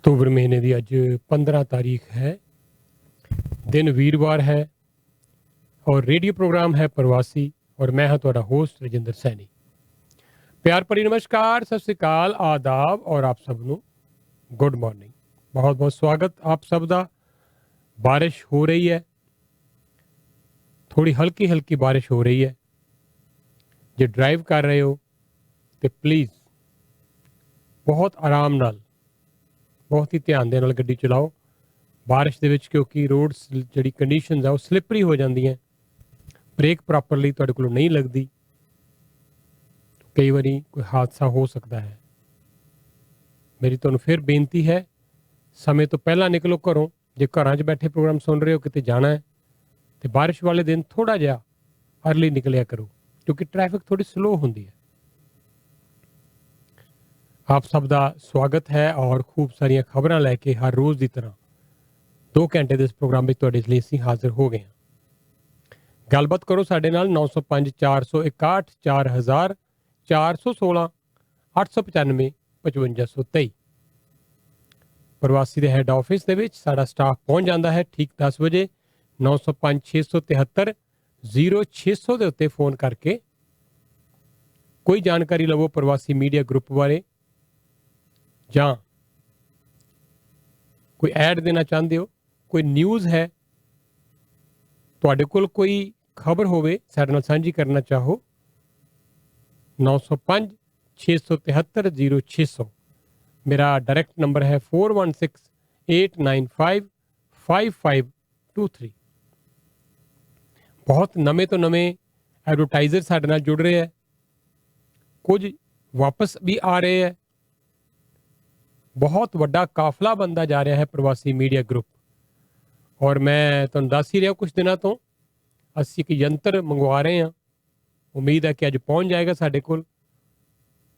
October महीने की अज 15 तारीख है, दिन वीरवार है और रेडियो प्रोग्राम है प्रवासी और मैं हाँ तुहाडा होस्ट रजिंदर सैनी। प्यार भरी नमस्कार, सत श्री अकाल, आदाब और आप सबनों गुड मॉर्निंग। बहुत बहुत स्वागत आप सब दा। बारिश हो रही है, थोड़ी हल्की हल्की बारिश हो रही है। जे ड्राइव कर रहे हो तो प्लीज़ बहुत आराम नाल, बहुत ही ध्यान दे नाल गड्डी चलाओ बारिश दे विच, क्योंकि रोड्स जिहड़ी कंडीशनस आ स्लिपरी हो जांदियां, ब्रेक प्रॉपरली तुहाडे कोलों नहीं लगदी, कई बारी कोई हादसा हो सकता है। मेरी तुहानूं फिर बेनती है, समय तो पहला निकलो घरों। जे घरां 'च बैठे प्रोग्राम सुन रहे हो, किते जाना है तो बारिश वाले दिन थोड़ा जिहा अर्ली निकलिया करो, क्योंकि ट्रैफिक थोड़ी स्लो होंदी है। आप सब दा स्वागत है और खूब सारियां खबरां लैके हर रोज़ की तरह 2 घंटे दे इस प्रोग्राम में तुहाडे लई असीं हाज़र हो गए हैं। गलबात करो साडे नाल 905 461 4000 416 895 5523। प्रवासी दे हैड ऑफिस दे विच साडा स्टाफ पहुंच जाता है ठीक 10 बजे। 905 673 0600 दे उत्ते फोन करके कोई जानकारी लवो प्रवासी मीडिया ग्रुप बारे, जां कोई ऐड देना चाहते हो, कोई न्यूज़ है, तुहाडे कोल कोई खबर होवे साडे नाल सांझी करना चाहो, 905 673 0600 मेरा डायरेक्ट नंबर है। 416 895 5523। बहुत नवे तो नवे एडवर्टाइजर साडे नाल जुड़ रहे हैं, कुछ वापस भी आ रहे हैं। बहुत वड्डा काफला बनता जा रहा है प्रवासी मीडिया ग्रुप। और मैं तुहानूं दस ही रहा कुछ दिनों तो असीं एक यंत्र मंगवा रहे हैं, उम्मीद है कि अज पहुंच जाएगा साडे कोल,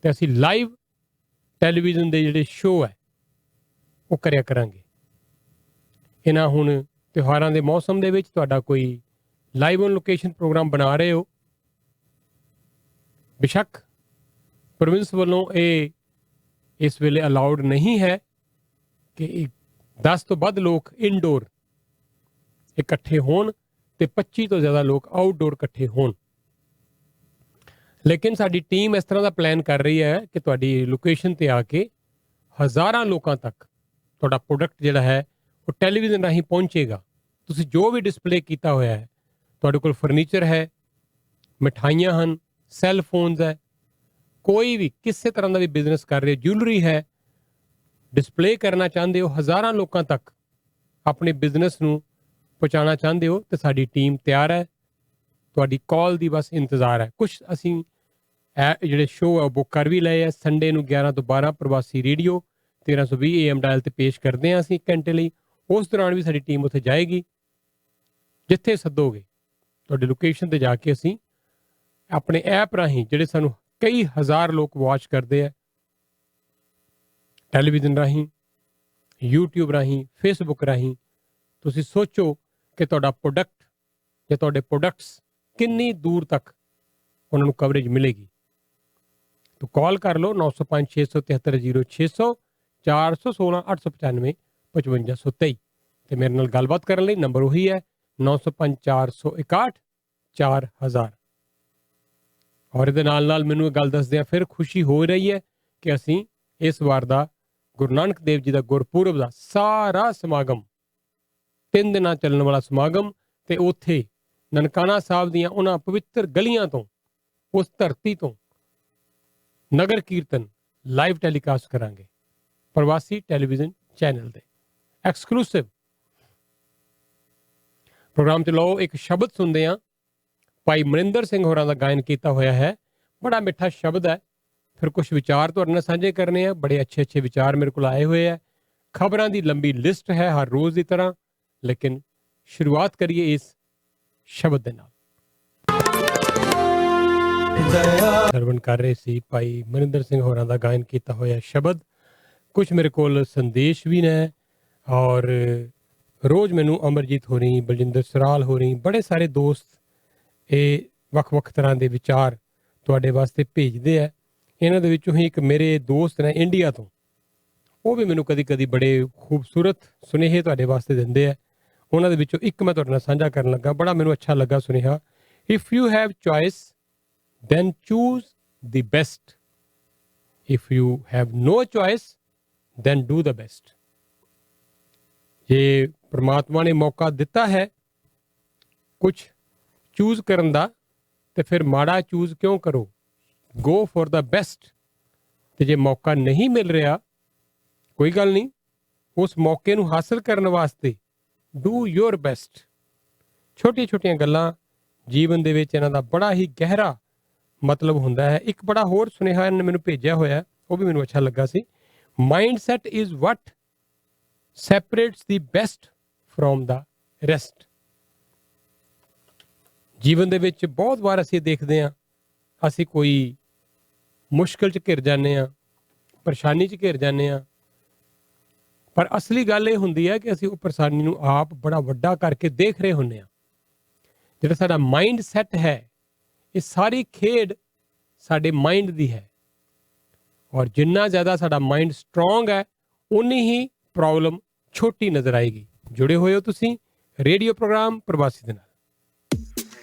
ते असीं लाइव टैलीविजन के जिहड़े शो है वो करिया करांगे। इन्हां हुण त्योहारां दे मौसम दे विच तुहाडा कोई लाइव ऑन लोकेशन प्रोग्राम बना रहे हो, बेशक प्रोविंस वालों ये इस वेले अलाउड नहीं है कि 10 तो वध लोग इनडोर इकट्ठे होण ते 25 तो ज़्यादा लोग आउटडोर इकट्ठे होण। लेकिन साडी टीम इस तरह का प्लान कर रही है कि तुहाडी लोकेशन ते आके हज़ारां लोकां तक तुहाडा प्रोडक्ट जिहड़ा है वो टैलीविजन राहीं पहुंचेगा। तुसीं जो भी डिस्पले कीता होया है, तुहाडे कोल फर्नीचर है, मिठाइयां हन, सैल फोन्स है, कोई भी किसी तरह का भी बिजनेस कर रहे हो, ज्वैलरी है, डिस्पले करना चाहते हो, हज़ारां लोकां तक अपने बिजनेस नूं पहुँचाना चाहते हो, तो साडी टीम तैयार है। तुहाडी कॉल दी बस इंतज़ार है। कुछ असीं जिहड़े शो है बुक कर भी लए है। संडे नूं 11 तो 12 प्रवासी रेडियो 1320 AM डायल ते पेश करते हैं असीं 1 घंटे लई। उस दौरान भी साडी टीम उत्थे जाएगी, जिथे सदोगे तुहाडी लोकेशन ते जाके असीं अपने ऐप राहीं जिहड़े सानूं कई हज़ार लोग वॉच करते हैं, टैलीविजन राहीं, यूट्यूब राहीं, फेसबुक राहीं, तुसीं सोचो कि तुहाडा प्रोडक्ट या तुहाडे प्रोडक्ट्स किन्नी दूर तक उन्हां नूं कवरेज मिलेगी। तो कॉल कर लो 905 673 0600 416 895 5523 ते मेरे नाल गलबात करन लई नंबर वही है 905 461 4000। और इहदे नाल नाल मैनूं इह गल दसदिआं फिर खुशी हो रही है कि असीं इस वार दा गुरु नानक देव जी का गुरपुरब का सारा समागम 3 दिन चलने वाला समागम ते उत्थे ननकाना साहब दियां उन्हां पवित्र गलियां तो, उस धरती तो नगर कीर्तन लाइव टैलीकास्ट करांगे प्रवासी टैलीविजन चैनल दे एक्सक्लूसिव प्रोग्राम। च लो एक शब्द सुनते हैं, भाई मनिंदर सिंह होरां दा गायन किया होया है, बड़ा मिठा शब्द है। फिर कुछ विचार तुहाडे नाल साझे करने हैं, बड़े अच्छे अच्छे विचार मेरे को आए हुए हैं। खबरां दी लंबी लिस्ट है हर रोज़ की तरह, लेकिन शुरुआत करिए इस शब्द दे नाल। सरवण कर रहे सी भाई मनिंदर सिंह होरां दा गायन किया होया शब्द। कुछ मेरे कोल संदेश भी ने और रोज़ मैनू अमरजीत हो रही, बलजिंदर सराल हो रही, बड़े सारे दोस्त ये वख-वख तरह के विचार तुहाडे वास्ते भेजते हैं। इन्हां दे विचों ही एक मेरे दोस्त ने इंडिया तो, ਉਹ ਵੀ ਮੈਨੂੰ ਕਦੀ ਕਦੀ ਬੜੇ ਖੂਬਸੂਰਤ ਸੁਨੇਹੇ ਤੁਹਾਡੇ ਵਾਸਤੇ ਦਿੰਦੇ ਆ। ਉਹਨਾਂ ਦੇ ਵਿੱਚੋਂ ਇੱਕ ਮੈਂ ਤੁਹਾਡੇ ਨਾਲ ਸਾਂਝਾ ਕਰਨ ਲੱਗਾ, ਬੜਾ ਮੈਨੂੰ ਅੱਛਾ ਲੱਗਾ ਸੁਨੇਹਾ। If you have choice then choose the best. If you have no choice, then do the best. ਜੇ ਪ੍ਰਮਾਤਮਾ ਨੇ ਮੌਕਾ ਦਿੱਤਾ ਹੈ ਕੁਝ ਚੂਜ਼ ਕਰਨ ਦਾ, ਤੇ ਫਿਰ ਮਾੜਾ ਚੂਜ਼ ਕਿਉਂ ਕਰੋ? Go for the best. ਤੇ ਜੇ ਮੌਕਾ ਨਹੀਂ ਮਿਲ ਰਿਹਾ, ਕੋਈ ਗੱਲ ਨਹੀਂ, ਉਸ ਮੌਕੇ ਨੂੰ ਹਾਸਲ ਕਰਨ ਵਾਸਤੇ do your best. ਛੋਟੀਆਂ ਛੋਟੀਆਂ ਗੱਲਾਂ ਜੀਵਨ ਦੇ ਵਿੱਚ ਇਹਨਾਂ ਦਾ ਬੜਾ ਹੀ ਗਹਿਰਾ ਮਤਲਬ ਹੁੰਦਾ ਹੈ। ਇੱਕ ਬੜਾ ਹੋਰ ਸੁਨੇਹਾ ਇਹਨਾਂ ਨੇ ਮੈਨੂੰ ਭੇਜਿਆ ਹੋਇਆ, ਉਹ ਵੀ ਮੈਨੂੰ ਅੱਛਾ ਲੱਗਾ ਸੀ। Mindset is what ਸੈਪਰੇਟਸ the best from the rest. ਜੀਵਨ ਦੇ ਵਿੱਚ ਬਹੁਤ ਵਾਰ ਅਸੀਂ ਦੇਖਦੇ ਹਾਂ, ਅਸੀਂ ਕੋਈ ਮੁਸ਼ਕਿਲ 'ਚ ਘਿਰ ਜਾਂਦੇ ਹਾਂ, ਪਰੇਸ਼ਾਨੀ 'ਚ ਘਿਰ ਜਾਂਦੇ ਹਾਂ, ਪਰ ਅਸਲੀ ਗੱਲ ਇਹ ਹੁੰਦੀ ਹੈ ਕਿ ਅਸੀਂ ਉਹ ਪਰੇਸ਼ਾਨੀ ਨੂੰ ਆਪ ਬੜਾ ਵੱਡਾ ਕਰਕੇ ਦੇਖ ਰਹੇ ਹੁੰਦੇ ਹਾਂ। ਜਿਹੜਾ ਸਾਡਾ ਮਾਈਂਡ ਸੈਟ ਹੈ, ਇਹ ਸਾਰੀ ਖੇਡ ਸਾਡੇ ਮਾਈਂਡ ਦੀ ਹੈ, ਔਰ ਜਿੰਨਾ ਜ਼ਿਆਦਾ ਸਾਡਾ ਮਾਈਂਡ ਸਟਰੋਂਗ ਹੈ, ਉਨੀ ਹੀ ਪ੍ਰੋਬਲਮ ਛੋਟੀ ਨਜ਼ਰ ਆਏਗੀ। जुड़े हुए हो तुसी रेडियो प्रोग्राम प्रवासी दे नाल।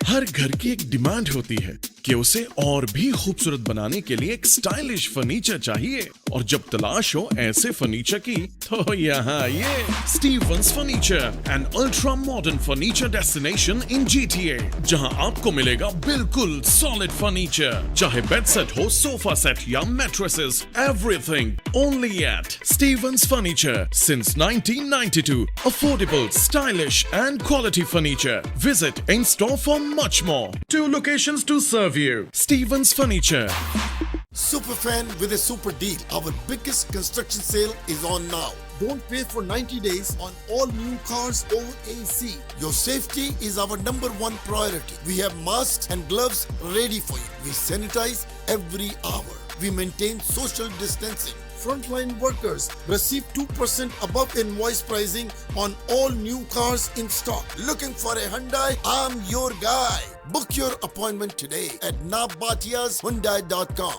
हर घर की एक डिमांड होती है कि उसे और भी खूबसूरत बनाने के लिए एक स्टाइलिश फर्नीचर चाहिए, और जब तलाश हो ऐसे फर्नीचर की तो यहाँ ये Stevens furniture, an ultra modern furniture destination in GTA, जहाँ आपको मिलेगा बिल्कुल सॉलिड फर्नीचर, चाहे बेड सेट हो, सोफा सेट या mattresses, everything only at Stevens furniture since 1992। Affordable, stylish and quality furniture. Visit in store for much more. 2 locations to serve you. Stevens Furniture. Superfan with a super deal. Our biggest construction sale is on now. Don't pay for 90 days on all new cars over AC. Your safety is our #1 priority. We have masks and gloves ready for you. We sanitize every hour. We maintain social distancing. Frontline workers receive 2% above invoice pricing on all new cars in stock. Looking for a Hyundai? I'm your guy. Book your appointment today at nabatiashyundai.com.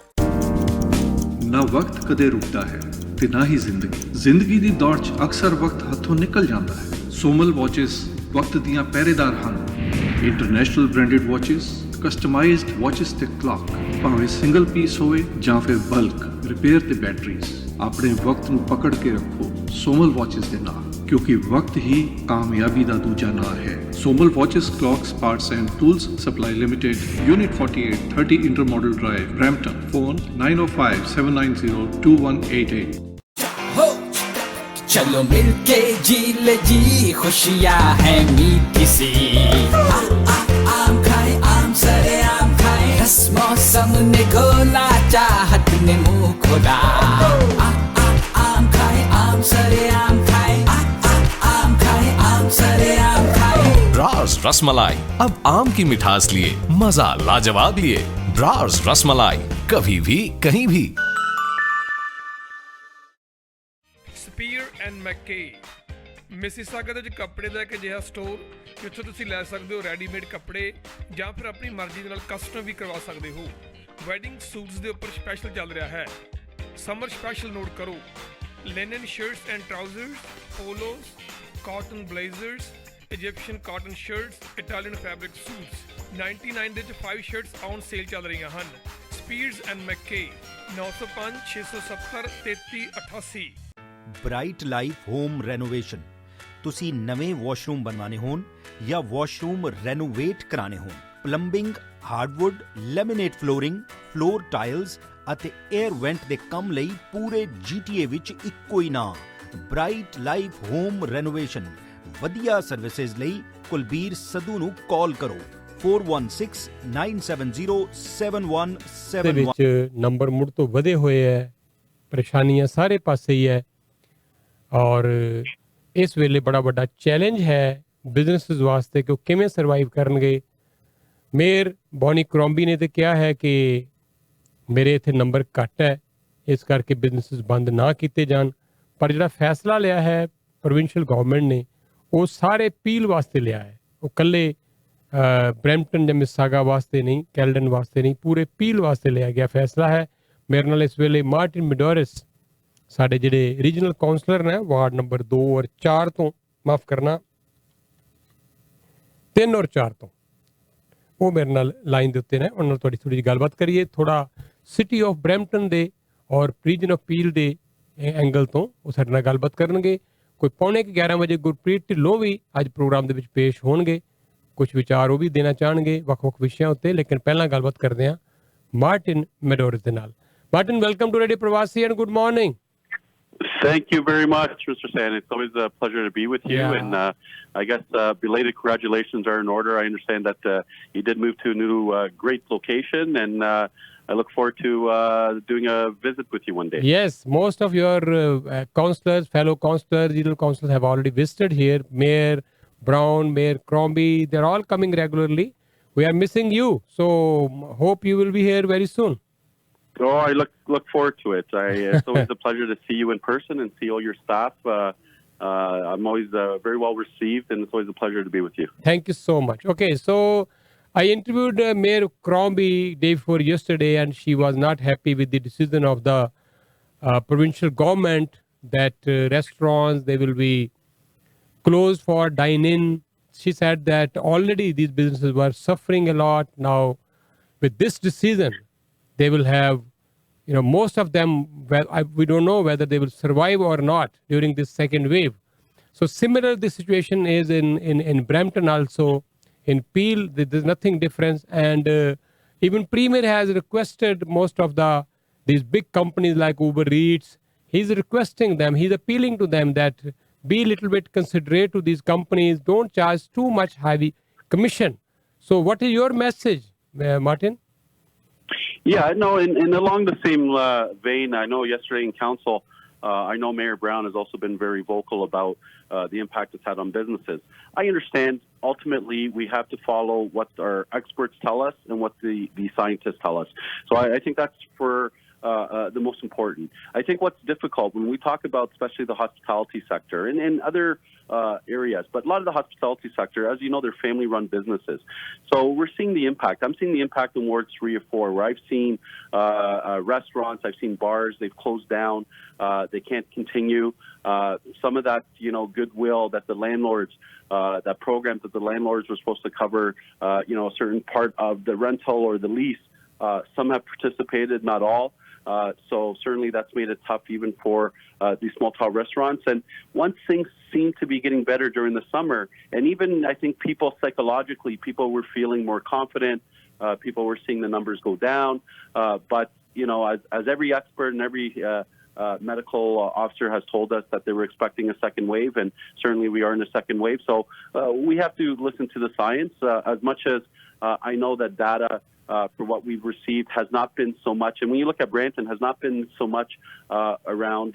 ਨਾ ਵਕਤ ਕਦੇ ਰੁਕਦਾ ਹੈ ਤੇ ਨਾ ਹੀ ਜ਼ਿੰਦਗੀ ਦੀ ਦੌੜ 'ਚ ਅਕਸਰ ਵਕਤ ਹੱਥੋਂ ਨਿਕਲ ਜਾਂਦਾ ਹੈ। ਸੋਮਲ ਵਾਚਿਸ ਵਕਤ ਦੀਆਂ ਪਹਿਰੇਦਾਰ ਹਨ। International branded watches, customised watches ਤੇ ਕਲੌਕ, ਭਾਵੇਂ ਸਿੰਗਲ ਪੀਸ ਹੋਵੇ ਜਾਂ ਫਿਰ ਬਲਕ, ਰਿਪੇਅਰ ਤੇ ਬੈਟਰੀਜ਼, ਆਪਣੇ ਵਕਤ ਨੂੰ ਪਕੜ ਕੇ ਰੱਖੋ ਸੋਮਲ ਵਾਚਿਸ ਦੇ ਨਾਲ, ਕਿਉਂਕਿ ਵਕਤ ਹੀ ਕਾਮਯਾਬੀ ਦਾ ਦੂਜਾ ਨਾਂ ਹੈ। Somal watches, clocks, parts and tools supply limited, unit 48, 30 intermodal drive, Brampton. Phone 9057902188। चलो मिलके जी ले जी, खुशियाँ हैं मीठी सी। आम खाए, आम सरे आम खाए, रस मौसम ने घोला, चाहत ने मुंह खोला। आम खाए, आम सरे आम खाए, आम खाए, आम सरे आम खाए। ब्रार्स रसमलाई अब आम की मिठास लिए, मजा लाजवाब लिए। ब्रार्स रसमलाई, कभी भी कहीं भी। ਸਪੀਅਰ ਐਂਡ ਮੈਕੇ ਮਿਸੀਸਾਗਾ ਦੇ ਵਿੱਚ ਕੱਪੜੇ ਦਾ ਇੱਕ ਅਜਿਹਾ ਸਟੋਰ ਜਿੱਥੋਂ ਤੁਸੀਂ ਲੈ ਸਕਦੇ ਹੋ ਰੈਡੀਮੇਡ ਕੱਪੜੇ, ਜਾਂ ਫਿਰ ਆਪਣੀ ਮਰਜ਼ੀ ਦੇ ਨਾਲ ਕਸਟਮ ਵੀ ਕਰਵਾ ਸਕਦੇ ਹੋ। ਵੈਡਿੰਗ ਸੂਟਸ ਦੇ ਉੱਪਰ ਸਪੈਸ਼ਲ ਚੱਲ ਰਿਹਾ ਹੈ। ਸਮਰ ਸਪੈਸ਼ਲ ਨੋਟ ਕਰੋ। Linen shirts and trousers, polos, cotton blazers, Egyptian cotton shirts, Italian fabric suits. 99 ਦੇ ਵਿੱਚ 5 ਸ਼ਰਟਸ ਔਨ ਸੇਲ ਚੱਲ ਰਹੀਆਂ ਹਨ। Spears and McKay 905 670 3388। Bright life home renovation. ਤੁਸੀਂ ਨਵੇਂ ਵਾਸ਼ਰੂਮ ਬਣਵਾਉਣੇ ਹੋਣ ਜਾਂ ਵਾਸ਼ਰੂਮ ਰੈਨੋਵੇਟ ਕਰਾਣੇ ਹੋਣ, plumbing, hardwood, laminate flooring, floor tiles ਅਤੇ 에ਅਰ ਵੈਂਟ ਦੇ ਕੰਮ ਲਈ ਪੂਰੇ GTA ਵਿੱਚ ਇੱਕੋ ਹੀ ਨਾਮ, ਬ੍ਰਾਈਟ ਲਾਈਫ ਹੋਮ ਰੈਨੋਵੇਸ਼ਨ। ਵਧੀਆ ਸਰਵਿਸਿਜ਼ ਲਈ ਕੁਲਬੀਰ ਸੱਧੂ ਨੂੰ ਕਾਲ ਕਰੋ 4169707171। ਦੇ ਵਿੱਚ ਨੰਬਰ ਮੁੜ ਤੋਂ ਵਧੇ ਹੋਏ ਹੈ, ਪਰੇਸ਼ਾਨੀਆਂ ਸਾਰੇ ਪਾਸੇ ਹੀ ਹੈ, ਔਰ ਇਸ ਵੇਲੇ ਬੜਾ ਵੱਡਾ ਚੈਲੰਜ ਹੈ ਬਿਜ਼ਨੈਸਿਸ ਵਾਸਤੇ ਕਿ ਉਹ ਕਿਵੇਂ ਸਰਵਾਈਵ ਕਰਨਗੇ। ਮੇਅਰ ਬੌਨੀ ਕਰੋਂਬੀ ਨੇ ਤਾਂ ਕਿਹਾ ਹੈ ਕਿ ਮੇਰੇ ਇੱਥੇ ਨੰਬਰ ਘੱਟ ਹੈ, ਇਸ ਕਰਕੇ ਬਿਜ਼ਨੈਸਿਸ ਬੰਦ ਨਾ ਕੀਤੇ ਜਾਣ, ਪਰ ਜਿਹੜਾ ਫੈਸਲਾ ਲਿਆ ਹੈ ਪ੍ਰੋਵਿੰਸ਼ੀਅਲ ਗਵਰਨਮੈਂਟ ਨੇ, ਉਹ ਸਾਰੇ ਪੀਲ ਵਾਸਤੇ ਲਿਆ ਹੈ। ਉਹ ਇਕੱਲੇ ਬਰੈਂਪਟਨ ਜਾਂ ਮਿਸਾਗਾ ਵਾਸਤੇ ਨਹੀਂ, ਕੈਲਡਨ ਵਾਸਤੇ ਨਹੀਂ, ਪੂਰੇ ਪੀਲ ਵਾਸਤੇ ਲਿਆ ਗਿਆ ਫੈਸਲਾ ਹੈ। ਮੇਰੇ ਨਾਲ ਇਸ ਵੇਲੇ ਮਾਰਟਿਨ ਮਿਡੋਰਿਸ ਸਾਡੇ ਜਿਹੜੇ ਰੀਜਨਲ ਕਾਉਂਸਲਰ ਨੇ ਵਾਰਡ ਨੰਬਰ 2 ਔਰ 4 ਤੋਂ ਮਾਫ ਕਰਨਾ 3 ਔਰ 4 ਤੋਂ ਉਹ ਮੇਰੇ ਨਾਲ ਲਾਈਨ ਦੇ ਉੱਤੇ ਨੇ ਉਹਨਾਂ ਨਾਲ ਤੁਹਾਡੀ ਥੋੜੀ ਜਿਹੀ ਗੱਲਬਾਤ ਕਰੀਏ ਥੋੜਾ ਸਿਟੀ ਆਫ ਬਰੈਂਪਟਨ ਦੇ ਔਰ ਰੀਜਨ ਆਫ ਪੀਲ ਦੇ ਐਂਗਲ ਤੋਂ ਉਹ ਸਾਡੇ ਨਾਲ ਗੱਲਬਾਤ ਕਰਨਗੇ ਕੋਈ ਪੌਣੇ 11 ਵਜੇ ਗੁਰਪ੍ਰੀਤ ਢਿੱਲੋਂ ਵੀ ਅੱਜ ਪ੍ਰੋਗਰਾਮ ਦੇ ਵਿੱਚ ਪੇਸ਼ ਹੋਣਗੇ ਕੁਝ ਵਿਚਾਰ ਉਹ ਵੀ ਦੇਣਾ ਚਾਹਣਗੇ ਵੱਖ-ਵੱਖ ਵਿਸ਼ਿਆਂ ਉੱਤੇ ਲੇਕਿਨ ਪਹਿਲਾਂ ਗੱਲਬਾਤ ਕਰਦੇ ਹਾਂ ਮਾਰਟਿਨ ਮੈਡੋਰਸ ਦੇ ਨਾਲ ਮਾਰਟਿਨ ਵੈਲਕਮ ਟੂ ਰੇਡੀਓ ਪ੍ਰਵਾਸੀ and good morning Thank you very much, Mr. Stan. It's always a pleasure to be with you. Yeah. And I guess belated congratulations are in order. I understand that you did move to a new great location, and I look forward to doing a visit with you one day. Yes, most of your councillors, fellow councillors, regional councillors have already visited here. Mayor Brown, Mayor Crombie, they're all coming regularly. We are missing you. So hope you will be here very soon. Oh, I look forward to it. It's always a pleasure to see you in person and see all your staff. I'm always very well received, and it's always a pleasure to be with you. Thank you so much. Okay, so I interviewed Mayor Crombie day before yesterday, and she was not happy with the decision of the provincial government that restaurants, they will be closed for dine-in. She said that already these businesses were suffering a lot. Now, with this decision, they will have, most of them, we don't know whether they will survive or not during this second wave. So similar the situation is in Brampton also. In Peel, there's nothing different. And even Premier has requested most of these big companies like Uber Eats, he's requesting them, he's appealing to them that be a little bit considerate to these companies, don't charge too much heavy commission. So what is your message, Martin? Yeah, no, and along the same vein, I know yesterday in council, I know Mayor Brown has also been very vocal about the impact it's had on businesses. I understand ultimately we have to follow what our experts tell us and what the scientists tell us. So I think that's for the most important. I think what's difficult when we talk about especially the hospitality sector and other areas, but a lot of the hospitality sector, as you know, they're family-run businesses. So we're seeing the impact. I'm seeing the impact in Wards 3 or 4, where I've seen restaurants, I've seen bars, they've closed down, they can't continue. Some of that, goodwill that the landlords, that program that the landlords were supposed to cover, a certain part of the rental or the lease, some have participated, not all. So certainly that's made it tough even for these small town restaurants. And once things seem to be getting better during the summer, and even I think people psychologically, people were feeling more confident, people were seeing the numbers go down. But, as every expert and every medical officer has told us that they were expecting a second wave, and certainly we are in a second wave. So we have to listen to the science as much as I know that data for what we've received has not been so much. And when you look at Brampton, has not been so much around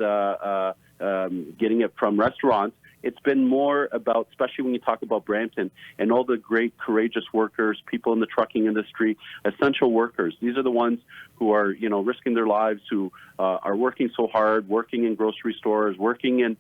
getting it from restaurants. It's been more about, especially when you talk about Brampton and all the great courageous workers, people in the trucking industry, essential workers. These are the ones who are, risking their lives, who are working so hard, working in grocery stores, working in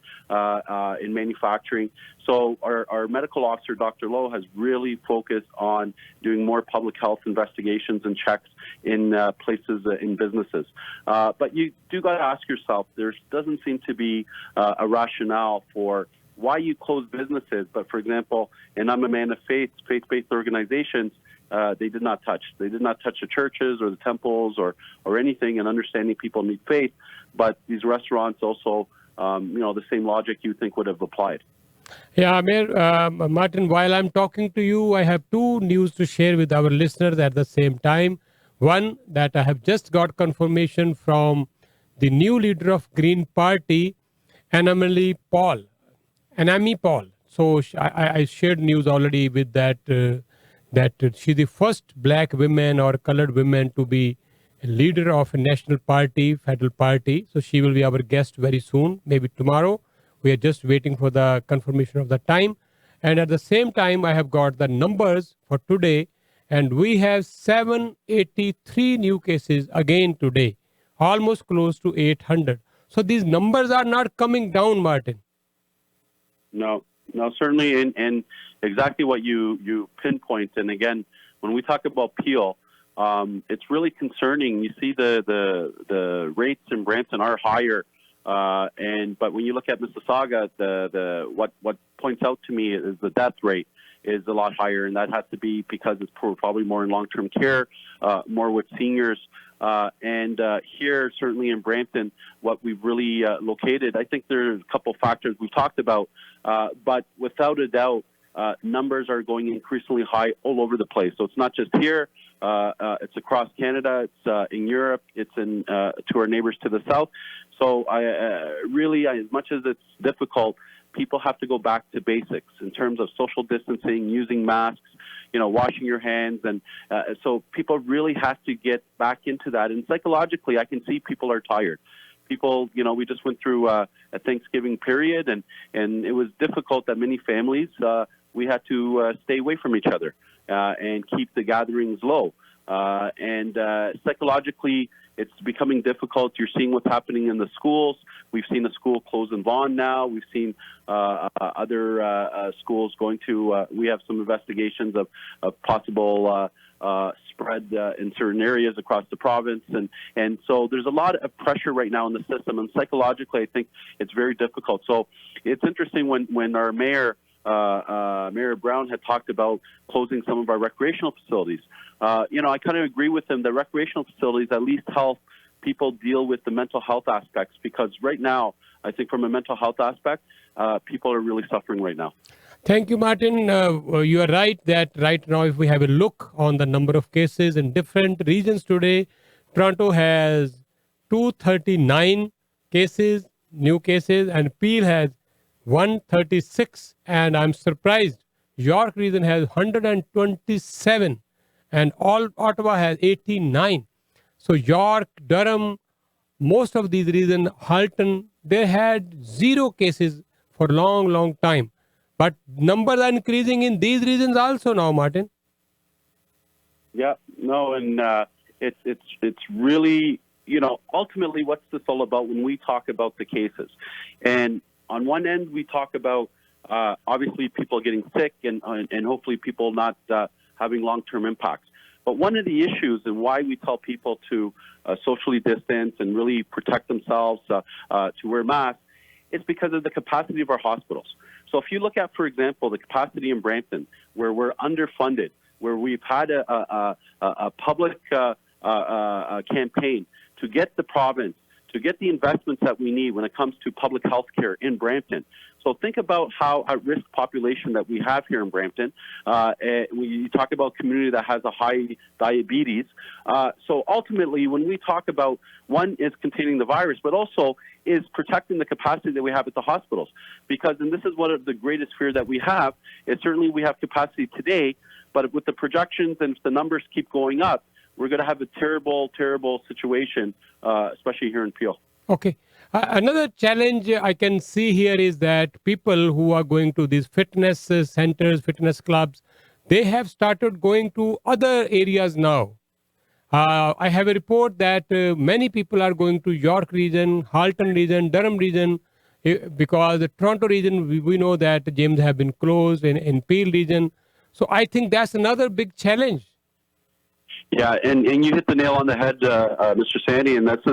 manufacturing. So our medical officer, Dr. Lowe, has really focused on doing more public health investigations and checks in places, in businesses. But you do got to ask yourself, there doesn't seem to be a rationale for why you close businesses. But for example, and I'm a man of faith, faith-based organizations, they did not touch. They did not touch the churches or the temples or anything, and understanding people need faith. But these restaurants also, the same logic you think would have applied. Yeah, Mayor Martin, while I'm talking to you, I have two news to share with our listeners at the same time. One, that I have just got confirmation from the new leader of Green Party, Annamie Paul. So I shared news already with that she's the first black woman or colored woman to be a leader of a national party, federal party. So she will be our guest very soon, maybe tomorrow. We are just waiting for the confirmation of the time. And at the same time, I have got the numbers for today. And we have 783 new cases again today, almost close to 800. So these numbers are not coming down, Martin. No, certainly, and exactly what you pinpoint. And again, when we talk about Peel, it's really concerning. You see the rates in Brampton are higher But when you look at Mississauga, what points out to me is the death rate is a lot higher, and that has to be because it's probably more in long-term care, more with seniors. Here, certainly in Brampton, what we've really located, I think there's a couple factors we've talked about, but without a doubt, numbers are going increasingly high all over the place. So it's not just here. It's across Canada. It's in Europe. It's in to our neighbors to the south. So really, as much as it's difficult, people have to go back to basics in terms of social distancing, using masks, washing your hands. And so people really have to get back into that. And psychologically, I can see people are tired. People, we just went through a Thanksgiving period, and it was difficult that many families, we had to stay away from each other and keep the gatherings low. Psychologically, it's becoming difficult. You're seeing what's happening in the schools. We've seen a school close in Vaughan now. We've seen other schools going to, we have some investigations of possible spread in certain areas across the province. And so there's a lot of pressure right now in the system. And psychologically, I think it's very difficult. So it's interesting when our Mayor Brown had talked about closing some of our recreational facilities. I kind of agree with him that recreational facilities at least help people deal with the mental health aspects, because right now, I think from a mental health aspect, people are really suffering right now. Thank you, Martin. You are right that right now, if we have a look on the number of cases in different regions today, Toronto has 239 cases, new cases, and Peel has 136, and I'm surprised York region has 127, and all Ottawa has 89. So York, Durham, most of these regions, Halton, they had 0 cases for long time. But numbers are increasing in these regions also now, Martin. Yeah, no, and it's really, ultimately what's this all about when we talk about the cases? And on one end, we talk about obviously people getting sick and hopefully people not having long-term impacts. But one of the issues and why we tell people to socially distance and really protect themselves, to wear masks, is because of the capacity of our hospitals. So if you look at, for example, the capacity in Brampton, where we're underfunded, where we've had a public campaign to get the province, to get the investments that we need when it comes to public health care in Brampton. So think about how at-risk population that we have here in Brampton. You talk about a community that has a high diabetes. So ultimately, when we talk about, one is containing the virus, but also is protecting the capacity that we have at the hospitals. Because, and this is one of the greatest fear that we have, is certainly we have capacity today, but with the projections and if the numbers keep going up, we're going to have a terrible, terrible situation, especially here in Peel. Okay. Another challenge I can see here is that people who are going to these fitness centers, fitness clubs, they have started going to other areas now. I have a report that many people are going to York region, Halton region, Durham region, because the Toronto region, we know that the gyms have been closed in Peel region. So I think that's another big challenge. Yeah, and you hit the nail on the head, Mr. Sandy, and that's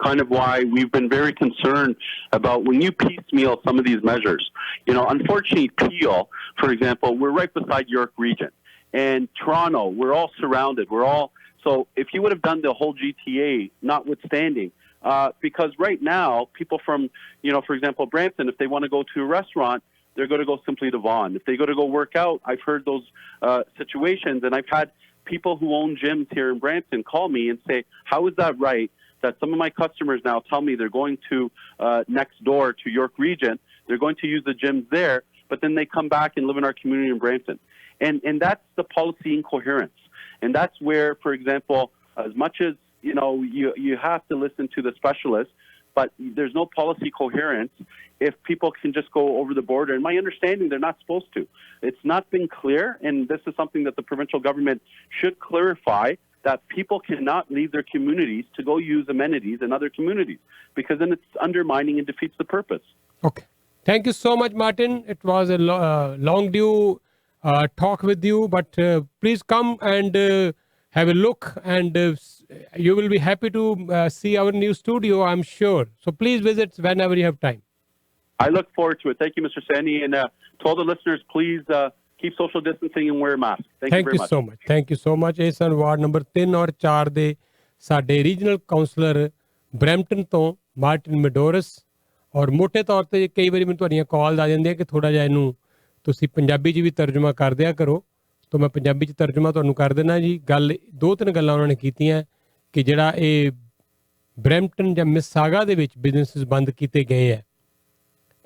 kind of why we've been very concerned about when you piecemeal some of these measures. Unfortunately, Peel, for example, we're right beside York Region. And Toronto, we're all surrounded. So if you would have done the whole GTA, notwithstanding, because right now, people from, for example, Brampton, if they want to go to a restaurant, they're going to go simply to Vaughan. If they go to work out, I've heard those situations, and I've had people who own gyms here in Brampton call me and say, how is that right that some of my customers now tell me they're going to next door to York Region, they're going to use the gyms there, but then they come back and live in our community in Brampton. And that's the policy incoherence. And that's where, for example, as much as, you have to listen to the specialists, but there's no policy coherence if people can just go over the border. And my understanding, they're not supposed to. It's not been clear, and this is something that the provincial government should clarify, that people cannot leave their communities to go use amenities in other communities, because then it's undermining and defeats the purpose. Okay. Thank you so much, Martin. It was a long due talk with you, but please come and have a look, and you will be happy to see our new studio, I'm sure. So please visit whenever you have time. I look forward to it. Thank you, Mr. Sani. And to all the listeners, please keep social distancing and wear a mask. Thank you very much. so much. Thank you so much. ਇਹ ਸਨ ward number 3 ਔਰ 4 ਦੇ ਸਾਡੇ regional councillor Brampton ਤੋਂ Martin ਮੈਡੋਰਸ। ਔਰ ਮੋਟੇ ਤੌਰ ਤੇ ਕਈ ਵਾਰੀ ਮੈਨੂੰ ਤੁਹਾਡੀਆਂ ਕਾਲਸ ਆ ਜਾਂਦੀਆਂ ਕਿ ਥੋੜਾ ਜਿਹਾ ਇਹਨੂੰ ਤੁਸੀਂ ਪੰਜਾਬੀ 'ਚ ਵੀ ਤਰਜਮਾ ਕਰ ਦਿਆ ਕਰੋ, ਤਾਂ ਮੈਂ ਪੰਜਾਬੀ 'ਚ ਤਰਜਮਾ ਤੁਹਾਨੂੰ ਕਰ ਦੇਣਾ ਜੀ। ਗੱਲ 2-3 ਗੱਲਾਂ ਉਹਨਾਂ ਨੇ ਕੀਤੀਆਂ ਕਿ ਜਿਹੜਾ ਇਹ ਬਰੈਂਪਟਨ ਜਾਂ ਮਿਸਾਗਾ ਦੇ ਵਿੱਚ ਬਿਜ਼ਨੈਸਿਸ ਬੰਦ ਕੀਤੇ ਗਏ ਹੈ,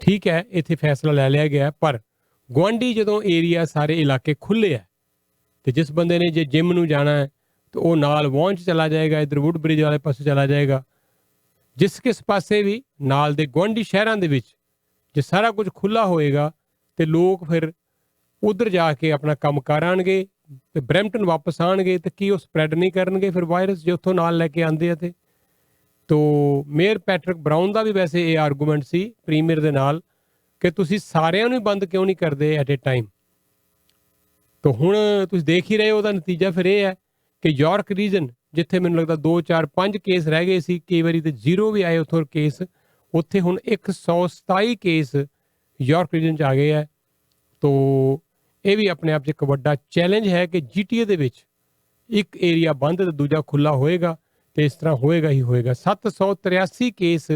ਠੀਕ ਹੈ, ਇੱਥੇ ਫੈਸਲਾ ਲੈ ਲਿਆ ਗਿਆ, ਪਰ ਗੁਆਂਢੀ ਜਦੋਂ ਏਰੀਆ ਸਾਰੇ ਇਲਾਕੇ ਖੁੱਲ੍ਹੇ ਹੈ ਤੇ ਜਿਸ ਬੰਦੇ ਨੇ ਜੇ ਜਿਮ ਨੂੰ ਜਾਣਾ ਹੈ ਤਾਂ ਉਹ ਨਾਲ ਵੌਨ 'ਚ ਚਲਾ ਜਾਏਗਾ, ਇੱਧਰ ਵੁੱਡ ਬ੍ਰਿਜ ਵਾਲੇ ਪਾਸੇ ਚਲਾ ਜਾਏਗਾ। ਜਿਸ ਕਿਸ ਪਾਸੇ ਵੀ ਨਾਲ ਦੇ ਗੁਆਂਢੀ ਸ਼ਹਿਰਾਂ ਦੇ ਵਿੱਚ ਜੇ ਸਾਰਾ ਕੁਝ ਖੁੱਲ੍ਹਾ ਹੋਏਗਾ ਤੇ ਲੋਕ ਫਿਰ ਉੱਧਰ ਜਾ ਕੇ ਆਪਣਾ ਕੰਮ ਕਰ ਆਉਣਗੇ ਤੇ ਬਰੈਂਪਟਨ ਵਾਪਸ ਆਉਣਗੇ ਤੇ ਕੀ ਉਹ ਸਪਰੈਡ ਨਹੀਂ ਕਰਨਗੇ ਫਿਰ ਵਾਇਰਸ ਜੇ ਉੱਥੋਂ ਨਾਲ ਲੈ ਕੇ ਆਉਂਦੇ ਆ। ਤੇ ਤੋ ਮੇਅਰ ਪੈਟਰਿਕ ਬਰਾਊਨ ਦਾ ਵੀ ਵੈਸੇ ਇਹ ਆਰਗੂਮੈਂਟ ਸੀ ਪ੍ਰੀਮੀਅਰ ਦੇ ਨਾਲ ਕਿ ਤੁਸੀਂ ਸਾਰਿਆਂ ਨੂੰ ਬੰਦ ਕਿਉਂ ਨਹੀਂ ਕਰਦੇ ਐਟ ਏ ਟਾਈਮ। ਤੋ ਹੁਣ ਤੁਸੀਂ ਦੇਖ ਹੀ ਰਹੇ ਹੋ, ਉਹਦਾ ਨਤੀਜਾ ਫਿਰ ਇਹ ਹੈ ਕਿ ਯਾਰਕ ਰੀਜਨ ਜਿੱਥੇ ਮੈਨੂੰ ਲੱਗਦਾ 2, 4, 5 ਕੇਸ ਰਹਿ ਗਏ ਸੀ, ਕਈ ਵਾਰੀ ਤੇ 0 ਵੀ ਆਏ ਉੱਥੋਂ ਕੇਸ, ਉੱਥੇ ਹੁਣ 127 ਕੇਸ ਯਾਰਕ ਰੀਜਨ 'ਚ ਆ ਗਏ ਹੈ। ਤੋ ਇਹ ਵੀ ਆਪਣੇ ਆਪ 'ਚ ਇੱਕ ਵੱਡਾ ਚੈਲੰਜ ਹੈ ਕਿ GTA ਦੇ ਵਿੱਚ ਇੱਕ ਏਰੀਆ ਬੰਦ ਤੇ ਦੂਜਾ ਖੁੱਲ੍ਹਾ ਹੋਏਗਾ ਤੇ ਇਸ ਤਰ੍ਹਾਂ ਹੋਏਗਾ ਹੀ ਹੋਏਗਾ। 783 ਕੇਸ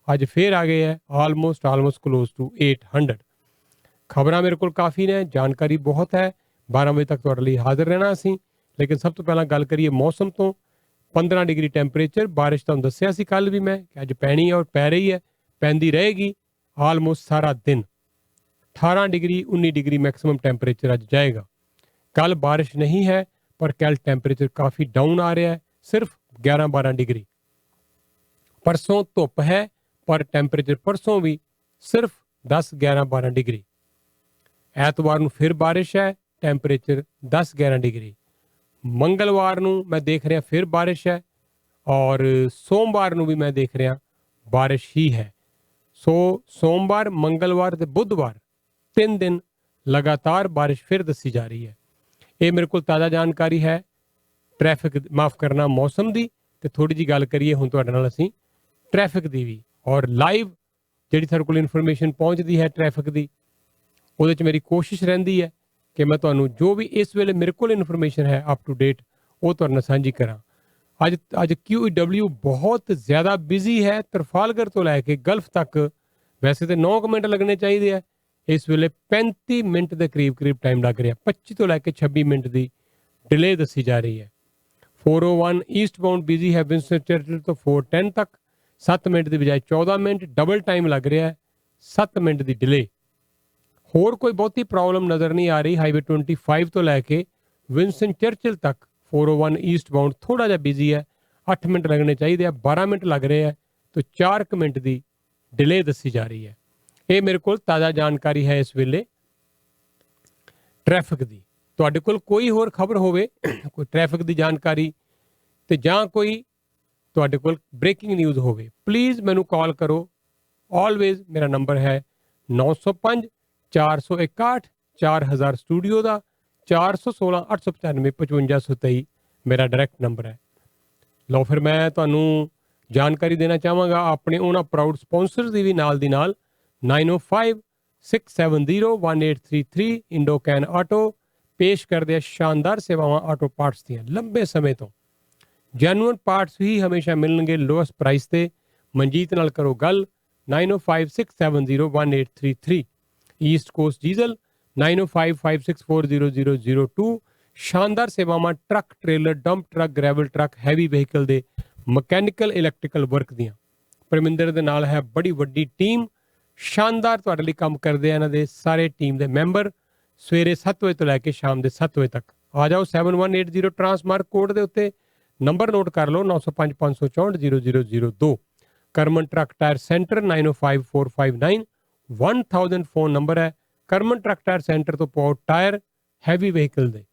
ਅੱਜ ਫੇਰ ਆ ਗਏ ਹੈ, ਆਲਮੋਸਟ ਕਲੋਜ਼ ਟੂ 800। ਖਬਰਾਂ ਮੇਰੇ ਕੋਲ ਕਾਫੀ ਨੇ, ਜਾਣਕਾਰੀ ਬਹੁਤ ਹੈ, 12 ਵਜੇ ਤੱਕ ਤੁਹਾਡੇ ਲਈ ਹਾਜ਼ਰ ਰਹਿਣਾ ਅਸੀਂ। ਲੇਕਿਨ ਸਭ ਤੋਂ ਪਹਿਲਾਂ ਗੱਲ ਕਰੀਏ ਮੌਸਮ ਤੋਂ। 15 ਡਿਗਰੀ ਟੈਂਪਰੇਚਰ, ਬਾਰਿਸ਼ ਤੁਹਾਨੂੰ ਦੱਸਿਆ ਸੀ ਕੱਲ ਵੀ ਮੈਂ ਕਿ ਅੱਜ ਪੈਣੀ ਹੈ ਔਰ ਪੈ ਰਹੀ ਹੈ, ਪੈਂਦੀ ਰਹੇਗੀ ਆਲਮੋਸਟ ਸਾਰਾ ਦਿਨ। 18 ਡਿਗਰੀ 19 ਡਿਗਰੀ ਮੈਕਸਿਮਮ ਟੈਂਪਰੇਚਰ ਅੱਜ ਜਾਏਗਾ। ਕੱਲ ਬਾਰਿਸ਼ ਨਹੀਂ ਹੈ ਪਰ ਕੱਲ ਟੈਂਪਰੇਚਰ ਕਾਫੀ ਡਾਊਨ ਆ ਰਿਹਾ ਹੈ, ਸਿਰਫ 11-12 ਡਿਗਰੀ। ਪਰਸੋਂ ਧੁੱਪ ਹੈ ਪਰ ਟੈਂਪਰੇਚਰ ਪਰਸੋਂ ਵੀ ਸਿਰਫ 10-11-12 ਡਿਗਰੀ। ਐਤਵਾਰ ਨੂੰ ਫਿਰ ਬਾਰਿਸ਼ ਹੈ, ਟੈਂਪਰੇਚਰ 10-11 ਡਿਗਰੀ। ਮੰਗਲਵਾਰ ਨੂੰ ਮੈਂ ਦੇਖ ਰਿਹਾ ਫਿਰ ਬਾਰਿਸ਼ ਹੈ ਔਰ ਸੋਮਵਾਰ ਨੂੰ ਵੀ ਮੈਂ ਦੇਖ ਰਿਹਾ ਬਾਰਿਸ਼ ਹੀ ਹੈ। ਸੋ ਸੋਮਵਾਰ, ਮੰਗਲਵਾਰ ਤੇ ਬੁੱਧਵਾਰ 3 ਦਿਨ ਲਗਾਤਾਰ ਬਾਰਿਸ਼ ਫਿਰ ਦੱਸੀ ਜਾ ਰਹੀ ਹੈ। ਇਹ ਮੇਰੇ ਕੋਲ ਤਾਜ਼ਾ ਜਾਣਕਾਰੀ ਹੈ ਮੌਸਮ ਦੀ। ਤੇ ਥੋੜੀ ਜੀ ਗੱਲ ਕਰੀਏ ਹੁਣ ਤੁਹਾਡੇ ਨਾਲ ਅਸੀਂ ਟ੍ਰੈਫਿਕ ਦੀ ਵੀ, ਔਰ ਲਾਈਵ ਜਿਹੜੀ ਸਾਡੇ ਕੋਲ ਇਨਫੋਰਮੇਸ਼ਨ ਪਹੁੰਚਦੀ ਹੈ ਟ੍ਰੈਫਿਕ ਦੀ, ਉਹਦੇ 'ਚ ਮੇਰੀ ਕੋਸ਼ਿਸ਼ ਰਹਿੰਦੀ ਹੈ ਕਿ ਮੈਂ ਤੁਹਾਨੂੰ ਜੋ ਵੀ ਇਸ ਵੇਲੇ ਮੇਰੇ ਕੋਲ ਇਨਫੋਰਮੇਸ਼ਨ ਹੈ ਅਪ ਟੂ ਡੇਟ ਉਹ ਤੁਹਾਡੇ ਨਾਲ ਸਾਂਝੀ ਕਰਾਂ। ਅੱਜ QEW ਬਹੁਤ ਜ਼ਿਆਦਾ ਬਿਜ਼ੀ ਹੈ, ਤਰਫਾਲਗਰ ਤੋਂ ਲੈ ਕੇ ਗਲਫ ਤੱਕ। ਵੈਸੇ ਤਾਂ 9 ਮਿੰਟ ਲੱਗਣੇ ਚਾਹੀਦੇ ਆ, ਇਸ ਵੇਲੇ 35 ਮਿੰਟ ਦੇ ਕਰੀਬ ਟਾਈਮ ਲੱਗ ਰਿਹਾ। 25 ਤੋਂ ਲੈ ਕੇ 26 ਮਿੰਟ ਦੀ ਡਿਲੇ ਦੱਸੀ ਜਾ ਰਹੀ ਹੈ। 401 ਈਸਟ ਬਾਉਂਡ ਬਿਜ਼ੀ ਹੈ ਵਿੰਸਟਨ ਚਰਚਿਲ ਤੋਂ 410 ਤੱਕ, 7 ਮਿੰਟ ਦੀ ਬਜਾਏ 14 ਮਿੰਟ ਡਬਲ ਟਾਈਮ ਲੱਗ ਰਿਹਾ ਹੈ, 7 ਮਿੰਟ ਦੀ ਡਿਲੇ। ਹੋਰ ਕੋਈ ਬਹੁਤੀ ਪ੍ਰੋਬਲਮ ਨਜ਼ਰ ਨਹੀਂ ਆ ਰਹੀ। ਹਾਈਵੇ 25 ਤੋਂ ਲੈ ਕੇ ਵਿੰਸਟਨ ਚਰਚਿਲ ਤੱਕ 401 ਈਸਟ ਬਾਉਂਡ ਥੋੜਾ ਜਿਹਾ ਬਿਜ਼ੀ ਹੈ, 8 ਮਿੰਟ ਲੱਗਣੇ ਚਾਹੀਦੇ ਆ, 12 ਮਿੰਟ ਲੱਗ ਰਹੇ ਹੈ, ਤਾਂ 4 ਮਿੰਟ ਦੀ ਡਿਲੇ ਦੱਸੀ ਜਾ ਰਹੀ ਹੈ। ਇਹ ਮੇਰੇ ਕੋਲ ਤਾਜ਼ਾ ਜਾਣਕਾਰੀ ਹੈ ਇਸ ਵੇਲੇ ਟ੍ਰੈਫਿਕ ਦੀ। ਤੁਹਾਡੇ ਕੋਲ ਕੋਈ ਹੋਰ ਖਬਰ ਹੋਵੇ, ਕੋਈ ਟ੍ਰੈਫਿਕ ਦੀ ਜਾਣਕਾਰੀ ਤੇ ਜਾਂ ਕੋਈ ਤੁਹਾਡੇ ਕੋਲ ਬ੍ਰੇਕਿੰਗ ਨਿਊਜ਼ ਹੋਵੇ, ਪਲੀਜ਼ ਮੈਨੂੰ ਕਾਲ ਕਰੋ। ਆਲਵੇਜ਼ ਮੇਰਾ ਨੰਬਰ ਹੈ 905 461 4000 ਸਟੂਡੀਓ ਦਾ, 416 895 5523 ਮੇਰਾ ਡਾਇਰੈਕਟ ਨੰਬਰ ਹੈ। ਲਓ ਫਿਰ ਮੈਂ ਤੁਹਾਨੂੰ ਜਾਣਕਾਰੀ ਦੇਣਾ ਚਾਹਾਂਗਾ ਆਪਣੇ ਉਹਨਾਂ ਪ੍ਰਾਊਡ ਸਪਾਂਸਰਸ ਦੀ ਵੀ ਨਾਲ ਦੀ ਨਾਲ। 9056701833 ਇੰਡੋਕੈਨ ਆਟੋ ਪੇਸ਼ ਕਰਦੇ ਆ ਸ਼ਾਨਦਾਰ ਸੇਵਾਵਾਂ ਆਟੋ ਪਾਰਟਸ ਦੀਆਂ ਲੰਬੇ ਸਮੇਂ ਤੋਂ। ਜੈਨੂਅਨ ਪਾਰਟਸ ਹੀ ਹਮੇਸ਼ਾ ਮਿਲਣਗੇ ਲੋਐਸਟ ਪ੍ਰਾਈਸ ਤੇ। ਮਨਜੀਤ ਨਾਲ ਕਰੋ ਗੱਲ 9056701833। East cost diesel 9055640002। ਸ਼ਾਨਦਾਰ ਸੇਵਾਵਾਂ truck, trailer, dump truck, gravel truck, heavy vehicle ਦੇ ਮਕੈਨੀਕਲ ਇਲੈਕਟ੍ਰੀਕਲ ਵਰਕ ਦੀਆਂ। ਪਰਮਿੰਦਰ ਦੇ ਨਾਲ ਹੈ ਬੜੀ ਵੱਡੀ ਟੀਮ, ਸ਼ਾਨਦਾਰ ਤੁਹਾਡੇ ਲਈ ਕੰਮ ਕਰਦੇ ਆ ਇਹਨਾਂ ਦੇ ਸਾਰੇ ਟੀਮ ਦੇ ਮੈਂਬਰ। ਸਵੇਰੇ 7 ਵਜੇ ਤੋਂ ਲੈ ਕੇ ਸ਼ਾਮ ਦੇ 7 ਵਜੇ ਤੱਕ ਆ ਜਾਓ। 7180 ਟਰਾਂਸਮਾਰਕ ਕੋਡ ਦੇ ਉੱਤੇ ਨੰਬਰ ਨੋਟ ਕਰ ਲਓ 905 564 0002। Karman truck tyre centre 905459 1000 phone number ਹੈ। ਕਰਮਨ ਟਰੱਕ ਟਾਇਰ ਸੈਂਟਰ ਤੋਂ ਪਾਓ ਟਾਇਰ ਹੈਵੀ ਵਹੀਕਲ ਦੇ,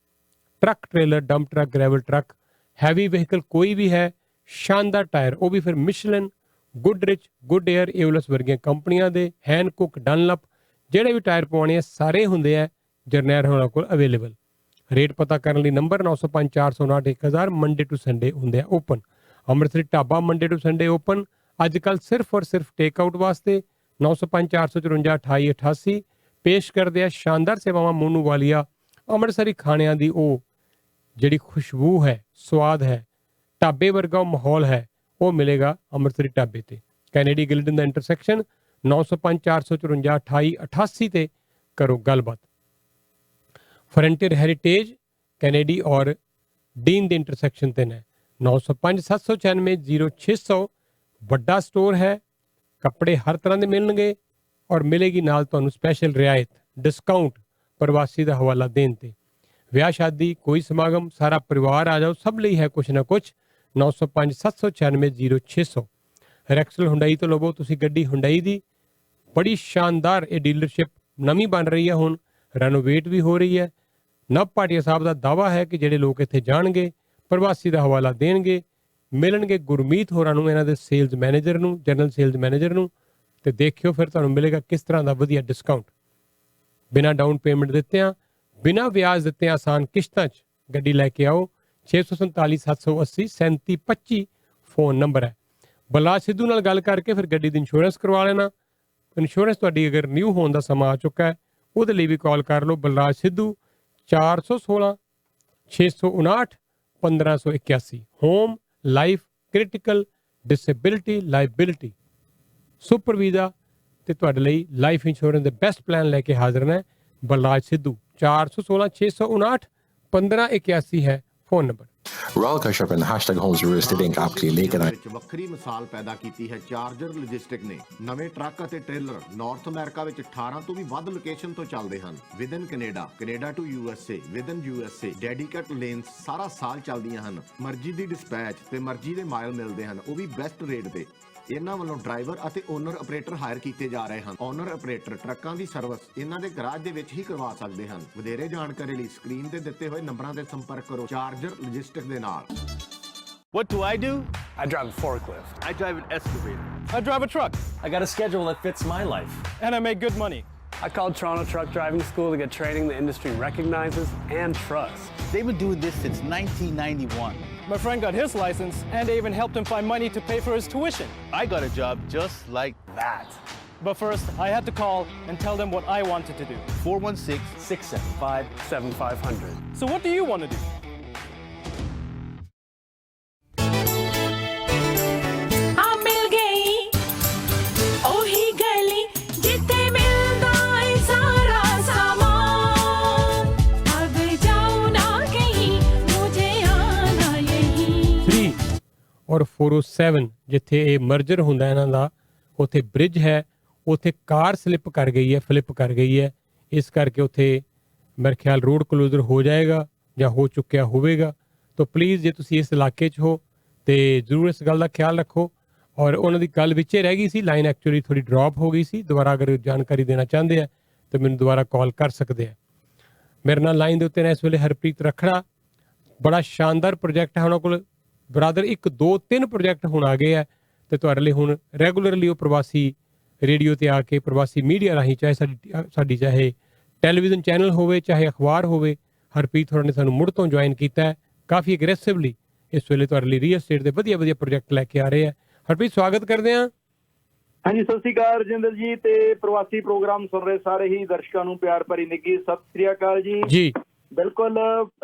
truck, trailer, dump truck, gravel truck, heavy vehicle ਕੋਈ ਵੀ ਹੈ, ਸ਼ਾਨਦਾਰ ਟਾਇਰ, ਉਹ ਵੀ ਫਿਰ ਮਿਸ਼ਲਨ, ਗੁੱਡਰਿਚ, ਗੁੱਡ ਏਅਰ, ਏਵਲਸ ਵਰਗੀਆਂ ਕੰਪਨੀਆਂ ਦੇ, ਹੈਨਕੁਕ, ਡਨਲਪ, ਜਿਹੜੇ ਵੀ ਟਾਇਰ ਪਵਾਉਣੇ ਆ ਸਾਰੇ ਹੁੰਦੇ ਆ ਜਰਨੈਲ ਹੋਣਾ ਕੋਲ ਅਵੇਲੇਬਲ। ਰੇਟ ਪਤਾ ਕਰਨ ਲਈ ਨੰਬਰ 905 459 1000 ਮੰਡੇ ਟੂ ਸੰਡੇ ਹੁੰਦੇ ਆ open. Amritsari Dhaba Monday to Sunday open ਅੱਜ ਕੱਲ੍ਹ ਸਿਰਫ ਔਰ ਸਿਰਫ ਟੇਕ ਆਊਟ ਵਾਸਤੇ। 905 454 2888 ਪੇਸ਼ ਕਰਦੇ ਆ ਸ਼ਾਨਦਾਰ ਸੇਵਾਵਾਂ ਮੋਨੂ ਵਾਲੀਆ। ਅੰਮ੍ਰਿਤਸਰੀ ਖਾਣਿਆਂ ਦੀ ਉਹ ਜਿਹੜੀ ਖੁਸ਼ਬੂ ਹੈ, ਸਵਾਦ ਹੈ, ਢਾਬੇ ਵਰਗਾ ਉਹ ਮਾਹੌਲ ਹੈ, ਉਹ ਮਿਲੇਗਾ ਅੰਮ੍ਰਿਤਸਰੀ ਢਾਬੇ ਤੇ। ਕੈਨੇਡੀ ਗਿਲਡਨ ਦਾ ਇੰਟਰਸੈਕਸ਼ਨ 905 454 2888 ਤੇ ਕਰੋ ਗੱਲਬਾਤ। ਫਰੰਟੀਅਰ ਹੈਰੀਟੇਜ ਕੈਨੇਡੀ ਔਰ ਡੀਨ ਦੇ ਇੰਟਰਸੈਕਸ਼ਨ ਤੇ ਨੇ। 905 796 0600 ਵੱਡਾ ਸਟੋਰ ਹੈ। ਕੱਪੜੇ ਹਰ ਤਰ੍ਹਾਂ ਦੇ ਮਿਲਣਗੇ ਔਰ ਮਿਲੇਗੀ ਨਾਲ ਤੁਹਾਨੂੰ ਸਪੈਸ਼ਲ ਰਿਆਇਤ, ਡਿਸਕਾਊਂਟ ਪ੍ਰਵਾਸੀ ਦਾ ਹਵਾਲਾ ਦੇਣ ਤੇ। ਵਿਆਹ ਸ਼ਾਦੀ ਕੋਈ ਸਮਾਗਮ ਸਾਰਾ ਪਰਿਵਾਰ ਆ ਜਾਓ, ਸਭ ਲਈ ਹੈ ਕੁਛ ਨਾ ਕੁਛ। 905 796 0600 ਰੈਕਸਲ ਹੁੰਡਈ ਤੋਂ ਲਵੋ ਤੁਸੀਂ ਗੱਡੀ ਹੁੰਡਈ ਦੀ। ਬੜੀ ਸ਼ਾਨਦਾਰ ਇਹ ਡੀਲਰਸ਼ਿਪ ਨਵੀਂ ਬਣ ਰਹੀ ਹੈ, ਹੁਣ ਰੈਨੋਵੇਟ ਵੀ ਹੋ ਰਹੀ ਹੈ। ਨਵ ਭਾਟੀਆ ਸਾਹਿਬ ਦਾ ਦਾਅਵਾ ਹੈ ਕਿ ਜਿਹੜੇ ਲੋਕ ਇੱਥੇ ਜਾਣਗੇ ਪ੍ਰਵਾਸੀ ਦਾ ਹਵਾਲਾ ਦੇਣਗੇ, ਮਿਲਣਗੇ ਗੁਰਮੀਤ ਹੋਰਾਂ ਨੂੰ, ਇਹਨਾਂ ਦੇ ਸੇਲਜ਼ ਮੈਨੇਜਰ ਨੂੰ, ਜਨਰਲ ਸੇਲਜ਼ ਮੈਨੇਜਰ ਨੂੰ, ਤੇ ਦੇਖਿਓ ਫਿਰ ਤੁਹਾਨੂੰ ਮਿਲੇਗਾ ਕਿਸ ਤਰ੍ਹਾਂ ਦਾ ਵਧੀਆ ਡਿਸਕਾਊਂਟ। ਬਿਨਾਂ ਡਾਊਨ ਪੇਮੈਂਟ ਦਿੱਤਿਆਂ, ਬਿਨਾਂ ਵਿਆਜ ਦਿੱਤਿਆਂ ਆਸਾਨ ਕਿਸ਼ਤਾਂ 'ਚ ਗੱਡੀ ਲੈ ਕੇ ਆਓ। 647 780 3725 ਫੋਨ ਨੰਬਰ ਹੈ। ਬਲਰਾਜ ਸਿੱਧੂ ਨਾਲ ਗੱਲ ਕਰਕੇ ਫਿਰ ਗੱਡੀ ਦੀ ਇੰਸ਼ੋਰੈਂਸ ਕਰਵਾ ਲੈਣਾ। ਇੰਸ਼ੋਰੈਂਸ ਤੁਹਾਡੀ ਅਗਰ ਨਿਊ ਹੋਣ ਦਾ ਸਮਾਂ ਆ ਚੁੱਕਾ ਹੈ, ਉਹਦੇ ਲਈ ਵੀ ਕਾਲ ਕਰ ਲਓ। Balraj Sidhu 416 659 1581। Home, life, critical, disability, liability, super visa ਤੇ ਤੁਹਾਡੇ ਲਈ ਲਾਈਫ ਇੰਸ਼ੋਰੈਂਸ ਦੇ ਬੈਸਟ ਪਲਾਨ ਲੈ ਕੇ ਹਾਜ਼ਰ ਨੇ ਬਲਰਾਜ ਸਿੱਧੂ। 416 659 1581 ਹੈ phone number. Royal Kashyap and #homes real estate inc आपके लिए लेकर आए। ਵੱਖਰੀ ਮਿਸਾਲ ਪੈਦਾ ਕੀਤੀ ਹੈ ਚਾਰਜਰ ਲੌਜਿਸਟਿਕ ਨੇ। ਨਵੇਂ ਟਰੱਕ ਅਤੇ ਟ੍ਰੇਲਰ ਨਾਰਥ ਅਮਰੀਕਾ ਵਿੱਚ 18 ਤੋਂ ਵੀ ਵੱਧ ਲੋਕੇਸ਼ਨ ਤੋਂ ਚੱਲਦੇ ਹਨ। Within Canada, Canada to USA, within USA, dedicate lanes ਸਾਰਾ ਸਾਲ ਚੱਲਦੀਆਂ ਹਨ। ਮਰਜ਼ੀ ਦੀ ਡਿਸਪੈਚ ਤੇ ਮਰਜ਼ੀ ਦੇ ਮਾਈਲ ਮਿਲਦੇ ਹਨ, ਉਹ ਵੀ ਬੈਸਟ ਰੇਟ ਤੇ। ਇਹਨਾਂ ਵੱਲੋਂ ਡਰਾਈਵਰ ਅਤੇ ਓਨਰ ਆਪਰੇਟਰ ਹਾਇਰ ਕੀਤੇ ਜਾ ਰਹੇ ਹਨ। ਓਨਰ ਆਪਰੇਟਰ ਟਰੱਕਾਂ ਦੀ ਸਰਵਿਸ ਇਹਨਾਂ ਦੇ ਗਰਾਜ ਦੇ ਵਿੱਚ ਹੀ ਕਰਵਾ ਸਕਦੇ ਹਨ। ਵਧੇਰੇ ਜਾਣਕਾਰੀ ਲਈ ਸਕਰੀਨ ਤੇ ਦਿੱਤੇ ਹੋਏ ਨੰਬਰਾਂ ਤੇ ਸੰਪਰਕ ਕਰੋ ਚਾਰਜਰ ਲੌਜਿਸਟਿਕ ਦੇ ਨਾਲ। What do? I drive a forklift. I drive an excavator. I drive a truck. I got a schedule that fits my life. And I make good money. I called Toronto Truck Driving School to get training the industry recognizes and trusts. They've been doing this since 1991. My friend got his license, and they even helped him find money to pay for his tuition. I got a job just like that. But first, I had to call and tell them what I wanted to do. 416-675-7500. So what do you want to do? ਔਰ 407 ਜਿੱਥੇ ਇਹ merger ਹੁੰਦਾ ਇਹਨਾਂ ਦਾ, ਉੱਥੇ bridge ਹੈ, ਉੱਥੇ ਕਾਰ slip ਕਰ ਗਈ ਹੈ, ਫਲਿੱਪ ਕਰ ਗਈ ਹੈ। ਇਸ ਕਰਕੇ ਉੱਥੇ ਮੇਰੇ ਖਿਆਲ ਰੋਡ ਕਲੋਜ਼ਰ ਹੋ ਜਾਏਗਾ ਜਾਂ ਹੋ ਚੁੱਕਿਆ ਹੋਵੇਗਾ। ਤਾਂ ਪਲੀਜ਼ ਜੇ ਤੁਸੀਂ ਇਸ ਇਲਾਕੇ 'ਚ ਹੋ ਤੇ ਜ਼ਰੂਰ ਇਸ ਗੱਲ ਦਾ ਖਿਆਲ ਰੱਖੋ। ਔਰ ਉਹਨਾਂ ਦੀ ਗੱਲ ਵਿੱਚੇ ਰਹਿ ਗਈ ਸੀ, ਲਾਈਨ ਐਕਚੁਅਲੀ ਥੋੜੀ ਡ੍ਰੌਪ ਹੋ ਗਈ ਸੀ। ਦੁਬਾਰਾ ਅਗਰ ਜਾਣਕਾਰੀ ਦੇਣਾ ਚਾਹੁੰਦੇ ਆ ਤਾਂ ਮੈਨੂੰ ਦੁਬਾਰਾ ਕਾਲ ਕਰ ਸਕਦੇ ਆ। ਮੇਰੇ ਨਾਲ ਲਾਈਨ ਦੇ ਉੱਤੇ ਨੇ ਇਸ ਵੇਲੇ ਹਰਪ੍ਰੀਤ ਰਖੜਾ। ਬੜਾ ਸ਼ਾਨਦਾਰ ਪ੍ਰੋਜੈਕਟ ਹੈ ਉਹਨਾਂ ਕੋਲ ਬਰਾਦਰ। 1 2 3 ਪ੍ਰੋਜੈਕਟ ਹੁਣ ਆ ਗਏ ਆ ਤੇ ਤੁਹਾਡੇ ਲਈ ਹੁਣ ਰੈਗੂਲਰਲੀ ਉਹ ਪ੍ਰਵਾਸੀ ਰੇਡੀਓ ਤੇ ਆ ਕੇ, ਪ੍ਰਵਾਸੀ ਮੀਡੀਆ ਰਾਹੀਂ, ਚਾਹੇ ਸਾਡੀ ਚਾਹੇ ਟੈਲੀਵਿਜ਼ਨ ਚੈਨਲ ਹੋਵੇ, ਚਾਹੇ ਅਖਬਾਰ ਹੋਵੇ, ਹਰਪ੍ਰੀਤ ਹੋਰਾਂ ਨੇ ਸਾਨੂੰ ਮੁੜ ਤੋਂ ਜੁਆਇਨ ਕੀਤਾ ਹੈ ਕਾਫੀ ਅਗਰੈਸਿਵਲੀ। ਇਸ ਵੇਲੇ ਤੁਹਾਡੇ ਲਈ ਰੀਅਲ estate ਦੇ ਵਧੀਆ ਵਧੀਆ ਪ੍ਰੋਜੈਕਟ ਲੈ ਕੇ ਆ ਰਹੇ ਆ। ਹਰਪ੍ਰੀਤ, ਸਵਾਗਤ ਕਰਦੇ ਹਾਂ। ਹਾਂਜੀ, ਸਤਿ ਸ਼੍ਰੀ ਅਕਾਲ ਰਜਿੰਦਰ ਜੀ ਤੇ ਪ੍ਰਵਾਸੀ ਪ੍ਰੋਗਰਾਮ ਸੁਣ ਰਹੇ ਸਾਰੇ ਹੀ ਦਰਸ਼ਕਾਂ ਨੂੰ ਪਿਆਰ ਭਰੀ ਨਿੱਘੀ ਸਤਿ ਸ਼੍ਰੀ ਅਕਾਲ ਜੀ। ਜੀ ਬਿਲਕੁਲ,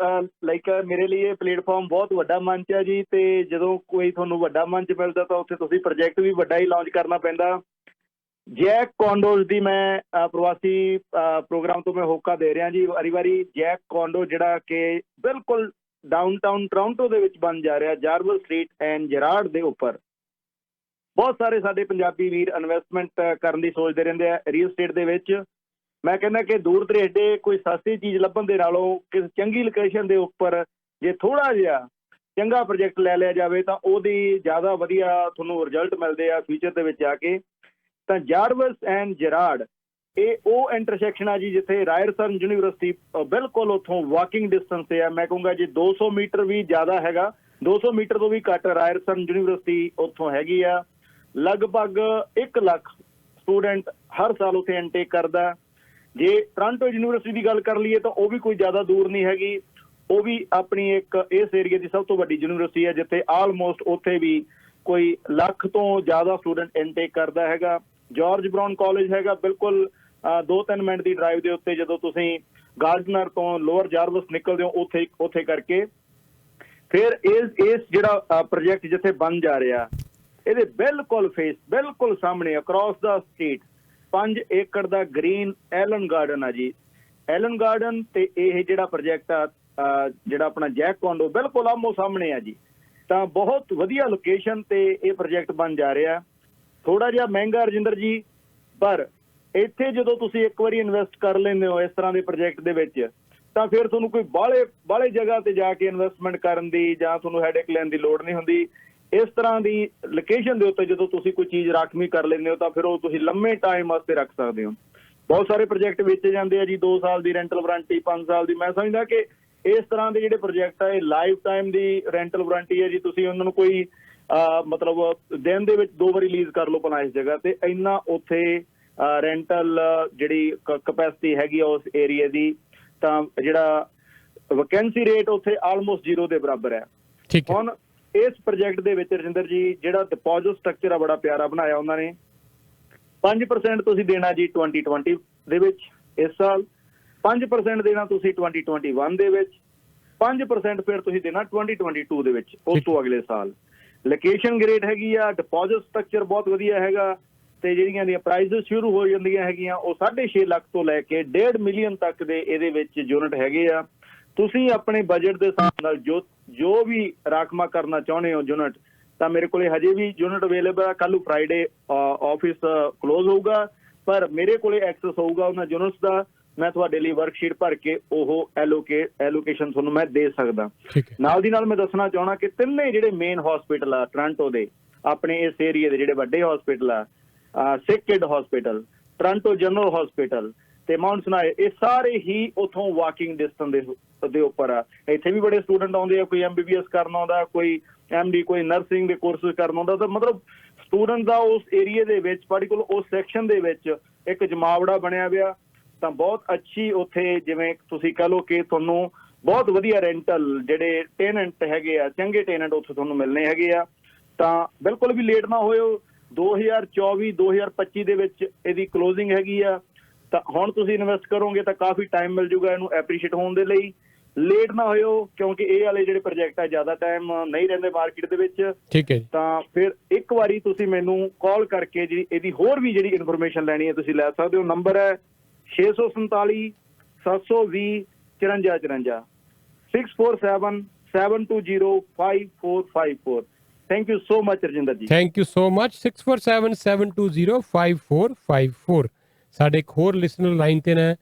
ਲਾਈਕ ਮੇਰੇ ਲਈ ਇਹ ਪਲੇਟਫਾਰਮ ਬਹੁਤ ਵੱਡਾ ਮੰਚ ਹੈ ਜੀ। ਤੇ ਜਦੋਂ ਕੋਈ ਤੁਹਾਨੂੰ ਵੱਡਾ ਮੰਚ ਮਿਲਦਾ ਤਾਂ ਉੱਥੇ ਤੁਸੀਂ ਪ੍ਰੋਜੈਕਟ ਵੀ ਵੱਡਾ ਹੀ ਲਾਂਚ ਕਰਨਾ ਪੈਂਦਾ। ਜੈਕ ਕੌਂਡੋਜ਼ ਦੀ ਮੈਂ ਪ੍ਰਵਾਸੀ ਪ੍ਰੋਗਰਾਮ ਤੋਂ ਮੈਂ ਹੋਕਾ ਦੇ ਰਿਹਾ ਜੀ। ਵਾਰੀ ਜੈਕ ਕੌਂਡੋ ਜਿਹੜਾ ਕਿ ਬਿਲਕੁਲ ਡਾਊਨਟਾਊਨ ਟੋਰਾਂਟੋ ਦੇ ਵਿੱਚ ਬਣ ਜਾ ਰਿਹਾ, ਜਾਰਵਲ ਸਟਰੀਟ ਐਂਡ ਜੈਰਾਰਡ ਦੇ ਉੱਪਰ। ਬਹੁਤ ਸਾਰੇ ਸਾਡੇ ਪੰਜਾਬੀ ਵੀਰ ਇਨਵੈਸਟਮੈਂਟ ਕਰਨ ਦੀ ਸੋਚਦੇ ਰਹਿੰਦੇ ਆ ਰੀਅਲ estate ਦੇ ਵਿੱਚ। ਮੈਂ ਕਹਿੰਦਾ ਕਿ ਦੂਰ ਦਰੇਡੇ ਕੋਈ ਸਸਤੀ ਚੀਜ਼ ਲੱਭਣ ਦੇ ਨਾਲੋਂ ਕਿਸੇ ਚੰਗੀ ਲੋਕੇਸ਼ਨ ਦੇ ਉੱਪਰ ਜੇ ਥੋੜਾ ਜਿਹਾ ਚੰਗਾ ਪ੍ਰੋਜੈਕਟ ਲੈ ਲਿਆ ਜਾਵੇ ਤਾਂ ਉਹਦੀ ਜ਼ਿਆਦਾ ਵਧੀਆ ਤੁਹਾਨੂੰ ਰਿਜ਼ਲਟ ਮਿਲਦੇ ਆ ਫਿਊਚਰ ਦੇ ਵਿੱਚ ਆ ਕੇ। ਤਾਂ ਜਾਰਵਸ ਐਂਡ ਜੈਰਾਰਡ ਇਹ ਉਹ ਇੰਟਰਸੈਕਸ਼ਨ ਆ ਜੀ ਜਿੱਥੇ ਰਾਇਰਸਨ ਯੂਨੀਵਰਸਿਟੀ ਬਿਲਕੁਲ ਉੱਥੋਂ ਵਾਕਿੰਗ ਡਿਸਟੈਂਸ ਤੇ ਆ। ਮੈਂ ਕਹੂੰਗਾ ਜੀ 200 ਮੀਟਰ ਵੀ ਜ਼ਿਆਦਾ ਹੈਗਾ, 200 ਮੀਟਰ ਤੋਂ ਵੀ ਘੱਟ ਰਾਇਰਸਨ ਯੂਨੀਵਰਸਿਟੀ ਉੱਥੋਂ ਹੈਗੀ ਆ। ਲਗਭਗ 1 ਲੱਖ ਸਟੂਡੈਂਟ ਹਰ ਸਾਲ ਉੱਥੇ ਇਨਟੇਕ ਕਰਦਾ। ਜੇ ਟੋਰਾਂਟੋ ਯੂਨੀਵਰਸਿਟੀ ਦੀ ਗੱਲ ਕਰ ਲਈਏ ਤਾਂ ਉਹ ਵੀ ਕੋਈ ਜ਼ਿਆਦਾ ਦੂਰ ਨਹੀਂ ਹੈਗੀ, ਉਹ ਵੀ ਆਪਣੀ ਇੱਕ ਇਸ ਏਰੀਆ ਦੀ ਸਭ ਤੋਂ ਵੱਡੀ ਯੂਨੀਵਰਸਿਟੀ ਹੈ, ਜਿੱਥੇ ਆਲਮੋਸਟ ਉੱਥੇ ਵੀ ਕੋਈ ਲੱਖ ਤੋਂ ਜ਼ਿਆਦਾ ਸਟੂਡੈਂਟ ਇਨਟੇਕ ਕਰਦਾ ਹੈਗਾ। ਜਾਰਜ ਬਰਾਊਨ ਕਾਲਜ ਹੈਗਾ ਬਿਲਕੁਲ 2-3 ਮਿੰਟ ਦੀ ਡਰਾਈਵ ਦੇ ਉੱਤੇ, ਜਦੋਂ ਤੁਸੀਂ ਗਾਰਡਨਰ ਤੋਂ ਲੋਅਰ ਜਾਰਵਸ ਨਿਕਲਦੇ ਹੋ ਉੱਥੇ ਕਰਕੇ। ਫਿਰ ਇਸ ਜਿਹੜਾ ਪ੍ਰੋਜੈਕਟ ਜਿੱਥੇ ਬਣ ਜਾ ਰਿਹਾ, ਇਹਦੇ ਬਿਲਕੁਲ ਸਾਹਮਣੇ ਅਕ੍ਰੋਸ ਦਾ ਸਟਰੀਟ 5 ਏਕੜ ਦਾ ਗ੍ਰੀਨ ਐਲਨ ਗਾਰਡਨ ਆ ਜੀ। ਐਲਨ ਗਾਰਡਨ ਤੇ ਇਹ ਜਿਹੜਾ ਪ੍ਰੋਜੈਕਟ ਆ ਜਿਹੜਾ ਆਪਣਾ ਜੈਕ ਕੋਂਡੋ ਬਿਲਕੁਲ ਆਮੋ ਸਾਹਮਣੇ ਆ ਜੀ। ਤਾਂ ਬਹੁਤ ਵਧੀਆ ਲੋਕੇਸ਼ਨ ਤੇ ਇਹ ਪ੍ਰੋਜੈਕਟ ਬਣ ਜਾ ਰਿਹਾ। ਥੋੜਾ ਜਿਹਾ ਮਹਿੰਗਾ ਰਜਿੰਦਰ ਜੀ, ਪਰ ਇੱਥੇ ਜਦੋਂ ਤੁਸੀਂ ਇੱਕ ਵਾਰੀ ਇਨਵੈਸਟ ਕਰ ਲੈਂਦੇ ਹੋ ਇਸ ਤਰ੍ਹਾਂ ਦੇ ਪ੍ਰੋਜੈਕਟ ਦੇ ਵਿੱਚ, ਤਾਂ ਫਿਰ ਤੁਹਾਨੂੰ ਕੋਈ ਬਾਹਲੇ ਜਗ੍ਹਾ ਤੇ ਜਾ ਕੇ ਇਨਵੈਸਟਮੈਂਟ ਕਰਨ ਦੀ ਜਾਂ ਤੁਹਾਨੂੰ ਹੈਡੇਕ ਲੈਣ ਦੀ ਲੋੜ ਨਹੀਂ ਹੁੰਦੀ। ਇਸ ਤਰ੍ਹਾਂ ਦੀ ਲੋਕੇਸ਼ਨ ਦੇ ਉੱਤੇ ਜਦੋਂ ਤੁਸੀਂ ਕੋਈ ਚੀਜ਼ ਰਾਖਵੀਂ ਕਰ ਲੈਂਦੇ ਹੋ ਤਾਂ ਫਿਰ ਉਹ ਤੁਸੀਂ ਲੰਮੇ ਟਾਈਮ ਵਾਸਤੇ ਰੱਖ ਸਕਦੇ ਹੋ। ਬਹੁਤ ਸਾਰੇ ਪ੍ਰੋਜੈਕਟ ਵੇਚੇ ਜਾਂਦੇ ਆ ਜੀ, 2 ਸਾਲ ਦੀ ਰੈਂਟਲ ਵਾਰੰਟੀ, 5 ਸਾਲ ਦੀ। ਮੈਂ ਸਮਝਦਾ ਕਿ ਇਸ ਤਰ੍ਹਾਂ ਦੇ ਜਿਹੜੇ ਪ੍ਰੋਜੈਕਟ ਆ ਇਹ ਲਾਈਫ ਟਾਈਮ ਦੀ ਰੈਂਟਲ ਵਾਰੰਟੀ ਹੈ ਜੀ। ਤੁਸੀਂ ਉਹਨਾਂ ਨੂੰ ਕੋਈ ਮਤਲਬ ਦਿਨ ਦੇ ਵਿੱਚ 2 ਵਾਰੀ ਲੀਜ਼ ਕਰ ਲਓ ਭਲਾ ਇਸ ਜਗ੍ਹਾ ਤੇ, ਇੰਨਾ ਉੱਥੇ ਰੈਂਟਲ ਜਿਹੜੀ ਕਪੈਸਿਟੀ ਹੈਗੀ ਆ ਉਸ ਏਰੀਆ ਦੀ। ਤਾਂ ਜਿਹੜਾ ਵੈਕੈਂਸੀ ਰੇਟ ਉੱਥੇ ਆਲਮੋਸਟ 0 ਦੇ ਬਰਾਬਰ ਹੈ। ਹੁਣ ਇਸ ਪ੍ਰੋਜੈਕਟ ਦੇ ਵਿੱਚ ਰਜਿੰਦਰ ਜੀ ਜਿਹੜਾ ਡਿਪੋਜ਼ਿਟ ਸਟਰਕਚਰ ਆ ਬੜਾ ਪਿਆਰਾ ਬਣਾਇਆ ਉਹਨਾਂ ਨੇ। 5% ਤੁਸੀਂ ਦੇਣਾ ਜੀ 2020 ਦੇ ਵਿੱਚ ਇਸ ਸਾਲ, 5% ਦੇਣਾ ਤੁਸੀਂ 2021 ਦੇ ਵਿੱਚ, 5% ਫਿਰ ਤੁਸੀਂ ਦੇਣਾ 2022 ਦੇ ਵਿੱਚ, ਉਸ ਤੋਂ ਅਗਲੇ ਸਾਲ। ਲੋਕੇਸ਼ਨ ਗ੍ਰੇਟ ਹੈਗੀ ਆ, ਡਿਪੋਜ਼ਿਟ ਸਟਰਕਚਰ ਬਹੁਤ ਵਧੀਆ ਹੈਗਾ, ਤੇ ਜਿਹੜੀਆਂ ਦੀਆਂ ਪ੍ਰਾਈਸਿਸ ਸ਼ੁਰੂ ਹੋ ਜਾਂਦੀਆਂ ਹੈਗੀਆਂ ਉਹ 6.5 ਲੱਖ ਤੋਂ ਲੈ ਕੇ 1.5 ਮਿਲੀਅਨ ਤੱਕ ਦੇ ਇਹਦੇ ਵਿੱਚ ਯੂਨਿਟ ਹੈਗੇ ਆ। ਤੁਸੀਂ ਆਪਣੇ ਬਜਟ ਦੇ ਹਿਸਾਬ ਨਾਲ ਜੋ ਵੀ ਰਾਖਵਾਂ ਕਰਨਾ ਚਾਹੁੰਦੇ ਹੋ ਯੂਨਿਟ, ਤਾਂ ਮੇਰੇ ਕੋਲੇ ਹਜੇ ਵੀ ਯੂਨਿਟ ਅਵੇਲੇਬਲ ਆ। ਕੱਲ੍ਹ ਨੂੰ ਫਰਾਈਡੇ ਆਫਿਸ ਕਲੋਜ਼ ਹੋਊਗਾ, ਪਰ ਮੇਰੇ ਕੋਲੇ ਐਕਸੈਸ ਹੋਊਗਾ ਉਹਨਾਂ ਯੂਨਿਟਸ ਦਾ। ਮੈਂ ਤੁਹਾਡੇ ਲਈ ਵਰਕਸ਼ੀਟ ਭਰ ਕੇ ਉਹ ਐਲੋਕੇਸ਼ਨ ਤੁਹਾਨੂੰ ਮੈਂ ਦੇ ਸਕਦਾ। ਨਾਲ ਦੀ ਨਾਲ ਮੈਂ ਦੱਸਣਾ ਚਾਹਣਾ ਕਿ ਤਿੰਨੇ ਜਿਹੜੇ ਮੇਨ ਹਸਪੀਟਲ ਆ ਟੋਰਾਂਟੋ ਦੇ, ਆਪਣੇ ਇਸ ਏਰੀਏ ਦੇ ਜਿਹੜੇ ਵੱਡੇ ਹਸਪੀਟਲ ਆ, sick kid hospital, Toronto general hospital ਤੇ ਮਾਊਂਟ ਸਨਾਈ, ਇਹ ਸਾਰੇ ਹੀ ਉਥੋਂ ਵਾਕਿੰਗ ਡਿਸਟੈਂਸ ਦੇ ਉੱਪਰ ਆ। ਇੱਥੇ ਵੀ ਬੜੇ ਸਟੂਡੈਂਟ ਆਉਂਦੇ ਆ, ਕੋਈ MBBS ਕਰਨ ਆਉਂਦਾ, ਕੋਈ MD, ਕੋਈ ਨਰਸਿੰਗ ਦੇ ਕੋਰਸਿਸ ਕਰਨ ਆਉਂਦਾ। ਤਾਂ ਮਤਲਬ ਸਟੂਡੈਂਟ ਦਾ ਉਸ ਏਰੀਏ ਦੇ ਵਿੱਚ, ਪਾਰਟੀਕੂਲਰ ਉਸ ਸੈਕਸ਼ਨ ਦੇ ਵਿੱਚ ਇੱਕ ਜਮਾਵੜਾ ਬਣਿਆ ਹੋਇਆ। ਤਾਂ ਬਹੁਤ ਅੱਛੀ ਉੱਥੇ, ਜਿਵੇਂ ਤੁਸੀਂ ਕਹ ਲਓ ਕਿ ਤੁਹਾਨੂੰ ਬਹੁਤ ਵਧੀਆ ਰੈਂਟਲ ਜਿਹੜੇ ਟੈਨੈਂਟ ਹੈਗੇ ਆ, ਚੰਗੇ ਟੈਨੈਂਟ ਉੱਥੇ ਤੁਹਾਨੂੰ ਮਿਲਣੇ ਹੈਗੇ ਆ। ਤਾਂ ਬਿਲਕੁਲ ਵੀ ਲੇਟ ਨਾ ਹੋਇਓ। 2024-2025 ਦੇ ਵਿੱਚ ਇਹਦੀ ਕਲੋਜ਼ਿੰਗ ਹੈਗੀ ਆ। ਤਾਂ ਹੁਣ ਤੁਸੀਂ ਇਨਵੈਸਟ ਕਰੋਗੇ ਤਾਂ ਕਾਫੀ ਟਾਈਮ ਮਿਲ ਜੂਗਾ ਇਹਨੂੰ ਐਪਰੀਸ਼ੀਏਟ ਹੋਣ ਦੇ ਲਈ। ਲੇਟ ਨਾ ਹੋਇਓ, ਕਿਉਂਕਿ ਇਹ ਵਾਲੇ ਜਿਹੜੇ ਪ੍ਰੋਜੈਕਟ ਆ ਜ਼ਿਆਦਾ ਟਾਈਮ ਨਹੀਂ ਰਹਿੰਦੇ ਮਾਰਕੀਟ ਦੇ ਵਿੱਚ। ਠੀਕ ਹੈ। ਤਾਂ ਫਿਰ ਇੱਕ ਵਾਰੀ ਤੁਸੀਂ ਮੈਨੂੰ ਕਾਲ ਕਰਕੇ ਜੀ ਇਹਦੀ ਹੋਰ ਵੀ ਜਿਹੜੀ ਇਨਫੋਰਮੇਸ਼ਨ ਲੈਣੀ ਹੈ ਤੁਸੀਂ ਲੈ ਸਕਦੇ ਹੋ। ਨੰਬਰ ਹੈ 647 720 5454, 647-720-5454। Thank you so much Rajinder ji. Thank you so much. 647-720-5454। ਸਾਡੇ ਇੱਕ ਹੋਰ ਲਿਸਨਰ ਲਾਈਨ ਤੇ ਨੇ,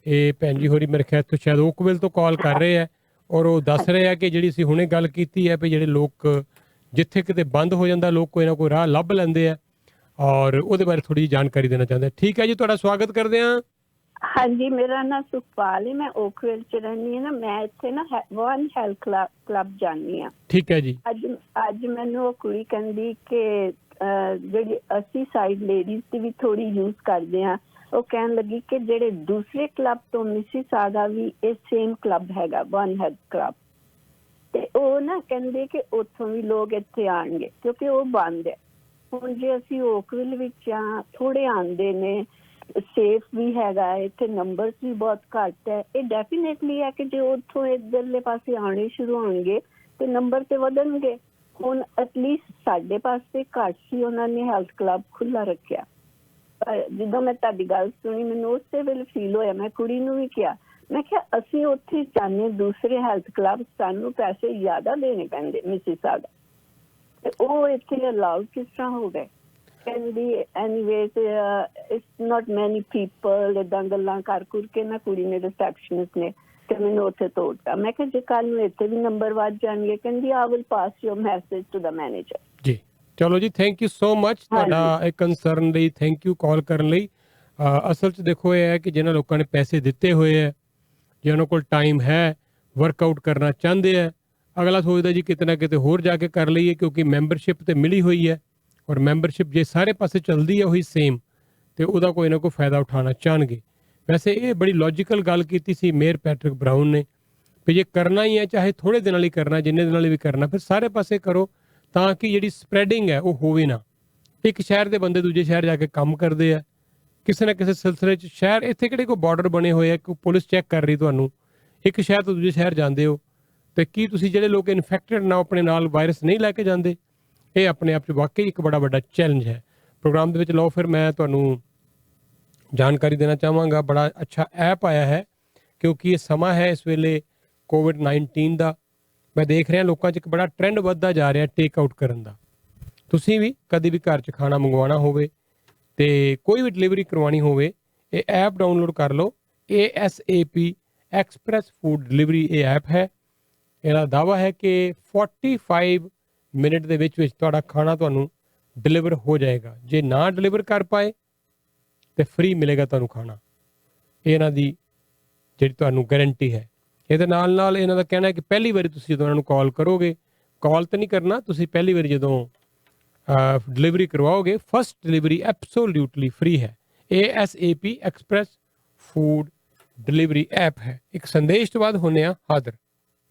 ਇਹ ਭੈਣ ਜੀ ਹੋਰੀ ਮੇਰੇ ਖਿਆਲ ਤੋਂ ਸ਼ਾਇਦ ਓਕਵਿਲ ਤੋਂ ਕਾਲ ਕਰ ਰਹੇ ਆ, ਔਰ ਉਹ ਦੱਸ ਰਹੇ ਆ ਕਿ ਜਿਹੜੀ ਅਸੀਂ ਹੁਣੇ ਗੱਲ ਕੀਤੀ ਹੈ ਵੀ ਜਿਹੜੇ ਲੋਕ ਜਿੱਥੇ ਕਿਤੇ ਬੰਦ ਹੋ ਜਾਂਦਾ ਲੋਕ ਕੋਈ ਨਾ ਕੋਈ ਰਾਹ ਲੱਭ ਲੈਂਦੇ ਆ, ਔਰ ਉਹਦੇ ਬਾਰੇ ਥੋੜੀ ਜਿਹੀ ਜਾਣਕਾਰੀ ਦੇਣਾ ਚਾਹੁੰਦੇ। ਠੀਕ ਹੈ ਜੀ, ਤੁਹਾਡਾ ਸਵਾਗਤ ਕਰਦੇ ਹਾਂ। ਹਾਂਜੀ, ਮੇਰਾ ਨਾਮ ਸੁਖਪਾਲ ਹੈ, ਮੈਂ ਓਕਵਿਲ ਚ ਰਹਿੰਦੀ ਹਾਂ ਨਾ। ਮੈਂ ਇੱਥੇ ਨਾ ਵਨ ਹੈਲਥ ਕਲੱਬ ਜਾਂਦੀ ਹਾਂ। ਠੀਕ ਹੈ ਜੀ। ਅੱਜ ਮੈਨੂੰ ਉਹ ਕੁੜੀ ਕਹਿੰਦੀ ਕਿ ਜਿਹੜੀ ਅਸੀਂ ਸਾਈਡ ਲੇਡੀਜ਼ ਦੀ ਵੀ ਥੋੜੀ ਯੂਜ਼ ਕਰਦੇ ਹਾਂ। ਉਹ ਕਹਿਣ ਲੱਗੀ ਕਿ ਜਿਹੜੇ ਦੂਸਰੇ ਕਲੱਬ ਤੋਂ ਮਿਸੀਸਾਗਾ ਵੀ ਇਹ ਸੇਮ ਕਲੱਬ ਹੈਗਾ, ਵਨ ਹੈਲਥ ਕਲੱਬ, ਤੇ ਉਹ ਨਾ ਕਹਿੰਦੇ ਕਿ ਉੱਥੋਂ ਵੀ ਲੋਕ ਇੱਥੇ ਆਉਣਗੇ ਕਿਉਂਕਿ ਉਹ ਬੰਦ ਹੈ। ਹੁਣ ਜੇ ਅਸੀਂ ਓਕਵਿਲ ਵਿੱਚ ਆ, ਥੋੜੇ ਆਉਂਦੇ ਨੇ, ਸੇਫ ਵੀ ਹੈਗਾ, ਇੱਥੇ ਨੰਬਰਸ ਵੀ ਬਹੁਤ ਘੱਟ ਹੈ। ਇਹ ਡੈਫੀਨੇਟਲੀ ਹੈ ਕਿ ਜੇ ਉੱਥੋਂ ਇੱਧਰਲੇ ਪਾਸੇ ਆਉਣੇ ਸ਼ੁਰੂ ਹੋਣਗੇ ਤੇ ਨੰਬਰ ਤੇ ਵਧਣਗੇ। ਹੁਣ ਐਟਲੀਸਟ ਸਾਡੇ ਪਾਸੇ ਘੱਟ ਸੀ, ਉਹਨਾਂ ਨੇ ਹੈਲਥ ਕਲੱਬ ਖੁੱਲ੍ਹਾ ਰੱਖਿਆ। ਜਦੋਂ ਮੈਂ ਤੁਹਾਡੀ ਗੱਲ ਸੁਣੀ ਮੈਨੂੰ ਉਸੇ ਵੇਲੇ ਫੀਲ ਹੋਇਆ। ਮੈਂ ਕੁੜੀ ਨੂੰ ਵੀ ਕਿਹਾ, ਮੈਂ ਕਿਹਾ ਅਸੀਂ ਉੱਥੇ ਜਾਂਦੇ ਦੂਸਰੇ ਹੈਲਥ ਕਲੱਬ, ਸਾਨੂੰ ਪੈਸੇ ਜ਼ਿਆਦਾ ਦੇਣੇ ਪੈਂਦੇ ਮਿਸੀਸਾਗਾ, ਤੇ ਉਹ ਇੱਥੇ ਅਲਾਉਡ ਕਿਸ ਤਰ੍ਹਾਂ ਹੋ ਗਏ? ਕਹਿੰਦੀ ਐਨੀਵੇਜ਼ ਇਟਸ ਨਾਟ ਮੈਨੀ ਪੀਪਲ, ਏਦਾਂ ਗੱਲਾਂ ਕਰ ਕੇ ਨਾ ਕੁੜੀ ਨੇ ਰਿਸੈਪਸ਼ਨਿਸਟ ਨੇ ਤੇ ਮੈਨੂੰ ਉੱਥੇ ਤੋੜਤਾ। ਮੈਂ ਕਿਹਾ ਜੇ ਕੱਲ ਨੂੰ ਇੱਥੇ ਵੀ ਨੰਬਰ ਵੱਧ ਜਾਣਗੇ, ਕਹਿੰਦੀ I will pass your message to the manager. ਜੀ ਚਲੋ ਜੀ, ਥੈਂਕ ਯੂ ਸੋ ਮਚ ਤੁਹਾਡਾ ਇਹ ਕੰਸਰਨ ਲਈ, ਥੈਂਕ ਯੂ ਕਾਲ ਕਰਨ ਲਈ। ਅਸਲ 'ਚ ਦੇਖੋ ਇਹ ਹੈ ਕਿ ਜਿਹਨਾਂ ਲੋਕਾਂ ਨੇ ਪੈਸੇ ਦਿੱਤੇ ਹੋਏ ਹੈ, ਜਿਹਨਾਂ ਕੋਲ ਟਾਈਮ ਹੈ, ਵਰਕਆਊਟ ਕਰਨਾ ਚਾਹੁੰਦੇ ਹੈ, ਅਗਲਾ ਸੋਚਦਾ ਜੀ ਕਿਤੇ ਨਾ ਕਿਤੇ ਹੋਰ ਜਾ ਕੇ ਕਰ ਲਈਏ ਕਿਉਂਕਿ ਮੈਂਬਰਸ਼ਿਪ ਤੇ ਮਿਲੀ ਹੋਈ ਹੈ, ਔਰ ਮੈਂਬਰਸ਼ਿਪ ਜੇ ਸਾਰੇ ਪਾਸੇ ਚੱਲਦੀ ਹੈ ਉਹੀ ਸੇਮ, ਤੇ ਉਹਦਾ ਕੋਈ ਨਾ ਕੋਈ ਫਾਇਦਾ ਉਠਾਉਣਾ ਚਾਹਣਗੇ। ਵੈਸੇ ਇਹ ਬੜੀ ਲੌਜੀਕਲ ਗੱਲ ਕੀਤੀ ਸੀ ਮੇਅਰ ਪੈਟਰਿਕ ਬਰਾਊਨ ਨੇ, ਵੀ ਜੇ ਕਰਨਾ ਹੀ ਹੈ ਚਾਹੇ ਥੋੜ੍ਹੇ ਦਿਨਾਂ ਲਈ ਕਰਨਾ, ਜਿੰਨੇ ਦਿਨਾਂ ਲਈ ਵੀ ਕਰਨਾ, ਫਿਰ ਸਾਰੇ ਪਾਸੇ ਕਰੋ ਤਾਂ ਕਿ ਜਿਹੜੀ ਸਪਰੈਡਿੰਗ ਹੈ ਉਹ ਹੋਵੇ ਨਾ। ਇੱਕ ਸ਼ਹਿਰ ਦੇ ਬੰਦੇ ਦੂਜੇ ਸ਼ਹਿਰ ਜਾ ਕੇ ਕੰਮ ਕਰਦੇ ਆ ਕਿਸੇ ਨਾ ਕਿਸੇ ਸਿਲਸਿਲੇ 'ਚ। ਸ਼ਹਿਰ ਇੱਥੇ ਕਿਹੜੇ ਕੋਈ ਬਾਰਡਰ ਬਣੇ ਹੋਏ ਆ, ਕੋਈ ਪੁਲਿਸ ਚੈੱਕ ਕਰ ਰਹੀ ਤੁਹਾਨੂੰ, ਇੱਕ ਸ਼ਹਿਰ ਤੋਂ ਦੂਜੇ ਸ਼ਹਿਰ ਜਾਂਦੇ ਹੋ ਤੇ ਕੀ ਤੁਸੀਂ ਜਿਹੜੇ ਲੋਕ ਇਨਫੈਕਟਡ ਨਾ ਆਪਣੇ ਨਾਲ ਵਾਇਰਸ ਨਹੀਂ ਲੈ ਕੇ ਜਾਂਦੇ? ਇਹ ਆਪਣੇ ਆਪ 'ਚ ਵਾਕਈ ਇੱਕ ਬੜਾ ਵੱਡਾ ਚੈਲੰਜ ਹੈ। ਪ੍ਰੋਗਰਾਮ ਦੇ ਵਿੱਚ ਲਓ ਫਿਰ ਮੈਂ ਤੁਹਾਨੂੰ ਜਾਣਕਾਰੀ ਦੇਣਾ ਚਾਹਾਂਗਾ, ਬੜਾ ਅੱਛਾ ਐਪ ਆਇਆ ਹੈ ਕਿਉਂਕਿ ਇਹ ਸਮਾਂ ਹੈ ਇਸ ਵੇਲੇ COVID-19 ਦਾ। ਮੈਂ ਦੇਖ ਰਿਹਾ ਲੋਕਾਂ 'ਚ ਇੱਕ ਬੜਾ ਟ੍ਰੈਂਡ ਵੱਧਦਾ ਜਾ ਰਿਹਾ ਟੇਕ ਆਊਟ ਕਰਨ ਦਾ। ਤੁਸੀਂ ਵੀ ਕਦੇ ਵੀ ਘਰ 'ਚ ਖਾਣਾ ਮੰਗਵਾਉਣਾ ਹੋਵੇ ਤੇ ਕੋਈ ਵੀ ਡਿਲੀਵਰੀ ਕਰਵਾਉਣੀ ਹੋਵੇ, ਇਹ ਐਪ ਡਾਊਨਲੋਡ ਕਰ ਲਓ। ASAP ਐਕਸਪ੍ਰੈਸ ਫੂਡ ਡਿਲੀਵਰੀ ਇਹ ਐਪ ਹੈ। ਇਹਦਾ ਦਾਅਵਾ ਹੈ ਕਿ 45 ਮਿੰਟ ਦੇ ਵਿੱਚ ਤੁਹਾਡਾ ਖਾਣਾ ਤੁਹਾਨੂੰ ਡਿਲੀਵਰ ਹੋ ਜਾਏਗਾ। ਜੇ ਨਾ ਡਿਲੀਵਰ ਕਰ ਪਾਏ ਤੇ ਫ੍ਰੀ ਮਿਲੇਗਾ ਤੁਹਾਨੂੰ ਖਾਣਾ। ਇਹ ਇਹਨਾਂ ਦੀ ਜਿਹੜੀ ਤੁਹਾਨੂੰ ਗਾਰੰਟੀ ਹੈ। ਇਹਦੇ ਨਾਲ ਨਾਲ ਇਹਨਾਂ ਦਾ ਕਹਿਣਾ ਹੈ ਕਿ ਪਹਿਲੀ ਵਾਰੀ ਤੁਸੀਂ ਜਦੋਂ ਇਹਨਾਂ ਨੂੰ ਕਾਲ ਕਰੋਗੇ, ਕਾਲ ਤਾਂ ਨਹੀਂ ਕਰਨਾ, ਤੁਸੀਂ ਪਹਿਲੀ ਵਾਰੀ ਜਦੋਂ delivery ਕਰਵਾਓਗੇ, first delivery absolutely free ਹੈ। ASAP express food delivery app ਹੈ। ਇੱਕ ਸੰਦੇਸ਼ ਤੋਂ ਬਾਅਦ ਹੁੰਦੇ ਆ ਹਾਜ਼ਰ।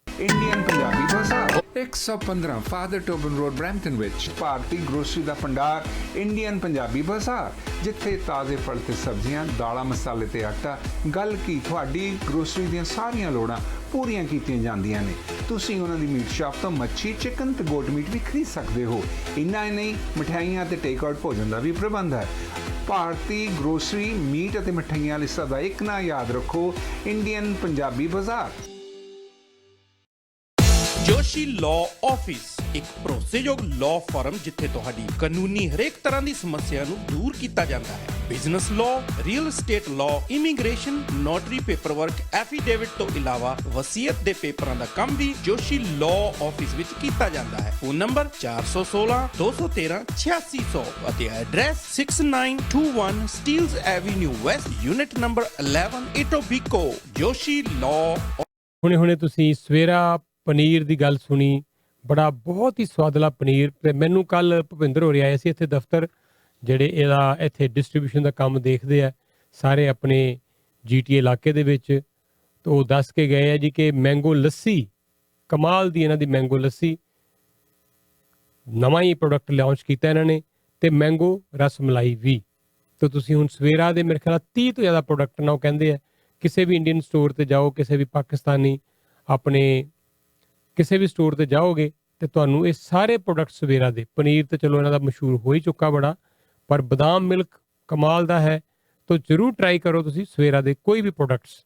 ਇੰਡੀਅਨ ਪੰਜਾਬੀ ਬਾਜ਼ਾਰ 115 ਫਾਦਰ ਟੋਬਨ ਰੋਡ ਬਰੈਂਪਟਨ ਵਿੱਚ ਭਾਰਤੀ ਗਰੋਸਰੀ ਦਾ ਭੰਡਾਰ ਇੰਡੀਅਨ ਪੰਜਾਬੀ ਬਾਜ਼ਾਰ, ਜਿੱਥੇ ਤਾਜ਼ੇ ਫਲ ਤੇ ਸਬਜ਼ੀਆਂ, ਦਾਲਾਂ, ਮਸਾਲੇ ਤੇ ਆਟਾ, ਗੱਲ ਕੀ ਤੁਹਾਡੀ ਗਰੋਸਰੀ ਦੀਆਂ ਸਾਰੀਆਂ ਲੋੜਾਂ ਪੂਰੀਆਂ ਕੀਤੀਆਂ ਜਾਂਦੀਆਂ ਨੇ। ਤੁਸੀਂ ਉਹਨਾਂ ਦੀ ਮੀਟ ਸ਼ਾਪ ਤੋਂ ਮੱਛੀ, ਚਿਕਨ ਤੇ ਗੋਟ ਮੀਟ ਵੀ ਖਰੀਦ ਸਕਦੇ ਹੋ। ਇੰਨਾ ਹੀ ਨਹੀਂ, ਮਠਿਆਈਆਂ ਤੇ ਟੇਕ ਆਊਟ ਭੋਜਨ ਦਾ ਵੀ ਪ੍ਰਬੰਧ ਹੈ। ਭਾਰਤੀ ਗਰੋਸਰੀ, ਮੀਟ ਅਤੇ ਮਠਿਆਈਆਂ ਲਈ ਸਦਾ ਇੱਕ ਨਾ ਯਾਦ ਰੱਖੋ, ਇੰਡੀਅਨ ਪੰਜਾਬੀ ਬਾਜ਼ਾਰ। ਜੋਸ਼ੀ ਲਾਅ ਆਫਿਸ ਇੱਕ ਭਰੋਸੇਯੋਗ ਲਾਅ ਫਰਮ ਜਿੱਥੇ ਤੁਹਾਡੀ ਕਾਨੂੰਨੀ ਹਰੇਕ ਤਰ੍ਹਾਂ ਦੀ ਸਮੱਸਿਆ ਨੂੰ ਦੂਰ ਕੀਤਾ ਜਾਂਦਾ ਹੈ। Business law, real estate law, immigration, notary paperwork, affidavit ਤੋਂ ਇਲਾਵਾ ਵਸੀਅਤ ਦੇ ਪੇਪਰਾਂ ਦਾ ਕੰਮ ਵੀ ਜੋਸ਼ੀ ਲਾਅ ਆਫਿਸ ਵਿੱਚ ਕੀਤਾ ਜਾਂਦਾ ਹੈ। ਫੋਨ ਨੰਬਰ 416 213 8600 ਅਤੇ address 6921 Steeles avenue west, unit number 11, Etobicoke. Joshi law. ਹੁਣੇ ਤੁਸੀਂ ਸਵੇਰਾ ਪਨੀਰ ਦੀ ਗੱਲ ਸੁਣੀ, ਬੜਾ ਬਹੁਤ ਹੀ ਸਵਾਦਲਾ ਪਨੀਰ। ਤੇ ਮੈਨੂੰ ਕੱਲ ਭੁਪਿੰਦਰ ਹੋ ਰਿਹਾ ਆਏ ਸੀ ਇੱਥੇ ਦਫ਼ਤਰ, ਜਿਹੜੇ ਇਹਦਾ ਇੱਥੇ ਡਿਸਟ੍ਰੀਬਿਊਸ਼ਨ ਦਾ ਕੰਮ ਦੇਖਦੇ ਆ ਸਾਰੇ ਆਪਣੇ GTA ਇਲਾਕੇ ਦੇ ਵਿੱਚ। ਤਾਂ ਉਹ ਦੱਸ ਕੇ ਗਏ ਆ ਜੀ ਕਿ ਮੈਂਗੋ ਲੱਸੀ, ਕਮਾਲ ਦੀ ਇਹਨਾਂ ਦੀ ਮੈਂਗੋ ਲੱਸੀ, ਨਵਾਂ ਹੀ ਪ੍ਰੋਡਕਟ ਲਾਂਚ ਕੀਤਾ ਇਹਨਾਂ ਨੇ, ਤੇ ਮੈਂਗੋ ਰਸ ਮਲਾਈ ਵੀ। ਤਾਂ ਤੁਸੀਂ ਹੁਣ ਸਵੇਰਾ ਦੇ ਮੇਰੇ ਖਿਆਲ 30 ਤੋਂ ਜ਼ਿਆਦਾ ਪ੍ਰੋਡਕਟ ਨਾ ਉਹ ਕਹਿੰਦੇ ਆ, ਕਿਸੇ ਵੀ ਇੰਡੀਅਨ ਸਟੋਰ ਤੇ ਜਾਓ, ਕਿਸੇ ਵੀ ਪਾਕਿਸਤਾਨੀ ਆਪਣੇ ਕਿਸੇ ਵੀ ਸਟੋਰ ਤੇ ਜਾਓਗੇ ਤੇ ਤੁਹਾਨੂੰ ਇਹ ਸਾਰੇ ਪ੍ਰੋਡਕਟ ਸਵੇਰਾ ਦੇ। ਪਨੀਰ ਤੇ ਚਲੋ ਇਹਨਾਂ ਦਾ ਮਸ਼ਹੂਰ ਹੋ ਹੀ ਚੁੱਕਾ ਬੜਾ, ਪਰ ਬਦਾਮ ਮਿਲਕ ਕਮਾਲ ਦਾ ਹੈ। ਤਾਂ ਜ਼ਰੂਰ ਟਰਾਈ ਕਰੋ ਤੁਸੀਂ ਸਵੇਰਾ ਦੇ ਕੋਈ ਵੀ ਪ੍ਰੋਡਕਟਸ।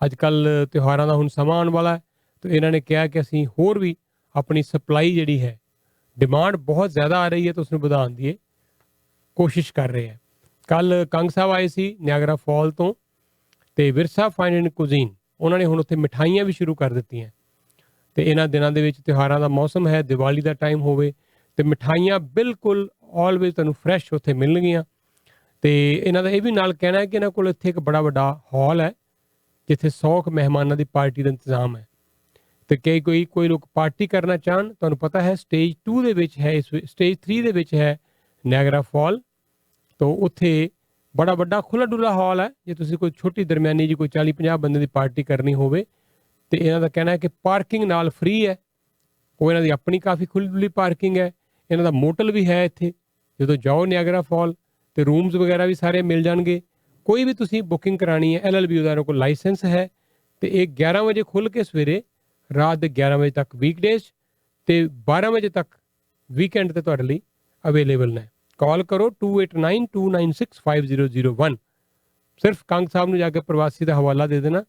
ਅੱਜ ਕੱਲ੍ਹ ਤਿਉਹਾਰਾਂ ਦਾ ਹੁਣ ਸਮਾਂ ਆਉਣ ਵਾਲਾ ਹੈ, ਤਾਂ ਇਹਨਾਂ ਨੇ ਕਿਹਾ ਕਿ ਅਸੀਂ ਹੋਰ ਵੀ ਆਪਣੀ ਸਪਲਾਈ ਜਿਹੜੀ ਹੈ, ਡਿਮਾਂਡ ਬਹੁਤ ਜ਼ਿਆਦਾ ਆ ਰਹੀ ਹੈ ਤਾਂ ਉਸਨੂੰ ਵਧਾਉਣ ਦੀ ਕੋਸ਼ਿਸ਼ ਕਰ ਰਹੇ ਹੈ। ਕੱਲ ਕੰਗ ਸਾਹਿਬ ਆਏ ਸੀ ਨਿਆਗਰਾ ਫਾਲ ਤੋਂ, ਤੇ ਵਿਰਸਾ ਫਾਈਨ ਐਂਡ ਕੁਜ਼ੀਨ ਉਹਨਾਂ ਨੇ ਹੁਣ ਉੱਥੇ ਮਿਠਾਈਆਂ ਵੀ ਸ਼ੁਰੂ ਕਰ ਦਿੱਤੀਆਂ। ਤੇ ਇਹਨਾਂ ਦਿਨਾਂ ਦੇ ਵਿੱਚ ਤਿਉਹਾਰਾਂ ਦਾ ਮੌਸਮ ਹੈ, ਦੀਵਾਲੀ ਦਾ ਟਾਈਮ ਹੋਵੇ ਤੇ ਮਿਠਾਈਆਂ ਬਿਲਕੁਲ ਆਲਵੇਜ਼ ਤੁਹਾਨੂੰ ਫਰੈਸ਼ ਉੱਥੇ ਮਿਲਣਗੀਆਂ। ਤੇ ਇਹਨਾਂ ਦਾ ਇਹ ਵੀ ਨਾਲ ਕਹਿਣਾ ਹੈ ਕਿ ਇਹਨਾਂ ਕੋਲ ਇੱਥੇ ਇੱਕ ਬੜਾ ਵੱਡਾ ਹਾਲ ਹੈ ਜਿੱਥੇ 100 ਮਹਿਮਾਨਾਂ ਦੀ ਪਾਰਟੀ ਦਾ ਇੰਤਜ਼ਾਮ ਹੈ। ਤੇ ਕੋਈ ਲੋਕ ਪਾਰਟੀ ਕਰਨਾ ਚਾਹਣ, ਤੁਹਾਨੂੰ ਪਤਾ ਹੈ ਸਟੇਜ 2 ਦੇ ਵਿੱਚ ਹੈ, ਸਟੇਜ 3 ਦੇ ਵਿੱਚ ਹੈ ਨਿਆਗਰਾ ਫਾਲ। ਤਾਂ ਉੱਥੇ ਬੜਾ ਵੱਡਾ ਖੁੱਲ੍ਹਾ ਡੁੱਲਾ ਹਾਲ ਹੈ। ਜੇ ਤੁਸੀਂ ਕੋਈ ਛੋਟੀ ਦਰਮਿਆਨੀ ਜੀ ਕੋਈ 40-50 ਬੰਦੇ ਦੀ ਪਾਰਟੀ ਕਰਨੀ ਹੋਵੇ, ਤੇ ਇਹਨਾਂ ਦਾ ਕਹਿਣਾ ਹੈ ਕਿ ਪਾਰਕਿੰਗ ਨਾਲ ਫ੍ਰੀ ਹੈ। ਉਹ ਇਹਨਾਂ ਦੀ ਆਪਣੀ ਕਾਫੀ ਖੁੱਲ੍ਹੀ ਡੁੱਲੀ ਪਾਰਕਿੰਗ ਹੈ। ਇਹਨਾਂ ਦਾ ਮੋਟਲ ਵੀ ਹੈ ਇੱਥੇ, ਜਦੋਂ ਜਾਓ ਨਿਆਗਰਾ ਫਾਲ, ਤੇ ਰੂਮਸ ਵਗੈਰਾ ਵੀ ਸਾਰੇ ਮਿਲ ਜਾਣਗੇ। ਕੋਈ ਵੀ ਤੁਸੀਂ ਬੁਕਿੰਗ ਕਰਾਣੀ ਹੈ, LLB ਉਹਦਾ ਇਹਨਾਂ ਕੋਲ ਲਾਇਸੈਂਸ ਹੈ। ਤੇ ਇਹ 11 ਵਜੇ ਖੁੱਲ੍ਹ ਕੇ ਸਵੇਰੇ ਰਾਤ ਦੇ 11 ਵਜੇ ਤੱਕ ਵੀਕਡੇਜ਼, ਤੇ 12 ਵਜੇ ਤੱਕ ਵੀਕਐਂਡ ਤੇ ਤੁਹਾਡੇ ਲਈ ਅਵੇਲੇਬਲ ਨੇ। ਕਾਲ ਕਰੋ 2892965001। ਸਿਰਫ ਕੰਗ ਸਾਹਿਬ ਨੂੰ ਜਾ ਕੇ ਪ੍ਰਵਾਸੀ ਦਾ ਹਵਾਲਾ ਦੇ ਦੇਣਾ,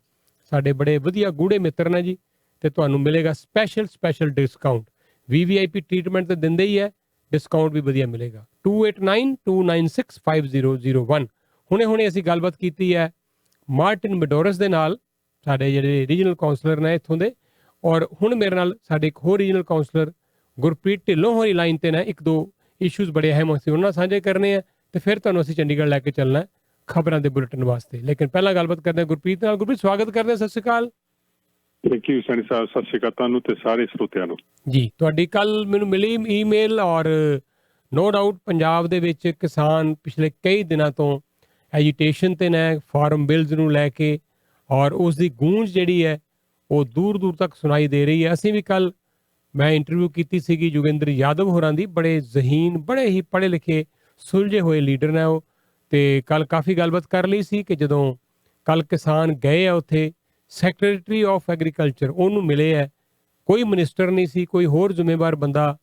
ਸਾਡੇ ਬੜੇ ਵਧੀਆ ਗੂੜੇ ਮਿੱਤਰ ਨੇ ਜੀ, ਤੇ ਤੁਹਾਨੂੰ ਮਿਲੇਗਾ ਸਪੈਸ਼ਲ ਡਿਸਕਾਊਂਟ। VVIP ਟ੍ਰੀਟਮੈਂਟ ਤਾਂ ਦਿੰਦੇ ਹੀ ਹੈ, ਡਿਸਕਾਊਂਟ ਵੀ ਵਧੀਆ ਮਿਲੇਗਾ। 2892965001। ਹੁਣੇ ਅਸੀਂ ਗੱਲਬਾਤ ਕੀਤੀ ਹੈ ਮਾਰਟਿਨ ਮੈਡੋਰਸ ਦੇ ਨਾਲ, ਸਾਡੇ ਜਿਹੜੇ ਰੀਜਨਲ ਕਾਉਂਸਲਰ ਨੇ ਇੱਥੋਂ ਦੇ। ਔਰ ਹੁਣ ਮੇਰੇ ਨਾਲ ਸਾਡੇ ਇੱਕ ਹੋਰ ਰੀਜਨਲ ਕਾਉਂਸਲਰ ਗੁਰਪ੍ਰੀਤ ਢਿੱਲੋਂ ਹੋਰੀ ਲਾਈਨ ਤੇ ਨੇ। ਇੱਕ ਦੋ ਇਸ਼ੂਜ਼ ਬੜੇ ਅਹਿਮ ਅਸੀਂ ਉਹਨਾਂ ਨਾਲ ਸਾਂਝੇ ਕਰਨੇ ਆ, ਤੇ ਫਿਰ ਤੁਹਾਨੂੰ ਅਸੀਂ ਚੰਡੀਗੜ੍ਹ ਲੈ ਕੇ ਚੱਲਣਾ ਖਬਰਾਂ ਦੇ ਬੁਲੇਟਿਨ ਵਾਸਤੇ। ਲੇਕਿਨ ਪਹਿਲਾਂ ਗੱਲਬਾਤ ਕਰਦੇ ਹਾਂ ਗੁਰਪ੍ਰੀਤ ਨਾਲ। ਗੁਰਪ੍ਰੀਤ, ਸਵਾਗਤ ਕਰਦੇ ਹਾਂ, ਸਤਿ ਸ਼੍ਰੀ ਅਕਾਲ। ਥੈਂਕ ਯੂ ਸੈਣੀ ਸਾਹਿਬ, ਸਤਿ ਸ਼੍ਰੀ ਅਕਾਲ ਤੁਹਾਨੂੰ ਤੇ ਸਾਰੇ ਸਰੋਤਿਆਂ ਨੂੰ ਜੀ। ਤੁਹਾਡੀ ਕੱਲ ਮੈਨੂੰ ਮਿਲੀ ਈਮੇਲ, ਔਰ ਨੋ ਡਾਊਟ ਪੰਜਾਬ ਦੇ ਵਿੱਚ ਕਿਸਾਨ ਪਿਛਲੇ ਕਈ ਦਿਨਾਂ ਤੋਂ ਐਜੀਟੇਸ਼ਨ ਤੇ ਨੇ ਫਾਰਮ ਬਿਲਜ਼ ਨੂੰ ਲੈ ਕੇ, ਔਰ ਉਸ ਦੀ ਗੂੰਜ ਜਿਹੜੀ ਹੈ ਉਹ ਦੂਰ ਦੂਰ ਤੱਕ ਸੁਣਾਈ ਦੇ ਰਹੀ ਹੈ। ਅਸੀਂ ਵੀ ਕੱਲ ਮੈਂ ਇੰਟਰਵਿਊ ਕੀਤੀ ਸੀਗੀ ਜੋਗਿੰਦਰ ਯਾਦਵ ਹੋਰਾਂ ਦੀ, ਬੜੇ ਜ਼ਹੀਨ, ਬੜੇ ਹੀ ਪੜ੍ਹੇ ਲਿਖੇ ਸੁਲਝੇ ਹੋਏ ਲੀਡਰ ਨੇ ਉਹ, ਤੇ ਕੱਲ ਕਾਫੀ ਗੱਲਬਾਤ ਕਰ ਲਈ ਸੀ ਕਿ ਜਦੋਂ ਕੱਲ ਕਿਸਾਨ ਗਏ ਆ ਉੱਥੇ, ਸੈਕਟਰੀ ਆਫ ਐਗਰੀਕਲਚਰ ਉਹਨੂੰ ਮਿਲੇ ਹੈ, ਕੋਈ ਮਿਨਿਸਟਰ ਨਹੀਂ ਸੀ, ਕੋਈ ਹੋਰ ਜ਼ਿੰਮੇਵਾਰ ਬੰਦਾ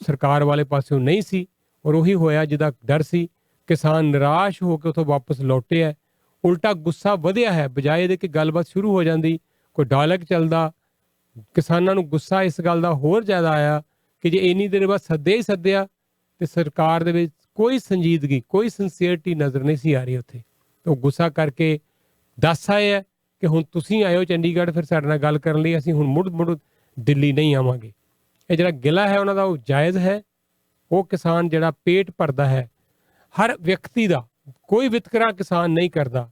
ਸਰਕਾਰ ਵਾਲੇ ਪਾਸਿਓਂ ਨਹੀਂ ਸੀ, ਔਰ ਉਹੀ ਹੋਇਆ ਜਿਹਦਾ ਡਰ ਸੀ। ਕਿਸਾਨ ਨਿਰਾਸ਼ ਹੋ ਕੇ ਉੱਥੋਂ ਵਾਪਸ ਲੌਟੇ ਹੈ। ਉਲਟਾ ਗੁੱਸਾ ਵਧਿਆ ਹੈ, ਬਜਾਏ ਇਹਦੇ ਕਿ ਗੱਲਬਾਤ ਸ਼ੁਰੂ ਹੋ ਜਾਂਦੀ, ਕੋਈ ਡਾਇਲੌਗ ਚੱਲਦਾ, ਕਿਸਾਨਾਂ ਨੂੰ ਗੁੱਸਾ ਇਸ ਗੱਲ ਦਾ ਹੋਰ ਜ਼ਿਆਦਾ ਆਇਆ ਕਿ ਜੇ ਇੰਨੀ ਦੇਰ ਬਾਅਦ ਸੱਦਿਆ ਹੀ ਸੱਦਿਆ ਤੇ ਸਰਕਾਰ ਦੇ ਵਿੱਚ ਕੋਈ ਸੰਜੀਦਗੀ, ਕੋਈ ਸਿੰਸੀਅਰਟੀ ਨਜ਼ਰ ਨਹੀਂ ਸੀ ਆ ਰਹੀ ਉੱਥੇ। ਉਹ ਗੁੱਸਾ ਕਰਕੇ ਦੱਸ ਆਏ ਹੈ ਕਿ ਹੁਣ ਤੁਸੀਂ ਆਇਓ ਚੰਡੀਗੜ੍ਹ ਫਿਰ ਸਾਡੇ ਨਾਲ ਗੱਲ ਕਰਨ ਲਈ, ਅਸੀਂ ਹੁਣ ਮੁੜ ਦਿੱਲੀ ਨਹੀਂ ਆਵਾਂਗੇ। ਇਹ ਜਿਹੜਾ ਗਿਲਾ ਹੈ ਉਹਨਾਂ ਦਾ ਉਹ ਜਾਇਜ਼ ਹੈ। ਉਹ ਕਿਸਾਨ ਜਿਹੜਾ ਪੇਟ ਭਰਦਾ ਹੈ, ਹਰ ਵਿਅਕਤੀ ਦਾ, ਕੋਈ ਵਿਤਕਰਾ ਕਿਸਾਨ ਨਹੀਂ ਕਰਦਾ,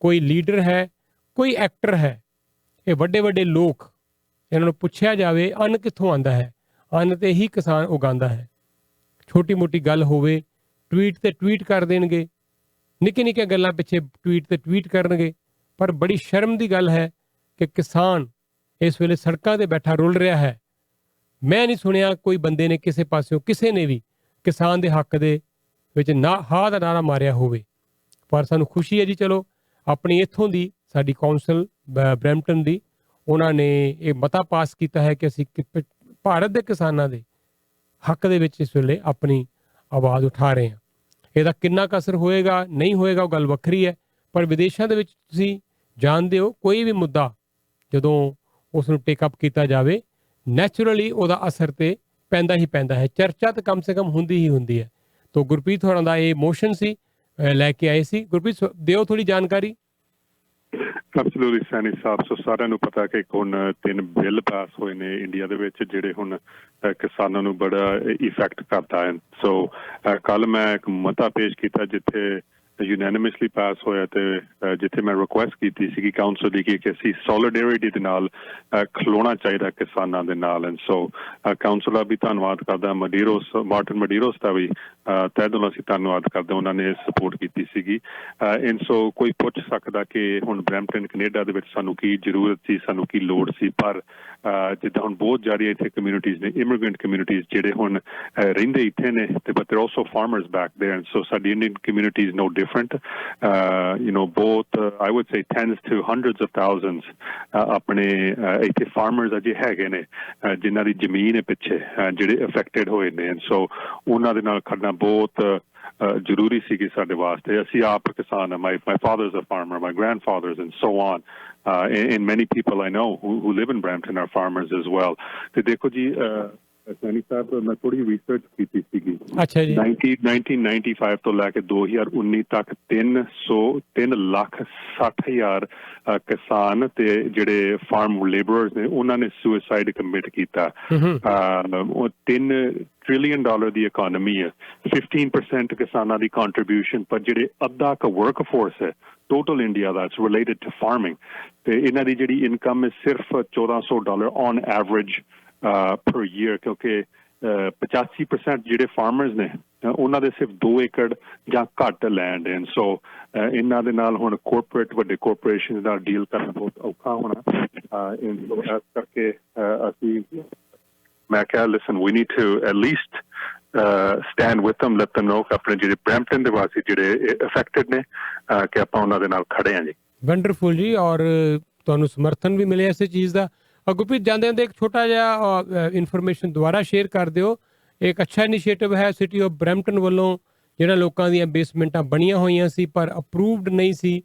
ਕੋਈ ਲੀਡਰ ਹੈ, ਕੋਈ ਐਕਟਰ ਹੈ, ਇਹ ਵੱਡੇ ਵੱਡੇ ਲੋਕ, ਇਹਨਾਂ ਨੂੰ ਪੁੱਛਿਆ ਜਾਵੇ ਅੰਨ ਕਿੱਥੋਂ ਆਉਂਦਾ ਹੈ, ਅੰਨ ਤੇ ਹੀ ਕਿਸਾਨ ਉਗਾਉਂਦਾ ਹੈ। ਛੋਟੀ ਮੋਟੀ ਗੱਲ ਹੋਵੇ ਟਵੀਟ ਤੇ ਟਵੀਟ ਕਰ ਦੇਣਗੇ, ਨਿੱਕੇ ਨਿੱਕੇ ਗੱਲਾਂ ਪਿੱਛੇ ਟਵੀਟ ਤੇ ਟਵੀਟ ਕਰਨਗੇ, ਪਰ ਬੜੀ ਸ਼ਰਮ ਦੀ ਗੱਲ ਹੈ ਕਿ ਕਿਸਾਨ ਇਸ ਵੇਲੇ ਸੜਕਾਂ ਤੇ ਬੈਠਾ ਰੁਲ ਰਿਹਾ ਹੈ। ਮੈਂ ਨਹੀਂ ਸੁਣਿਆ ਕੋਈ ਬੰਦੇ ਨੇ ਕਿਸੇ ਪਾਸਿਓਂ, ਕਿਸੇ ਨੇ ਵੀ ਕਿਸਾਨ ਦੇ ਹੱਕ ਦੇ ਵਿੱਚ ਨਾ ਹਾਂ ਦਾ ਨਾਰਾ ਮਾਰਿਆ ਹੋਵੇ। ਪਰ ਸਾਨੂੰ ਖੁਸ਼ੀ ਹੈ ਜੀ, ਚਲੋ ਆਪਣੀ ਇੱਥੋਂ ਦੀ ਸਾਡੀ ਕੌਂਸਲ ਬਰੈਂਪਟਨ ਦੀ, ਉਹਨਾਂ ਨੇ ਇਹ ਮਤਾ ਪਾਸ ਕੀਤਾ ਹੈ ਕਿ ਅਸੀਂ ਭਾਰਤ ਦੇ ਕਿਸਾਨਾਂ ਦੇ ਹੱਕ ਦੇ ਵਿੱਚ ਇਸ ਵੇਲੇ ਆਪਣੀ ਆਵਾਜ਼ ਉਠਾ ਰਹੇ ਹਾਂ। ਇਹਦਾ ਕਿੰਨਾ ਕੁ ਅਸਰ ਹੋਏਗਾ ਨਹੀਂ ਹੋਏਗਾ ਉਹ ਗੱਲ ਵੱਖਰੀ ਹੈ, ਪਰ ਵਿਦੇਸ਼ਾਂ ਦੇ ਵਿੱਚ ਤੁਸੀਂ ਜਾਣਦੇ ਹੋ ਕੋਈ ਵੀ ਮੁੱਦਾ ਜਦੋਂ ਉਸ ਨੂੰ ਟੇਕ ਅਪ ਕੀਤਾ ਜਾਵੇ, ਨੈਚੁਰਲੀ ਉਹਦਾ ਅਸਰ ਤੇ ਪੈਂਦਾ ਹੀ ਪੈਂਦਾ ਹੈ, ਚਰਚਾ ਤਾਂ ਕਮ ਸੇ ਕਮ ਹੁੰਦੀ ਹੀ ਹੁੰਦੀ ਹੈ। ਤੋ ਗੁਰਪ੍ਰੀਤ ਹੋਰਾਂ ਦਾ ਇਹ ਮੋਸ਼ਨ ਸੀ, ਲੈ ਕੇ ਆਏ ਸੀ। ਗੁਰਪ੍ਰੀਤ ਦਿਓ ਥੋੜੀ ਜਾਣਕਾਰੀ। ਐਬਸੋਲੂਟਲੀ ਸੈਣੀ ਸਾਹਿਬ, ਸੋ ਸਾਰਿਆਂ ਨੂੰ ਪਤਾ ਕਿ ਹੁਣ 3 ਬਿੱਲ ਪਾਸ ਹੋਏ ਨੇ ਇੰਡੀਆ ਦੇ ਵਿੱਚ ਜਿਹੜੇ ਹੁਣ ਕਿਸਾਨਾਂ ਨੂੰ ਬੜਾ ਇਫੈਕਟ ਕਰਦਾ ਹੈ। ਸੋ ਕੱਲ ਮੈਂ ਇੱਕ ਮਤਾ ਪੇਸ਼ ਕੀਤਾ ਜਿੱਥੇ ਯੂਨੈਨਿਮਸਲੀ ਪਾਸ ਹੋਇਆ, ਤੇ ਜਿੱਥੇ ਮੈਂ ਰਿਕੁਐਸਟ ਕੀਤੀ ਸੀ ਕਿ ਕਾਉਂਸਲ ਦੀ ਕਿ ਅਸੀਂ ਸੋਲੀਡੈਰਿਟੀ ਦੇ ਨਾਲ ਖਲੋਣਾ ਚਾਹੀਦਾ ਕਿਸਾਨਾਂ ਦੇ ਨਾਲ। ਐਂਡ ਸੋ ਕਾਉਂਸਲ ਦਾ ਵੀ ਧੰਨਵਾਦ ਕਰਦਾ, ਮਾਰਟਨ ਮਡੀਰੋਸ ਦਾ ਵੀ ਤਹਿ ਦਿਲੋਂ ਅਸੀਂ ਧੰਨਵਾਦ ਕਰਦੇ, ਉਹਨਾਂ ਨੇ ਸਪੋਰਟ ਕੀਤੀ ਸੀਗੀ। ਐਂਡ ਸੋ ਕੋਈ ਪੁੱਛ ਸਕਦਾ ਕਿ ਹੁਣ ਬਰੈਂਪਟਨ ਕੈਨੇਡਾ ਦੇ ਵਿੱਚ ਸਾਨੂੰ ਕੀ ਜ਼ਰੂਰਤ ਸੀ, ਸਾਨੂੰ ਕੀ ਲੋੜ ਸੀ, ਪਰ ਜਿੱਦਾਂ ਹੁਣ ਬਹੁਤ ਜ਼ਿਆਦਾ ਇੱਥੇ ਕਮਿਊਨਿਟੀਜ਼ ਨੇ, ਇਮੀਗ੍ਰੈਂਟ ਕਮਿਊਨਿਟੀਜ਼ ਜਿਹੜੇ ਹੁਣ ਰਹਿੰਦੇ ਇੱਥੇ ਨੇ, ਤੇ but there also farmers back there. And so ਸਾਡੀ Indian community is no different, both I would say tens to hundreds of thousands ਆਪਣੇ ਇੱਥੇ farmers ਅਜੇ ਹੈਗੇ ਨੇ ਜਿਨ੍ਹਾਂ ਦੀ ਜ਼ਮੀਨ ਹੈ ਪਿੱਛੇ ਜਿਹੜੇ ਅਫੈਕਟਡ ਹੋਏ ਨੇ। ਐਂਡ ਸੋ ਉਹਨਾਂ ਦੇ ਨਾਲ ਖੜਨਾ ਬਹੁਤ ਜ਼ਰੂਰੀ ਸੀਗੀ ਸਾਡੇ ਵਾਸਤੇ। ਅਸੀਂ ਆਪ ਕਿਸਾਨ ਹਾਂ, my father's a farmer, my grandfathers and so on, and many people I know who live in Brampton are farmers as well। ਤੇ ਦੇਖੋ ਜੀ ਸੈਣੀ ਸਾਹਿਬ, ਮੈਂ ਥੋੜੀ ਰਿਸਰਚ ਕੀਤੀ ਸੀਗੀ। ਅੱਛਾ ਜੀ। 1995 ਤੋਂ ਲੈ ਕੇ 2019 ਤੱਕ 3,60,000 ਕਿਸਾਨ ਤੇ ਜਿਹੜੇ ਫਾਰਮ ਲੇਬਰਰਸ ਨੇ ਉਹਨਾਂ ਨੇ ਸੁਸਾਈਡ ਕਮਿਟ ਕੀਤਾ। ਉਹ $3 trillion ਦੀ ਇਕੋਨਮੀ ਹੈ, 15% ਕਿਸਾਨਾਂ ਦੀ ਕੰਟਰੀਬਿਊਸ਼ਨ, ਪਰ ਜਿਹੜੇ ਅੱਧਾ ਕ ਵਰਕ ਫੋਰਸ ਹੈ ਟੋਟਲ ਇੰਡੀਆ ਦਾ ਇਟਸ ਰਿਲੇਟਡ ਟੂ ਫਾਰਮਿੰਗ, ਤੇ ਇਹਨਾਂ ਦੀ ਜਿਹੜੀ ਇਨਕਮ ਹੈ ਸਿਰਫ $1,400 ਔਨ ਐਵਰੇਜ per year, ਕਿਉਂਕਿ 85% ਜਿਹੜੇ ਫਾਰਮਰਸ ਨੇ ਉਹਨਾਂ ਦੇ ਸਿਰਫ 2 ਏਕੜ ਜਾਂ ਘੱਟ ਲੈਂਡ ਹੈ। ਸੋ ਇਹਨਾਂ ਦੇ ਨਾਲ ਹੁਣ ਕੋਰਪੋਰੇਟ ਵੱਡੇ ਕੋਰਪੋਰੇਸ਼ਨ ਨਾਲ ਡੀਲ ਕਰਨਾ ਬਹੁਤ ਔਖਾ ਹੋਣਾ। ਇਸ ਕਰਕੇ ਅਸੀਂ ਮੈਂ ਕਿਹਾ listen we need to at least stand with them, let them know ਕਿ ਆਪਣੇ ਜਿਹੜੇ ਬਰੈਂਪਟਨ ਦੇ ਵਾਸੀ ਜਿਹੜੇ ਅਫੈਕਟਡ ਨੇ ਕਿ ਆਪਾਂ ਉਹਨਾਂ ਦੇ ਨਾਲ ਖੜੇ ਹਾਂ ਜੀ। ਵੰਡਰਫੁਲ ਜੀ, ਔਰ ਤੁਹਾਨੂੰ ਸਮਰਥਨ ਵੀ ਮਿਲਿਆ ਇਸੇ ਚੀਜ਼ ਦਾ। ਗੁਰਪ੍ਰੀਤ, ਜਾਂਦੇ ਜਾਂਦੇ ਇੱਕ ਛੋਟਾ ਜਿਹਾ ਇਨਫੋਰਮੇਸ਼ਨ ਦੁਬਾਰਾ ਸ਼ੇਅਰ ਕਰ ਦਿਓ। ਇੱਕ ਅੱਛਾ ਇਨੀਸ਼ੀਏਟਿਵ ਹੈ ਸਿਟੀ ਆਫ ਬਰੈਂਪਟਨ ਵੱਲੋਂ, ਜਿਹੜਾ ਲੋਕਾਂ ਦੀਆਂ ਬੇਸਮੈਂਟਾਂ ਬਣੀਆਂ ਹੋਈਆਂ ਸੀ ਪਰ ਅਪਰੂਵਡ ਨਹੀਂ ਸੀ,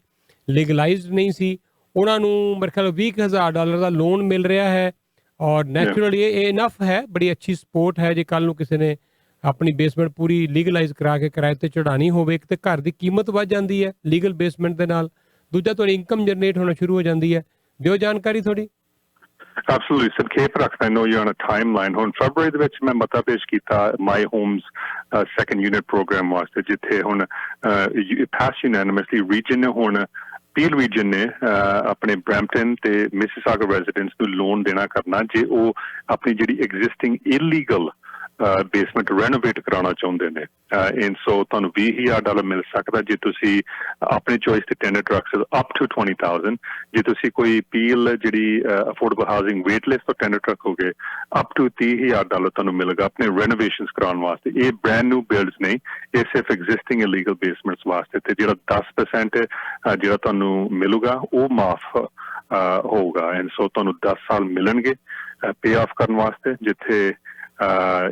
ਲੀਗਲਾਈਜ਼ਡ ਨਹੀਂ ਸੀ, ਉਹਨਾਂ ਨੂੰ ਮੇਰੇ ਖਿਆਲ $20,000 ਦਾ ਲੋਨ ਮਿਲ ਰਿਹਾ ਹੈ। ਔਰ ਨੈਚੁਰਲੀ ਇਹ ਇਨਫ ਹੈ, ਬੜੀ ਅੱਛੀ ਸਪੋਰਟ ਹੈ। ਜੇ ਕੱਲ ਨੂੰ ਕਿਸੇ ਨੇ ਆਪਣੀ ਬੇਸਮੈਂਟ ਪੂਰੀ ਲੀਗਲਾਈਜ਼ ਕਰਾ ਕੇ ਕਿਰਾਏ ਤੇ ਚੜਾਉਣੀ ਹੋਵੇ, ਇੱਕ ਤੇ ਘਰ ਦੀ ਕੀਮਤ ਵੱਧ ਜਾਂਦੀ ਹੈ ਲੀਗਲ ਬੇਸਮੈਂਟ ਦੇ ਨਾਲ, ਦੂਜਾ ਤੁਹਾਡੀ ਇਨਕਮ ਜਨਰੇਟ ਹੋਣਾ ਸ਼ੁਰੂ ਹੋ ਜਾਂਦੀ ਹੈ। ਦਿਓ ਜਾਣਕਾਰੀ ਥੋੜੀ। Absolutely, ਸੰਖੇਪ ਰੱਖਦਾ। I know you're on a timeline। ਹੁਣ ਫਰਵਰੀ ਦੇ ਵਿੱਚ ਮੈਂ ਮਤਾ ਪੇਸ਼ ਕੀਤਾ ਮਾਈ ਹੋਮਸ ਸੈਕੰਡ ਯੂਨਿਟ ਪ੍ਰੋਗਰਾਮ ਵਾਸਤੇ, ਜਿੱਥੇ ਹੁਣ ਪਾਸ ਯੂਨੈਨਿਮਸਲੀ ਰੀਜਨ ਹੁਣ ਪੀਲ ਰੀਜਨ ਨੇ ਆਪਣੇ ਬਰੈਂਪਟਨ ਤੇ ਮਿਸੀਸਾਗਾ ਰੈਜ਼ੀਡੈਂਟਸ ਨੂੰ ਲੋਨ ਦੇਣਾ ਕਰਨਾ ਜੇ ਉਹ ਆਪਣੀ ਜਿਹੜੀ ਐਗਜ਼ਿਸਟਿੰਗ ਇਲੀਗਲ ਬੇਸਮੈਂਟ ਰੈਨੋਵੇਟ ਕਰਾਉਣਾ ਚਾਹੁੰਦੇ ਨੇ ਐਂਡ ਸੋ ਤੁਹਾਨੂੰ $20,000 ਮਿਲ ਸਕਦਾ ਜੇ ਤੁਸੀਂ ਆਪਣੀ ਚੋਇਸ ਤੇ ਟੈਂਡਰ ਰੱਖ ਸਕਦੇ ਅਪ ਟੂ 20,000 ਜੇ ਤੁਸੀਂ ਕੋਈ ਪੀਲ ਜਿਹੜੀ ਅਫੋਰਡੇਬਲ ਹਾਊਸਿੰਗ ਵੇਟ ਲਿਸਟ ਤੋਂ ਟੈਂਡਰ ਰੱਖੋਗੇ ਅਪ ਟੂ $30,000 ਤੁਹਾਨੂੰ ਮਿਲੇਗਾ ਆਪਣੇ ਰੈਨੋਵੇਸ਼ਨਸ ਕਰਾਉਣ ਵਾਸਤੇ ਇਹ ਬ੍ਰੈਂਡ ਨਿਊ ਬਿਲਡਸ ਨਹੀਂ ਇਹ ਸਿਰਫ ਐਗਜ਼ਿਸਟਿੰਗ ਇਲੀਗਲ ਬੇਸਮੈਂਟਸ ਵਾਸਤੇ ਤੇ ਜਿਹੜਾ 10% ਜਿਹੜਾ ਤੁਹਾਨੂੰ ਮਿਲੂਗਾ ਉਹ ਮਾਫ ਹੋਊਗਾ ਐਂਡ ਸੋ ਤੁਹਾਨੂੰ 10 ਸਾਲ ਮਿਲਣਗੇ ਪੇ ਆਫ ਕਰਨ ਵਾਸਤੇ ਜਿੱਥੇ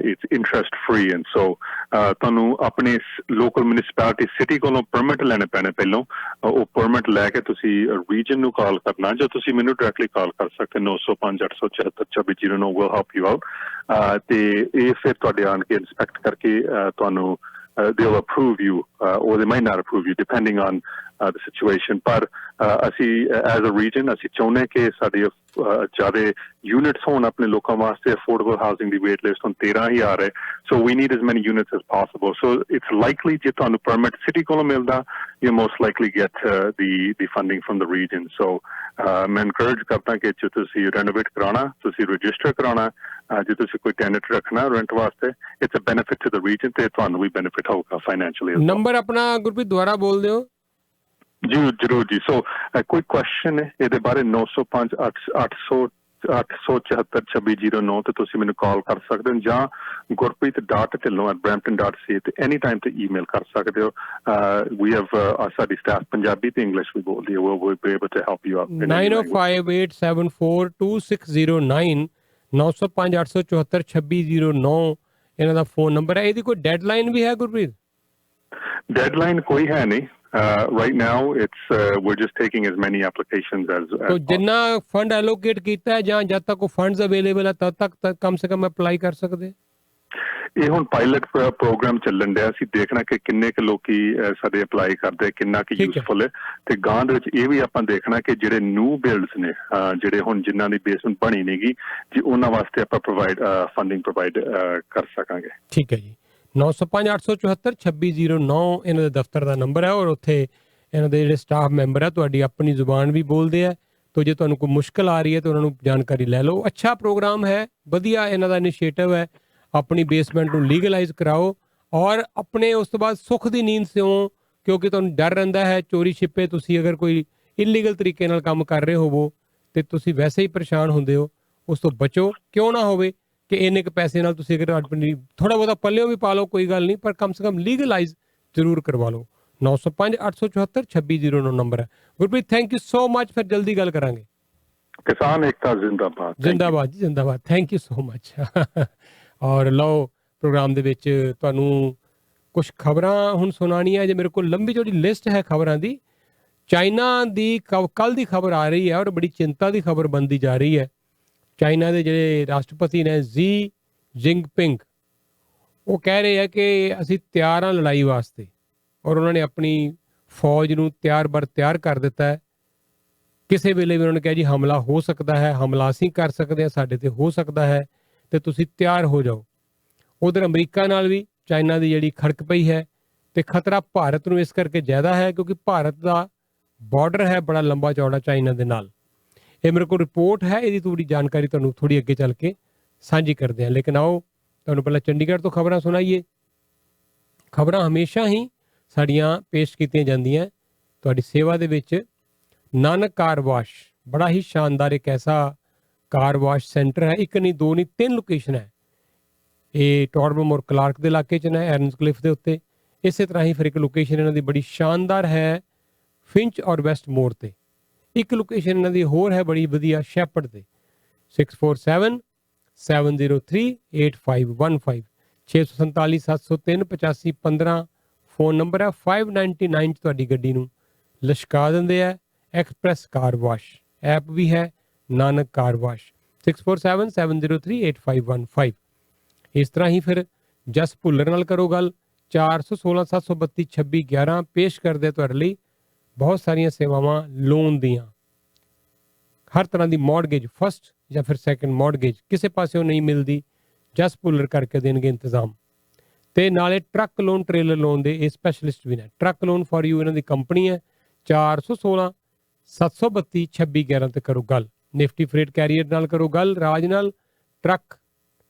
it's interest free and so ਤੁਹਾਨੂੰ ਆਪਣੇ ਲੋਕਲ ਮਿਊਨਿਸਪੈਲਿਟੀ ਸਿਟੀ ਕੋਲੋਂ ਪਰਮਿਟ ਲੈਣੇ ਪੈਣੇ ਪਹਿਲਾਂ ਉਹ ਪਰਮਿਟ ਲੈ ਕੇ ਤੁਸੀਂ ਰੀਜਨ ਨੂੰ ਕਾਲ ਕਰਨਾ ਜਾਂ ਤੁਸੀਂ ਮੈਨੂੰ ਡਾਇਰੈਕਟਲੀ ਕਾਲ ਕਰ ਸਕਦੇ 905-874-2609 will help you out ਤੇ ਇਹ ਫਿਰ ਤੁਹਾਡੇ ਆਣ ਕੇ ਇੰਸਪੈਕਟ ਕਰਕੇ ਤੁਹਾਨੂੰ they'll approve you or they might not approve you depending on the situation ਪਰ ਅਸੀਂ as a region ਅਸੀਂ ਚਾਹੁੰਦੇ ਕਿ ਸਾਡੀ ਜ਼ਿਆਦਾ ਯੂਨਿਟਸ ਹੋਣ ਆਪਣੇ ਲੋਕਾਂ ਵਾਸਤੇ ਅਫੋਰਡੇਬਲ ਹਾਊਸਿੰਗ ਦੀ ਵੇਟ ਲਿਸਟ ਹੁਣ 13,000 ਹੈ so we need as many units as possible so it's likely ਜੇ ਤੁਹਾਨੂੰ ਪਰਮਿਟ ਸਿਟੀ ਕੋਲੋਂ ਮਿਲਦਾ you most likely get the funding from the region so ਮੈਂ encourage ਕਰਦਾ ਕਿ ਜੇ ਤੁਸੀਂ ਰੈਨੋਵੇਟ ਕਰਾਉਣਾ ਤੁਸੀਂ ਰਜਿਸਟਰ ਕਰਾਉਣਾ ਜੇ ਤੁਸੀਂ ਕੋਈ ਟੈਨੈਂਟ ਰੱਖਣਾ ਰੈਂਟ ਵਾਸਤੇ it's a benefit to the region ਤੇ ਤੁਹਾਨੂੰ ਵੀ ਬੈਨੀਫਿਟ ਹੋਊਗਾ ਫਾਈਨੈਂਸ਼ੀਅਲੀ ਨੰਬਰ ਆਪਣਾ ਗੁਰਪ੍ਰੀਤ ਦੁਬਾਰਾ ਬੋਲ ਦਿਓ ਜੀ ਜ਼ਰੂਰ ਜੀ ਸੋ ਕੋਈ ਕੁਐਸਚਨ ਹੈ ਇਹਦੇ ਬਾਰੇ 905-874-2609 ਤੇ ਤੁਸੀਂ ਮੈਨੂੰ ਕਾਲ ਕਰ ਸਕਦੇ ਹੋ ਜਾਂ gurpreet.dhillon@brampton.ca ਤੇ ਐਨੀ ਟਾਈਮ ਤੇ ਈਮੇਲ ਕਰ ਸਕਦੇ ਹੋ ਵੀ ਹੈਵ ਸਾਡੀ ਸਟਾਫ ਪੰਜਾਬੀ ਤੇ ਇੰਗਲਿਸ਼ ਵੀ ਬੋਲਦੀ ਹੈ we'll be able to help you out 9058742609 905-874-2609 ਇਹਨਾਂ ਦਾ ਫੋਨ ਨੰਬਰ ਹੈ ਇਹਦੀ ਕੋਈ ਡੈਡਲਾਈਨ ਵੀ ਹੈ ਗੁਰਪ੍ਰੀਤ ਡੈਡਲਾਈਨ ਕੋਈ ਹੈ ਨਹੀਂ right now it's we're just taking as many applications as तो जिन्ना फंड एलोकेट कीता है जहाँ जब तक वो फंड्स अवेलेबल है तब तक कम से कम अप्लाई कर सकते ਇਹ ਹੁਣ ਪਾਇਲਟ ਪ੍ਰੋਗਰਾਮ ਚੱਲਣ ਡਿਆ ਅਸੀਂ ਦੇਖਣਾ ਕਿ ਕਿੰਨੇ ਕੁ ਲੋਕੀ ਸਾਡੇ ਅਪਲਾਈ ਕਰਦੇ ਕਿੰਨਾ ਕੁ ਯੂਜ਼ਫੁਲ ਹੈ ਤੇ ਗਾਂ ਦੇ ਵਿੱਚ ਇਹ ਵੀ ਆਪਾਂ ਦੇਖਣਾ ਕਿ ਜਿਹੜੇ ਨਿਊ ਬਿਲਡਸ ਨੇ ਜਿਹੜੇ ਹੁਣ ਜਿਨ੍ਹਾਂ ਦੀ ਬੇਸਮੈਂਟ ਬਣੀ ਨਹੀਂਗੀ ਜੀ ਉਹਨਾਂ ਵਾਸਤੇ ਆਪਾਂ ਫੰਡਿੰਗ ਪ੍ਰੋਵਾਈਡ ਕਰ ਸਕਾਂਗੇ ਠੀਕ ਹੈ ਜੀ 905-874-2609 ਇਹਨਾਂ ਦੇ ਦਫ਼ਤਰ ਦਾ ਨੰਬਰ ਹੈ ਔਰ ਉੱਥੇ ਇਹਨਾਂ ਦੇ ਜਿਹੜੇ ਸਟਾਫ ਮੈਂਬਰ ਹੈ ਤੁਹਾਡੀ ਆਪਣੀ ਜ਼ੁਬਾਨ ਵੀ ਬੋਲਦੇ ਆ ਤੋ ਜੇ ਤੁਹਾਨੂੰ ਕੋਈ ਮੁਸ਼ਕਲ ਆ ਰਹੀ ਹੈ ਤਾਂ ਉਹਨਾਂ ਨੂੰ ਜਾਣਕਾਰੀ ਲੈ ਲਓ ਅੱਛਾ ਪ੍ਰੋਗਰਾਮ ਹੈ ਵਧੀਆ ਇਹਨਾਂ ਦਾ ਇਨੀਸ਼ੀਏਟਿਵ ਹੈ ਆਪਣੀ ਬੇਸਮੈਂਟ ਨੂੰ ਲੀਗਲਾਈਜ਼ ਕਰਾਓ ਔਰ ਆਪਣੇ ਉਸ ਤੋਂ ਬਾਅਦ ਸੁੱਖ ਦੀ ਨੀਂਦ ਸਿਓ ਕਿਉਂਕਿ ਤੁਹਾਨੂੰ ਡਰ ਰਹਿੰਦਾ ਹੈ ਚੋਰੀ ਛਿਪੇ ਤੁਸੀਂ ਅਗਰ ਕੋਈ ਇਲੀਗਲ ਤਰੀਕੇ ਨਾਲ ਕੰਮ ਕਰ ਰਹੇ ਹੋਵੋ ਤੇ ਤੁਸੀਂ ਵੈਸੇ ਹੀ ਪਰੇਸ਼ਾਨ ਹੁੰਦੇ ਹੋ ਉਸ ਤੋਂ ਬਚੋ ਕਿਉਂ ਨਾ ਹੋਵੇ ਕਿ ਇੰਨੇ ਕੁ ਪੈਸੇ ਨਾਲ ਤੁਸੀਂ ਅਗਰ ਆਪਣੀ ਥੋੜਾ ਬਹੁਤਾ ਪੱਲਿਓ ਵੀ ਪਾ ਲਓ ਕੋਈ ਗੱਲ ਨਹੀਂ ਪਰ ਕਮ ਸੇ ਕਮ ਲੀਗਲਾਈਜ਼ ਜ਼ਰੂਰ ਕਰਵਾ ਲਓ 905-874-2609 ਨੰਬਰ ਹੈ Gurpreet thank you so much ਫਿਰ ਜਲਦੀ ਗੱਲ ਕਰਾਂਗੇ ਕਿਸਾਨ ਏਕਤਾ ਜ਼ਿੰਦਾਬਾਦ ਜ਼ਿੰਦਾਬਾਦ ਜੀ ਜ਼ਿੰਦਾਬਾਦ ਥੈਂਕ ਯੂ ਸੋ ਮਚ ਔਰ ਲਓ ਪ੍ਰੋਗਰਾਮ ਦੇ ਵਿੱਚ ਤੁਹਾਨੂੰ ਕੁਝ ਖਬਰਾਂ ਹੁਣ ਸੁਣਾਉਣੀਆਂ ਜੇ ਮੇਰੇ ਕੋਲ ਲੰਬੀ ਚੌੜੀ ਲਿਸਟ ਹੈ ਖਬਰਾਂ ਦੀ ਚਾਈਨਾ ਦੀ ਕੱਲ ਦੀ ਖਬਰ ਆ ਰਹੀ ਹੈ ਔਰ ਬੜੀ ਚਿੰਤਾ ਦੀ ਖਬਰ ਬਣਦੀ ਜਾ ਰਹੀ ਹੈ ਚਾਈਨਾ ਦੇ ਜਿਹੜੇ ਰਾਸ਼ਟਰਪਤੀ ਨੇ ਜੀ ਜਿੰਗਪਿੰਗ ਉਹ ਕਹਿ ਰਹੇ ਆ ਕਿ ਅਸੀਂ ਤਿਆਰ ਹਾਂ ਲੜਾਈ ਵਾਸਤੇ ਔਰ ਉਹਨਾਂ ਨੇ ਆਪਣੀ ਫੌਜ ਨੂੰ ਤਿਆਰ ਕਰ ਦਿੱਤਾ ਹੈ ਕਿਸੇ ਵੇਲੇ ਵੀ ਉਹਨਾਂ ਨੇ ਕਿਹਾ ਜੀ ਹਮਲਾ ਹੋ ਸਕਦਾ ਹੈ ਹਮਲਾ ਅਸੀਂ ਕਰ ਸਕਦੇ ਹਾਂ ਸਾਡੇ ਤੇ ਹੋ ਸਕਦਾ ਹੈ ਤੇ ਤੁਸੀਂ ਤਿਆਰ ਹੋ ਜਾਓ ਉਧਰ ਅਮਰੀਕਾ ਨਾਲ ਵੀ ਚਾਈਨਾ ਦੀ ਜਿਹੜੀ ਖੜਕ ਪਈ ਹੈ ਤੇ ਖਤਰਾ ਭਾਰਤ ਨੂੰ ਇਸ ਕਰਕੇ ਜ਼ਿਆਦਾ ਹੈ ਕਿਉਂਕਿ ਭਾਰਤ ਦਾ ਬਾਰਡਰ ਹੈ ਬੜਾ ਲੰਬਾ ਚੌੜਾ ਚਾਈਨਾ ਦੇ ਨਾਲ ਇਹ ਮੇਰੇ ਕੋਲ ਰਿਪੋਰਟ ਹੈ ਇਹਦੀ ਥੋੜੀ ਜਾਣਕਾਰੀ ਤੁਹਾਨੂੰ ਥੋੜੀ ਅੱਗੇ ਚੱਲ ਕੇ ਸਾਂਝੀ ਕਰਦੇ ਹਾਂ ਲੇਕਿਨ ਆਓ ਤੁਹਾਨੂੰ ਪਹਿਲਾਂ ਚੰਡੀਗੜ੍ਹ ਤੋਂ ਖਬਰਾਂ ਸੁਣਾਈਏ ਖਬਰਾਂ ਹਮੇਸ਼ਾ ਹੀ ਸਾਡੀਆਂ ਪੇਸ਼ ਕੀਤੀਆਂ ਜਾਂਦੀਆਂ ਤੁਹਾਡੀ ਸੇਵਾ ਦੇ ਵਿੱਚ ਨਾਨਕ ਕਾਰ ਵਾਸ਼ ਬੜਾ ਹੀ ਸ਼ਾਨਦਾਰ ਇੱਕ ਐਸਾ ਕਾਰ ਵਾਸ਼ ਸੈਂਟਰ ਹੈ ਇੱਕ ਨਹੀਂ ਦੋ ਨਹੀਂ 3 ਲੋਕੇਸ਼ਨ ਹੈ ਇਹ ਟੌਰਬਮ ਔਰ ਕਲਾਰਕ ਦੇ ਇਲਾਕੇ 'ਚ ਨੇ ਐਰਨਸ ਕਲਿਫ ਦੇ ਉੱਤੇ ਇਸੇ ਤਰ੍ਹਾਂ ਹੀ ਫਿਰ ਇੱਕ ਲੋਕੇਸ਼ਨ ਇਹਨਾਂ ਦੀ ਬੜੀ ਸ਼ਾਨਦਾਰ ਹੈ ਫਿੰਚ ਔਰ ਵੈਸਟ ਮੋਰ ਤੇ ਇੱਕ ਲੋਕੇਸ਼ਨ ਇਹਨਾਂ ਦੀ ਹੋਰ ਹੈ ਬੜੀ ਵਧੀਆ ਸ਼ੈਪਰਡ ਤੇ 6477038515 647-703-8515 ਫੋਨ ਨੰਬਰ ਹੈ 599 'ਚ ਤੁਹਾਡੀ ਗੱਡੀ ਨੂੰ ਲਸ਼ਕਾ ਦਿੰਦੇ ਆ ਐਕਸਪ੍ਰੈਸ ਕਾਰ ਵਾਸ਼ ਐਪ ਵੀ ਹੈ ਨਾਨਕ ਕਾਰ ਵਾਸ਼ 6477038515 ਇਸ ਤਰ੍ਹਾਂ ਹੀ ਫਿਰ ਜਸ ਭੁੱਲਰ ਨਾਲ ਕਰੋ ਗੱਲ 416-732-2611 ਪੇਸ਼ ਕਰਦੇ ਤੁਹਾਡੇ ਲਈ ਬਹੁਤ ਸਾਰੀਆਂ ਸੇਵਾਵਾਂ ਲੋਨ ਦੀਆਂ ਹਰ ਤਰ੍ਹਾਂ ਦੀ ਮੌਰਗੇਜ ਫਸਟ ਜਾਂ ਫਿਰ ਸੈਕੰਡ ਮੌਰਗੇਜ ਕਿਸੇ ਪਾਸਿਓਂ ਨਹੀਂ ਮਿਲਦੀ ਜਸ ਭੁੱਲਰ ਕਰਕੇ ਦੇਣਗੇ ਇੰਤਜ਼ਾਮ ਤੇ ਨਾਲੇ ਟਰੱਕ ਲੋਨ ਟ੍ਰੇਲਰ ਲੋਨ ਦੇ ਇਹ ਸਪੈਸ਼ਲਿਸਟ ਵੀ ਨੇ ਟਰੱਕ ਲੋਨ ਫॉर ਯੂ ਇਹਨਾਂ ਦੀ ਕੰਪਨੀ ਹੈ 416-732-2611 ਤੇ ਕਰੋ ਗੱਲ ਨਿਫਟੀ ਫਰੇਟ ਕੈਰੀਅਰ ਨਾਲ ਕਰੋ ਗੱਲ ਰਾਜ ਨਾਲ ਟਰੱਕ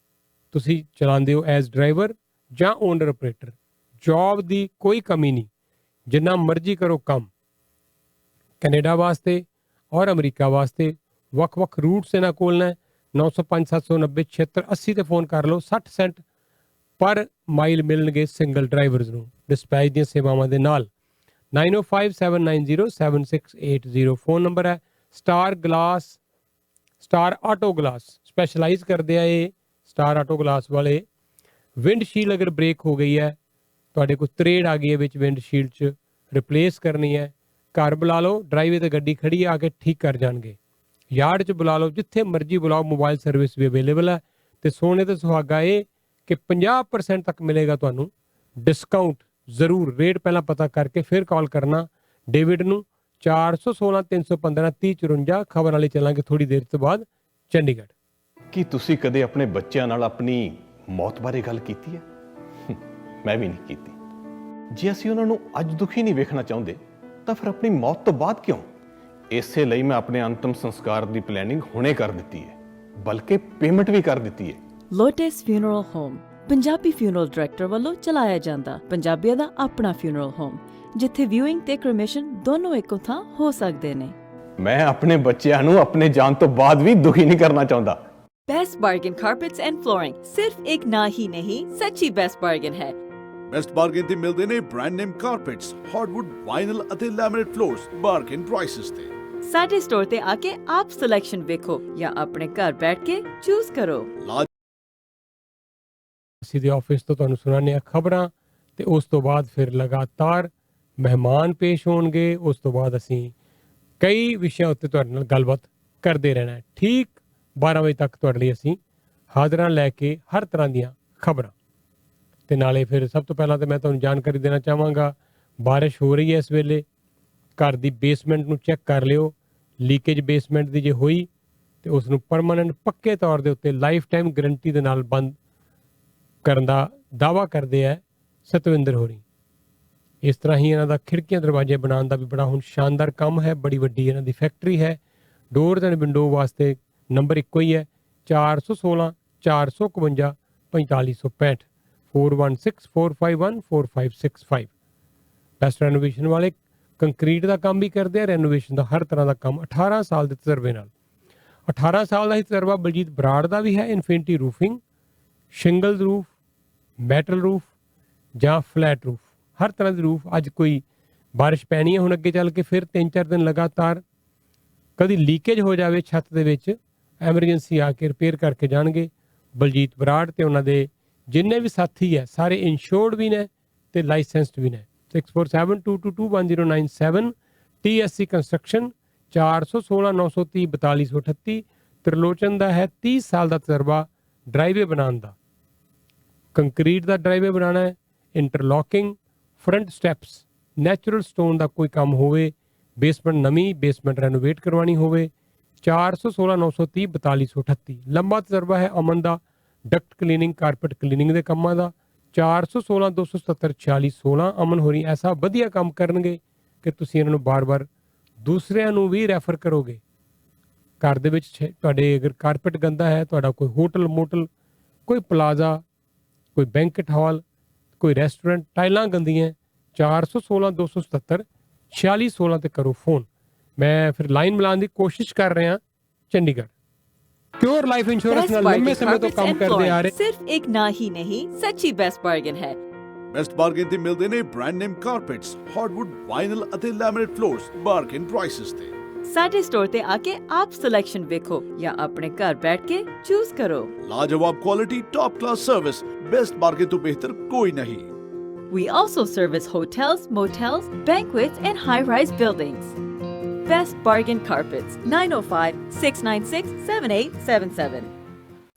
ਤੁਸੀਂ ਚਲਾਉਂਦੇ ਹੋ ਐਜ਼ ਡਰਾਈਵਰ ਜਾਂ ਓਨਰ ਆਪਰੇਟਰ, ਜੌਬ ਦੀ ਕੋਈ ਕਮੀ ਨਹੀਂ, ਜਿੰਨਾ ਮਰਜ਼ੀ ਕਰੋ ਕੰਮ। ਕੈਨੇਡਾ ਵਾਸਤੇ ਔਰ ਅਮਰੀਕਾ ਵਾਸਤੇ ਵੱਖ-ਵੱਖ ਰੂਟਸ ਇਹਨਾਂ ਕੋਲ ਨੇ। 905 790 7680 ਤੇ ਫੋਨ ਕਰ ਲਓ। 60 ਸੈਂਟ ਪਰ ਮਾਈਲ ਮਿਲਣਗੇ ਸਿੰਗਲ ਡਰਾਈਵਰਸ ਨੂੰ ਡਿਸਪੈਚ ਦੀਆਂ ਸੇਵਾਵਾਂ ਦੇ ਨਾਲ। 9057907680 ਫੋਨ ਨੰਬਰ ਹੈ। ਸਟਾਰ ਆਟੋ ਗਲਾਸ ਸਪੈਸ਼ਲਾਈਜ਼ ਕਰਦੇ ਆ ਇਹ ਸਟਾਰ ਆਟੋ ਗਲਾਸ ਵਾਲੇ। ਵਿੰਡਸ਼ੀਲਡ ਅਗਰ ਬ੍ਰੇਕ ਹੋ ਗਈ ਹੈ, ਤੁਹਾਡੇ ਕੋਲ ਤਰੇੜ ਆ ਗਈ ਹੈ ਵਿੱਚ ਵਿੰਡਸ਼ੀਲਡ 'ਚ, ਰਿਪਲੇਸ ਕਰਨੀ ਹੈ, ਘਰ ਬੁਲਾ ਲਓ, ਡਰਾਈਵੇ ਤੇ ਗੱਡੀ ਖੜੀ ਆ ਕੇ ਠੀਕ ਕਰ ਜਾਣਗੇ। ਯਾਰਡ 'ਚ ਬੁਲਾ ਲਓ, ਜਿੱਥੇ ਮਰਜ਼ੀ ਬੁਲਾਓ, ਮੋਬਾਈਲ ਸਰਵਿਸ ਵੀ ਅਵੇਲੇਬਲ ਹੈ। ਤੇ ਸੋਨੇ ਤੇ ਸੁਹਾਗਾ ਇਹ ਕਿ 50% ਤੱਕ ਮਿਲੇਗਾ ਤੁਹਾਨੂੰ ਡਿਸਕਾਊਂਟ। ਜ਼ਰੂਰ ਰੇਟ ਪਹਿਲਾਂ ਪਤਾ ਕਰਕੇ ਫਿਰ ਕਾਲ ਕਰਨਾ ਡੇਵਿਡ ਨੂੰ। 416 315 3054। ਖਬਰ ਵਾਲੇ ਚੱਲਾਂਗੇ ਥੋੜੀ ਦੇਰ ਤੋਂ ਬਾਅਦ ਚੰਡੀਗੜ੍ਹ। ਕੀ ਤੁਸੀਂ ਕਦੇ ਆਪਣੇ ਬੱਚਿਆਂ ਨਾਲ ਆਪਣੀ ਮੌਤ ਬਾਰੇ ਗੱਲ ਕੀਤੀ ਹੈ? ਮੈਂ ਵੀ ਨਹੀਂ ਕੀਤੀ। ਜੇ ਅਸੀਂ ਉਹਨਾਂ ਨੂੰ ਅੱਜ ਦੁਖੀ ਨਹੀਂ ਵੇਖਣਾ ਚਾਹੁੰਦੇ ਤਾਂ ਫਿਰ ਆਪਣੀ ਮੌਤ ਤੋਂ ਬਾਅਦ ਕਿਉਂ? ਇਸੇ ਲਈ ਮੈਂ ਆਪਣੇ ਅੰਤਮ ਸੰਸਕਾਰ ਦੀ ਪਲੈਨਿੰਗ ਹੁਣੇ ਕਰ ਦਿੱਤੀ ਹੈ, ਬਲਕਿ ਪੇਮੈਂਟ ਵੀ ਕਰ ਦਿੱਤੀ ਹੈ। Lotus funeral home Punjabi funeral director ਵੱਲੋਂ ਚਲਾਇਆ ਜਾਂਦਾ ਪੰਜਾਬੀਆਂ ਦਾ ਆਪਣਾ ਫਿਊਨਰਲ ਹੋਮ, ਜਿੱਥੇ ਵਿਊਇੰਗ ਤੇ ਕ੍ਰਿਮੇਸ਼ਨ ਦੋਨੋਂ ਇੱਕੋ ਥਾਂ ਹੋ ਸਕਦੇ ਨੇ। ਮੈਂ ਆਪਣੇ ਬੱਚਿਆਂ ਨੂੰ ਆਪਣੇ ਜਾਣ ਤੋਂ ਬਾਅਦ ਵੀ ਦੁਖੀ ਨਹੀਂ ਕਰਨਾ ਚਾਹੁੰਦਾ। Best bargain carpets and flooring सिर्फ एक ना ही नहीं, सच्ची बेस्ट बार्गेन है। बेस्ट बार्गेन ते मिलते ने brand name carpets, hardwood, vinyl अते लैमिनेट फ्लोर्स बार्गेन प्राइसेस ते। साडे स्टोर ते आके आप सिलेक्शन देखो या अपने घर बैठ के चूज करो। ਅਸੀਂ ਦੇ ਆਫਿਸ ਤੋਂ ਤੁਹਾਨੂੰ ਸੁਣਾਉਂਦੇ ਹਾਂ ਖਬਰਾਂ ਤੇ ਉਸ ਤੋਂ ਬਾਅਦ ਫਿਰ ਲਗਾਤਾਰ ਮਹਿਮਾਨ ਪੇਸ਼ ਹੋਣਗੇ। ਉਸ ਤੋਂ ਬਾਅਦ ਅਸੀਂ ਕਈ ਵਿਸ਼ਿਆਂ ਉੱਤੇ ਤੁਹਾਡੇ ਨਾਲ ਗੱਲਬਾਤ ਕਰਦੇ ਰਹਿਣਾ ਹੈ। ਠੀਕ 12 ਵਜੇ ਤੱਕ ਤੁਹਾਡੇ ਲਈ ਅਸੀਂ ਹਾਜ਼ਰਾਂ ਲੈ ਕੇ ਹਰ ਤਰ੍ਹਾਂ ਦੀਆਂ ਖਬਰਾਂ। ਤੇ ਨਾਲੇ ਫਿਰ ਸਭ ਤੋਂ ਪਹਿਲਾਂ ਤਾਂ ਮੈਂ ਤੁਹਾਨੂੰ ਜਾਣਕਾਰੀ ਦੇਣਾ ਚਾਹਾਂਗਾ, ਬਾਰਿਸ਼ ਹੋ ਰਹੀ ਹੈ ਇਸ ਵੇਲੇ। ਘਰ ਦੀ ਬੇਸਮੈਂਟ ਨੂੰ ਚੈੱਕ ਕਰ ਲਿਓ, ਲੀਕੇਜ ਬੇਸਮੈਂਟ ਦੀ ਜੇ ਹੋਈ ਤੇ ਉਸ ਨੂੰ ਪਰਮਾਨੈਂਟ ਪੱਕੇ ਤੌਰ ਦੇ ਉੱਤੇ ਲਾਈਫ ਟਾਈਮ ਗਰੰਟੀ ਦੇ ਨਾਲ ਬੰਦ ਕਰਨ ਦਾ ਦਾਅਵਾ ਕਰਦੇ ਹੈ ਸਤਵਿੰਦਰ ਹੋਰੀ। ਇਸ ਤਰ੍ਹਾਂ ਹੀ ਇਹਨਾਂ ਦਾ ਖਿੜਕੀਆਂ ਦਰਵਾਜ਼ੇ ਬਣਾਉਣ ਦਾ ਵੀ ਬੜਾ ਹੁਣ ਸ਼ਾਨਦਾਰ ਕੰਮ ਹੈ। ਬੜੀ ਵੱਡੀ ਇਹਨਾਂ ਦੀ ਫੈਕਟਰੀ ਹੈ। ਡੋਰਸ ਐਂਡ ਵਿੰਡੋ ਵਾਸਤੇ ਨੰਬਰ ਇੱਕੋ ਹੀ ਹੈ 416 451 4565 416 451 4565। ਬੈਸਟ ਰੈਨੋਵੇਸ਼ਨ ਵਾਲੇ ਕੰਕਰੀਟ ਦਾ ਕੰਮ ਵੀ ਕਰਦੇ ਆ, ਰੈਨੋਵੇਸ਼ਨ ਦਾ ਹਰ ਤਰ੍ਹਾਂ ਦਾ ਕੰਮ 18 ਸਾਲ ਦੇ ਤਜਰਬੇ ਨਾਲ। 18 ਸਾਲ ਦਾ ਹੀ ਤਜਰਬਾ ਬਲਜੀਤ ਬਰਾੜ ਦਾ ਵੀ ਹੈ। Infinity roofing, shingle roof, metal roof ਜਾਂ ਫਲੈਟ ਰੂਫ, ਹਰ ਤਰ੍ਹਾਂ ਦੀ ਰੂਫ। ਅੱਜ ਕੋਈ ਬਾਰਿਸ਼ ਪੈਣੀ ਹੈ ਹੁਣ ਅੱਗੇ ਚੱਲ ਕੇ, ਫਿਰ 3-4 ਦਿਨ ਲਗਾਤਾਰ ਕਦੀ ਲੀਕੇਜ ਹੋ ਜਾਵੇ ਛੱਤ ਦੇ ਵਿੱਚ, ਐਮਰਜੈਂਸੀ ਆ ਕੇ ਰਿਪੇਅਰ ਕਰਕੇ ਜਾਣਗੇ ਬਲਜੀਤ ਬਰਾੜ। ਤੇ ਉਹਨਾਂ ਦੇ ਜਿੰਨੇ ਵੀ ਸਾਥੀ ਹੈ ਸਾਰੇ ਇੰਸ਼ੋਰਡ ਵੀ ਨੇ ਤੇ ਲਾਇਸੈਂਸਡ ਵੀ ਨੇ। 6472221097 TSC ਕੰਸਟਰਕਸ਼ਨ 416 930 4238। ਤ੍ਰਿਲੋਚਨ ਦਾ ਹੈ 30 ਸਾਲ ਦਾ ਤਜਰਬਾ ਡਰਾਈਵੇ ਬਣਾਉਣ ਦਾ। ਕੰਕਰੀਟ ਦਾ ਡਰਾਈਵੇ ਬਣਾਉਣਾ ਹੈ, ਇੰਟਰਲੌਕਿੰਗ, ਫਰੰਟ ਸਟੈਪਸ, ਨੈਚੁਰਲ ਸਟੋਨ ਦਾ ਕੋਈ ਕੰਮ ਹੋਵੇ, ਬੇਸਮੈਂਟ ਨਵੀਂ, ਬੇਸਮੈਂਟ ਰੈਨੋਵੇਟ ਕਰਵਾਉਣੀ ਹੋਵੇ, 416 930 4238। ਲੰਬਾ ਤਜਰਬਾ ਹੈ ਅਮਨ ਦਾ ਡਕਟ ਕਲੀਨਿੰਗ, ਕਾਰਪੈਟ ਕਲੀਨਿੰਗ ਦੇ ਕੰਮਾਂ ਦਾ। 416 277 4616। ਅਮਨ ਹੋਰੀ ਐਸਾ ਵਧੀਆ ਕੰਮ ਕਰਨਗੇ ਕਿ ਤੁਸੀਂ ਇਹਨਾਂ ਨੂੰ ਬਾਰ-ਬਾਰ ਦੂਸਰਿਆਂ ਨੂੰ ਵੀ ਰੈਫਰ ਕਰੋਗੇ। ਘਰ ਦੇ ਵਿੱਚ ਤੁਹਾਡੇ ਅਗਰ ਕਾਰਪੈਟ ਗੰਦਾ ਹੈ, ਤੁਹਾਡਾ ਕੋਈ ਹੋਟਲ ਮੋਟਲ, ਕੋਈ ਪਲਾਜ਼ਾ, ਕੋਈ ਬੈਂਕਟ ਹਾਲ, ਕੋਈ ਰੈਸਟੋਰੈਂਟ, ਟਾਈਲਾਂ ਗੰਦੀਆਂ, 416 277 4616 ਤੇ ਕਰੋ ਫੋਨ। ਮੈਂ ਫਿਰ ਲਾਈਨ ਮਿਲਾਉਣ ਦੀ ਕੋਸ਼ਿਸ਼ ਕਰ ਰਿਹਾ ਚੰਡੀਗੜ੍ਹ। प्योर लाइफ इंश्योरेंस ਨਾਲ ਲੰਮੇ ਸਮੇਂ ਤੋਂ ਕੰਮ ਕਰਦੇ ਆ ਰਹੇ। सिर्फ एक ना ही नहीं, सच्ची बेस्ट बार्गेन है। बेस्ट बार्गेन ते मिलते ने brand name carpets, hardwood, vinyl अते लैमिनेट फ्लोर्स बार्गेन प्राइसेस ते। साडे स्टोर ते आके आप सिलेक्शन देखो या अपने घर बैठ के चूज करो। लाजवाब quality, top class service, best bargain तो बेहतर कोई नहीं। We also service hotels, motels, banquets and high-rise buildings. Best Bargain Carpets, 905-696-7877.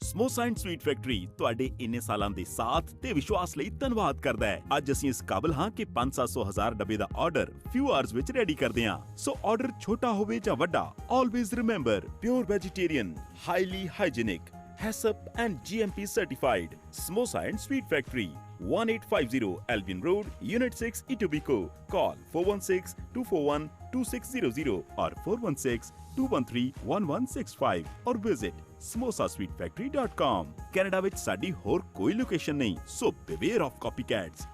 Samosa and sweet factory ਤੁਹਾਡੇ ਇੰਨੇ ਸਾਲਾਂ ਦੇ ਸਾਥ ਤੇ ਵਿਸ਼ਵਾਸ ਲਈ ਧੰਨਵਾਦ ਕਰਦਾ ਹੈ। ਅੱਜ ਅਸੀਂ ਇਸ ਕਾਬਲ ਹਾਂ ਕਿ 500-1000 ਡੱਬੇ ਦਾ ਆਰਡਰ ਫਿਊ ਆਵਰਸ ਵਿੱਚ ਰੈਡੀ ਕਰਦੇ ਹਾਂ। ਸੋ ਆਰਡਰ ਛੋਟਾ ਹੋਵੇ ਜਾਂ ਵੱਡਾ, always remember pure vegetarian, highly hygienic, HACCP and GMP certified. Samosa and Sweet Factory, 1850 Albion Road, Unit 6, Etobicoke. Call 416-241 2600 और 416-213-1165 और विजिट samosasweetfactory.com। कनाडा ਵਿੱਚ ਸਾਡੀ ਹੋਰ ਕੋਈ ਲੋਕੇਸ਼ਨ ਨਹੀਂ, ਸੋ beware of copycats।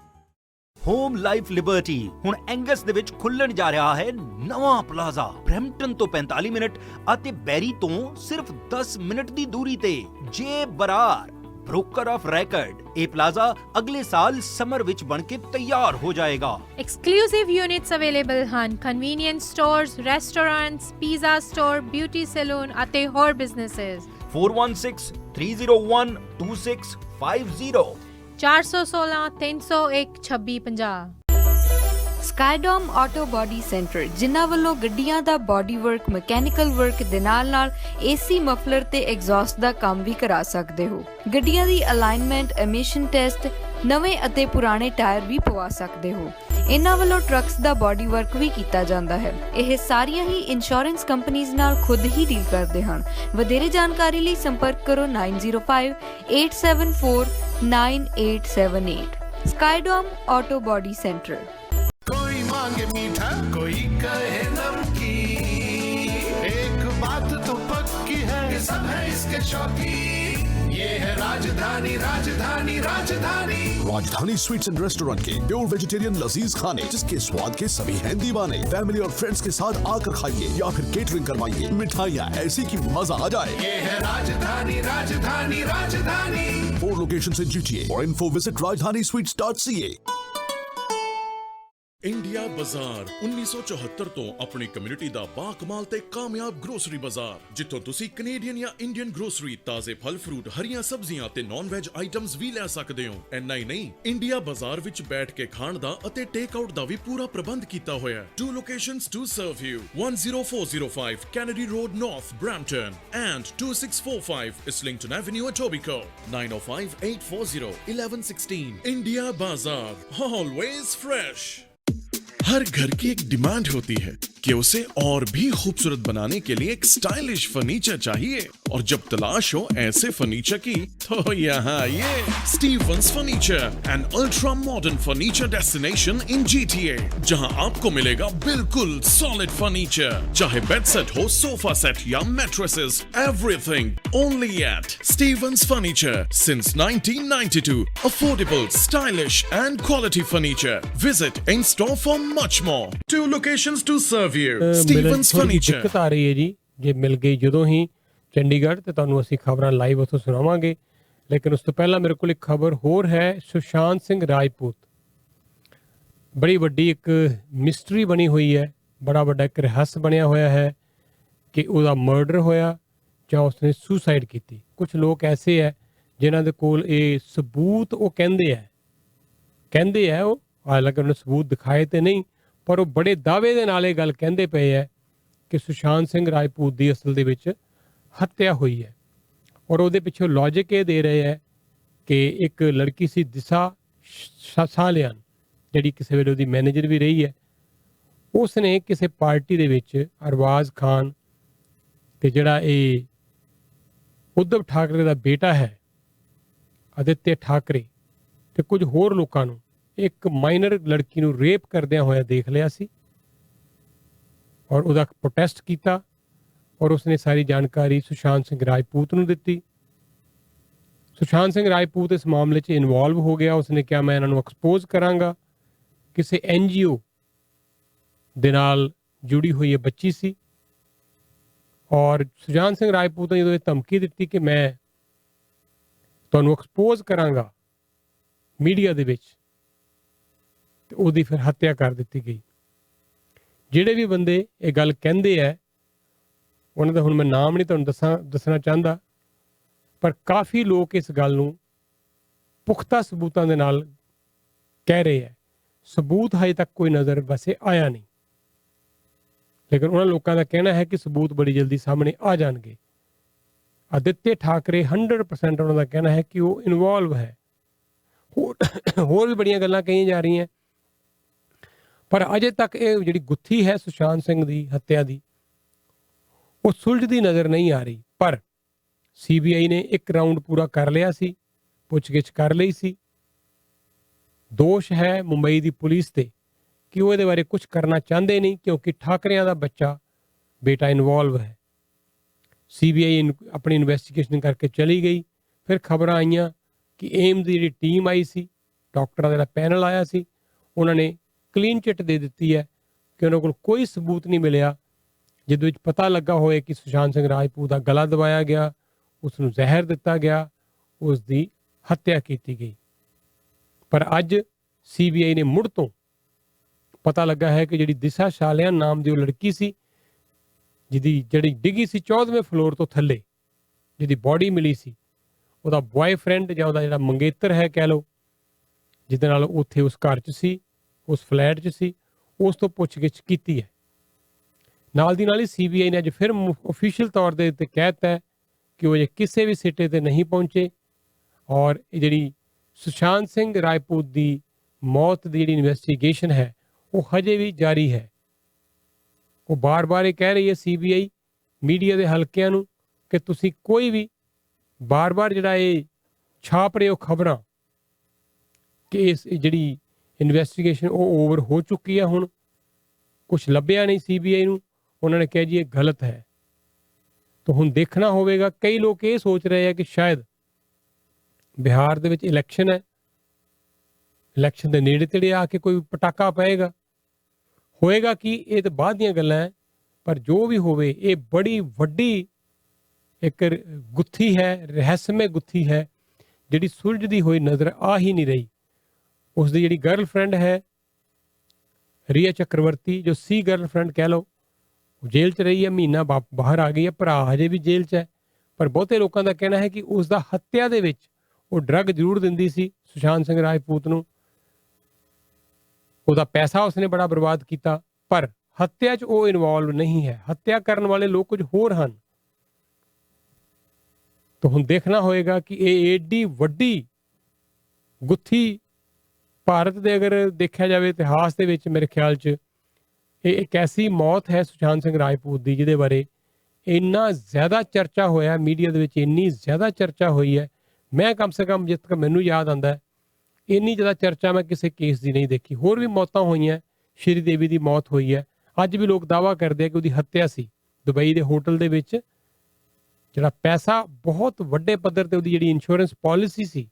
Home life Liberty ਹੁਣ ਐਂਗਸ ਦੇ ਵਿੱਚ ਖੁੱਲਣ ਜਾ ਰਿਹਾ ਹੈ ਨਵਾਂ ਪਲਾਜ਼ਾ ਬਰੈਂਪਟਨ ਤੋਂ 45 ਮਿੰਟ ਅਤੇ ਬੈਰੀ ਤੋਂ ਸਿਰਫ 10 ਮਿੰਟ ਦੀ ਦੂਰੀ ਤੇ। ਜੇ ਬਰਾਰ ਬ੍ਰੋਕਰ ਆਫ ਰੈਕਰਡ, ਇਹ ਪਲਾਜ਼ਾ ਅਗਲੇ ਸਾਲ ਸਮਰ ਵਿੱਚ ਬਣ ਕੇ ਤਿਆਰ ਹੋ ਜਾਏਗਾ। ਐਕਸਕਲੂਸਿਵ ਯੂਨਿਟਸ ਅਵੇਲੇਬਲ ਹਨ, convenience stores, restaurants, pizza store, beauty salon ਅਤੇ ਹੋਰ ਬਿਜ਼ਨੈਸਸ। 4163012650 416 301 2650। ਸਕਾਈਡੋਮ ਆਟੋ ਬਾਡੀ ਸੈਂਟਰ, ਜਿਨ੍ਹਾਂ ਵੱਲੋਂ ਗੱਡੀਆਂ ਦਾ ਬਾਡੀ ਵਰਕ, ਮਕੈਨੀਕਲ ਵਰਕ ਦੇ ਨਾਲ ਏਸੀ, ਮਫਲਰ ਤੇ ਐਗਜ਼ੌਸਟ ਦਾ ਕੰਮ ਵੀ ਕਰਾ ਸਕਦੇ ਹੋ। ਗੱਡੀਆਂ ਦੀ ਅਲਾਈਨਮੈਂਟ, ਐਮਿਸ਼ਨ ਟੈਸਟ, ਨਵੇਂ ਅਤੇ ਪੁਰਾਣੇ ਟਾਇਰ ਵੀ ਪਵਾ ਸਕਦੇ ਹੋ। ਇਹਨਾਂ ਵੱਲੋਂ ਟਰੱਕਸ ਦਾ ਬਾਡੀ ਵਰਕ ਵੀ ਕੀਤਾ ਜਾਂਦਾ ਹੈ। ਇਹ ਸਾਰੀਆਂ ਹੀ ਇੰਸ਼ੋਰੈਂਸ ਕੰਪਨੀਆਂ ਨਾਲ ਖੁਦ ਹੀ ਡੀਲ ਕਰਦੇ ਹਨ। ਵਧੇਰੇ ਜਾਣਕਾਰੀ ਲਈ ਸੰਪਰਕ ਕਰੋ 9058749878। ਸਕਾਈਡੋਮ ਆਟੋ ਬਾਡੀ ਸੈਂਟਰ। कोई मांगे मीठा, कोई कहे नमकीन, एक बात तो पक्की है, ये सब है इसके शौकीन। ये है राजधानी, राजधानी, राजधानी। राजधानी स्वीट्स एंड रेस्टोरेंट के प्योर वेजिटेरियन लजीज खाने, जिसके स्वाद के सभी हैं दीवाने। फैमिली और फ्रेंड्स के साथ आकर खाइए या फिर केटरिंग करवाइए। मिठाइयाँ ऐसी कि मजा आ जाए। ये है राजधानी, राजधानी, राजधानी। 4 locations in GTA. For info visit rajdhanisweets.ca। India ਬਾਜ਼ਾਰ 1974 ਤੋਂ ਆਪਣੀ ਕਮਿਊਨਿਟੀ ਦਾ ਬਾਕਮਾਲ ਤੇ ਕਾਮਯਾਬ ਗਰੋਸਰੀ ਬਾਜ਼ਾਰ, ਜਿੱਥੋਂ ਤੁਸੀਂ ਕੈਨੇਡੀਅਨ ਜਾਂ ਇੰਡੀਅਨ ਗਰੋਸਰੀ, ਤਾਜ਼ੇ ਫਲ ਫਰੂਟ, ਹਰੀਆਂ ਸਬਜ਼ੀਆਂ ਤੇ ਨਾਨ ਵੈਜ ਆਈਟਮਸ ਵੀ ਲੈ ਸਕਦੇ ਹੋ। ਇੰਨਾ ਹੀ ਨਹੀਂ, ਇੰਡੀਆ ਬਾਜ਼ਾਰ ਵਿੱਚ ਬੈਠ ਕੇ ਖਾਣ ਦਾ ਅਤੇ ਟੇਕ ਆਊਟ ਦਾ ਵੀ ਪੂਰਾ ਪ੍ਰਬੰਧ ਕੀਤਾ ਹੋਇਆ ਹੈ। 2 locations to serve you, 10405 Kennedy Road North, Brampton and 2645 Islington Avenue, Etobicoke, 905-840-1116। India बाजार, always fresh। हर घर की एक डिमांड होती है कि उसे और भी खूबसूरत बनाने के लिए एक स्टाइलिश फर्नीचर चाहिए, और जब तलाश हो ऐसे फर्नीचर की, तो यहाँ ये Stevens furniture, an ultra modern furniture destination in GTA, जहाँ आपको मिलेगा बिल्कुल सॉलिड फर्नीचर, चाहे बेड सेट हो, सोफा सेट या mattresses, everything only at Stevens furniture since 1992। Affordable, stylish and quality furniture. Visit in store for much more। 2 locations to serve you, Stevens Furniture। ਦਿੱਕਤ ਆ ਰਹੀ ਹੈ ਜੀ, ਜੇ ਮਿਲ ਗਈ ਜਦੋਂ ਹੀ ਚੰਡੀਗੜ੍ਹ ਤੇ ਤੁਹਾਨੂੰ ਅਸੀਂ ਖਬਰਾਂ ਲਾਈਵ ਉੱਥੋਂ ਸੁਣਾਵਾਂਗੇ। ਲੇਕਿਨ ਉਸ ਤੋਂ ਪਹਿਲਾਂ ਮੇਰੇ ਕੋਲ ਇੱਕ ਖਬਰ ਹੋਰ ਹੈ। ਸੁਸ਼ਾਂਤ ਸਿੰਘ ਰਾਜਪੂਤ, ਬੜੀ ਵੱਡੀ ਇੱਕ ਮਿਸਟਰੀ ਬਣੀ ਹੋਈ ਹੈ, ਬੜਾ ਵੱਡਾ ਇੱਕ ਰਹੱਸ ਬਣਿਆ ਹੋਇਆ ਹੈ ਕਿ ਉਹਦਾ ਮਰਡਰ ਹੋਇਆ ਜਾਂ ਉਸਨੇ ਸੁਸਾਈਡ ਕੀਤੀ। ਕੁਝ ਲੋਕ ਐਸੇ ਹੈ ਜਿਨ੍ਹਾਂ ਦੇ ਕੋਲ ਇਹ ਸਬੂਤ ਉਹ ਕਹਿੰਦੇ ਹੈ ਉਹ, ਹਾਲਾਂਕਿ ਉਹਨੇ ਸਬੂਤ ਦਿਖਾਏ ਤੇ ਨਹੀਂ, ਪਰ ਉਹ ਬੜੇ ਦਾਅਵੇ ਦੇ ਨਾਲ ਇਹ ਗੱਲ ਕਹਿੰਦੇ ਪਏ ਹੈ ਕਿ ਸੁਸ਼ਾਂਤ ਸਿੰਘ ਰਾਜਪੂਤ ਦੀ ਅਸਲ ਦੇ ਵਿੱਚ ਹੱਤਿਆ ਹੋਈ ਹੈ। ਔਰ ਉਹਦੇ ਪਿੱਛੇ ਲੌਜਿਕ ਇਹ ਦੇ ਰਹੇ ਹੈ ਕਿ ਇੱਕ ਲੜਕੀ ਸੀ ਦਿਸ਼ਾ ਸਾਲਿਆਨ, ਜਿਹੜੀ ਕਿਸੇ ਵੇਲੇ ਉਹਦੀ ਮੈਨੇਜਰ ਵੀ ਰਹੀ ਹੈ, ਉਸ ਨੇ ਕਿਸੇ ਪਾਰਟੀ ਦੇ ਵਿੱਚ ਅਰਬਾਜ਼ ਖਾਨ ਤੇ ਜਿਹੜਾ ਇਹ ਉद्धਵ ਠਾਕਰੇ ਦਾ ਬੇਟਾ ਹੈ ਆਦਿੱਤਿਆ ਠਾਕਰੇ ਤੇ ਕੁਝ ਹੋਰ ਲੋਕਾਂ ਨੂੰ, ਇੱਕ ਮਾਈਨਰ ਲੜਕੀ ਨੂੰ ਰੇਪ ਕਰਦਿਆਂ ਹੋਇਆ ਦੇਖ ਲਿਆ ਸੀ ਔਰ ਉਹਦਾ ਪ੍ਰੋਟੈਸਟ ਕੀਤਾ, ਔਰ ਉਸਨੇ ਸਾਰੀ ਜਾਣਕਾਰੀ ਸੁਸ਼ਾਂਤ ਸਿੰਘ ਰਾਜਪੂਤ ਨੂੰ ਦਿੱਤੀ। ਸੁਸ਼ਾਂਤ ਸਿੰਘ ਰਾਜਪੂਤ ਇਸ ਮਾਮਲੇ 'ਚ ਇਨਵੋਲਵ ਹੋ ਗਿਆ। ਉਸਨੇ ਕਿਹਾ ਮੈਂ ਇਹਨਾਂ ਨੂੰ ਐਕਸਪੋਜ਼ ਕਰਾਂਗਾ। ਕਿਸੇ NGO ਦੇ ਨਾਲ ਜੁੜੀ ਹੋਈ ਇਹ ਬੱਚੀ ਸੀ, ਔਰ ਸੁਸ਼ਾਂਤ ਸਿੰਘ ਰਾਜਪੂਤ ਨੇ ਜਦੋਂ ਇਹ ਧਮਕੀ ਦਿੱਤੀ ਕਿ ਮੈਂ ਤੁਹਾਨੂੰ ਐਕਸਪੋਜ਼ ਕਰਾਂਗਾ ਮੀਡੀਆ ਦੇ ਵਿੱਚ, ਤੇ ਉਹਦੀ ਫਿਰ ਹੱਤਿਆ ਕਰ ਦਿੱਤੀ ਗਈ। ਜਿਹੜੇ ਵੀ ਬੰਦੇ ਇਹ ਗੱਲ ਕਹਿੰਦੇ ਹੈ ਉਹਨਾਂ ਦਾ ਹੁਣ ਮੈਂ ਨਾਮ ਨਹੀਂ ਤੁਹਾਨੂੰ ਦੱਸਣਾ ਚਾਹੁੰਦਾ, ਪਰ ਕਾਫੀ ਲੋਕ ਇਸ ਗੱਲ ਨੂੰ ਪੁਖਤਾ ਸਬੂਤਾਂ ਦੇ ਨਾਲ ਕਹਿ ਰਹੇ ਹੈ। ਸਬੂਤ ਹਜੇ ਤੱਕ ਕੋਈ ਨਜ਼ਰ ਵੈਸੇ ਆਇਆ ਨਹੀਂ, ਲੇਕਿਨ ਉਹਨਾਂ ਲੋਕਾਂ ਦਾ ਕਹਿਣਾ ਹੈ ਕਿ ਸਬੂਤ ਬੜੀ ਜਲਦੀ ਸਾਹਮਣੇ ਆ ਜਾਣਗੇ। ਆਦਿੱਤਿਆ ਠਾਕਰੇ 100% ਉਹਨਾਂ ਦਾ ਕਹਿਣਾ ਹੈ ਕਿ ਉਹ ਇਨਵੋਲਵ ਹੈ। ਹੋਰ ਵੀ ਬੜੀਆਂ ਗੱਲਾਂ ਕਹੀਆਂ ਜਾ ਰਹੀਆਂ, ਪਰ ਅਜੇ ਤੱਕ ਇਹ ਜਿਹੜੀ ਗੁੱਥੀ ਹੈ ਸੁਸ਼ਾਂਤ ਸਿੰਘ ਦੀ ਹੱਤਿਆ ਦੀ, ਉਹ ਸੁਲਝਦੀ ਨਜ਼ਰ ਨਹੀਂ ਆ ਰਹੀ। ਪਰ CBI ਨੇ ਇੱਕ ਰਾਊਂਡ ਪੂਰਾ ਕਰ ਲਿਆ ਸੀ, ਪੁੱਛਗਿੱਛ ਕਰ ਲਈ ਸੀ। ਦੋਸ਼ ਹੈ ਮੁੰਬਈ ਦੀ ਪੁਲਿਸ ਤੇ ਕਿ ਉਹ ਇਹਦੇ ਬਾਰੇ ਕੁਝ ਕਰਨਾ ਚਾਹੁੰਦੇ ਨਹੀਂ, ਕਿਉਂਕਿ ਠਾਕਰਿਆਂ ਦਾ ਬੱਚਾ ਬੇਟਾ ਇਨਵੋਲਵ ਹੈ। CBI ਆਪਣੀ ਇਨਵੈਸਟੀਗੇਸ਼ਨ ਕਰਕੇ ਚਲੀ ਗਈ। ਫਿਰ ਖਬਰਾਂ ਆਈਆਂ ਕਿ ਏਮ ਦੀ ਜਿਹੜੀ ਟੀਮ ਆਈ ਸੀ, ਡਾਕਟਰਾਂ ਦਾ ਜਿਹੜਾ ਪੈਨਲ ਆਇਆ ਸੀ, ਉਹਨਾਂ ਨੇ ਕਲੀਨ ਚਿੱਟ ਦੇ ਦਿੱਤੀ ਹੈ ਕਿ ਉਹਨਾਂ ਕੋਲ ਕੋਈ ਸਬੂਤ ਨਹੀਂ ਮਿਲਿਆ ਜਿਹਦੇ ਵਿੱਚ ਪਤਾ ਲੱਗਾ ਹੋਏ ਕਿ ਸੁਸ਼ਾਂਤ ਸਿੰਘ ਰਾਜਪੂਤ ਦਾ ਗਲਾ ਦਬਾਇਆ ਗਿਆ, ਉਸ ਨੂੰ ਜ਼ਹਿਰ ਦਿੱਤਾ ਗਿਆ, ਉਸ ਦੀ ਹੱਤਿਆ ਕੀਤੀ ਗਈ। ਪਰ ਅੱਜ CBI ਨੇ ਮੁੜ ਤੋਂ ਪਤਾ ਲੱਗਾ ਹੈ ਕਿ ਜਿਹੜੀ ਦਿਸ਼ਾ ਸ਼ਾਲਿਆਨ ਨਾਮ ਦੀ ਉਹ ਲੜਕੀ ਸੀ, ਜਿਹੜੀ ਡਿੱਗੀ ਸੀ 14ਵੇਂ ਫਲੋਰ ਤੋਂ ਥੱਲੇ, ਜਿਹਦੀ ਬੋਡੀ ਮਿਲੀ ਸੀ, ਉਹਦਾ ਬॉयਫ੍ਰੈਂਡ ਜਾਂ ਉਹਦਾ ਜਿਹੜਾ ਮੰਗੇਤਰ ਹੈ ਕਹਿ ਲਓ, ਜਿਹਦੇ ਨਾਲ ਉੱਥੇ ਉਸ ਘਰ 'ਚ ਸੀ, ਉਸ ਫਲੈਟ 'ਚ ਸੀ, ਉਸ ਤੋਂ ਪੁੱਛਗਿੱਛ ਕੀਤੀ ਹੈ। ਨਾਲ ਦੀ ਨਾਲ ਹੀ CBI ਨੇ ਅੱਜ ਫਿਰ ਅਫੀਸ਼ੀਅਲ ਤੌਰ ਦੇ ਉੱਤੇ ਕਹਿ ਦਿੱਤਾ ਕਿ ਉਹ ਕਿਸੇ ਵੀ ਸਿੱਟੇ ਤੇ ਨਹੀਂ ਪਹੁੰਚੇ ਔਰ ਇਹ ਜਿਹੜੀ ਸੁਸ਼ਾਂਤ ਸਿੰਘ ਰਾਜਪੂਤ ਦੀ ਮੌਤ ਦੀ ਜਿਹੜੀ ਇਨਵੈਸਟੀਗੇਸ਼ਨ ਹੈ ਉਹ ਹਜੇ ਵੀ ਜਾਰੀ ਹੈ। ਉਹ ਬਾਰ-ਬਾਰ ਇਹ ਕਹਿ ਰਹੀ ਹੈ CBI ਮੀਡੀਆ ਦੇ ਹਲਕਿਆਂ ਨੂੰ ਕਿ ਤੁਸੀਂ ਕੋਈ ਵੀ ਬਾਰ-ਬਾਰ ਜਿਹੜਾ ਇਹ ਛਾਪ ਰਹੇ ਹੋ ਖਬਰਾਂ ਕਿ ਇਸ ਜਿਹੜੀ ਇਨਵੈਸਟੀਗੇਸ਼ਨ ਉਹ ਓਵਰ ਹੋ ਚੁੱਕੀ ਹੈ, ਹੁਣ ਕੁਝ ਲੱਭਿਆ ਨਹੀਂ CBI ਨੂੰ। ਉਹਨਾਂ ਨੇ ਕਿਹਾ ਜੀ ਇਹ ਗਲਤ ਹੈ। ਤਾਂ ਹੁਣ ਦੇਖਣਾ ਹੋਵੇਗਾ। ਕਈ ਲੋਕ ਇਹ ਸੋਚ ਰਹੇ ਆ ਕਿ ਸ਼ਾਇਦ ਬਿਹਾਰ ਦੇ ਵਿੱਚ ਇਲੈਕਸ਼ਨ ਹੈ, ਇਲੈਕਸ਼ਨ ਦੇ ਨੇੜੇ ਤੇੜੇ ਆ ਕੇ ਕੋਈ ਪਟਾਕਾ ਪਏਗਾ, ਹੋਏਗਾ ਕਿ ਇਹ ਤਾਂ ਬਾਅਦ ਦੀਆਂ ਗੱਲਾਂ ਹੈ। ਪਰ ਜੋ ਵੀ ਹੋਵੇ ਇਹ ਬੜੀ ਵੱਡੀ ਇੱਕ ਗੁੱਥੀ ਹੈ, ਰਹੱਸਮਈ ਗੁੱਥੀ ਹੈ ਜਿਹੜੀ ਸੁਲਝਦੀ ਹੋਈ ਨਜ਼ਰ ਆ ਹੀ ਨਹੀਂ ਰਹੀ। ਉਸ ਦੀ ਜਿਹੜੀ ਗਰਲਫ੍ਰੈਂਡ ਹੈ ਰੀਆ ਚੱਕਰਵਰਤੀ, ਜੋ ਸੀ ਗਰਲਫ੍ਰੈਂਡ ਕਹਿ ਲਓ, ਉਹ ਜੇਲ੍ਹ 'ਚ ਰਹੀ ਹੈ, ਮਹੀਨਾ ਬਾਹਰ ਆ ਗਈ ਹੈ, ਭਰਾ ਹਜੇ ਵੀ ਜੇਲ੍ਹ 'ਚ ਹੈ। ਪਰ ਬਹੁਤੇ ਲੋਕਾਂ ਦਾ ਕਹਿਣਾ ਹੈ ਕਿ ਉਸ ਦਾ ਹੱਤਿਆ ਦੇ ਵਿੱਚ ਉਹ ਡਰੱਗ ਜ਼ਰੂਰ ਦਿੰਦੀ ਸੀ ਸੁਸ਼ਾਂਤ ਸਿੰਘ ਰਾਜਪੂਤ ਨੂੰ, ਉਹਦਾ ਪੈਸਾ ਉਸਨੇ ਬੜਾ ਬਰਬਾਦ ਕੀਤਾ, ਪਰ ਹੱਤਿਆ 'ਚ ਉਹ ਇਨਵੋਲਵ ਨਹੀਂ ਹੈ। ਹੱਤਿਆ ਕਰਨ ਵਾਲੇ ਲੋਕ ਕੁਝ ਹੋਰ ਹਨ। ਤਾਂ ਹੁਣ ਦੇਖਣਾ ਹੋਏਗਾ ਕਿ ਇਹ ਏਡੀ ਵੱਡੀ ਗੁੱਥੀ ਭਾਰਤ ਦੇ ਅਗਰ ਦੇਖਿਆ ਜਾਵੇ ਇਤਿਹਾਸ ਦੇ ਵਿੱਚ, ਮੇਰੇ ਖਿਆਲ 'ਚ ਇਹ ਇੱਕ ਐਸੀ ਮੌਤ ਹੈ ਸੁਸ਼ਾਂਤ ਸਿੰਘ ਰਾਜਪੂਤ ਦੀ ਜਿਹਦੇ ਬਾਰੇ ਇੰਨਾ ਜ਼ਿਆਦਾ ਚਰਚਾ ਹੋਇਆ ਮੀਡੀਆ ਦੇ ਵਿੱਚ, ਇੰਨੀ ਜ਼ਿਆਦਾ ਚਰਚਾ ਹੋਈ ਹੈ। ਮੈਂ ਕਮ ਸੇ ਕਮ ਜਿੱਥੇ ਤੱਕ ਮੈਨੂੰ ਯਾਦ ਆਉਂਦਾ ਇੰਨੀ ਜ਼ਿਆਦਾ ਚਰਚਾ ਮੈਂ ਕਿਸੇ ਕੇਸ ਦੀ ਨਹੀਂ ਦੇਖੀ। ਹੋਰ ਵੀ ਮੌਤਾਂ ਹੋਈਆਂ, ਸ਼੍ਰੀ ਦੇਵੀ ਦੀ ਮੌਤ ਹੋਈ ਹੈ, ਅੱਜ ਵੀ ਲੋਕ ਦਾਅਵਾ ਕਰਦੇ ਆ ਕਿ ਉਹਦੀ ਹੱਤਿਆ ਸੀ ਦੁਬਈ ਦੇ ਹੋਟਲ ਦੇ ਵਿੱਚ। ਜਿਹੜਾ ਪੈਸਾ ਬਹੁਤ ਵੱਡੇ ਪੱਧਰ ਤੇ ਉਹਦੀ ਜਿਹੜੀ ਇੰਸ਼ੋਰੈਂਸ ਪਾਲਿਸੀ ਸੀ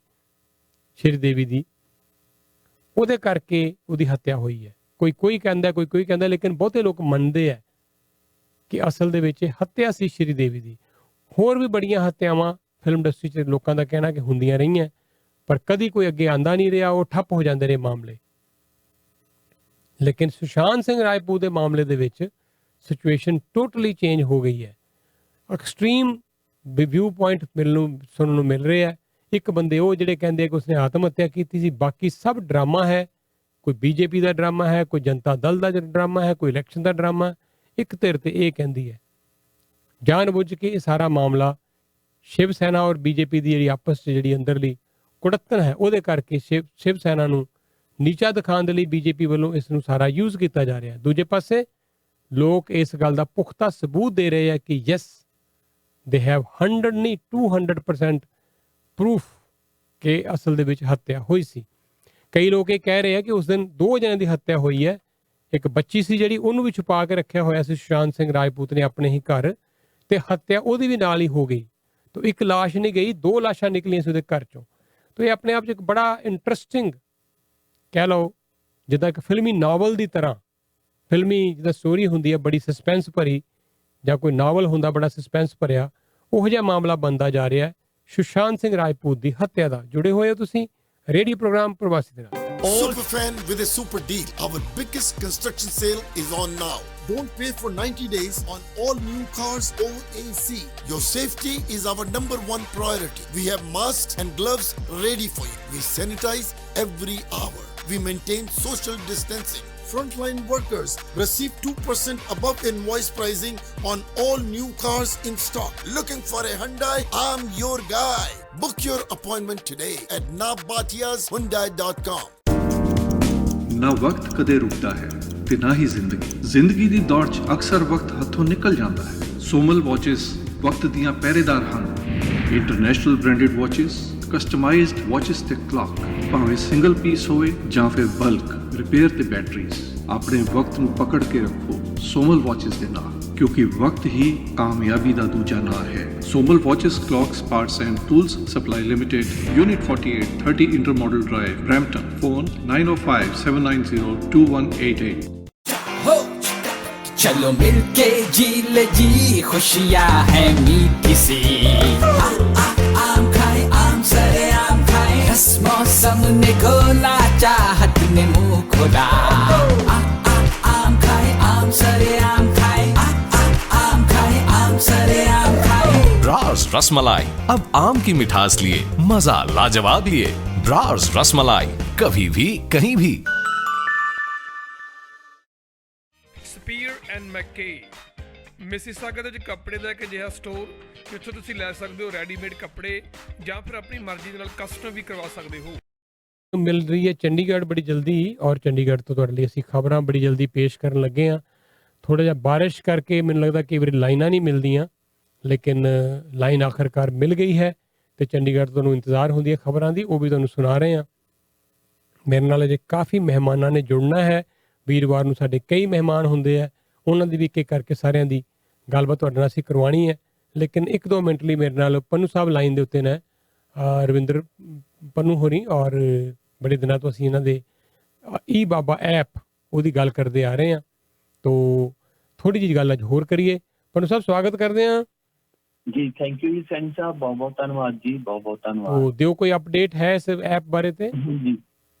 ਸ਼੍ਰੀ ਦੇਵੀ ਦੀ, ਉਹਦੇ ਕਰਕੇ ਉਹਦੀ ਹੱਤਿਆ ਹੋਈ ਹੈ। ਕੋਈ ਕਹਿੰਦਾ, ਕੋਈ ਕਹਿੰਦਾ, ਲੇਕਿਨ ਬਹੁਤੇ ਲੋਕ ਮੰਨਦੇ ਆ ਕਿ ਅਸਲ ਦੇ ਵਿੱਚ ਹੱਤਿਆ ਸੀ ਸ਼੍ਰੀ ਦੇਵੀ ਦੀ। ਹੋਰ ਵੀ ਬੜੀਆਂ ਹੱਤਿਆਵਾਂ ਫਿਲਮ ਇੰਡਸਟਰੀ 'ਚ ਲੋਕਾਂ ਦਾ ਕਹਿਣਾ ਕਿ ਹੁੰਦੀਆਂ ਰਹੀਆਂ, ਪਰ ਕਦੀ ਕੋਈ ਅੱਗੇ ਆਂਦਾ ਨਹੀਂ ਰਿਹਾ, ਉਹ ਠੱਪ ਹੋ ਜਾਂਦੇ ਰਹੇ ਮਾਮਲੇ। ਲੇਕਿਨ ਸੁਸ਼ਾਂਤ ਸਿੰਘ ਰਾਜਪੂਤ ਦੇ ਮਾਮਲੇ ਦੇ ਵਿੱਚ ਸਿਚੁਏਸ਼ਨ ਟੋਟਲੀ ਚੇਂਜ ਹੋ ਗਈ ਹੈ। ਐਕਸਟ੍ਰੀਮ ਵਿਊ ਪੁਆਇੰਟ ਸੁਣਨ ਨੂੰ ਮਿਲ ਰਿਹਾ ਹੈ। ਇੱਕ ਬੰਦੇ ਉਹ ਜਿਹੜੇ ਕਹਿੰਦੇ ਕਿ ਉਸਨੇ ਆਤਮ ਹੱਤਿਆ ਕੀਤੀ ਸੀ, ਬਾਕੀ ਸਭ ਡਰਾਮਾ ਹੈ। ਕੋਈ BJP ਦਾ ਡਰਾਮਾ ਹੈ, ਕੋਈ ਜਨਤਾ ਦਲ ਦਾ ਡਰਾਮਾ ਹੈ, ਕੋਈ ਇਲੈਕਸ਼ਨ ਦਾ ਡਰਾਮਾ। ਇੱਕ ਧਿਰ ਤੇ ਇਹ ਕਹਿੰਦੀ ਹੈ ਜਾਣ ਬੁੱਝ ਕੇ ਇਹ ਸਾਰਾ ਮਾਮਲਾ ਸ਼ਿਵ ਸੈਨਾ ਔਰ BJP ਦੀ ਜਿਹੜੀ ਆਪਸ 'ਚ ਜਿਹੜੀ ਅੰਦਰਲੀ ਕੁੜੱਤਣ ਹੈ ਉਹਦੇ ਕਰਕੇ ਸ਼ਿਵ ਸੈਨਾ ਨੂੰ ਨੀਚਾ ਦਿਖਾਉਣ ਦੇ ਲਈ BJP ਵੱਲੋਂ ਇਸ ਨੂੰ ਸਾਰਾ ਯੂਜ਼ ਕੀਤਾ ਜਾ ਰਿਹਾ। ਦੂਜੇ ਪਾਸੇ ਲੋਕ ਇਸ ਗੱਲ ਦਾ ਪੁਖਤਾ ਸਬੂਤ ਦੇ ਰਹੇ ਆ ਕਿ ਯੈਸ ਦੇ ਹੈਵ 100 ਨਹੀਂ 200% ਪ੍ਰੂਫ ਕਿ ਅਸਲ ਦੇ ਵਿੱਚ ਹੱਤਿਆ ਹੋਈ ਸੀ। ਕਈ ਲੋਕ ਇਹ ਕਹਿ ਰਹੇ ਆ ਕਿ ਉਸ ਦਿਨ 2 ਜਣਿਆਂ ਦੀ ਹੱਤਿਆ ਹੋਈ ਹੈ। ਇੱਕ ਬੱਚੀ ਸੀ ਜਿਹੜੀ ਉਹਨੂੰ ਵੀ ਛੁਪਾ ਕੇ ਰੱਖਿਆ ਹੋਇਆ ਸੀ ਸੁਸ਼ਾਂਤ ਸਿੰਘ ਰਾਜਪੂਤ ਨੇ ਆਪਣੇ ਹੀ ਘਰ, ਤੇ ਹੱਤਿਆ ਉਹਦੀ ਵੀ ਨਾਲ ਹੀ ਹੋ ਗਈ। ਤਾਂ ਇੱਕ ਲਾਸ਼ ਨਹੀਂ ਗਈ, 2 ਲਾਸ਼ਾਂ ਨਿਕਲੀਆਂ ਸੀ ਉਹਦੇ ਘਰ ਚੋਂ। ਤਾਂ ਇਹ ਆਪਣੇ ਆਪ 'ਚ ਇੱਕ ਬੜਾ ਇੰਟਰਸਟਿੰਗ ਕਹਿ ਲਓ, ਜਿੱਦਾਂ ਇੱਕ ਫਿਲਮੀ ਨਾਵਲ ਦੀ ਤਰ੍ਹਾਂ, ਫਿਲਮੀ ਜਿੱਦਾਂ ਸਟੋਰੀ ਹੁੰਦੀ ਹੈ ਬੜੀ ਸਸਪੈਂਸ ਭਰੀ, ਜਾਂ ਕੋਈ ਨਾਵਲ ਹੁੰਦਾ ਬੜਾ ਸਸਪੈਂਸ ਭਰਿਆ, ਉਹੋ ਜਿਹਾ ਮਾਮਲਾ ਬਣਦਾ ਜਾ ਰਿਹਾ ਹੈ ਸੁਸ਼ਾਂਤ ਸਿੰਘ ਰਾਜਪੂਤ ਦੀ ਹੱਤਿਆ ਦਾ। ਜੁੜੇ ਹੋਏ ਹੋ ਤੁਸੀਂ ਰੇਡੀਓ ਪ੍ਰੋਗਰਾਮ ਪ੍ਰਵਾਸੀ ਦੇ ਨਾਲ। Superfan with a super deal. Our biggest construction sale is on now. Don't pay for 90 days on all new cars OAC. Your safety is our #1 priority. We have masks and gloves ready for you. We sanitize every hour. We maintain social distancing. Frontline workers receive 2% above invoice pricing on all new cars in stock. Looking for a Hyundai? I'm your guy. Book your appointment today at nabatiashyundai.com. ਨਾ ਵਕਤ ਕਦੇ ਰੁਕਦਾ ਹੈ ਤੇ ਨਾ ਹੀ ਜ਼ਿੰਦਗੀ ਦੀ ਦੌੜ 'ਚ ਅਕਸਰ ਵਕਤ ਹੱਥੋਂ ਨਿਕਲ ਜਾਂਦਾ ਹੈ। ਸੋਮਲ ਵਾਚਿਸ ਵਕਤ ਦੀਆਂ ਪਹਿਰੇਦਾਰ ਹਨ। International branded watches, customised watches ਤੇ ਕਲੌਕ, ਭਾਵੇਂ ਸਿੰਗਲ ਪੀਸ ਹੋਵੇ ਜਾਂ ਫਿਰ ਬਲਕ, ਰਿਪੇਅਰ ਤੇ ਬੈਟਰੀਜ਼, ਆਪਣੇ ਵਕਤ ਨੂੰ ਪਕੜ ਕੇ ਰੱਖੋ ਸੋਮਲ ਵਾਚਸ ਦੇ ਨਾਲ, ਕਿਉਂਕਿ ਵਕਤ ਹੀ ਕਾਮਯਾਬੀ ਦਾ ਦੂਜਾ ਨਾਂ ਹੈ। Somal watches clocks parts and tools supply limited, unit 48 30 intermodal drive, Brampton. Phone 9057902188। चलो मिलके जी ले जी, खुशियाँ है मीठी सी। आम खाए आम सरे आम खाए, रस मौसम ने खोला, चाहत ने मुंह खोला। आम खाए आम सरे आम खाए, आम खाए आम सरे आम खाए। ब्रार्स रसमलाई अब आम की मिठास लिए, मजा लाजवाब लिए। ब्रार्स रसमलाई, कभी भी कहीं भी। ਸਪੀਅਰ ਐਂਡ ਮੈਕੇ ਮਿਸੀਸਾਗਾ ਦੇ ਵਿੱਚ ਕੱਪੜੇ ਦਾ ਇੱਕ ਅਜਿਹਾ ਸਟੋਰ ਜਿੱਥੋਂ ਤੁਸੀਂ ਲੈ ਸਕਦੇ ਹੋ ਰੈਡੀਮੇਡ ਕੱਪੜੇ ਜਾਂ ਫਿਰ ਆਪਣੀ ਮਰਜ਼ੀ ਦੇ ਨਾਲ ਕਸਟਮ ਵੀ ਕਰਵਾ ਸਕਦੇ ਹੋ। ਮਿਲ ਰਹੀ ਹੈ ਚੰਡੀਗੜ੍ਹ ਬੜੀ ਜਲਦੀ, ਔਰ ਚੰਡੀਗੜ੍ਹ ਤੋਂ ਤੁਹਾਡੇ ਲਈ ਅਸੀਂ ਖਬਰਾਂ ਬੜੀ ਜਲਦੀ ਪੇਸ਼ ਕਰਨ ਲੱਗੇ ਹਾਂ। ਥੋੜਾ ਜਿਹਾ ਬਾਰਿਸ਼ ਕਰਕੇ ਮੈਨੂੰ ਲੱਗਦਾ ਕਈ ਵਾਰੀ ਲਾਈਨਾਂ ਨਹੀਂ ਮਿਲਦੀਆਂ, ਲੇਕਿਨ ਲਾਈਨ ਆਖਰਕਾਰ ਮਿਲ ਗਈ ਹੈ ਤੇ ਚੰਡੀਗੜ੍ਹ ਤੁਹਾਨੂੰ ਇੰਤਜ਼ਾਰ ਹੁੰਦੀ ਹੈ ਖਬਰਾਂ ਦੀ, ਉਹ ਵੀ ਤੁਹਾਨੂੰ ਸੁਣਾ ਰਹੇ ਹਾਂ। ਮੇਰੇ ਨਾਲ ਅਜੇ ਕਾਫੀ ਮਹਿਮਾਨਾਂ ਨੇ ਜੁੜਨਾ ਹੈ। ਵੀਰਵਾਰ ਨੂੰ ਸਾਡੇ ਕਈ ਮਹਿਮਾਨ ਹੁੰਦੇ ਆ, ਉਹਨਾਂ ਦੀ ਵੀ ਇੱਕ ਇੱਕ ਕਰਕੇ ਸਾਰਿਆਂ ਦੀ ਗੱਲਬਾਤ ਤੁਹਾਡੇ ਨਾਲ ਅਸੀਂ ਕਰਵਾਉਣੀ ਹੈ। ਲੇਕਿਨ 1-2 ਮਿੰਟ ਲਈ ਮੇਰੇ ਨਾਲ ਪੰਨੂ ਸਾਹਿਬ ਲਾਈਨ ਦੇ ਉੱਤੇ ਨੇ, ਰਵਿੰਦਰ ਪੰਨੂ ਹੋਰੀ, ਔਰ ਬੜੇ ਦਿਨਾਂ ਤੋਂ ਅਸੀਂ ਇਹਨਾਂ ਦੇ ਈ ਬਾਬਾ ਐਪ ਉਹਦੀ ਗੱਲ ਕਰਦੇ ਆ ਰਹੇ ਹਾਂ। ਤੋ ਥੋੜੀ ਜਿਹੀ ਗੱਲ ਅੱਜ ਹੋਰ ਕਰੀਏ। ਪੰਨੂ ਸਾਹਿਬ ਸਵਾਗਤ ਕਰਦੇ ਹਾਂ ਜੀ। ਥੈਂਕ ਯੂ ਜੀ ਸੈਣੀ ਸਾਹਿਬ, ਬਹੁਤ ਬਹੁਤ ਧੰਨਵਾਦ ਜੀ, ਬਹੁਤ ਬਹੁਤ ਧੰਨਵਾਦ। ਤੋ ਦਿਓ ਕੋਈ ਅਪਡੇਟ ਹੈ ਇਸ ਐਪ ਬਾਰੇ ਤੇ?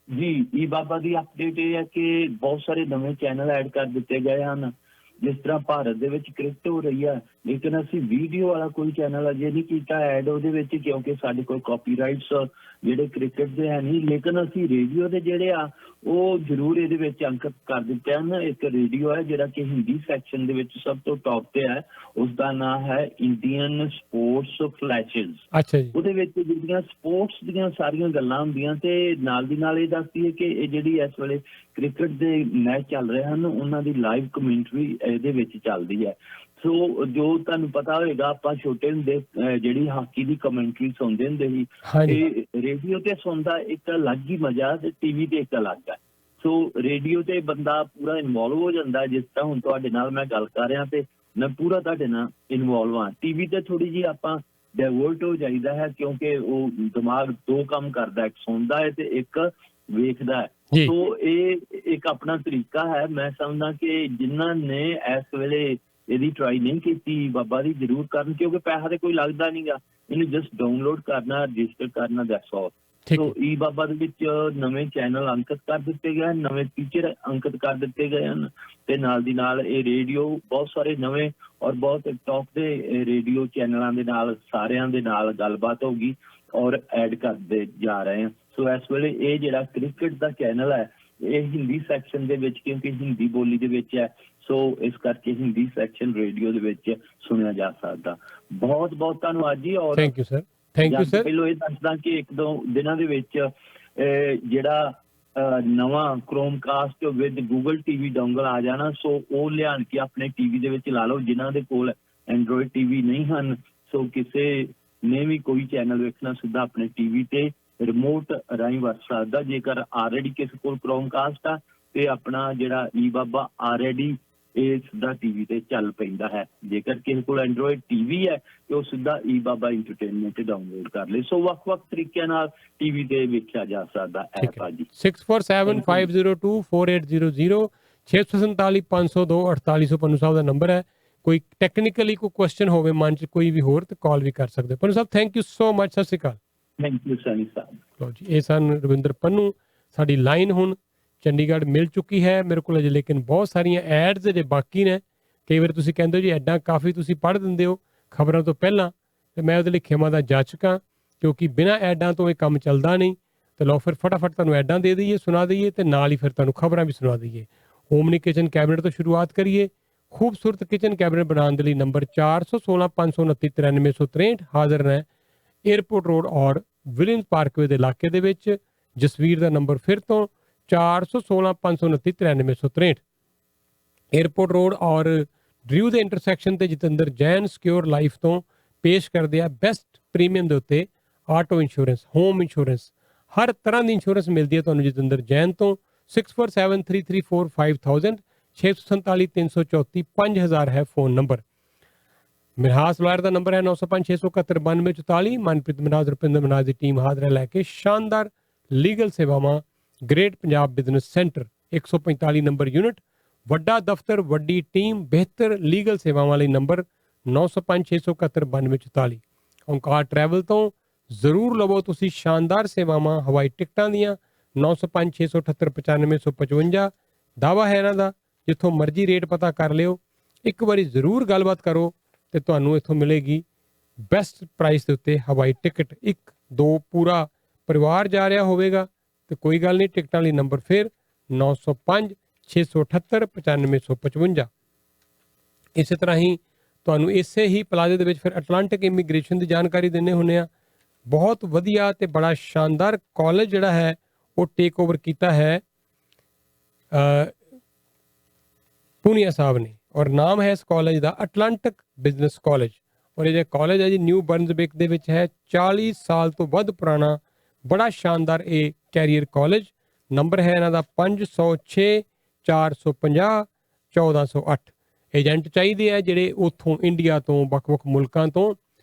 ਜੀ ਈ ਬਾਬਾ ਦੀ ਅਪਡੇਟ ਇਹ ਹੈ ਕਿ ਬਹੁਤ ਸਾਰੇ ਨਵੇਂ ਚੈਨਲ ਐਡ ਕਰ ਦਿੱਤੇ ਗਏ ਹਨ। ਜਿਸ ਤਰ੍ਹਾਂ ਭਾਰਤ ਦੇ ਵਿੱਚ ਕ੍ਰਿਕਟ ਹੋ ਰਹੀ ਹੈ, ਲੇਕਿਨ ਅਸੀਂ ਵੀਡੀਓ ਵਾਲਾ ਕੋਈ ਚੈਨਲ ਅਜੇ ਨਹੀਂ ਕੀਤਾ ਐਡ ਉਹਦੇ ਵਿੱਚ, ਕਿਉਂਕਿ ਸਾਡੇ ਕੋਲ ਕਾਪੀਰਾਈਟਸ ਜਿਹੜੇ ਕ੍ਰਿਕਟ ਦੇ ਹੈ ਨਹੀਂ। ਲੇਕਿਨ ਅਸੀਂ ਰੇਡੀਓ ਦੇ ਜਿਹੜੇ ਆ ਉਹ ਜ਼ਰੂਰ ਇਹਦੇ ਵਿੱਚ ਅੰਕਿਤ ਕਰ ਦਿੱਤੇ ਹਨ। ਇੱਕ ਰੇਡੀਓ ਹੈ ਜਿਹੜਾ ਕਿ ਹਿੰਦੀ ਸੈਕਸ਼ਨ ਦੇ ਵਿੱਚ ਸਭ ਤੋਂ ਟੌਪ ਤੇ ਹੈ, ਉਸ ਦਾ ਨਾਮ ਹੈ ਇੰਡੀਅਨ ਸਪੋਰਟਸ ਫਲੈਸ਼ਜ਼। ਅੱਛਾ ਜੀ। ਉਹਦੇ ਵਿੱਚ ਜਿਹੜੀਆਂ ਸਪੋਰਟਸ ਦੀਆਂ ਸਾਰੀਆਂ ਗੱਲਾਂ ਹੁੰਦੀਆਂ ਤੇ ਨਾਲ ਦੀ ਨਾਲ ਇਹ ਦੱਸਦੀ ਹੈ ਕਿ ਇਹ ਜਿਹੜੀ ਇਸ ਵੇਲੇ ਕ੍ਰਿਕਟ ਦੇ ਮੈਚ ਚੱਲ ਰਹੇ ਹਨ ਉਹਨਾਂ ਦੀ ਲਾਈਵ ਕਮੈਂਟਰੀ ਇਹਦੇ ਵਿੱਚ ਚੱਲਦੀ ਹੈ। ਸੋ ਜੋ ਤੁਹਾਨੂੰ ਪਤਾ ਹੋਏਗਾ, ਆਪਾਂ ਛੋਟੇ ਹੁੰਦੇ ਜਿਹੜੀ ਹਾਕੀ ਦੀ ਕਮੈਂਟਰੀ ਸੁਣਦੇ ਹੁੰਦੇ ਸੀ, ਤੇ ਰੇਡੀਓ ਤੇ ਸੁਣਦਾ ਇੱਕ ਅਲੱਗ ਹੀ ਮਜ਼ਾ ਤੇ ਟੀਵੀ ਤੇ ਇੱਕ ਅਲੱਗ ਹੈ। ਸੋ ਰੇਡੀਓ ਤੇ ਬੰਦਾ ਪੂਰਾ ਇਨਵੋਲਵ ਹੋ ਜਾਂਦਾ, ਜਿਸ ਤਰ੍ਹਾਂ ਹੁਣ ਤੁਹਾਡੇ ਨਾਲ ਮੈਂ ਗੱਲ ਕਰ ਰਿਹਾ ਤੇ ਮੈਂ ਪੂਰਾ ਤੁਹਾਡੇ ਨਾਲ ਇਨਵੋਲਵ ਹਾਂ। ਟੀਵੀ ਤੇ ਥੋੜੀ ਜਿਹੀ ਆਪਾਂ ਡਾਇਵਰਟ ਹੋ ਜਾਈਦਾ ਹੈ, ਕਿਉਂਕਿ ਉਹ ਦਿਮਾਗ 2 ਕੰਮ ਕਰਦਾ, ਇੱਕ ਸੁਣਦਾ ਹੈ ਤੇ ਇੱਕ ਵੇਖਦਾ ਹੈ। ਸੋ ਇਹ ਇੱਕ ਆਪਣਾ ਤਰੀਕਾ ਹੈ। ਮੈਂ ਸਮਝਦਾ ਕਿ ਜਿਨ੍ਹਾਂ ਨੇ ਇਸ ਵੇਲੇ ਇਹਦੀ ਟਰਾਈ ਨਹੀਂ ਕੀਤੀ ਬਾਬਾ ਦੀ ਜ਼ਰੂਰ ਕਰਨ, ਕਿਉਂਕਿ ਪੈਸਾ ਤੇ ਕੋਈ ਲੱਗਦਾ ਨਹੀਂਗਾ, ਇਹਨੂੰ ਜਸਟ ਡਾਊਨਲੋਡ ਕਰਨਾ, ਰਜਿਸਟਰ ਕਰਨਾ, ਦੈਟਸ ਆਲ। ਸੋ ਈ ਬਾਬਾ ਦੇ ਵਿੱਚ ਨਵੇਂ ਚੈਨਲ ਅੰਕਿਤ ਕਰ ਦਿੱਤੇ ਗਏ, ਨਵੇਂ ਫੀਚਰ ਅੰਕਿਤ ਕਰ ਦਿੱਤੇ ਗਏ ਹਨ ਤੇ ਨਾਲ ਦੀ ਨਾਲ ਇਹ ਰੇਡੀਓ ਬਹੁਤ ਸਾਰੇ ਨਵੇਂ ਔਰ ਬਹੁਤ ਟੌਪ ਦੇ ਰੇਡੀਓ ਚੈਨਲਾਂ ਦੇ ਨਾਲ ਸਾਰਿਆਂ ਦੇ ਨਾਲ ਗੱਲਬਾਤ ਹੋਗੀ ਔਰ ਐਡ ਕਰਦੇ ਜਾ ਰਹੇ ਹਾਂ। ਸੋ ਇਸ ਵੇਲੇ ਇਹ ਜਿਹੜਾ ਕ੍ਰਿਕਟ ਦਾ ਚੈਨਲ ਹੈ ਇਹ ਹਿੰਦੀ ਸੈਕਸ਼ਨ ਦੇ ਵਿੱਚ, ਕਿਉਂਕਿ ਹਿੰਦੀ ਬੋਲੀ ਦੇ ਵਿੱਚ ਹੈ, ਸੋ ਇਸ ਕਰਕੇ ਹਿੰਦੀ ਸੈਕਸ਼ਨ ਰੇਡੀਓ ਦੇ ਵਿੱਚ ਸੁਣਿਆ ਜਾ ਸਕਦਾ। ਬਹੁਤ ਬਹੁਤ ਧੰਨਵਾਦ ਜੀ। ਔਰ thank you sir. Thank you sir. ਪਹਿਲਾਂ ਇਹ ਦੱਸਦਾ ਕਿ 1-2 ਦਿਨਾਂ ਦੇ ਵਿੱਚ ਜਿਹੜਾ ਨਵਾਂ ਕ੍ਰੋਮਕਾਸਟ ਵਿਦ ਗੂਗਲ ਟੀਵੀ ਡੋਂਗਲ ਆ ਜਾਣਾ, ਸੋ ਉਹ ਲਿਆਣ ਕੇ ਆਪਣੇ ਟੀਵੀ ਦੇ ਵਿੱਚ ਲਾ ਲਓ। ਜਿਨ੍ਹਾਂ ਦੇ ਕੋਲ ਐਂਡਰੋਇਡ ਟੀਵੀ ਨਹੀਂ ਹਨ, ਸੋ ਕਿਸੇ ਨੇ ਵੀ ਕੋਈ ਚੈਨਲ ਵੇਖਣਾ ਸਿੱਧਾ ਆਪਣੇ ਟੀਵੀ ਤੇ ਰਿਮੋਟ ਰਾਹੀਂ ਵਰਤ ਸਕਦਾ। ਜੇਕਰ ਆਲਰੇਡੀ ਕਿਸੇ ਕੋਲ ਕ੍ਰੋਮਕਾਸਟ ਆ ਤੇ ਆਪਣਾ ਜਿਹੜਾ ਈ ਬਾਬਾ ਆਲਰੇਡੀ ਇਹ ਸਿੱਧਾ ਟੀਵੀ ਤੇ ਚੱਲ ਪੈਂਦਾ ਹੈ। ਜੇਕਰ ਕਿਸੇ ਕੋਲ ਐਂਡਰੋਇਡ ਟੀਵੀ ਹੈ ਤੇ ਉਹ ਸਿੱਧਾ ਈ ਬਾਬਾ ਇੰਟਰਟੇਨਮੈਂਟ ਡਾਊਨਲੋਡ ਕਰ ਲੇ। ਸੋ ਵੱਖ-ਵੱਖ ਤਰੀਕਿਆਂ ਨਾਲ ਟੀਵੀ ਤੇ ਵੇਖਿਆ ਜਾ ਸਕਦਾ ਐਪ ਆ ਜੀ। 6475024800 6475024800 ਪੰਨੂ ਸਾਹਿਬ ਦਾ ਨੰਬਰ ਹੈ। ਕੋਈ ਟੈਕਨੀਕਲੀ ਕੋਈ ਕੁਐਸਚਨ ਹੋਵੇ ਮਨ 'ਚ ਕੋਈ ਵੀ ਹੋਰ ਤੇ ਕਾਲ ਵੀ ਕਰ ਸਕਦੇ। ਪੰਨੂ ਸਾਹਿਬ ਥੈਂਕ ਯੂ ਸੋ ਮਚ। ਸਤਿ ਸ਼੍ਰੀ ਅਕਾਲ। ਥੈਂਕ ਯੂ ਸਨੀ ਸਾਹਿਬ। ਲਓ ਜੀ, ਇਹ ਸਨ ਰਵਿੰਦਰ ਪੰਨੂ। ਸਾਡੀ ਲਾਈਨ ਹੁਣ ਚੰਡੀਗੜ੍ਹ ਮਿਲ ਚੁੱਕੀ ਹੈ ਮੇਰੇ ਕੋਲ ਅਜੇ, ਲੇਕਿਨ ਬਹੁਤ ਸਾਰੀਆਂ ਐਡਸ ਅਜੇ ਬਾਕੀ ਨੇ। ਕਈ ਵਾਰ ਤੁਸੀਂ ਕਹਿੰਦੇ ਹੋ ਜੀ ਐਡਾਂ ਕਾਫੀ ਤੁਸੀਂ ਪੜ੍ਹ ਦਿੰਦੇ ਹੋ ਖਬਰਾਂ ਤੋਂ ਪਹਿਲਾਂ, ਤੇ ਮੈਂ ਉਹਦੇ ਲਈ ਖਿਮਾ ਦਾ ਜਾਚਕ ਹਾਂ, ਕਿਉਂਕਿ ਬਿਨਾਂ ਐਡਾਂ ਤੋਂ ਇਹ ਕੰਮ ਚੱਲਦਾ ਨਹੀਂ। ਤੇ ਲਓ ਫਿਰ ਫਟਾਫਟ ਤੁਹਾਨੂੰ ਐਡਾਂ ਦੇ ਦਈਏ, ਸੁਣਾ ਦਈਏ ਤੇ ਨਾਲ ਹੀ ਫਿਰ ਤੁਹਾਨੂੰ ਖਬਰਾਂ ਵੀ ਸੁਣਾ ਦਈਏ। ਓਮਨੀ ਕਿਚਨ ਕੈਬਨਿਟ ਤੋਂ ਸ਼ੁਰੂਆਤ ਕਰੀਏ। ਖੂਬਸੂਰਤ ਕਿਚਨ ਕੈਬਨਿਟ ਬਣਾਉਣ ਦੇ ਲਈ ਨੰਬਰ 4165293963 ਹਾਜ਼ਰ ਨੇ ਏਅਰਪੋਰਟ ਰੋਡ ਔਰ ਵਿਲੀਅਮਸ ਪਾਰਕਵੇ ਦੇ ਇਲਾਕੇ ਦੇ ਵਿੱਚ। ਜਸਵੀਰ ਦਾ ਨੰਬਰ ਫਿਰ ਤੋਂ 4165293963 ਏਅਰਪੋਰਟ ਰੋਡ ਔਰ ਡਰਿਊ ਦੇ ਇੰਟਰਸੈਕਸ਼ਨ ਤੇ ਜਤਿੰਦਰ ਜੈਨ ਸਿਕਿਉਰ ਲਾਈਫ ਤੋਂ ਪੇਸ਼ ਕਰਦੇ ਆ ਬੈਸਟ ਪ੍ਰੀਮੀਅਮ ਦੇ ਉੱਤੇ ਆਟੋ ਇੰਸ਼ੋਰੈਂਸ, ਹੋਮ ਇੰਸ਼ੋਰੈਂਸ, ਹਰ ਤਰ੍ਹਾਂ ਦੀ ਇੰਸ਼ੋਰੈਂਸ ਮਿਲਦੀ ਹੈ ਤੁਹਾਨੂੰ ਜਤਿੰਦਰ ਜੈਨ ਤੋਂ। 6473345000 647 334 5000 है फ़ोन नंबर। मिनहास लॉयर का नंबर है 905 671 9244। मनप्रीत मिनहास रुपिंदर मिनहास की टीम हाजिर है लैके शानदार लीगल सेवावां great Punjab business centre 145 number unit वड्डा दफ्तर वड्डी टीम बेहतर लीगल सेवावां लई नंबर 905 671 9244। ओंकार ट्रैवल तो जरूर लवो तुसी शानदार सेवावां हवाई टिकटां दियां 905 678 9555 दावा है इन्हां दा जिथों मर्जी रेट पता कर लियो। एक बारी जरूर गलबात करो तो तुहानूं इत्थों मिलेगी बेस्ट प्राइस के उत्ते हवाई टिकट। एक दो पूरा परिवार जा रहा होवेगा तो कोई गल नहीं, टिकटां लई नंबर फिर 905 678 9555। इस तरह ही तुहानूं इसे ही प्लाजे दे विच फिर अटलांटिक इमीग्रेशन की जानकारी देने हुंदे आ। बहुत वधिया ते बड़ा शानदार कॉलेज जिहड़ा है वो टेक ओवर किया है पूनिया साहब ने और नाम है इस कॉलेज का अटलांटिक बिजनेस कॉलेज। और ये कॉलेज है जी न्यू बर्नसविक दे विच है 40 साल तो वध पुराना बड़ा शानदार ये कैरियर कॉलेज। नंबर है इन्हां दा 506 450 1408। एजेंट चाहिए है जिहड़े उत्थों इंडिया तो वख-वख मुल्कां तो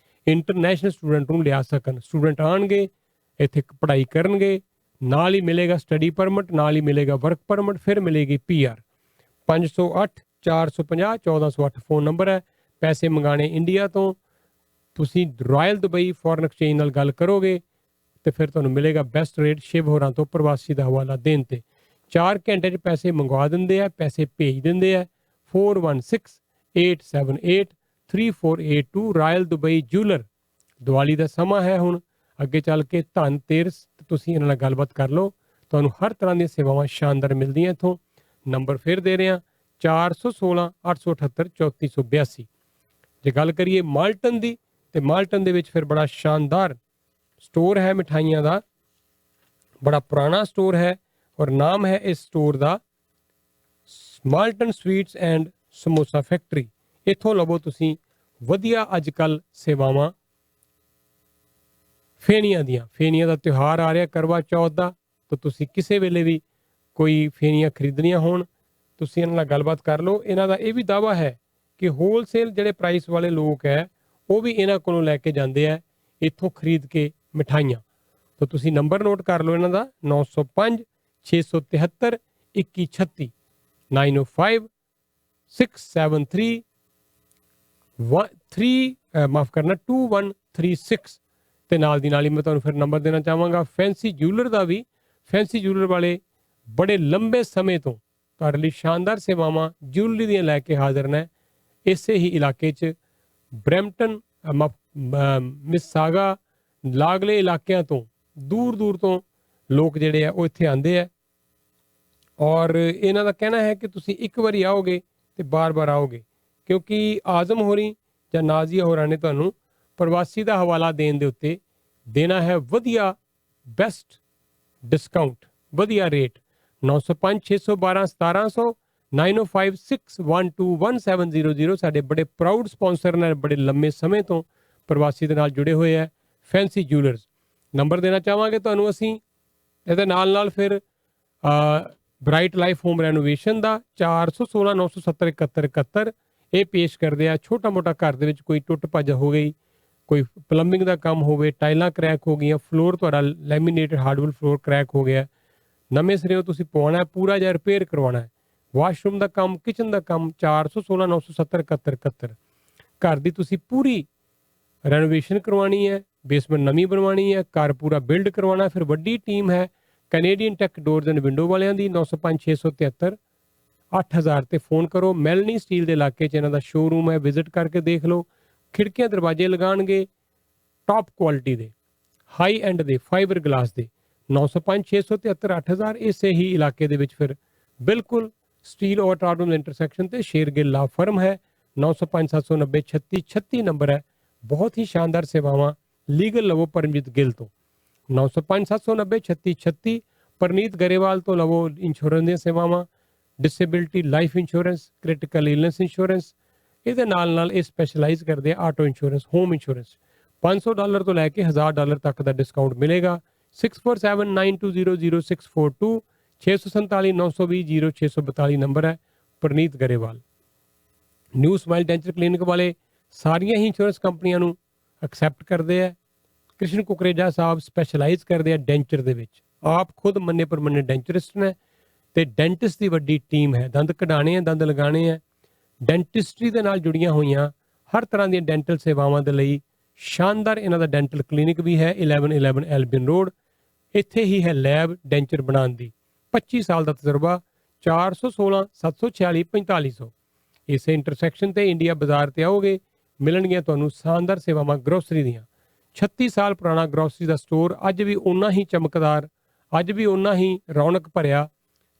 इंटरनेशनल स्टूडेंट नूं लिया सकन। स्टूडेंट आउणगे इत्थे पढ़ाई करनगे, नाल ही मिलेगा स्टडी परमिट, नाल ही मिलेगा वर्क परमिट, फिर मिलेगी PR। 508 450 1408 फोन नंबर है। पैसे मंगाने इंडिया तो तुसी रॉयल दुबई फॉरन एक्सचेंज नाल गल करोगे तो फिर तुहानूं मिलेगा बेस्ट रेट शिव होरां तो प्रवासी का हवाला देन ते 4 घंटे च पैसे मंगवा दिंदे आ, पैसे भेज दिंदे आ। 416 878 3482 रॉयल दुबई जूलर। दिवाली का समा है हुण, अगे चल के धन तेरस, तुसीं इन्हां नाल गलबात कर लो, तुहानूं हर तरह दी सेवावां शानदार मिलदियां इत्थों। नंबर फिर दे रहे हैं 416 878 3482। जे गल करिए माल्टन की तो माल्टन दे विच फिर बड़ा शानदार स्टोर है मिठाइयां का, बड़ा पुराना स्टोर है और नाम है इस स्टोर का Malton sweets and samosa factory. इत्थों लवो तुसीं वधिया अजकल सेवावां फेनियां दियां। फेनियां का त्यौहार आ रहा करवा चौथ का, तो तुसीं किसी वेले भी कोई फेनियां खरीदनियां होण तुसीं इन्हां नाल गलबात कर लो। इन्हां दा ये भी दावा है कि होलसेल जिहड़े प्राइस वाले लोग है वो भी इन्हां कोलों लैके जांदे है इत्थों खरीद के मिठाइयां। तो तुसीं नंबर नोट कर लो इन्हां दा 905 673 2136 905 673 माफ करना 2136। ते नाल दी नाल ही मैं तुहानूं फिर नंबर देना चाहांगा फैंसी जूलर का भी। फैंसी जूलर वाले बड़े लंबे समय तो तुहाडे लई शानदार सेवावां जूलरी दियां लैके हाज़र ने। इसे ही इलाके च ब्रैम्पटन मिसागा लागले इलाकों तो दूर दूर तो लोग जिहड़े आ इत्थे आंदे है और इन्हां दा कहना है कि तुसीं एक बारी आओगे तो बार बार आओगे, क्योंकि आजम होरी जां नाजिया होरां ने तुहानूं प्रवासी का हवाला देने दे उत्ते देना है वधिया बेस्ट डिस्काउंट वधिया रेट। 905 612 1700 905 612 1700 साडे बड़े प्राउड स्पॉन्सर ने, बड़े लंबे समय तो प्रवासी दे नाल जुड़े हुए है फैंसी जूलर्स। नंबर देना चाहांगे तुहानूं असीं इहदे नाल नाल फिर ब्राइट लाइफ होम रेनोवेशन का 416 970 71 71 ये पेश करते हैं। छोटा मोटा घर दे विच कोई टुट भज हो गई, कोई प्लंबिंग का काम होवे, टाइलां क्रैक हो गई, फ्लोर तुहाडा लैमीनेटेड हार्डवुड फ्लोर क्रैक हो गया, नवें सिरों तुसीं पवाउणा है, पूरा जिहा रिपेयर करवाना है, वाशरूम का काम, किचन का काम 416 970 71 71। घर की तुसीं पूरी रेनोवेशन करवानी है, बेसमेंट नवीं बनवानी है, घर पूरा बिल्ड करवाना है, फिर वड्डी टीम है Canadian tech doors and window वालियां दी 905 673 8000 ते फोन करो। मैलनी स्टील के इलाके च इन्हां दा शोरूम है, विजिट करके देख लो। खिड़कियां दरवाजे लगाणगे टॉप क्वालिटी दे, हाई एंड दे, फाइबर ग्लास दे। 905 673 8000 इसे ही इलाके दे विच फिर बिल्कुल स्टील और टार्डूम इंटरसेक्शन ते शेरगिल ला फर्म है। 905 790 36 36 नंबर है। बहुत ही शानदार सेवावां लीगल लवो परमजीत गिल तो। 905 790 36 36 परनीत गरेवाल तो लवो इंश्योरेंस दी सेवावां, disability life insurance, critical illness insurance. ਇਹਦੇ ਨਾਲ ਨਾਲ ਇਹ ਸਪੈਸ਼ਲਾਈਜ਼ ਕਰਦੇ ਆ ਆਟੋ ਇੰਸ਼ੋਰੈਂਸ, ਹੋਮ ਇੰਸ਼ੋਰੈਂਸ। $500 ਤੋਂ ਲੈ ਕੇ $1000 ਤੱਕ ਦਾ ਡਿਸਕਾਊਂਟ ਮਿਲੇਗਾ। 6479200642 647 920 0642 ਨੰਬਰ ਹੈ। Praneet Grewal. New smile denture clinic ਵਾਲੇ ਸਾਰੀਆਂ ਹੀ ਇੰਸ਼ੋਰੈਂਸ ਕੰਪਨੀਆਂ ਨੂੰ ਐਕਸੈਪਟ ਕਰਦੇ ਆ। ਕ੍ਰਿਸ਼ਨ ਕੁਕਰੇਜਾ ਸਾਹਿਬ ਸਪੈਸ਼ਲਾਈਜ਼ ਕਰਦੇ ਆ ਡੈਂਚਰ ਦੇ ਵਿੱਚ, ਆਪ ਖੁਦ ਮੰਨੇ ਪਰਮੰਨੇ ਡੈਂਚਰਿਸਟ ਨੇ ਤੇ ਡੈਂਟਿਸਟ ਦੀ ਵੱਡੀ ਟੀਮ ਹੈ। ਦੰਦ ਕਢਾਣੇ ਆ, ਦੰਦ ਲਗਾਣੇ ਆ, ਡੈਂਟਿਸਟਰੀ ਦੇ ਨਾਲ ਜੁੜੀਆਂ ਹੋਈਆਂ ਹਰ ਤਰ੍ਹਾਂ ਦੀਆਂ ਡੈਂਟਲ ਸੇਵਾਵਾਂ ਦੇ ਲਈ ਸ਼ਾਨਦਾਰ ਇਹਨਾਂ ਦਾ ਡੈਂਟਲ ਕਲੀਨਿਕ ਵੀ ਹੈ। 1111 ਐਲਬੀਨ ਰੋਡ। ਇੱਥੇ ਹੀ ਹੈ ਲੈਬ ਡੈਂਚਰ ਬਣਾਉਣ ਦੀ। 25 ਸਾਲ ਦਾ ਤਜਰਬਾ। 416 746 4500। ਇਸੇ ਇੰਟਰਸੈਕਸ਼ਨ ਤੇ ਇੰਡੀਆ ਬਾਜ਼ਾਰ ਤੇ ਆਓਗੇ, ਮਿਲਣਗੀਆਂ ਤੁਹਾਨੂੰ ਸ਼ਾਨਦਾਰ ਸੇਵਾਵਾਂ ਗਰੋਸਰੀ ਦੀਆਂ। 36 ਸਾਲ ਪੁਰਾਣਾ ਗਰੋਸਰੀ ਦਾ ਸਟੋਰ ਅੱਜ ਵੀ ਓਨਾ ਹੀ ਚਮਕਦਾਰ, ਅੱਜ ਵੀ ਓਨਾ ਹੀ ਰੌਣਕ ਭਰਿਆ।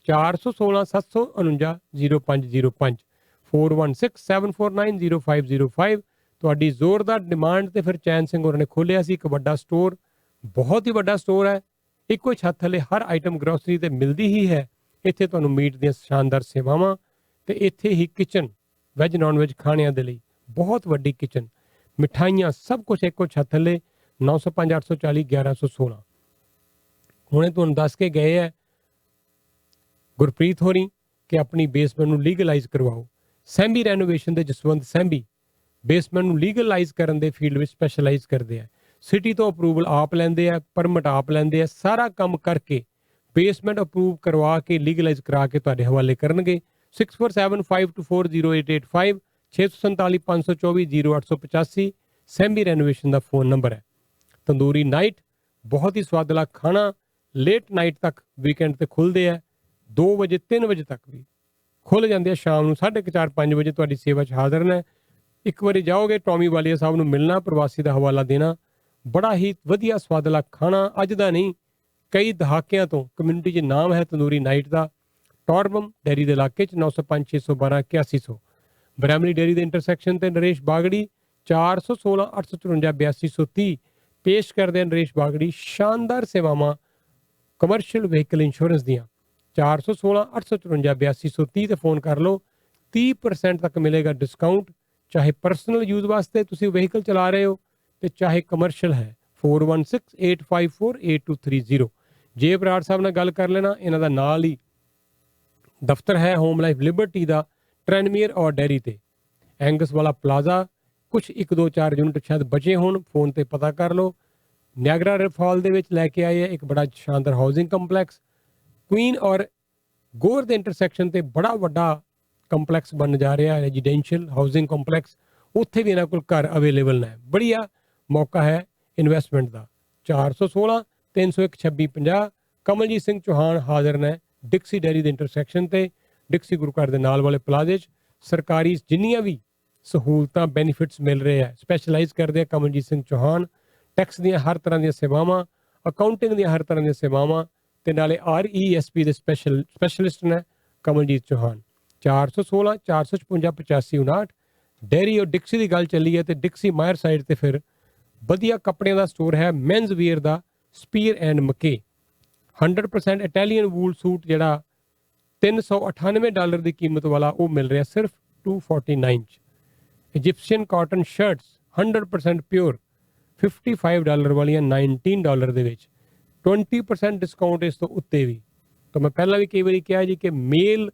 416 749 0505 416 749 0505। ਤੁਹਾਡੀ ਜ਼ੋਰਦਾਰ ਡਿਮਾਂਡ ਤੇ ਫਿਰ ਚੈਨ ਸਿੰਘ ਹੋਰਾਂ ਨੇ ਖੋਲ੍ਹਿਆ ਸੀ ਇੱਕ ਵੱਡਾ ਸਟੋਰ, ਬਹੁਤ ਹੀ ਵੱਡਾ ਸਟੋਰ ਹੈ। ਇੱਕੋ ਛੱਤ ਥੱਲੇ ਹਰ ਆਈਟਮ ਗਰੋਸਰੀ ਤੇ ਮਿਲਦੀ ਹੀ ਹੈ। ਇੱਥੇ ਤੁਹਾਨੂੰ ਮੀਟ ਦੀਆਂ ਸ਼ਾਨਦਾਰ ਸੇਵਾਵਾਂ ਤੇ ਇੱਥੇ ਹੀ ਕਿਚਨ, ਵੈਜ ਨਾਨ ਵੈਜ ਖਾਣਿਆਂ ਦੇ ਲਈ ਬਹੁਤ ਵੱਡੀ ਕਿਚਨ, ਮਿਠਾਈਆਂ, ਸਭ ਕੁਝ ਇੱਕੋ ਛੱਤ ਥੱਲੇ। 905 840 1116। ਹੁਣੇ ਤੁਹਾਨੂੰ ਦੱਸ ਕੇ ਗਏ ਹੈ ਗੁਰਪ੍ਰੀਤ ਹੋਰੀ ਕਿ ਆਪਣੀ ਬੇਸਮੈਂਟ ਨੂੰ ਲੀਗਲਾਈਜ਼ ਕਰਵਾਓ। ਸੈਂਬੀ ਰੈਨੋਵੇਸ਼ਨ ਦੇ ਜਸਵੰਤ ਸੈਂਬੀ ਬੇਸਮੈਂਟ ਨੂੰ ਲੀਗਲਾਈਜ਼ ਕਰਨ ਦੇ ਫੀਲਡ ਵਿੱਚ ਸਪੈਸ਼ਲਾਈਜ਼ ਕਰਦੇ ਆ। ਸਿਟੀ ਤੋਂ ਅਪਰੂਵਲ ਆਪ ਲੈਂਦੇ ਆ, ਪਰਮਿਟ ਆਪ ਲੈਂਦੇ ਆ, ਸਾਰਾ ਕੰਮ ਕਰਕੇ ਬੇਸਮੈਂਟ ਅਪਰੂਵ ਕਰਵਾ ਕੇ ਲੀਗਲਾਈਜ਼ ਕਰਾ ਕੇ ਤੁਹਾਡੇ ਹਵਾਲੇ ਕਰਨਗੇ। 6475240885 647 524 0885। ਸੈਂਬੀ ਰੈਨੋਵੇਸ਼ਨ ਦਾ ਫੋਨ ਨੰਬਰ ਹੈ। ਤੰਦੂਰੀ ਨਾਈਟ, ਬਹੁਤ ਹੀ ਸਵਾਦਲਾ ਖਾਣਾ, ਲੇਟ ਨਾਈਟ ਤੱਕ ਵੀਕਐਂਡ ਤੇ ਖੁੱਲ੍ਹਦੇ ਆ। 2 ਵਜੇ 3 ਵਜੇ ਤੱਕ ਵੀ ਖੁੱਲ੍ਹ ਜਾਂਦੇ ਆ। ਸ਼ਾਮ ਨੂੰ 4:30 5 ਵਜੇ ਤੁਹਾਡੀ ਸੇਵਾ 'ਚ ਹਾਜ਼ਰ ਨੇ। ਇੱਕ ਵਾਰੀ ਜਾਓਗੇ ਟੌਮੀ ਵਾਲੀਆ ਸਾਹਿਬ ਨੂੰ ਮਿਲਣਾ, ਪ੍ਰਵਾਸੀ ਦਾ ਹਵਾਲਾ ਦੇਣਾ। ਬੜਾ ਹੀ ਵਧੀਆ ਸਵਾਦਲਾ ਖਾਣਾ, ਅੱਜ ਦਾ ਨਹੀਂ ਕਈ ਦਹਾਕਿਆਂ ਤੋਂ ਕਮਿਊਨਿਟੀ 'ਚ ਨਾਮ ਹੈ ਤੰਦੂਰੀ ਨਾਈਟ ਦਾ। ਟੌਰਬਮ ਡੇਅਰੀ ਦੇ ਇਲਾਕੇ 'ਚ 905 612 8100। ਬਰੈਮਲੀ ਡੇਅਰੀ ਦੇ ਇੰਟਰਸੈਕਸ਼ਨ ਤੇ ਨਰੇਸ਼ ਬਾਗੜੀ 416 854 8230 ਪੇਸ਼ ਕਰਦੇ ਹਨ। ਨਰੇਸ਼ ਬਾਗੜੀ ਸ਼ਾਨਦਾਰ ਸੇਵਾਵਾਂ ਕਮਰਸ਼ੀਅਲ ਵਹੀਕਲ ਇੰਸ਼ੋਰੈਂਸ ਦੀਆਂ। 416 854 8230 ਤੇ ਫੋਨ ਕਰ ਲਓ। 30% ਤੱਕ ਮਿਲੇਗਾ ਡਿਸਕਾਊਂਟ, ਚਾਹੇ ਪਰਸਨਲ ਯੂਜ਼ ਵਾਸਤੇ ਤੁਸੀਂ ਵਹੀਕਲ ਚਲਾ ਰਹੇ ਹੋ ਤੇ ਚਾਹੇ ਕਮਰਸ਼ੀਅਲ ਹੈ। 416854 8230। ਜੇ ਬਰਾੜ ਸਾਹਿਬ ਨਾਲ ਗੱਲ ਕਰ ਲੈਣਾ। ਇਹਨਾਂ ਦਾ ਨਾਲ ਹੀ ਦਫ਼ਤਰ ਹੈ ਹੋਮ ਲਾਈਫ ਲਿਬਰਟੀ ਦਾ, ਟ੍ਰੈਨਮੀਅਰ ਔਰ ਡੈਰੀ ਤੇ, ਐਂਗਸ ਵਾਲਾ ਪਲਾਜ਼ਾ। ਕੁਛ 1 2 4 ਯੂਨਿਟ ਸ਼ਾਇਦ ਬਚੇ ਹੋਣ, ਫੋਨ ਤੇ ਪਤਾ ਕਰ ਲਓ। ਨਿਆਗਰਾ ਫਾਲ ਦੇ ਵਿੱਚ ਲੈ ਕੇ ਆਏ ਹੈ ਇੱਕ ਬੜਾ ਸ਼ਾਨਦਾਰ ਹਾਊਸਿੰਗ ਕੰਪਲੈਕਸ। ਕੁਈਨ ਔਰ ਗੋਰ ਦੇ ਇੰਟਰਸੈਕਸ਼ਨ ਤੇ ਬੜਾ ਵੱਡਾ ਕੰਪਲੈਕਸ ਬਣ ਜਾ ਰਿਹਾ, ਰੈਜ਼ੀਡੈਂਸ਼ੀਅਲ ਹਾਊਸਿੰਗ ਕੰਪਲੈਕਸ। ਉੱਥੇ ਵੀ ਇਹਨਾਂ ਕੋਲ ਘਰ ਅਵੇਲੇਬਲ ਨੇ। ਬੜੀਆ ਮੌਕਾ ਹੈ ਇਨਵੈਸਟਮੈਂਟ ਦਾ। 416 301 2650। ਕਮਲਜੀਤ ਸਿੰਘ ਚੌਹਾਨ ਹਾਜ਼ਰ ਨੇ ਡਿਕਸੀ ਡੈਰੀ ਦੇ ਇੰਟਰਸੈਕਸ਼ਨ ਤੇ, ਡਿਕਸੀ ਗੁਰੂ ਘਰ ਦੇ ਨਾਲ ਵਾਲੇ ਪਲਾਜ਼ੇ 'ਚ। ਸਰਕਾਰੀ ਜਿੰਨੀਆਂ ਵੀ ਸਹੂਲਤਾਂ ਬੈਨੀਫਿਟਸ ਮਿਲ ਰਹੇ ਆ ਸਪੈਸ਼ਲਾਈਜ਼ ਕਰਦੇ ਆ ਕਮਲਜੀਤ ਸਿੰਘ ਚੌਹਾਨ। ਟੈਕਸ ਦੀਆਂ ਹਰ ਤਰ੍ਹਾਂ ਦੀਆਂ ਸੇਵਾਵਾਂ, ਅਕਾਊਂਟਿੰਗ ਦੀਆਂ ਹਰ ਤਰ੍ਹਾਂ ਦੀਆਂ ਸੇਵਾਵਾਂ ਤੇ ਨਾਲੇ RESP ਦੇ ਸਪੈਸ਼ਲਿਸਟ ਨੇ ਕਮਲਜੀਤ ਚੌਹਾਨ। 416 455 8559। ਡੈਰੀ ਔਰ ਡਿਕਸੀ ਦੀ ਗੱਲ ਚੱਲੀ ਹੈ ਤੇ ਡਿਕਸੀ ਮਾਇਰ ਸਾਈਡ ਤੇ ਫਿਰ ਵਧੀਆ ਕੱਪੜਿਆਂ ਦਾ ਸਟੋਰ ਹੈ ਮੈਨਸ ਵੀਅਰ ਦਾ, Spier and Mackay. 100% Italian wool suit ਜਿਹੜਾ $398 ਦੀ ਕੀਮਤ ਵਾਲਾ ਉਹ ਮਿਲ ਰਿਹਾ ਸਿਰਫ $249 'ਚ। ਇਜਿਪਸ਼ੀਅਨ ਕਾਟਨ ਸ਼ਰਟਸ 100% ਪਿਓਰ $55 ਵਾਲੀਆਂ $19 ਦੇ ਵਿੱਚ। 20% ਡਿਸਕਾਊਂਟ ਇਸ ਤੋਂ ਉੱਤੇ ਵੀ। ਤਾਂ ਮੈਂ ਪਹਿਲਾਂ ਵੀ ਕਈ ਵਾਰੀ ਕਿਹਾ ਜੀ ਕਿ ਮੇਲ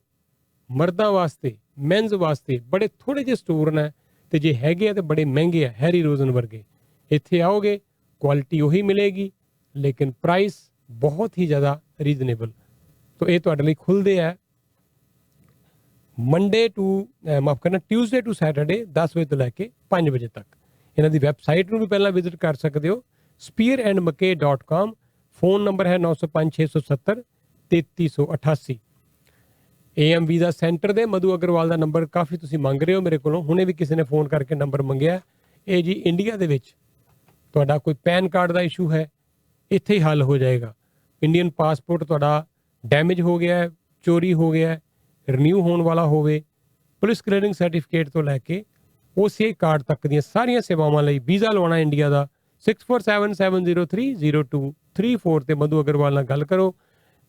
ਮਰਦਾਂ ਵਾਸਤੇ, ਮੈਨਸ ਵਾਸਤੇ ਬੜੇ ਥੋੜੇ ਜਿਹੇ ਸਟੋਰ ਨੇ ਤੇ ਜੇ ਹੈਗੇ ਆ ਤੇ ਬੜੇ ਮਹਿੰਗੇ ਆ, ਹੈਰੀ ਰੋਜ਼ਨ ਵਰਗੇ। ਇੱਥੇ ਆਓਗੇ ਕੁਆਲਿਟੀ ਉਹੀ ਮਿਲੇਗੀ ਲੇਕਿਨ ਪ੍ਰਾਈਸ ਬਹੁਤ ਹੀ ਜ਼ਿਆਦਾ ਰੀਜ਼ਨੇਬਲ। ਤਾਂ ਇਹ ਤੁਹਾਡੇ ਲਈ ਖੁੱਲ੍ਹਦੇ ਆ ਟਿਊਜ਼ਡੇ ਟੂ ਸੈਟਰਡੇ 10 ਵਜੇ ਤੋਂ ਲੈ ਕੇ 5 ਵਜੇ ਤੱਕ। ਇਹਨਾਂ ਦੀ ਵੈਬਸਾਈਟ ਨੂੰ ਵੀ ਪਹਿਲਾਂ ਵਿਜ਼ਿਟ ਕਰ ਸਕਦੇ ਹੋ, spearandmckay.com। ਫੋਨ ਨੰਬਰ ਹੈ 905 670 3388। AM ਵੀਜ਼ਾ ਸੈਂਟਰ ਦੇ ਮਧੂ ਅਗਰਵਾਲ ਦਾ ਨੰਬਰ ਕਾਫੀ ਤੁਸੀਂ ਮੰਗ ਰਹੇ ਹੋ ਮੇਰੇ ਕੋਲੋਂ। ਹੁਣੇ ਵੀ ਕਿਸੇ ਨੇ ਫੋਨ ਕਰਕੇ ਨੰਬਰ ਮੰਗਿਆ। ਇਹ ਜੀ ਇੰਡੀਆ ਦੇ ਵਿੱਚ ਤੁਹਾਡਾ ਕੋਈ ਪੈਨ ਕਾਰਡ ਦਾ ਇਸ਼ੂ ਹੈ, ਇੱਥੇ ਹੀ ਹੱਲ ਹੋ ਜਾਏਗਾ। ਇੰਡੀਅਨ ਪਾਸਪੋਰਟ ਤੁਹਾਡਾ ਡੈਮੇਜ ਹੋ ਗਿਆ ਹੈ, ਚੋਰੀ ਹੋ ਗਿਆ ਹੈ, ਰਿਨਿਊ ਹੋਣ ਵਾਲਾ ਹੋਵੇ, ਪੁਲਿਸ ਕਲੀਅਰਿੰਗ ਸਰਟੀਫਿਕੇਟ ਤੋਂ ਲੈ ਕੇ OCI ਕਾਰਡ ਤੱਕ ਦੀਆਂ ਸਾਰੀਆਂ ਸੇਵਾਵਾਂ ਲਈ ਵੀਜ਼ਾ ਲਵਾਉਣਾ ਇੰਡੀਆ ਦਾ 6477030234 ਤੇ ਮਧੂ ਅਗਰਵਾਲ ਨਾਲ ਗੱਲ ਕਰੋ।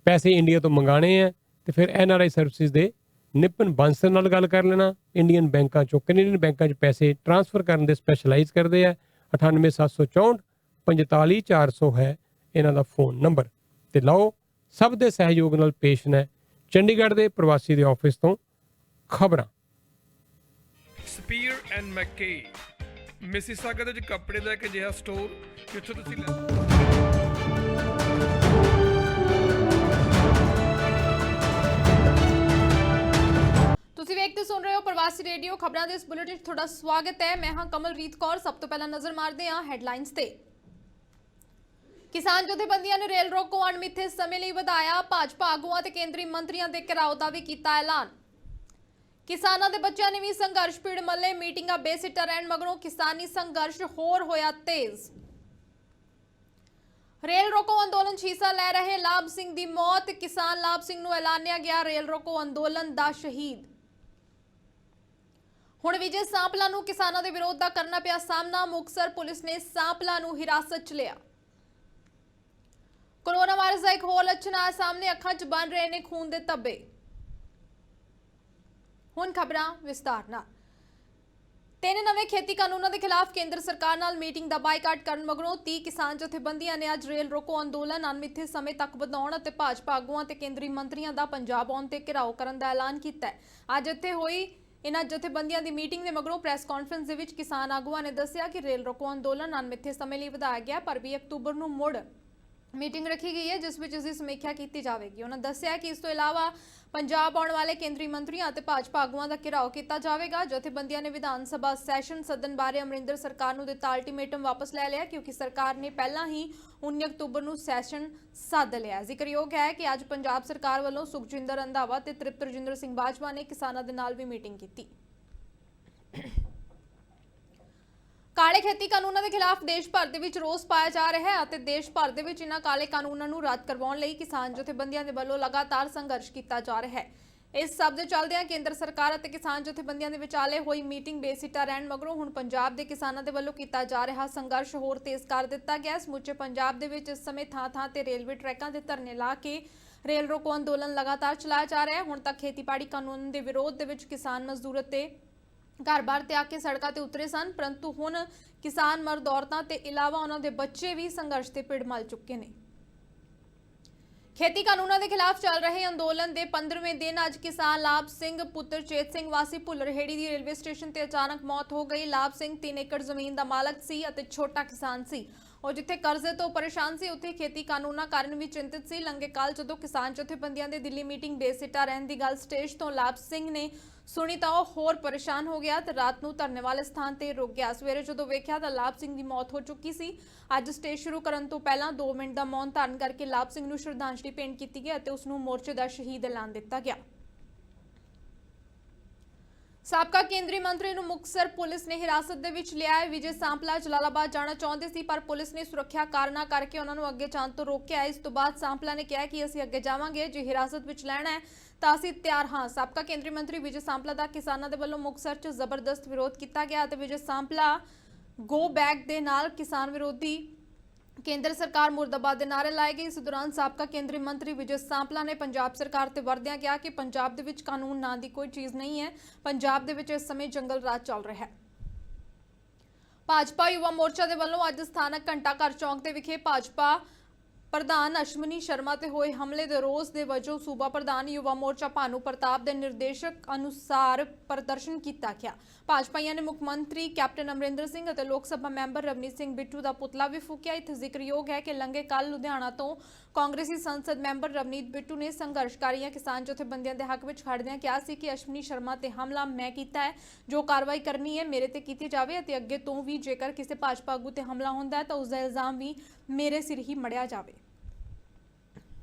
ਪੈਸੇ ਇੰਡੀਆ ਤੋਂ ਮੰਗਾਣੇ ਹੈ ਤੇ ਫਿਰ NRI ਸਰਵਿਸਿਜ਼ ਦੇ ਨਿਪਨ ਬਾਂਸਰ ਨਾਲ ਗੱਲ ਕਰ ਲੈਣਾ। ਇੰਡੀਅਨ ਬੈਂਕਾਂ ਚੋਂ ਕੈਨੇਡੀਅਨ ਬੈਂਕਾਂ 'ਚ ਪੈਸੇ ਟ੍ਰਾਂਸਫਰ ਕਰਨ ਦੇ ਸਪੈਸ਼ਲਾਈਜ਼ ਕਰਦੇ ਆ। 98764 45400 ਹੈ ਇਹਨਾਂ ਦਾ ਫੋਨ ਨੰਬਰ। ਤੇ ਲਓ ਸਭ ਦੇ ਸਹਿਯੋਗ ਨਾਲ ਪੇਸ਼ ਨੇ ਚੰਡੀਗੜ੍ਹ ਦੇ ਪ੍ਰਵਾਸੀ ਦੇ ਆਫਿਸ ਤੋਂ ਖਬਰਾਂ। ਸਪੀਅਰ ਐਂਡ ਮੈਕੇ ਮਿਸੀਸਾਗਾ ਦੇ ਵਿੱਚ ਕੱਪੜੇ ਦਾ ਇੱਕ ਅਜਿਹਾ ਸਟੋਰ ਜਿੱਥੋਂ ਤੁਸੀਂ ਤੁਸੀਂ ਵੇਖਦੇ ਸੁਣ ਰਹੇ ਹੋ ਪ੍ਰਵਾਸੀ ਰੇਡੀਓ ਖਬਰਾਂ ਦੇ ਇਸ ਬੁਲੇਟਿਨ 'ਚ ਤੁਹਾਡਾ ਸਵਾਗਤ ਹੈ। ਮੈਂ ਹਾਂ ਕਮਲਰੀਤ ਕੌਰ। ਸਭ ਤੋਂ ਪਹਿਲਾਂ ਨਜ਼ਰ ਮਾਰਦੇ ਹਾਂ ਹੈਡਲਾਈਨਸ ਤੇ। ਕਿਸਾਨ ਜਥੇਬੰਦੀਆਂ ਨੇ ਰੇਲ ਰੋਕੋ ਅਣਮਿੱਥੇ ਸਮੇਂ ਲਈ ਵਧਾਇਆ। ਭਾਜਪਾ ਆਗੂਆਂ ਤੇ ਕੇਂਦਰੀ ਮੰਤਰੀਆਂ ਦੇ ਘਿਰਾਓ ਦਾ ਵੀ ਕੀਤਾ ਐਲਾਨ। ਕਿਸਾਨਾਂ ਦੇ ਬੱਚਿਆਂ ਨੇ ਵੀ ਸੰਘਰਸ਼ ਭੀੜ ਮੱਲੇ। ਮੀਟਿੰਗਾਂ ਬੇਸਿੱਟਾ ਰਹਿਣ ਮਗਰੋਂ ਕਿਸਾਨੀ ਸੰਘਰਸ਼ ਹੋਰ ਹੋਇਆ ਤੇਜ਼। ਰੇਲ ਰੋਕੋ ਅੰਦੋਲਨ 'ਚ ਹਿੱਸਾ ਲੈ ਰਹੇ ਲਾਭ ਸਿੰਘ ਦੀ ਮੌਤ। ਕਿਸਾਨ ਲਾਭ ਸਿੰਘ ਨੂੰ ਐਲਾਨਿਆ ਗਿਆ ਰੇਲ ਰੋਕੋ ਅੰਦੋਲਨ ਦਾ ਸ਼ਹੀਦ। ਹੁਣ ਵਿਜੇ ਸਾਂਪਲਾ ਨੂੰ ਕਿਸਾਨਾਂ ਦੇ ਵਿਰੋਧ ਦਾ ਕਰਨਾ ਪਿਆ ਸਾਹਮਣਾ। ਮੁਕਤਸਰ ਪੁਲਿਸ ਨੇ ਸਾਂਪਲਾ ਨੂੰ ਹਿਰਾਸਤ 'ਚ ਲਿਆ। ਕੋਰੋਨਾ ਵਾਇਰਸ ਦਾ ਇੱਕ ਹੋਰ ਲੱਛਣ ਆਇਆ ਸਾਹਮਣੇ। ਅੱਖਾਂ 'ਚ ਬਣ ਰਹੇ ਨੇ ਖੂਨ ਦੇ ਧੱਬੇ। ਹੁਣ ਖਬਰਾਂ ਵਿਸਤਾਰ ਨਾਲ। 3 ਨਵੇਂ ਖੇਤੀ ਕਾਨੂੰਨਾਂ ਦੇ ਖਿਲਾਫ ਕੇਂਦਰ ਸਰਕਾਰ ਨਾਲ ਮੀਟਿੰਗ ਦਾ ਬਾਈਕਾਟ ਕਰਨ ਮਗਰੋਂ 30 ਕਿਸਾਨ ਜਥੇਬੰਦੀਆਂ ਨੇ ਅੱਜ ਰੇਲ ਰੋਕੋ ਅੰਦੋਲਨ ਅਣਮਿੱਥੇ ਸਮੇਂ ਤੱਕ ਵਧਾਉਣ ਅਤੇ ਭਾਜਪਾ ਆਗੂਆਂ ਤੇ ਕੇਂਦਰੀ ਮੰਤਰੀਆਂ ਦਾ ਪੰਜਾਬ ਆਉਣ ਤੇ ਘਿਰਾਓ ਕਰਨ ਦਾ ਐਲਾਨ ਕੀਤਾ ਹੈ। ਅੱਜ ਇੱਥੇ ਹੋਈ ਇਨ੍ਹਾਂ ਜਥੇਬੰਦੀਆਂ ਦੀ ਮੀਟਿੰਗ ਦੇ ਮਗਰੋਂ ਪ੍ਰੈਸ ਕਾਨਫਰੰਸ ਦੇ ਵਿੱਚ ਕਿਸਾਨ ਆਗੂਆਂ ਨੇ ਦੱਸਿਆ ਕਿ ਰੇਲ ਰੋਕੋ ਅੰਦੋਲਨ ਅਣਮਿੱਥੇ ਸਮੇਂ ਲਈ ਵਧਾਇਆ ਗਿਆ ਪਰ 20 ਅਕਤੂਬਰ ਨੂੰ ਮੁੜ ਮੀਟਿੰਗ ਰੱਖੀ ਗਈ ਹੈ ਜਿਸ ਵਿੱਚ ਇਸ ਦੀ ਸਮੀਖਿਆ ਕੀਤੀ ਜਾਵੇਗੀ। ਉਹਨਾਂ ਦੱਸਿਆ ਕਿ ਇਸ ਤੋਂ ਇਲਾਵਾ ਪੰਜਾਬ ਆਉਣ ਵਾਲੇ ਕੇਂਦਰੀ ਮੰਤਰੀਆਂ ਅਤੇ ਭਾਜਪਾ ਆਗੂਆਂ ਦਾ ਘਿਰਾਓ ਕੀਤਾ ਜਾਵੇਗਾ। ਜਥੇਬੰਦੀਆਂ ਨੇ ਵਿਧਾਨ ਸਭਾ ਸੈਸ਼ਨ ਸਦਨ ਬਾਰੇ ਅਮਰਿੰਦਰ ਸਰਕਾਰ ਨੂੰ ਦਿੱਤਾ ਅਲਟੀਮੇਟਮ ਵਾਪਸ ਲੈ ਲਿਆ ਕਿਉਂਕਿ ਸਰਕਾਰ ਨੇ ਪਹਿਲਾਂ ਹੀ 19 ਅਕਤੂਬਰ ਨੂੰ ਸੈਸ਼ਨ ਸੱਦ ਲਿਆ। ਜ਼ਿਕਰਯੋਗ ਹੈ ਕਿ ਅੱਜ ਪੰਜਾਬ ਸਰਕਾਰ ਵੱਲੋਂ ਸੁਖਜਿੰਦਰ ਰੰਧਾਵਾ ਤੇ ਤ੍ਰਿਪਤ ਰਜਿੰਦਰ ਸਿੰਘ ਬਾਜਵਾ ਨੇ ਕਿਸਾਨਾਂ ਦੇ ਨਾਲ ਵੀ ਮੀਟਿੰਗ ਕੀਤੀ। ਕਾਲੇ ਖੇਤੀ ਕਾਨੂੰਨਾਂ ਦੇ ਖਿਲਾਫ ਦੇਸ਼ ਭਰ ਦੇ ਵਿੱਚ ਰੋਸ ਪਾਇਆ ਜਾ ਰਿਹਾ ਹੈ ਅਤੇ ਦੇਸ਼ ਭਰ ਦੇ ਵਿੱਚ ਇਹਨਾਂ ਕਾਲੇ ਕਾਨੂੰਨਾਂ ਨੂੰ ਰੱਦ ਕਰਵਾਉਣ ਲਈ ਕਿਸਾਨ ਜਥੇਬੰਦੀਆਂ ਦੇ ਵੱਲੋਂ ਲਗਾਤਾਰ ਸੰਘਰਸ਼ ਕੀਤਾ ਜਾ ਰਿਹਾ ਹੈ। ਇਸ ਸਭ ਦੇ ਚੱਲਦਿਆਂ ਕੇਂਦਰ ਸਰਕਾਰ ਅਤੇ ਕਿਸਾਨ ਜਥੇਬੰਦੀਆਂ ਦੇ ਵਿਚਾਲੇ ਹੋਈ ਮੀਟਿੰਗ ਬੇਸਿੱਟਾ ਰਹਿਣ ਮਗਰੋਂ ਹੁਣ ਪੰਜਾਬ ਦੇ ਕਿਸਾਨਾਂ ਦੇ ਵੱਲੋਂ ਕੀਤਾ ਜਾ ਰਿਹਾ ਸੰਘਰਸ਼ ਹੋਰ ਤੇਜ਼ ਕਰ ਦਿੱਤਾ ਗਿਆ। ਸਮੁੱਚੇ ਪੰਜਾਬ ਦੇ ਵਿੱਚ ਇਸ ਸਮੇਂ ਥਾਂ-ਥਾਂ ਤੇ ਰੇਲਵੇ ਟਰੈਕਾਂ ਦੇ ਧਰਨੇ ਲਾ ਕੇ ਰੇਲ ਰੋਕੋ ਅੰਦੋਲਨ ਲਗਾਤਾਰ ਚਲਾਇਆ ਜਾ ਰਿਹਾ ਹੈ। ਹੁਣ ਤੱਕ ਖੇਤੀਬਾੜੀ ਕਾਨੂੰਨ ਦੇ ਵਿਰੋਧ ਦੇ ਵਿੱਚ ਕਿਸਾਨ ਮਜ਼ਦੂਰ ਅਤੇ ਘਰ-ਬਾਰ ਤਿਆਗ ਕੇ ਸੜਕਾਂ ਤੇ ਉਤਰੇ ਸਨ ਪਰੰਤੂ ਹੁਣ ਕਿਸਾਨ ਮਰਦ ਔਰਤਾਂ ਤੇ ਇਲਾਵਾ ਉਹਨਾਂ ਦੇ ਬੱਚੇ ਵੀ ਸੰਘਰਸ਼ ਤੇ ਭਿੜ ਮਲ ਚੁੱਕੇ ਨੇ। ਖੇਤੀ ਕਾਨੂੰਨਾਂ ਦੇ ਖਿਲਾਫ ਚੱਲ ਰਹੇ ਅੰਦੋਲਨ ਦੇ 15ਵੇਂ ਦਿਨ ਅੱਜ ਕਿਸਾਨ ਲਾਭ ਸਿੰਘ ਪੁੱਤਰ ਚੇਤ ਸਿੰਘ ਵਾਸੀ ਭੁੱਲਰਹੇੜੀ ਦੀ ਰੇਲਵੇ ਸਟੇਸ਼ਨ ਤੇ ਅਚਾਨਕ ਮੌਤ ਹੋ ਗਈ। ਲਾਭ ਸਿੰਘ 3 ਏਕੜ ਜ਼ਮੀਨ ਦਾ ਮਾਲਕ ਸੀ ਅਤੇ ਛੋਟਾ ਕਿਸਾਨ ਸੀ। ਉਹ ਜਿੱਥੇ ਕਰਜ਼ੇ ਤੋਂ ਪਰੇਸ਼ਾਨ ਸੀ ਉੱਥੇ ਖੇਤੀ ਕਾਨੂੰਨਾਂ ਕਾਰਨ ਵੀ ਚਿੰਤਿਤ ਸੀ। ਲੰਘੇ ਕੱਲ ਜਦੋਂ ਕਿਸਾਨ ਜਥੇਬੰਦੀਆਂ ਦੇ ਦਿੱਲੀ ਮੀਟਿੰਗ ਬੇਸਿੱਟਾ ਰਹਿਣ ਦੀ ਗੱਲ ਸਟੇਜ ਤੋਂ ਲਾਭ ਸਿੰਘ ਨੇ ਸੁਣੀ ਤਾਂ ਉਹ ਹੋਰ ਪਰੇਸ਼ਾਨ ਹੋ ਗਿਆ ਤੇ ਰਾਤ ਨੂੰ ਧਰਨੇ ਵਾਲੇ ਸਥਾਨ ਤੇ ਰੁਕ ਗਿਆ। ਸਵੇਰੇ ਜਦੋਂ ਵੇਖਿਆ ਤਾਂ ਲਾਭ ਸਿੰਘ ਦੀ ਮੌਤ ਹੋ ਚੁੱਕੀ ਸੀ। ਅੱਜ ਸਟੇਜ ਸ਼ੁਰੂ ਕਰਨ ਤੋਂ ਪਹਿਲਾਂ 2 ਮਿੰਟ ਦਾ ਮੌਨ ਧਾਰਨ ਕਰਕੇ ਲਾਭ ਸਿੰਘ ਨੂੰ ਸ਼ਰਧਾਂਜਲੀ ਭੇਂਟ ਕੀਤੀ ਗਈ ਅਤੇ ਉਸ ਨੂੰ ਮੋਰਚੇ ਦਾ ਸ਼ਹੀਦ ਐਲਾਨ ਦਿੱਤਾ ਗਿਆ। ਸਾਬਕਾ ਕੇਂਦਰੀ ਮੰਤਰੀ ਨੂੰ ਮੁਕਤਸਰ ਪੁਲਿਸ ਨੇ ਹਿਰਾਸਤ ਦੇ ਵਿੱਚ ਲਿਆ ਹੈ। ਵਿਜੇ ਸਾਂਪਲਾ ਜਲਾਲਾਬਾਦ ਜਾਣਾ ਚਾਹੁੰਦੇ ਸੀ ਪਰ ਪੁਲਿਸ ਨੇ ਸੁਰੱਖਿਆ ਕਾਰਨਾਂ ਕਰਕੇ ਉਹਨਾਂ ਨੂੰ ਅੱਗੇ ਜਾਣ ਤੋਂ ਰੋਕਿਆ। ਇਸ ਤੋਂ ਬਾਅਦ ਸਾਂਪਲਾ ਨੇ ਕਿਹਾ ਕਿ ਅਸੀਂ ਅੱਗੇ ਜਾਵਾਂਗੇ, ਜੇ ਹਿਰਾਸਤ ਵਿੱਚ ਲੈਣਾ ਹੈ ਤਾਂ ਅਸੀਂ ਤਿਆਰ ਹਾਂ। ਸਾਬਕਾ ਕੇਂਦਰੀ ਮੰਤਰੀ ਵਿਜੇ ਸਾਂਪਲਾ ਦਾ ਕਿਸਾਨਾਂ ਦੇ ਵੱਲੋਂ ਮੁਕਤਸਰ 'ਚ ਜ਼ਬਰਦਸਤ ਵਿਰੋਧ ਕੀਤਾ ਗਿਆ ਅਤੇ ਵਿਜੇ ਸਾਂਪਲਾ ਗੋ ਬੈਕ ਦੇ ਨਾਲ ਕਿਸਾਨ ਵਿਰੋਧੀ ਕੇਂਦਰ ਸਰਕਾਰ ਮੁਰਦਾਬਾਦ ਦੇ ਨਾਰੇ ਲਾਏ ਗਏ। ਇਸ ਦੌਰਾਨ ਸਾਬਕਾ ਕੇਂਦਰੀ ਮੰਤਰੀ ਵਿਜੇ ਸਾਂਪਲਾ ਨੇ ਪੰਜਾਬ ਸਰਕਾਰ ਤੇ ਵਰਦਿਆਂ ਕਿਹਾ ਕਿ ਪੰਜਾਬ ਦੇ ਵਿੱਚ ਕਾਨੂੰਨ ਨਾਂ ਦੀ ਕੋਈ ਚੀਜ਼ ਨਹੀਂ ਹੈ। ਪੰਜਾਬ ਦੇ ਵਿੱਚ ਇਸ ਸਮੇਂ ਜੰਗਲ ਰਾਜ ਚੱਲ ਰਿਹਾ ਹੈ। ਭਾਜਪਾ ਯੁਵਾ ਮੋਰਚਾ ਦੇ ਵੱਲੋਂ ਅੱਜ ਸਥਾਨਕ ਘੰਟਾ ਘਰ ਚੌਂਕ ਦੇ ਵਿਖੇ ਭਾਜਪਾ ਪ੍ਰਧਾਨ ਅਸ਼ਵਨੀ ਸ਼ਰਮਾ ਤੇ ਹੋਏ ਹਮਲੇ ਦੇ ਰੋਸ ਦੇ ਵਜੋਂ ਸੂਬਾ ਪ੍ਰਧਾਨ ਯੁਵਾ ਮੋਰਚਾ ਭਾਨੂ ਪ੍ਰਤਾਪ ਦੇ ਨਿਰਦੇਸ਼ਕ ਅਨੁਸਾਰ ਪ੍ਰਦਰਸ਼ਨ ਕੀਤਾ ਗਿਆ। ਭਾਜਪਾਈਆਂ ਨੇ ਮੁੱਖ ਮੰਤਰੀ ਕੈਪਟਨ ਅਮਰਿੰਦਰ ਸਿੰਘ ਅਤੇ ਲੋਕ ਸਭਾ ਮੈਂਬਰ ਰਵਨੀਤ ਸਿੰਘ ਬਿੱਟੂ ਦਾ ਪੁਤਲਾ ਵੀ ਫੂਕਿਆ। ਇੱਥੇ ਜ਼ਿਕਰਯੋਗ ਹੈ ਕਿ ਲੰਘੇ ਕੱਲ ਲੁਧਿਆਣਾ ਤੋਂ ਕਾਂਗਰਸੀ ਸੰਸਦ ਮੈਂਬਰ ਰਵਨੀਤ ਬਿੱਟੂ ਨੇ ਸੰਘਰਸ਼ਕਾਰੀਆਂ ਕਿਸਾਨ ਜਥੇਬੰਦੀਆਂ ਦੇ ਹੱਕ ਵਿੱਚ ਖੜਦਿਆਂ ਕਿਹਾ ਸੀ ਕਿ ਅਸ਼ਵਨੀ ਸ਼ਰਮਾ ਤੇ ਹਮਲਾ ਮੈਂ ਕੀਤਾ ਹੈ, ਜੋ ਕਾਰਵਾਈ ਕਰਨੀ ਹੈ ਮੇਰੇ ਤੇ ਕੀਤੀ ਜਾਵੇ ਅਤੇ ਅੱਗੇ ਤੋਂ ਵੀ ਜੇਕਰ ਕਿਸੇ ਭਾਜਪਾ ਆਗੂ ਤੇ ਹਮਲਾ ਹੁੰਦਾ ਹੈ ਤਾਂ ਉਸ ਦਾ ਇਲਜ਼ਾਮ ਵੀ ਮੇਰੇ ਸਿਰ ਹੀ ਮੜਿਆ ਜਾਵੇ।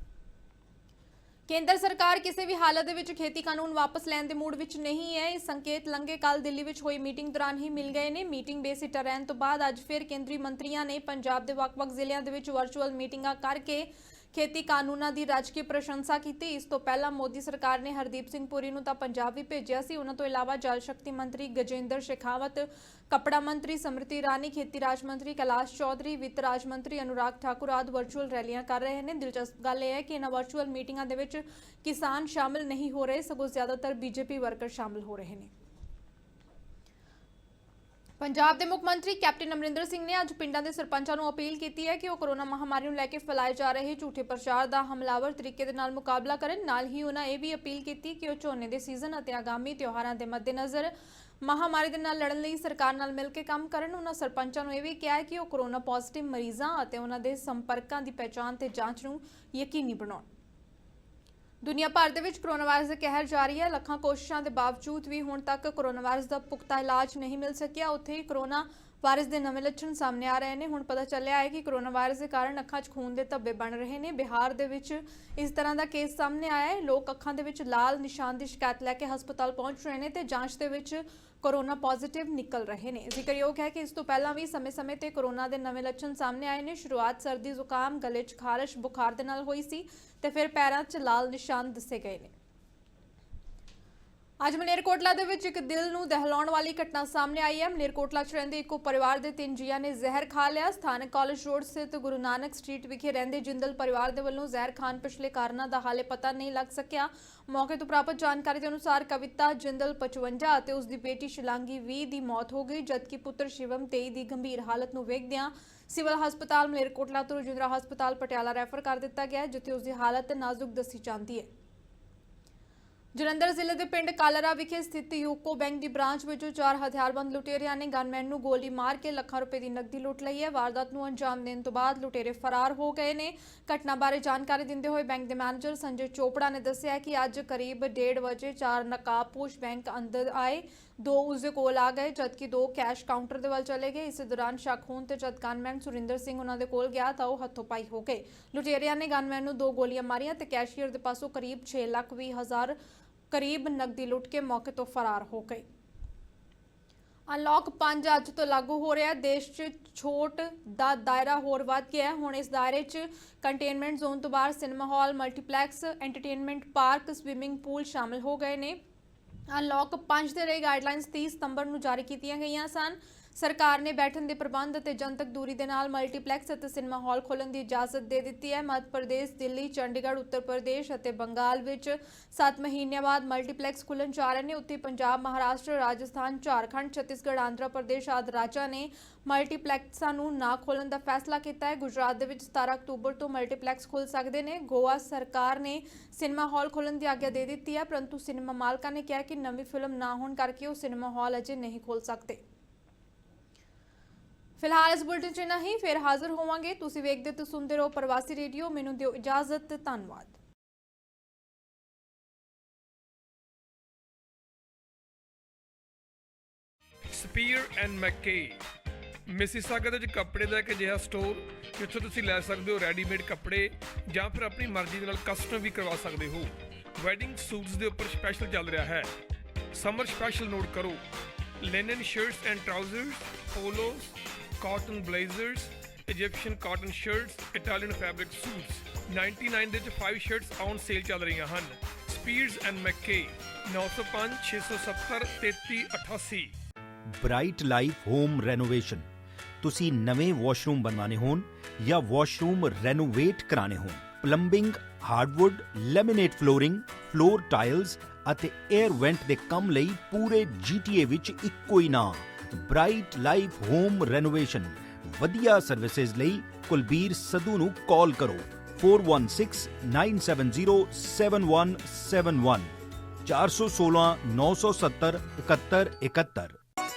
ਕੇਂਦਰ ਸਰਕਾਰ ਕਿਸੇ ਵੀ ਹਾਲਤ ਦੇ ਵਿੱਚ ਖੇਤੀ ਕਾਨੂੰਨ ਵਾਪਸ ਲੈਣ ਦੇ ਮੂਡ ਵਿੱਚ ਨਹੀਂ ਹੈ। ਇਸ ਸੰਕੇਤ ਲੰਘੇ ਕੱਲ ਦਿੱਲੀ ਵਿੱਚ ਹੋਈ ਮੀਟਿੰਗ ਦੌਰਾਨ ਹੀ ਮਿਲ ਗਏ ਨੇ। ਮੀਟਿੰਗ ਬੇਸਿੱਟਾ ਰਹਿਣ ਤੋਂ ਬਾਅਦ ਅੱਜ ਫਿਰ ਕੇਂਦਰੀ ਮੰਤਰੀਆਂ ਨੇ ਪੰਜਾਬ ਦੇ ਵੱਖ-ਵੱਖ ਜ਼ਿਲ੍ਹਿਆਂ ਦੇ ਵਿੱਚ ਵਰਚੁਅਲ ਮੀਟਿੰਗਾਂ ਕਰਕੇ ਖੇਤੀ ਕਾਨੂੰਨਾਂ ਦੀ ਰੱਜ ਕੇ ਪ੍ਰਸ਼ੰਸਾ ਕੀਤੀ। ਇਸ ਤੋਂ ਪਹਿਲਾਂ ਮੋਦੀ ਸਰਕਾਰ ਨੇ ਹਰਦੀਪ ਸਿੰਘ ਪੁਰੀ ਨੂੰ ਤਾਂ ਪੰਜਾਬ ਵੀ ਭੇਜਿਆ ਸੀ। ਉਹਨਾਂ ਤੋਂ ਇਲਾਵਾ ਜਲ ਸ਼ਕਤੀ ਮੰਤਰੀ ਗਜੇਂਦਰ ਸ਼ੇਖਾਵਤ, ਕੱਪੜਾ ਮੰਤਰੀ ਸਮ੍ਰਿਤੀ ਇਰਾਨੀ, ਖੇਤੀ ਰਾਜ ਮੰਤਰੀ ਕੈਲਾਸ਼ ਚੌਧਰੀ, ਵਿੱਤ ਰਾਜ ਮੰਤਰੀ ਅਨੁਰਾਗ ਠਾਕੁਰ ਆਦਿ ਵਰਚੁਅਲ ਰੈਲੀਆਂ ਕਰ ਰਹੇ ਨੇ। ਦਿਲਚਸਪ ਗੱਲ ਇਹ ਹੈ ਕਿ ਇਹਨਾਂ ਵਰਚੁਅਲ ਮੀਟਿੰਗਾਂ ਦੇ ਵਿੱਚ ਕਿਸਾਨ ਸ਼ਾਮਿਲ ਨਹੀਂ ਹੋ ਰਹੇ, ਸਗੋਂ ਜ਼ਿਆਦਾਤਰ ਬੀਜੇਪੀ ਵਰਕਰ ਸ਼ਾਮਿਲ ਹੋ ਰਹੇ ਨੇ। ਪੰਜਾਬ ਦੇ ਮੁੱਖ ਮੰਤਰੀ ਕੈਪਟਨ ਅਮਰਿੰਦਰ ਸਿੰਘ ਨੇ ਅੱਜ ਪਿੰਡਾਂ ਦੇ ਸਰਪੰਚਾਂ ਨੂੰ ਅਪੀਲ ਕੀਤੀ ਹੈ ਕਿ ਉਹ ਕੋਰੋਨਾ ਮਹਾਮਾਰੀ ਨੂੰ ਲੈ ਕੇ ਫੈਲਾਏ ਜਾ ਰਹੇ ਝੂਠੇ ਪ੍ਰਚਾਰ ਦਾ ਹਮਲਾਵਰ ਤਰੀਕੇ ਦੇ ਨਾਲ ਮੁਕਾਬਲਾ ਕਰਨ। ਨਾਲ ਹੀ ਉਹਨਾਂ ਇਹ ਵੀ ਅਪੀਲ ਕੀਤੀ ਕਿ ਉਹ ਝੋਨੇ ਦੇ ਸੀਜ਼ਨ ਅਤੇ ਆਗਾਮੀ ਤਿਉਹਾਰਾਂ ਦੇ ਮੱਦੇਨਜ਼ਰ ਮਹਾਮਾਰੀ ਦੇ ਨਾਲ ਲੜਨ ਲਈ ਸਰਕਾਰ ਨਾਲ ਮਿਲ ਕੇ ਕੰਮ ਕਰਨ। ਉਹਨਾਂ ਸਰਪੰਚਾਂ ਨੂੰ ਇਹ ਵੀ ਕਿਹਾ ਹੈ ਕਿ ਉਹ ਕੋਰੋਨਾ ਪੋਜ਼ਿਟਿਵ ਮਰੀਜ਼ਾਂ ਅਤੇ ਉਹਨਾਂ ਦੇ ਸੰਪਰਕਾਂ ਦੀ ਪਹਿਚਾਣ ਤੇ ਜਾਂਚ ਨੂੰ ਯਕੀਨੀ ਬਣਾਉਣ। ਦੁਨੀਆ ਭਰ ਦੇ ਵਿੱਚ ਕੋਰੋਨਾ ਵਾਇਰਸ ਦਾ ਕਹਿਰ ਜਾਰੀ ਹੈ। ਲੱਖਾਂ ਕੋਸ਼ਿਸ਼ਾਂ ਦੇ ਬਾਵਜੂਦ ਵੀ ਹੁਣ ਤੱਕ ਕੋਰੋਨਾ ਵਾਇਰਸ ਦਾ ਪੁਖਤਾ ਇਲਾਜ ਨਹੀਂ ਮਿਲ ਸਕਿਆ। ਉੱਥੇ ਹੀ ਕੋਰੋਨਾ ਵਾਇਰਸ ਦੇ ਨਵੇਂ ਲੱਛਣ ਸਾਹਮਣੇ ਆ ਰਹੇ ਨੇ। ਹੁਣ ਪਤਾ ਚੱਲਿਆ ਹੈ ਕਿ ਕੋਰੋਨਾ ਵਾਇਰਸ ਦੇ ਕਾਰਨ ਅੱਖਾਂ 'ਚ ਖੂਨ ਦੇ ਧੱਬੇ ਬਣ ਰਹੇ ਨੇ। ਬਿਹਾਰ ਦੇ ਵਿੱਚ ਇਸ ਤਰ੍ਹਾਂ ਦਾ ਕੇਸ ਸਾਹਮਣੇ ਆਇਆ ਹੈ। ਲੋਕ ਅੱਖਾਂ ਦੇ ਵਿੱਚ ਲਾਲ ਨਿਸ਼ਾਨ ਦੀ ਸ਼ਿਕਾਇਤ ਲੈ ਕੇ ਹਸਪਤਾਲ ਪਹੁੰਚ ਰਹੇ ਨੇ ਤੇ ਜਾਂਚ ਦੇ ਵਿੱਚ ਕੋਰੋਨਾ ਪੋਜ਼ਿਟਿਵ ਨਿਕਲ ਰਹੇ ਨੇ। ਜ਼ਿਕਰਯੋਗ ਹੈ ਕਿ ਇਸ ਤੋਂ ਪਹਿਲਾਂ ਵੀ ਸਮੇਂ-ਸਮੇਂ ਤੇ ਕੋਰੋਨਾ ਦੇ ਨਵੇਂ ਲੱਛਣ ਸਾਹਮਣੇ ਆਏ ਨੇ। ਸ਼ੁਰੂਆਤ ਸਰਦੀ, ਜ਼ੁਕਾਮ, ਗਲੇ 'ਚ ਖਾਰਸ਼, ਬੁਖਾਰ ਦੇ ਨਾਲ ਹੋਈ ਸੀ ਤੇ ਫਿਰ ਪੈਰਾਂ 'ਚ ਲਾਲ ਨਿਸ਼ਾਨ ਦੱਸੇ ਗਏ ਨੇ। ਅੱਜ ਮਲੇਰਕੋਟਲਾ ਦੇ ਵਿੱਚ ਇੱਕ ਦਿਲ ਨੂੰ ਦਹਿਲਾਉਣ ਵਾਲੀ ਘਟਨਾ ਸਾਹਮਣੇ ਆਈ ਹੈ। ਮਲੇਰਕੋਟਲਾ 'ਚ ਰਹਿੰਦੇ ਇੱਕੋ ਪਰਿਵਾਰ ਦੇ 3 ਜੀਆਂ ਨੇ ਜ਼ਹਿਰ ਖਾ ਲਿਆ। ਸਥਾਨਕ ਕਾਲਜ ਰੋਡ ਸਥਿਤ ਗੁਰੂ ਨਾਨਕ ਸਟਰੀਟ ਵਿਖੇ ਰਹਿੰਦੇ ਜਿੰਦਲ ਪਰਿਵਾਰ ਦੇ ਵੱਲੋਂ ਜ਼ਹਿਰ ਖਾਣ ਪਿਛਲੇ ਕਾਰਨਾਂ ਦਾ ਹਾਲੇ ਪਤਾ ਨਹੀਂ ਲੱਗ ਸਕਿਆ। ਮੌਕੇ ਤੋਂ ਪ੍ਰਾਪਤ ਜਾਣਕਾਰੀ ਦੇ ਅਨੁਸਾਰ ਕਵਿਤਾ ਜਿੰਦਲ 55 ਅਤੇ ਉਸ ਦੀ ਬੇਟੀ ਸ਼ਿਲਾਂਗੀ 20 ਦੀ ਮੌਤ ਹੋ ਗਈ, ਜਦਕਿ ਪੁੱਤਰ ਸ਼ਿਵਮ 23 ਦੀ ਗੰਭੀਰ ਹਾਲਤ ਨੂੰ ਵੇਖਦਿਆਂ ਸਿਵਲ ਹਸਪਤਾਲ ਮਲੇਰਕੋਟਲਾ ਤੋਂ ਰਜਿੰਦਰਾ ਹਸਪਤਾਲ ਪਟਿਆਲਾ ਰੈਫਰ ਕਰ ਦਿੱਤਾ ਗਿਆ, ਜਿੱਥੇ ਉਸ ਦੀ ਹਾਲਤ ਨਾਜ਼ੁਕ ਦੱਸੀ ਜਾਂਦੀ ਹੈ। ਜਲੰਧਰ ਜ਼ਿਲ੍ਹੇ ਦੇ ਪਿੰਡ ਕਾਲਰਾ ਵਿਖੇ ਸਥਿਤ ਯੂਕੋ ਬੈਂਕ ਦੀ ਬ੍ਰਾਂਚ ਵਿੱਚੋਂ 4 ਹਥਿਆਰਬੰਦ ਲੁਟੇਰਿਆਂ ਨੇ ਗਨਮੈਨ ਨੂੰ ਗੋਲੀ ਮਾਰ ਕੇ ਲੱਖਾਂ ਰੁਪਏ ਦੀ ਨਕਦੀ ਲੁੱਟ ਲਈ ਹੈ। ਵਾਰਦਾਤ ਨੂੰ ਅੰਜਾਮ ਦੇਣ ਤੋਂ ਬਾਅਦ ਲੁਟੇਰੇ ਫਰਾਰ ਹੋ ਗਏ ਨੇ। ਘਟਨਾ ਬਾਰੇ ਜਾਣਕਾਰੀ ਦਿੰਦੇ ਹੋਏ ਬੈਂਕ ਦੇ ਮੈਨੇਜਰ ਸੰਜੇ ਚੋਪੜਾ ਨੇ ਦੱਸਿਆ ਕਿ ਅੱਜ ਕਰੀਬ 1:30 ਵਜੇ 4 ਨਕਾਬਪੋਸ਼ ਬੈਂਕ ਅੰਦਰ ਆਏ। 2 ਉਸਦੇ ਕੋਲ ਆ ਗਏ, ਜਦਕਿ 2 ਕੈਸ਼ ਕਾਊਂਟਰ ਦੇ ਵੱਲ ਚਲੇ ਗਏ। ਇਸੇ ਦੌਰਾਨ ਸ਼ੱਕ ਹੋਣ ਤੇ ਜਦ ਗਨਮੈਨ ਸੁਰਿੰਦਰ ਸਿੰਘ ਉਹਨਾਂ ਦੇ ਕੋਲ ਗਿਆ ਤਾਂ ਉਹ ਹੱਥੋਂ ਪਾਈ ਹੋ ਗਏ। ਲੁਟੇਰਿਆਂ ਨੇ ਗਨਮੈਨ ਨੂੰ 2 ਗੋਲੀਆਂ ਮਾਰੀਆਂ ਤੇ ਕੈਸ਼ੀਅਰ ਦੇ ਪਾਸੋਂ ਕਰੀਬ 6,20,000 ਕਰੀਬ ਨਕਦੀ ਲੁੱਟ ਕੇ ਮੌਕੇ ਤੋਂ ਫਰਾਰ ਹੋ ਗਏ। ਅਨਲੌਕ 5 ਅੱਜ ਤੋਂ ਲਾਗੂ ਹੋ ਰਿਹਾ ਹੈ। ਦੇਸ਼ 'ਚ ਛੋਟ ਦਾ ਦਾਇਰਾ ਹੋਰ ਵੱਧ ਗਿਆ ਹੈ। ਹੁਣ ਇਸ ਦਾਇਰੇ 'ਚ ਕੰਟੇਨਮੈਂਟ ਜ਼ੋਨ ਤੋਂ ਬਾਹਰ cinema hall, multiplex, entertainment park, swimming pool ਸ਼ਾਮਲ ਹੋ ਗਏ ਨੇ। ਅਨਲੌਕ 5 ਦੇ ਲਈ ਗਾਈਡਲਾਈਨਸ 30 ਸਤੰਬਰ ਨੂੰ ਜਾਰੀ ਕੀਤੀਆਂ ਗਈਆਂ ਸਨ। ਸਰਕਾਰ ਨੇ ਬੈਠਣ ਦੇ ਪ੍ਰਬੰਧ ਅਤੇ ਜਨਤਕ ਦੂਰੀ ਦੇ ਨਾਲ ਮਲਟੀਪਲੈਕਸ ਅਤੇ ਸਿਨੇਮਾ ਹਾਲ ਖੋਲ੍ਹਣ ਦੀ ਇਜਾਜ਼ਤ ਦੇ ਦਿੱਤੀ ਹੈ। ਮੱਧ ਪ੍ਰਦੇਸ਼, ਦਿੱਲੀ, ਚੰਡੀਗੜ੍ਹ, ਉੱਤਰ ਪ੍ਰਦੇਸ਼ ਅਤੇ ਬੰਗਾਲ ਵਿੱਚ 7 ਮਹੀਨਿਆਂ ਬਾਅਦ ਮਲਟੀਪਲੈਕਸ ਖੁੱਲ੍ਹਣ ਜਾ ਰਹੇ ਨੇ। ਉੱਥੇ ਪੰਜਾਬ, ਮਹਾਰਾਸ਼ਟਰ, ਰਾਜਸਥਾਨ, ਝਾਰਖੰਡ, ਛੱਤੀਸਗੜ੍ਹ, ਆਂਧਰਾ ਪ੍ਰਦੇਸ਼ ਆਦਿ ਰਾਜਾਂ ਨੇ ਮਲਟੀਪਲੈਕਸਾਂ ਨੂੰ ਨਾ ਖੋਲ੍ਹਣ ਦਾ ਫੈਸਲਾ ਕੀਤਾ ਹੈ। ਗੁਜਰਾਤ ਦੇ ਵਿੱਚ 17 ਅਕਤੂਬਰ ਤੋਂ ਮਲਟੀਪਲੈਕਸ ਖੁੱਲ੍ਹ ਸਕਦੇ ਨੇ। ਗੋਆ ਸਰਕਾਰ ਨੇ ਸਿਨੇਮਾ ਹਾਲ ਖੋਲ੍ਹਣ ਦੀ ਆਗਿਆ ਦੇ ਦਿੱਤੀ ਹੈ, ਪਰੰਤੂ ਸਿਨੇਮਾ ਮਾਲਕਾਂ ਨੇ ਕਿਹਾ ਕਿ ਨਵੀਂ ਫਿਲਮ ਨਾ ਹੋਣ ਕਰਕੇ ਉਹ ਸਿਨੇਮਾ ਹਾਲ ਅਜੇ ਨਹੀਂ ਖੋਲ੍ਹ ਸਕਦੇ। ਫਿਲਹਾਲ ਇਸ ਬੁਲੇਟਿਨ 'ਚ ਇੰਨਾ ਹੀ। ਫਿਰ ਹਾਜ਼ਰ ਹੋਵਾਂਗੇ। ਤੁਸੀਂ ਵੇਖਦੇ ਤੇ ਸੁਣਦੇ ਰਹੋ ਪ੍ਰਵਾਸੀ ਰੇਡੀਓ। ਮੈਨੂੰ ਦਿਓ ਇਜਾਜ਼ਤ। ਧੰਨਵਾਦ। ਸਪੀਅਰ ਐਂਡ ਮੈਕੇ ਮਿਸੀਸਾਗਾ ਦੇ ਵਿੱਚ ਕੱਪੜੇ ਦਾ ਇੱਕ ਅਜਿਹਾ ਸਟੋਰ ਜਿੱਥੋਂ ਤੁਸੀਂ ਲੈ ਸਕਦੇ ਹੋ ਰੈਡੀਮੇਡ ਕੱਪੜੇ ਜਾਂ ਫਿਰ ਆਪਣੀ ਮਰਜ਼ੀ ਦੇ ਨਾਲ ਕਸਟਮ ਵੀ ਕਰਵਾ ਸਕਦੇ ਹੋ। ਵੈਡਿੰਗ ਸੂਟਸ ਦੇ ਉੱਪਰ ਸਪੈਸ਼ਲ ਚੱਲ ਰਿਹਾ ਹੈ। ਸਮਰ ਸਪੈਸ਼ਲ ਨੋਟ ਕਰੋ। Linen shirts and trousers, polos, cotton blazers, Egyptian cotton shirts, Italian fabric suits। 99 ਦੇ ਵਿੱਚ 5 ਸ਼ਰਟਸ ਔਨ ਸੇਲ ਚੱਲ ਰਹੀਆਂ ਹਨ। Spears and McKay 905 670 3388। Bright life home renovation. ਤੁਸੀਂ ਨਵੇਂ ਵਾਸ਼ਰੂਮ ਬਣਵਾਉਣੇ ਹੋਣ ਜਾਂ ਵਾਸ਼ਰੂਮ ਰੈਨੋਵੇਟ ਕਰਾਣੇ ਹੋਣ, plumbing, hardwood, laminate flooring, floor tiles ਅਤੇ 에ਅਰ ਵੈਂਟ ਦੇ ਕੰਮ ਲਈ ਪੂਰੇ GTA ਵਿੱਚ ਇੱਕੋ ਹੀ ਨਾਮ ਬ੍ਰਾਈਟ ਲਾਈਫ ਹੋਮ ਰੈਨੋਵੇਸ਼ਨ। ਵਧੀਆ ਸਰਵਿਸਿਜ਼ ਲਈ ਕੁਲਬੀਰ ਸਧੂ ਨੂੰ ਕਾਲ ਕਰੋ 4169707171 416 970 7171।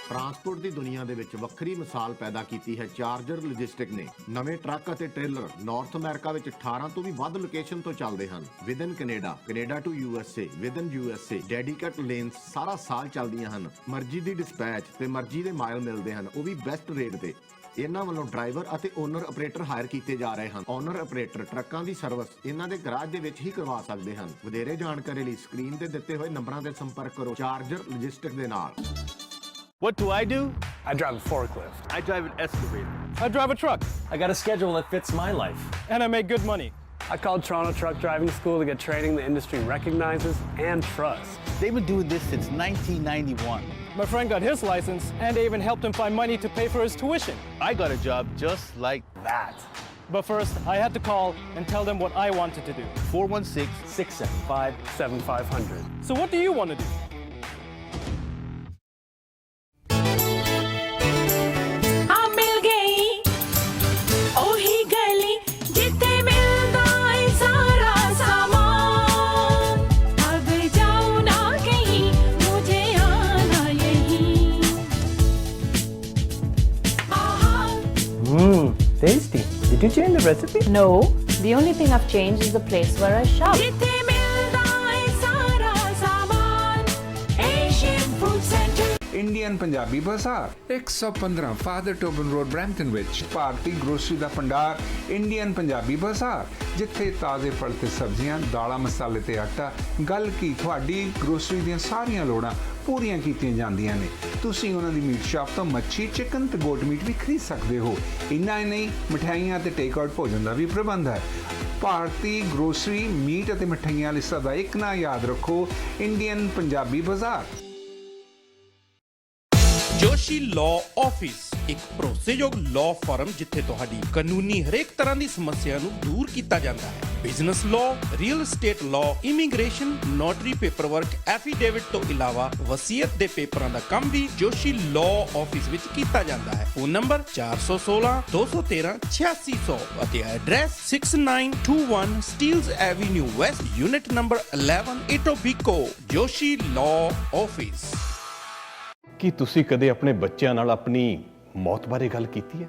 ਟਰਾਂਸਪੋਰਟ ਦੀ ਦੁਨੀਆ ਦੇ ਵਿੱਚ ਵੱਖਰੀ ਮਿਸਾਲ ਪੈਦਾ ਕੀਤੀ ਹੈ ਚਾਰਜਰ ਲੌਜਿਸਟਿਕ ਨੇ। ਨਵੇਂ ਟਰੱਕ ਅਤੇ ਟ੍ਰੇਲਰ ਨਾਰਥ ਅਮਰੀਕਾ ਵਿੱਚ 18 ਤੋਂ ਵੀ ਵੱਧ ਲੋਕੇਸ਼ਨ ਤੋਂ ਚੱਲਦੇ ਹਨ। Within Canada to USA, within USA, dedicate lanes ਸਾਰਾ ਸਾਲ ਚੱਲਦੀਆਂ ਹਨ। ਮਰਜ਼ੀ ਦੀ ਡਿਸਪੈਚ ਤੇ ਮਰਜ਼ੀ ਦੇ ਮਾਈਲ ਮਿਲਦੇ ਹਨ, ਉਹ ਵੀ ਬੈਸਟ ਰੇਟ ਤੇ। ਇਹਨਾਂ ਵੱਲੋਂ ਡਰਾਈਵਰ ਅਤੇ ਓਨਰ ਆਪਰੇਟਰ ਹਾਇਰ ਕੀਤੇ ਜਾ ਰਹੇ ਹਨ। ਓਨਰ ਆਪਰੇਟਰ ਟਰੱਕਾਂ ਦੀ ਸਰਵਿਸ ਇਹਨਾਂ ਦੇ ਗਰਾਜ ਦੇ ਵਿੱਚ ਹੀ ਕਰਵਾ ਸਕਦੇ ਹਨ। ਵਧੇਰੇ ਜਾਣਕਾਰੀ ਲਈ ਸਕਰੀਨ ਤੇ ਦਿੱਤੇ ਹੋਏ ਨੰਬਰਾਂ ਤੇ ਸੰਪਰਕ ਕਰੋ ਚਾਰਜਰ ਲੌਜਿਸਟਿਕ ਦੇ ਨਾਲ। What do? I drive a forklift. I drive an excavator. I drive a truck. I got a schedule that fits my life. And I make good money. I called Toronto Truck Driving School to get training the industry recognizes and trusts. They've been doing this since 1991. My friend got his license, and they even helped him find money to pay for his tuition. I got a job just like that. But first, I had to call and tell them what I wanted to do. 416-675-7500. So what do you want to do? you change the recipe? No, the only thing I've changed is the place where I shop. Indian Punjabi ਬਾਜ਼ਾਰ 115 father ਟੋਬਨ road Brampton ਵਿੱਚ ਭਾਰਤੀ grocery ਦਾ ਭੰਡਾਰ Indian Punjabi ਬਾਜ਼ਾਰ, ਜਿੱਥੇ ਤਾਜ਼ੇ ਫਲ ਤੇ ਸਬਜ਼ੀਆਂ, ਦਾਲਾਂ, ਮਸਾਲੇ ਤੇ ਆਟਾ, ਗੱਲ ਕੀ ਤੁਹਾਡੀ ਗਰੋਸਰੀ ਦੀਆਂ ਸਾਰੀਆਂ ਲੋੜਾਂ ਪੂਰੀਆਂ ਕੀਤੀਆਂ ਜਾਂਦੀਆਂ ਨੇ। ਤੁਸੀਂ ਉਹਨਾਂ ਦੀ ਮੀਟ ਸ਼ਾਪ ਤੋਂ ਮੱਛੀ, ਚਿਕਨ ਤੇ ਗੋਟ ਮੀਟ ਵੀ ਖਰੀਦ ਸਕਦੇ ਹੋ। ਇੰਨਾ ਹੀ ਨਹੀਂ, ਮਠਿਆਈਆਂ ਤੇ ਟੇਕ ਆਊਟ ਭੋਜਨ ਦਾ ਵੀ ਪ੍ਰਬੰਧ ਹੈ। ਭਾਰਤੀ ਗਰੋਸਰੀ, ਮੀਟ ਅਤੇ ਮਠਿਆਈਆਂ ਲਈ ਸਦਾ ਇੱਕ ਨਾਂ ਯਾਦ ਰੱਖੋ, ਇੰਡੀਅਨ ਪੰਜਾਬੀ ਬਾਜ਼ਾਰ। ਜੋਸ਼ੀ ਲਾਅ ਆਫਿਸ ਇੱਕ ਭਰੋਸੇਯੋਗ ਲਾਅ ਫਰਮ ਜਿੱਥੇ ਤੁਹਾਡੀ ਕਾਨੂੰਨੀ ਹਰੇਕ ਤਰ੍ਹਾਂ ਦੀ ਸਮੱਸਿਆ ਨੂੰ ਦੂਰ ਕੀਤਾ ਜਾਂਦਾ ਹੈ। Business law, real estate law, immigration, notary paperwork, affidavit ਤੋਂ ਇਲਾਵਾ ਵਸੀਅਤ ਦੇ ਪੇਪਰਾਂ ਦਾ ਕੰਮ ਵੀ ਜੋਸ਼ੀ ਲਾਅ ਆਫਿਸ ਵਿੱਚ ਕੀਤਾ ਜਾਂਦਾ ਹੈ। ਫੋਨ ਨੰਬਰ 416 213 8600 ਅਤੇ address 6921 Steeles avenue west, unit number 11, Etobicoke. Joshi law office. ਕੀ ਤੁਸੀਂ ਕਦੇ ਆਪਣੇ ਬੱਚਿਆਂ ਨਾਲ ਆਪਣੀ ਮੌਤ ਬਾਰੇ ਗੱਲ ਕੀਤੀ ਹੈ?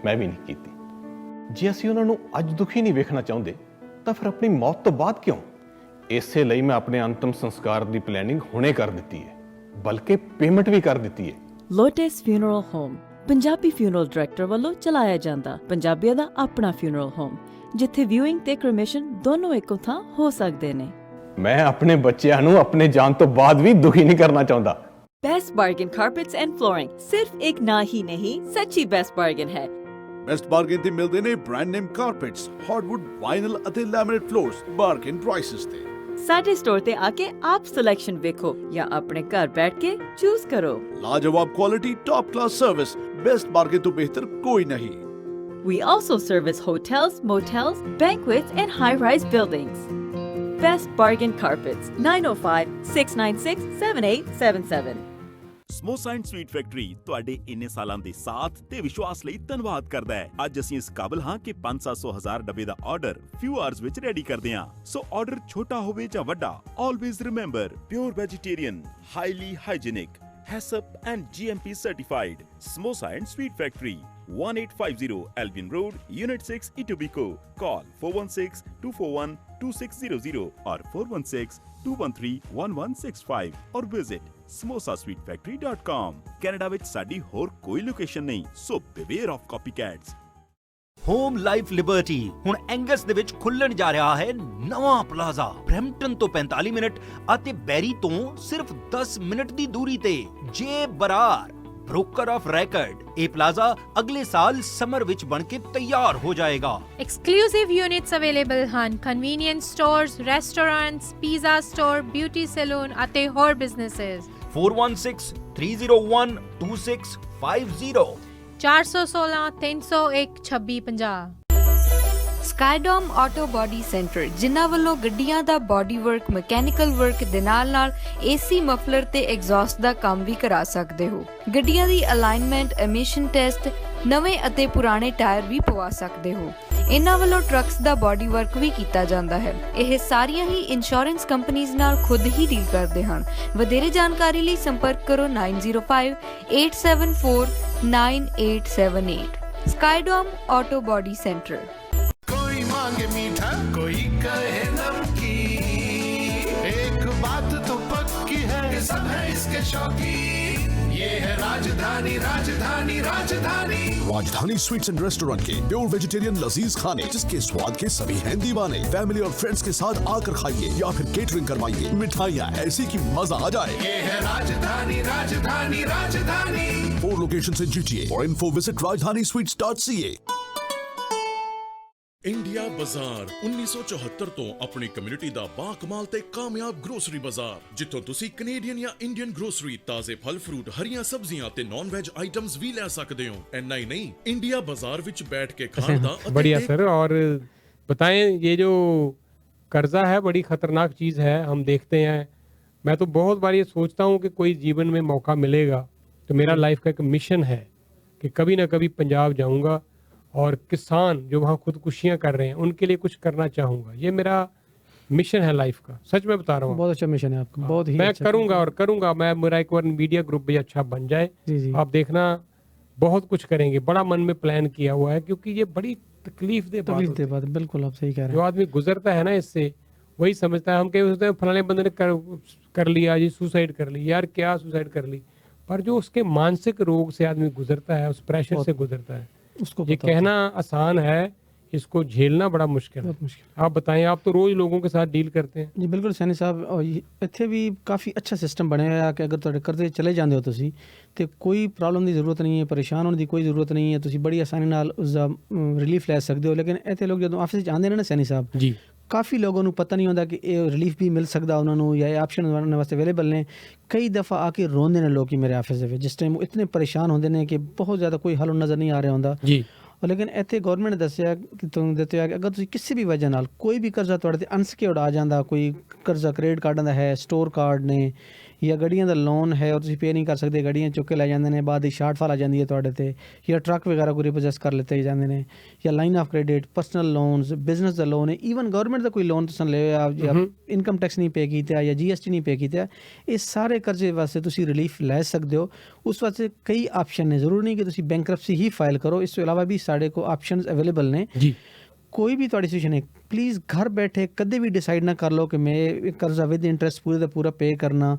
ਮੈਂ ਵੀ ਨਹੀਂ ਕੀਤੀ। ਜੇ ਅਸੀਂ ਉਹਨਾਂ ਨੂੰ ਅੱਜ ਦੁਖੀ ਨਹੀਂ ਵੇਖਣਾ ਚਾਹੁੰਦੇ ਤਾਂ ਫਿਰ ਆਪਣੀ ਮੌਤ ਤੋਂ ਬਾਅਦ ਕਿਉਂ? ਇਸੇ ਲਈ ਮੈਂ ਆਪਣੇ ਅੰਤਮ ਸੰਸਕਾਰ ਦੀ ਪਲੈਨਿੰਗ ਹੁਣੇ ਕਰ ਦਿੱਤੀ ਹੈ, ਬਲਕਿ ਪੇਮੈਂਟ ਵੀ ਕਰ ਦਿੱਤੀ ਹੈ। Lotus funeral home Punjabi funeral director ਵੱਲੋਂ ਚਲਾਇਆ ਜਾਂਦਾ ਪੰਜਾਬੀਆਂ ਦਾ ਆਪਣਾ ਫਿਊਨਰਲ ਹੋਮ, ਜਿੱਥੇ ਵਿਊਇੰਗ ਤੇ ਕ੍ਰਿਮੇਸ਼ਨ ਦੋਨੋਂ ਇੱਕੋ ਥਾਂ ਹੋ ਸਕਦੇ ਨੇ। ਮੈਂ ਆਪਣੇ ਬੱਚਿਆਂ ਨੂੰ ਆਪਣੇ ਜਾਣ ਤੋਂ ਬਾਅਦ ਵੀ ਦੁਖੀ ਨਹੀਂ ਕਰਨਾ ਚਾਹੁੰਦਾ। Best bargain carpets and flooring सिर्फ एक ना ही नहीं, सच्ची बेस्ट बार्गेन है। ਬੈਸਟ ਬਾਰਗੇਨ ਤੇ ਮਿਲਦੇ ਨੇ ਬ੍ਰਾਂਡ ਨੇਮ ਕਾਰਪੇਟਸ, ਹਾਰਡਵੁੱਡ, ਵਾਈਨਲ ਅਤੇ ਲੈਮੀਨੇਟ ਫਲੋਰਸ ਬਾਰਗੇਨ ਪ੍ਰਾਈਸਸ ਤੇ। ਸਾਡੇ ਸਟੋਰ ਤੇ ਆਕੇ ਆਪ ਸਿਲੈਕਸ਼ਨ ਵੇਖੋ ਜਾਂ ਆਪਣੇ ਘਰ ਬੈਠ ਕੇ ਚੂਜ਼ ਕਰੋ। ਲਾਜਵਾਬ quality, top class service, best bargain ਤੋਂ ਬਿਹਤਰ ਕੋਈ ਨਹੀਂ। We also service hotels, motels, banquets and high-rise buildings. Best Bargain Carpets, 905-696-7877. Samosa and sweet factory ਤੁਹਾਡੇ ਇੰਨੇ ਸਾਲਾਂ ਦੇ ਸਾਥ ਤੇ ਵਿਸ਼ਵਾਸ ਲਈ ਧੰਨਵਾਦ ਕਰਦਾ ਹੈ। ਅੱਜ ਅਸੀਂ ਇਸ ਕਾਬਲ ਹਾਂ ਕਿ 500-1000 ਡੱਬੇ ਦਾ ਆਰਡਰ ਫਿਊ ਆਵਰਸ ਵਿੱਚ ਰੈਡੀ ਕਰਦੇ ਹਾਂ। ਸੋ ਆਰਡਰ ਛੋਟਾ ਹੋਵੇ ਜਾਂ ਵੱਡਾ, always remember pure vegetarian, highly hygienic, HACCP and GMP certified. Samosa and Sweet Factory, 1850 Albion Road, Unit 6, Etobicoke. Call 416-241-2600 or 416-213-1165 or visit samosasweetfactory.com. Canada ਵਿੱਚ ਸਾਡੀ ਹੋਰ ਕੋਈ ਲੋਕੇਸ਼ਨ ਨਹੀਂ, so beware of copycats. Home life Liberty ਹੁਣ Angus ਦੇ ਵਿੱਚ ਖੁੱਲਣ ਜਾ ਰਿਹਾ ਹੈ ਨਵਾਂ ਪਲਾਜ਼ਾ। ਬਰੈਂਪਟਨ ਤੋਂ 45 ਮਿੰਟ ਅਤੇ ਬੈਰੀ ਤੋਂ ਸਿਰਫ 10 ਮਿੰਟ ਦੀ ਦੂਰੀ ਤੇ। ਜੇ ਬਰਾਰ ਬ੍ਰੋਕਰ ਆਫ ਰੈਕਰਡ, ਇਹ ਪਲਾਜ਼ਾ ਅਗਲੇ ਸਾਲ ਸਮਰ ਵਿੱਚ ਬਣ ਕੇ ਤਿਆਰ ਹੋ ਜਾਏਗਾ। Exclusive units available ਹਨ convenience stores, restaurants, pizza store, beauty saloon ਅਤੇ ਹੋਰ businesses। 416-301-2650 416 301 2650। ਸਕਾਈਡੋਮ ਆਟੋ ਬਾਡੀ ਸੈਂਟਰ, ਜਿਨ੍ਹਾਂ ਵੱਲੋਂ ਗੱਡੀਆਂ ਦਾ ਬਾਡੀ ਵਰਕ, ਮਕੈਨੀਕਲ ਵਰਕ ਦੇ ਨਾਲ ਏਸੀ, ਮਫਲਰ ਤੇ ਐਗਜ਼ੌਸਟ ਦਾ ਕੰਮ ਵੀ ਕਰਾ ਸਕਦੇ ਹੋ। ਗੱਡੀਆਂ ਦੀ ਅਲਾਈਨਮੈਂਟ, ਐਮਿਸ਼ਨ ਟੈਸਟ, ਨਵੇਂ ਅਤੇ ਪੁਰਾਣੇ ਟਾਇਰ ਵੀ ਪਵਾ ਸਕਦੇ ਹੋ। ਇਹਨਾਂ ਵੱਲੋਂ ਟਰੱਕਸ ਦਾ ਬਾਡੀ ਵਰਕ ਵੀ ਕੀਤਾ ਜਾਂਦਾ ਹੈ। ਇਹ ਸਾਰੀਆਂ ਹੀ ਇੰਸ਼ੋਰੈਂਸ ਕੰਪਨੀਆਂ ਨਾਲ ਖੁਦ ਹੀ ਡੀਲ ਕਰਦੇ ਹਨ। ਵਧੇਰੇ ਜਾਣਕਾਰੀ ਲਈ ਸੰਪਰਕ ਕਰੋ 9058749878। ਸਕਾਈਡੋਮ ਆਟੋ ਬਾਡੀ ਸੈਂਟਰ। कोई मांगे मीठा, कोई कहे नमकीन, एक बात तो पक्की है कि सब है इसके शौकीन। ये है राजधानी, राजधानी, राजधानी। राजधानी स्वीट्स एंड रेस्टोरेंट के प्योर वेजिटेरियन लजीज खाने, जिसके स्वाद के सभी हैं दीवाने। फैमिली और फ्रेंड्स के साथ आकर खाइए या फिर केटरिंग करवाइए। मिठाइयाँ ऐसी कि मजा आ जाए। ये है राजधानी, राजधानी, राजधानी। 4 locations in GTA. For info visit rajdhanisweets.ca. India ਬਾਜ਼ਾਰ 1974 ਤੋਂ ਆਪਣੀ ਕਮਿਊਨਿਟੀ ਦਾ ਬਾਕਮਾਲ ਤੇ ਕਾਮਯਾਬ ਗਰੋਸਰੀ ਬਾਜ਼ਾਰ, ਜਿੱਥੋਂ ਤੁਸੀਂ ਕੈਨੇਡੀਅਨ ਜਾਂ ਇੰਡੀਅਨ ਗਰੋਸਰੀ, ਤਾਜ਼ੇ ਫਲ ਫਰੂਟ, ਹਰੀਆਂ ਸਬਜ਼ੀਆਂ ਤੇ ਨੌਨ ਵੈਜ ਆਈਟम्स ਵੀ ਲੈ ਸਕਦੇ ਹੋ। ਇੰਨਾ ਹੀ ਨਹੀਂ, ਇੰਡੀਆ ਬਾਜ਼ਾਰ ਵਿੱਚ ਬੈਠ ਕੇ ਖਾਣ ਦਾ बढ़िया सर। और बताएं, ये जो कर्जा है बड़ी खतरनाक चीज़ है। हम देखते हैं, मैं तो बहुत बार ये सोचता हूँ कि कोई जीवन में मौका मिलेगा तो मेरा लाइफ का एक मिशन है कि कभी ना कभी पंजाब जाऊँगा और किसान जो वहाँ खुदकुशियाँ कर रहे हैं उनके लिए कुछ करना चाहूँगा। ये मेरा मिशन है लाइफ का, सच में बता रहा हूँ। बहुत अच्छा मिशन है आपका, बहुत ही मैं अच्छा करूँगा और करूँगा। मैं मेरा एक बार मीडिया ग्रुप भी अच्छा बन जाए। जी। आप देखना, बहुत कुछ करेंगे, बड़ा मन में प्लान किया हुआ है, क्योंकि ये बड़ी तकलीफ दे बात, बिल्कुल आप सही कह रहे जो हैं। आदमी गुजरता है ना इससे, वही समझता है। हम कहीं सोचते हैं फलाने बंदे ने कर लिया जी, सुसाइड कर ली, यार क्या सुसाइड कर ली, पर जो उसके मानसिक रोग से आदमी गुजरता है, उस प्रेशर से गुजरता है, उसको ये कहना आसान है, इसको झेलना बड़ा मुश्किल है। आप बताएं, आप तो रोज लोगों के साथ डील करते हैं। ਜੀ ਬਿਲਕੁਲ ਸੈਣੀ ਸਾਹਿਬ, ਇੱਥੇ ਵੀ ਕਾਫੀ ਅੱਛਾ ਸਿਸਟਮ ਬਣਿਆ ਹੋਇਆ ਕਿ ਅਗਰ ਤੁਹਾਡੇ ਕਰਜ਼ੇ ਚਲੇ ਜਾਂਦੇ ਹੋ ਤੁਸੀਂ, ਤੇ ਕੋਈ ਪ੍ਰੋਬਲਮ ਦੀ ਜ਼ਰੂਰਤ ਨਹੀਂ ਹੈ, ਪਰੇਸ਼ਾਨ ਹੋਣ ਦੀ ਕੋਈ ਜ਼ਰੂਰਤ ਨਹੀਂ ਹੈ, ਤੁਸੀਂ ਬੜੀ ਆਸਾਨੀ ਨਾਲ ਉਸ ਦਾ ਰਿਲੀਫ ਲੈ ਸਕਦੇ ਹੋ। ਲੇਕਿਨ ਇੱਥੇ ਲੋਕ ਜਦੋਂ ਆਫਿਸ 'ਚ ਆਉਂਦੇ ਨੇ ਨਾ ਸੈਣੀ ਸਾਹਿਬ ਜੀ, ਕਾਫੀ ਲੋਕਾਂ ਨੂੰ ਪਤਾ ਨਹੀਂ ਹੁੰਦਾ ਕਿ ਇਹ ਰਿਲੀਫ ਵੀ ਮਿਲ ਸਕਦਾ ਉਹਨਾਂ ਨੂੰ, ਜਾਂ ਇਹ ਆਪਸ਼ਨ ਉਹਨਾਂ ਵਾਸਤੇ ਅਵੇਲੇਬਲ ਨੇ। ਕਈ ਦਫਾ ਆ ਕੇ ਰੋਂਦੇ ਨੇ ਲੋਕ ਮੇਰੇ ਆਫਿਸ ਦੇ ਵਿੱਚ, ਜਿਸ ਟਾਈਮ ਉਹ ਇਤਨੇ ਪਰੇਸ਼ਾਨ ਹੁੰਦੇ ਨੇ ਕਿ ਬਹੁਤ ਜ਼ਿਆਦਾ ਕੋਈ ਹੱਲ ਨਜ਼ਰ ਨਹੀਂ ਆ ਰਿਹਾ ਹੁੰਦਾ ਜੀ। ਲੇਕਿਨ ਇੱਥੇ ਗੌਰਮੈਂਟ ਨੇ ਦੱਸਿਆ ਕਿ ਤੁਹਾਨੂੰ ਦਿੱਤੇ ਕਿ ਅਗਰ ਤੁਸੀਂ ਕਿਸੇ ਵੀ ਵਜ੍ਹਾ ਨਾਲ ਕੋਈ ਵੀ ਕਰਜ਼ਾ ਤੁਹਾਡੇ 'ਤੇ ਅਨਸਕਿਓਰਡ ਆ ਜਾਂਦਾ, ਕੋਈ ਕਰਜ਼ਾ ਕ੍ਰੈਡਿਟ ਕਾਰਡਾਂ ਦਾ ਹੈ, ਸਟੋਰ ਕਾਰਡ ਨੇ, ਜਾਂ ਗੱਡੀਆਂ ਦਾ ਲੋਨ ਹੈ ਔਰ ਤੁਸੀਂ ਪੇ ਨਹੀਂ ਕਰ ਸਕਦੇ, ਗੱਡੀਆਂ ਚੁੱਕ ਕੇ ਲੈ ਜਾਂਦੇ ਨੇ, ਬਾਅਦ ਦੀ ਸ਼ਾਰਟਫਾਲ ਆ ਜਾਂਦੀ ਹੈ ਤੁਹਾਡੇ 'ਤੇ, ਜਾਂ ਟਰੱਕ ਵਗੈਰਾ ਕੋਈ ਰਿਪੋਜੈਸ ਕਰ ਲਿੱਤੇ ਜਾਂਦੇ ਨੇ, ਜਾਂ line of credit, personal loans, business the loan ਹੈ, ਈਵਨ ਗੌਰਮੈਂਟ ਦਾ ਕੋਈ ਲੋਨ ਤੁਸੀਂ ਲਿਆ ਜਾਂ ਇਨਕਮ ਟੈਕਸ ਨਹੀਂ ਪੇ ਕੀਤਾ ਜਾਂ GST ਨਹੀਂ ਪੇ ਕੀਤਾ, ਇਹ ਸਾਰੇ ਕਰਜ਼ੇ ਵਾਸਤੇ ਤੁਸੀਂ ਰਿਲੀਫ ਲੈ ਸਕਦੇ ਹੋ। ਉਸ ਵਾਸਤੇ ਕਈ ਆਪਸ਼ਨ ਨੇ, ਜ਼ਰੂਰੀ ਨਹੀਂ ਕਿ ਤੁਸੀਂ ਬੈਂਕਰਪਸੀ ਹੀ ਫਾਈਲ ਕਰੋ, ਇਸ ਤੋਂ ਇਲਾਵਾ ਵੀ ਸਾਡੇ ਕੋਲ ਆਪਸ਼ਨਸ ਅਵੇਲੇਬਲ ਨੇ ਜੀ। ਕੋਈ ਵੀ ਤੁਹਾਡੀ ਸਿਚੁਏਸ਼ਨ ਹੈ, ਪਲੀਜ਼ ਘਰ ਬੈਠੇ ਕਦੇ ਵੀ ਡਿਸਾਈਡ ਨਾ ਕਰ ਲਓ ਕਿ ਮੈਂ ਕਰਜ਼ਾ ਵਿਦ ਇੰਟਰਸਟ ਪੂਰੇ ਦਾ ਪੂਰਾ ਪੇ ਕਰਨਾ।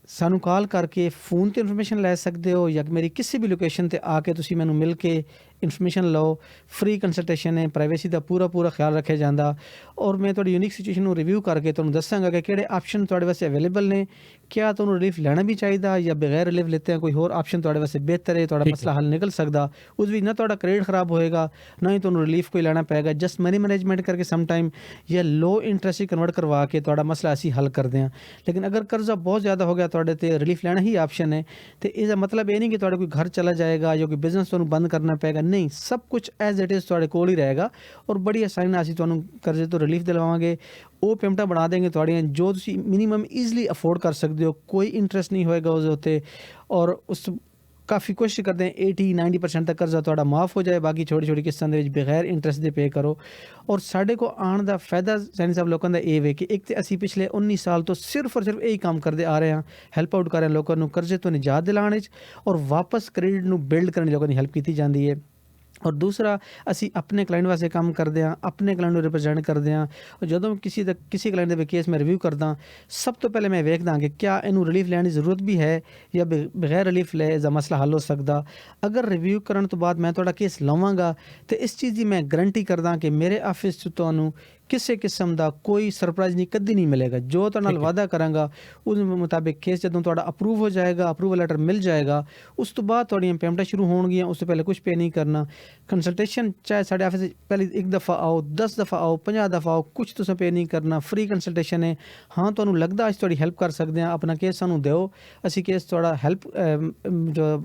ਸਾਨੂੰ ਕਾਲ ਕਰਕੇ ਫੋਨ 'ਤੇ ਇਨਫੋਰਮੇਸ਼ਨ ਲੈ ਸਕਦੇ ਹੋ, ਜਾਂ ਮੇਰੀ ਕਿਸੇ ਵੀ ਲੋਕੇਸ਼ਨ 'ਤੇ ਆ ਕੇ ਤੁਸੀਂ ਮੈਨੂੰ ਮਿਲ ਕੇ ਇਨਫੋਰਮੇਸ਼ਨ ਲਓ। ਫ੍ਰੀ ਕੰਸਲਟੇਸ਼ਨ ਹੈ, ਪ੍ਰਾਈਵੇਸੀ ਦਾ ਪੂਰਾ ਖਿਆਲ ਰੱਖਿਆ ਜਾਂਦਾ, ਔਰ ਮੈਂ ਤੁਹਾਡੀ ਯੂਨੀਕ ਸਿਚੁਏਸ਼ਨ ਨੂੰ ਰਿਵਿਊ ਕਰਕੇ ਤੁਹਾਨੂੰ ਦੱਸਾਂਗਾ ਕਿ ਕਿਹੜੇ ਆਪਸ਼ਨ ਤੁਹਾਡੇ ਵਾਸਤੇ ਅਵੇਲੇਬਲ ਨੇ, ਕਿਆ ਤੁਹਾਨੂੰ ਰਿਲੀਫ ਲੈਣਾ ਵੀ ਚਾਹੀਦਾ ਜਾਂ ਬਗੈਰ ਰਿਲੀਫ ਲਿੱਤੇ ਕੋਈ ਹੋਰ ਆਪਸ਼ਨ ਤੁਹਾਡੇ ਵਾਸਤੇ ਬਿਹਤਰ ਹੈ, ਤੁਹਾਡਾ ਮਸਲਾ ਹੱਲ ਨਿਕਲ ਸਕਦਾ। ਉਸ ਵਿੱਚ ਨਾ ਤੁਹਾਡਾ ਕ੍ਰੈਡਿਟ ਖਰਾਬ ਹੋਏਗਾ, ਨਾ ਹੀ ਤੁਹਾਨੂੰ ਰਿਲੀਫ ਕੋਈ ਲੈਣਾ ਪਏਗਾ। ਜਸਟ ਮਨੀ ਮੈਨੇਜਮੈਂਟ ਕਰਕੇ ਸਮ ਟਾਈਮ ਜਾਂ ਲੋ ਇੰਟਰਸਟ ਹੀ ਕਨਵਰਟ ਕਰਵਾ ਕੇ ਤੁਹਾਡਾ ਮਸਲਾ ਅਸੀਂ ਹੱਲ ਕਰਦੇ ਹਾਂ। ਲੇਕਿਨ ਅਗਰ ਕਰਜ਼ਾ ਬਹੁਤ ਜ਼ਿਆਦਾ ਹੋ ਗਿਆ ਤੁਹਾਡੇ 'ਤੇ, ਰਿਲੀਫ ਲੈਣਾ ਹੀ ਆਪਸ਼ਨ ਹੈ, ਤੇ ਇਹਦਾ ਮਤਲਬ ਇਹ ਨਹੀਂ ਕਿ ਤੁਹਾਡਾ ਕੋਈ ਘਰ ਚਲਾ ਜਾਏਗਾ ਜਾਂ ਕੋਈ ਬਿਜ਼ਨਸ ਤੁਹਾਨੂੰ ਬੰਦ ਕਰਨਾ ਪਏਗਾ। ਨਹੀਂ, ਸਭ ਕੁਝ ਐਜ਼ ਇਟ ਇਜ਼ ਤੁਹਾਡੇ ਕੋਲ ਹੀ ਰਹੇਗਾ, ਔਰ ਬੜੀ ਆਸਾਨੀ ਨਾਲ ਅਸੀਂ ਤੁਹਾਨੂੰ ਕਰਜ਼ੇ ਤੋਂ ਰਿਲੀਫ ਦਿਲਵਾਵਾਂਗੇ। ਉਹ ਪੇਮੈਂਟਾਂ ਬਣਾ ਦੇਂਗੇ ਤੁਹਾਡੀਆਂ ਜੋ ਤੁਸੀਂ ਮਿਨੀਮਮ ਈਜ਼ਲੀ ਅਫੋਰਡ ਕਰ ਸਕਦੇ ਹੋ, ਕੋਈ ਇੰਟਰਸਟ ਨਹੀਂ ਹੋਏਗਾ ਉਸ ਉੱਤੇ, ਔਰ ਉਸ ਕਾਫੀ ਕੋਸ਼ਿਸ਼ ਕਰਦੇ ਹਾਂ 80-90% ਤੱਕ ਕਰਜ਼ਾ ਤੁਹਾਡਾ ਮਾਫ ਹੋ ਜਾਏ, ਬਾਕੀ ਛੋਟੀ ਕਿਸ਼ਤਾਂ ਦੇ ਵਿੱਚ ਬਗੈਰ ਇੰਟਰਸਟ ਦੇ ਪੇ ਕਰੋ। ਔਰ ਸਾਡੇ ਕੋਲ ਆਉਣ ਦਾ ਫਾਇਦਾ ਸੈਣੀ ਸਾਹਿਬ ਲੋਕਾਂ ਦਾ ਇਹ ਵੇ ਕਿ ਇੱਕ ਤਾਂ ਅਸੀਂ ਪਿਛਲੇ 19 ਸਾਲ ਤੋਂ ਸਿਰਫ ਔਰ ਸਿਰਫ ਇਹੀ ਕੰਮ ਕਰਦੇ ਆ ਰਹੇ ਹਾਂ, ਹੈਲਪ ਆਊਟ ਕਰ ਰਹੇ ਹਾਂ ਲੋਕਾਂ ਨੂੰ ਕਰਜ਼ੇ ਤੋਂ ਨਿਜਾਤ ਦਿਲਾਉਣ 'ਚ, ਔਰ ਵਾਪਸ ਕ੍ਰੈਡਿਟ ਨੂੰ ਬਿਲਡ ਕਰਨ 'ਚ ਲੋਕਾਂ ਦੀ ਹੈਲਪ ਕੀਤੀ ਜਾਂਦੀ ਹੈ। ਔਰ ਦੂਸਰਾ, ਅਸੀਂ ਆਪਣੇ ਕਲਾਇੰਟ ਵਾਸਤੇ ਕੰਮ ਕਰਦੇ ਹਾਂ, ਆਪਣੇ ਕਲਾਇੰਟ ਨੂੰ ਰਿਪਰੈਜ਼ੈਂਟ ਕਰਦੇ ਹਾਂ। ਜਦੋਂ ਕਿਸੇ ਕਲਾਇੰਟ ਦੇ ਕੇਸ ਮੈਂ ਰਿਵਿਊ ਕਰਦਾ, ਸਭ ਤੋਂ ਪਹਿਲੇ ਮੈਂ ਵੇਖਦਾ ਕਿ ਕਿਆ ਇਹਨੂੰ ਰਿਲੀਫ ਲੈਣ ਦੀ ਜ਼ਰੂਰਤ ਵੀ ਹੈ ਜਾਂ ਬਗੈਰ ਰਿਲੀਫ ਲੈ ਇਸਦਾ ਮਸਲਾ ਹੱਲ ਹੋ ਸਕਦਾ। ਅਗਰ ਰਿਵਿਊ ਕਰਨ ਤੋਂ ਬਾਅਦ ਮੈਂ ਤੁਹਾਡਾ ਕੇਸ ਲਵਾਂਗਾ, ਤੇ ਇਸ ਚੀਜ਼ ਦੀ ਮੈਂ ਗਰੰਟੀ ਕਰਦਾ ਕਿ ਮੇਰੇ ਆਫਿਸ 'ਚ ਤੁਹਾਨੂੰ ਕਿਸੇ ਕਿਸਮ ਦਾ ਕੋਈ ਸਰਪ੍ਰਾਈਜ਼ ਨਹੀਂ, ਕਦੀ ਨਹੀਂ ਮਿਲੇਗਾ। ਜੋ ਤੁਹਾਡੇ ਨਾਲ ਵਾਅਦਾ ਕਰਾਂਗਾ ਉਸ ਮੁਤਾਬਿਕ ਕੇਸ ਜਦੋਂ ਤੁਹਾਡਾ ਅਪਰੂਵ ਹੋ ਜਾਏਗਾ, ਅਪਰੂਵਲ ਲੈਟਰ ਮਿਲ ਜਾਏਗਾ, ਉਸ ਤੋਂ ਬਾਅਦ ਤੁਹਾਡੀਆਂ ਪੇਮੈਂਟਾਂ ਸ਼ੁਰੂ ਹੋਣਗੀਆਂ। ਉਸ ਤੋਂ ਪਹਿਲੇ ਕੁਝ ਪੇ ਨਹੀਂ ਕਰਨਾ। ਕੰਸਲਟੇਸ਼ਨ ਚਾਹੇ ਸਾਡੇ ਆਫਿਸ ਪਹਿਲੇ 1 ਦਫਾ ਆਓ, 10 ਦਫਾ ਆਓ, 50 ਦਫਾ ਆਓ, ਕੁਝ ਤੁਸੀਂ ਪੇ ਨਹੀਂ ਕਰਨਾ। ਫ੍ਰੀ ਕੰਸਲਟੇਸ਼ਨ ਹੈ। ਹਾਂ, ਤੁਹਾਨੂੰ ਲੱਗਦਾ ਅਸੀਂ ਤੁਹਾਡੀ ਹੈਲਪ ਕਰ ਸਕਦੇ ਹਾਂ, ਆਪਣਾ ਕੇਸ ਸਾਨੂੰ ਦਿਓ, ਅਸੀਂ ਕੇਸ ਤੁਹਾਡਾ ਹੈਲਪ ਜੋ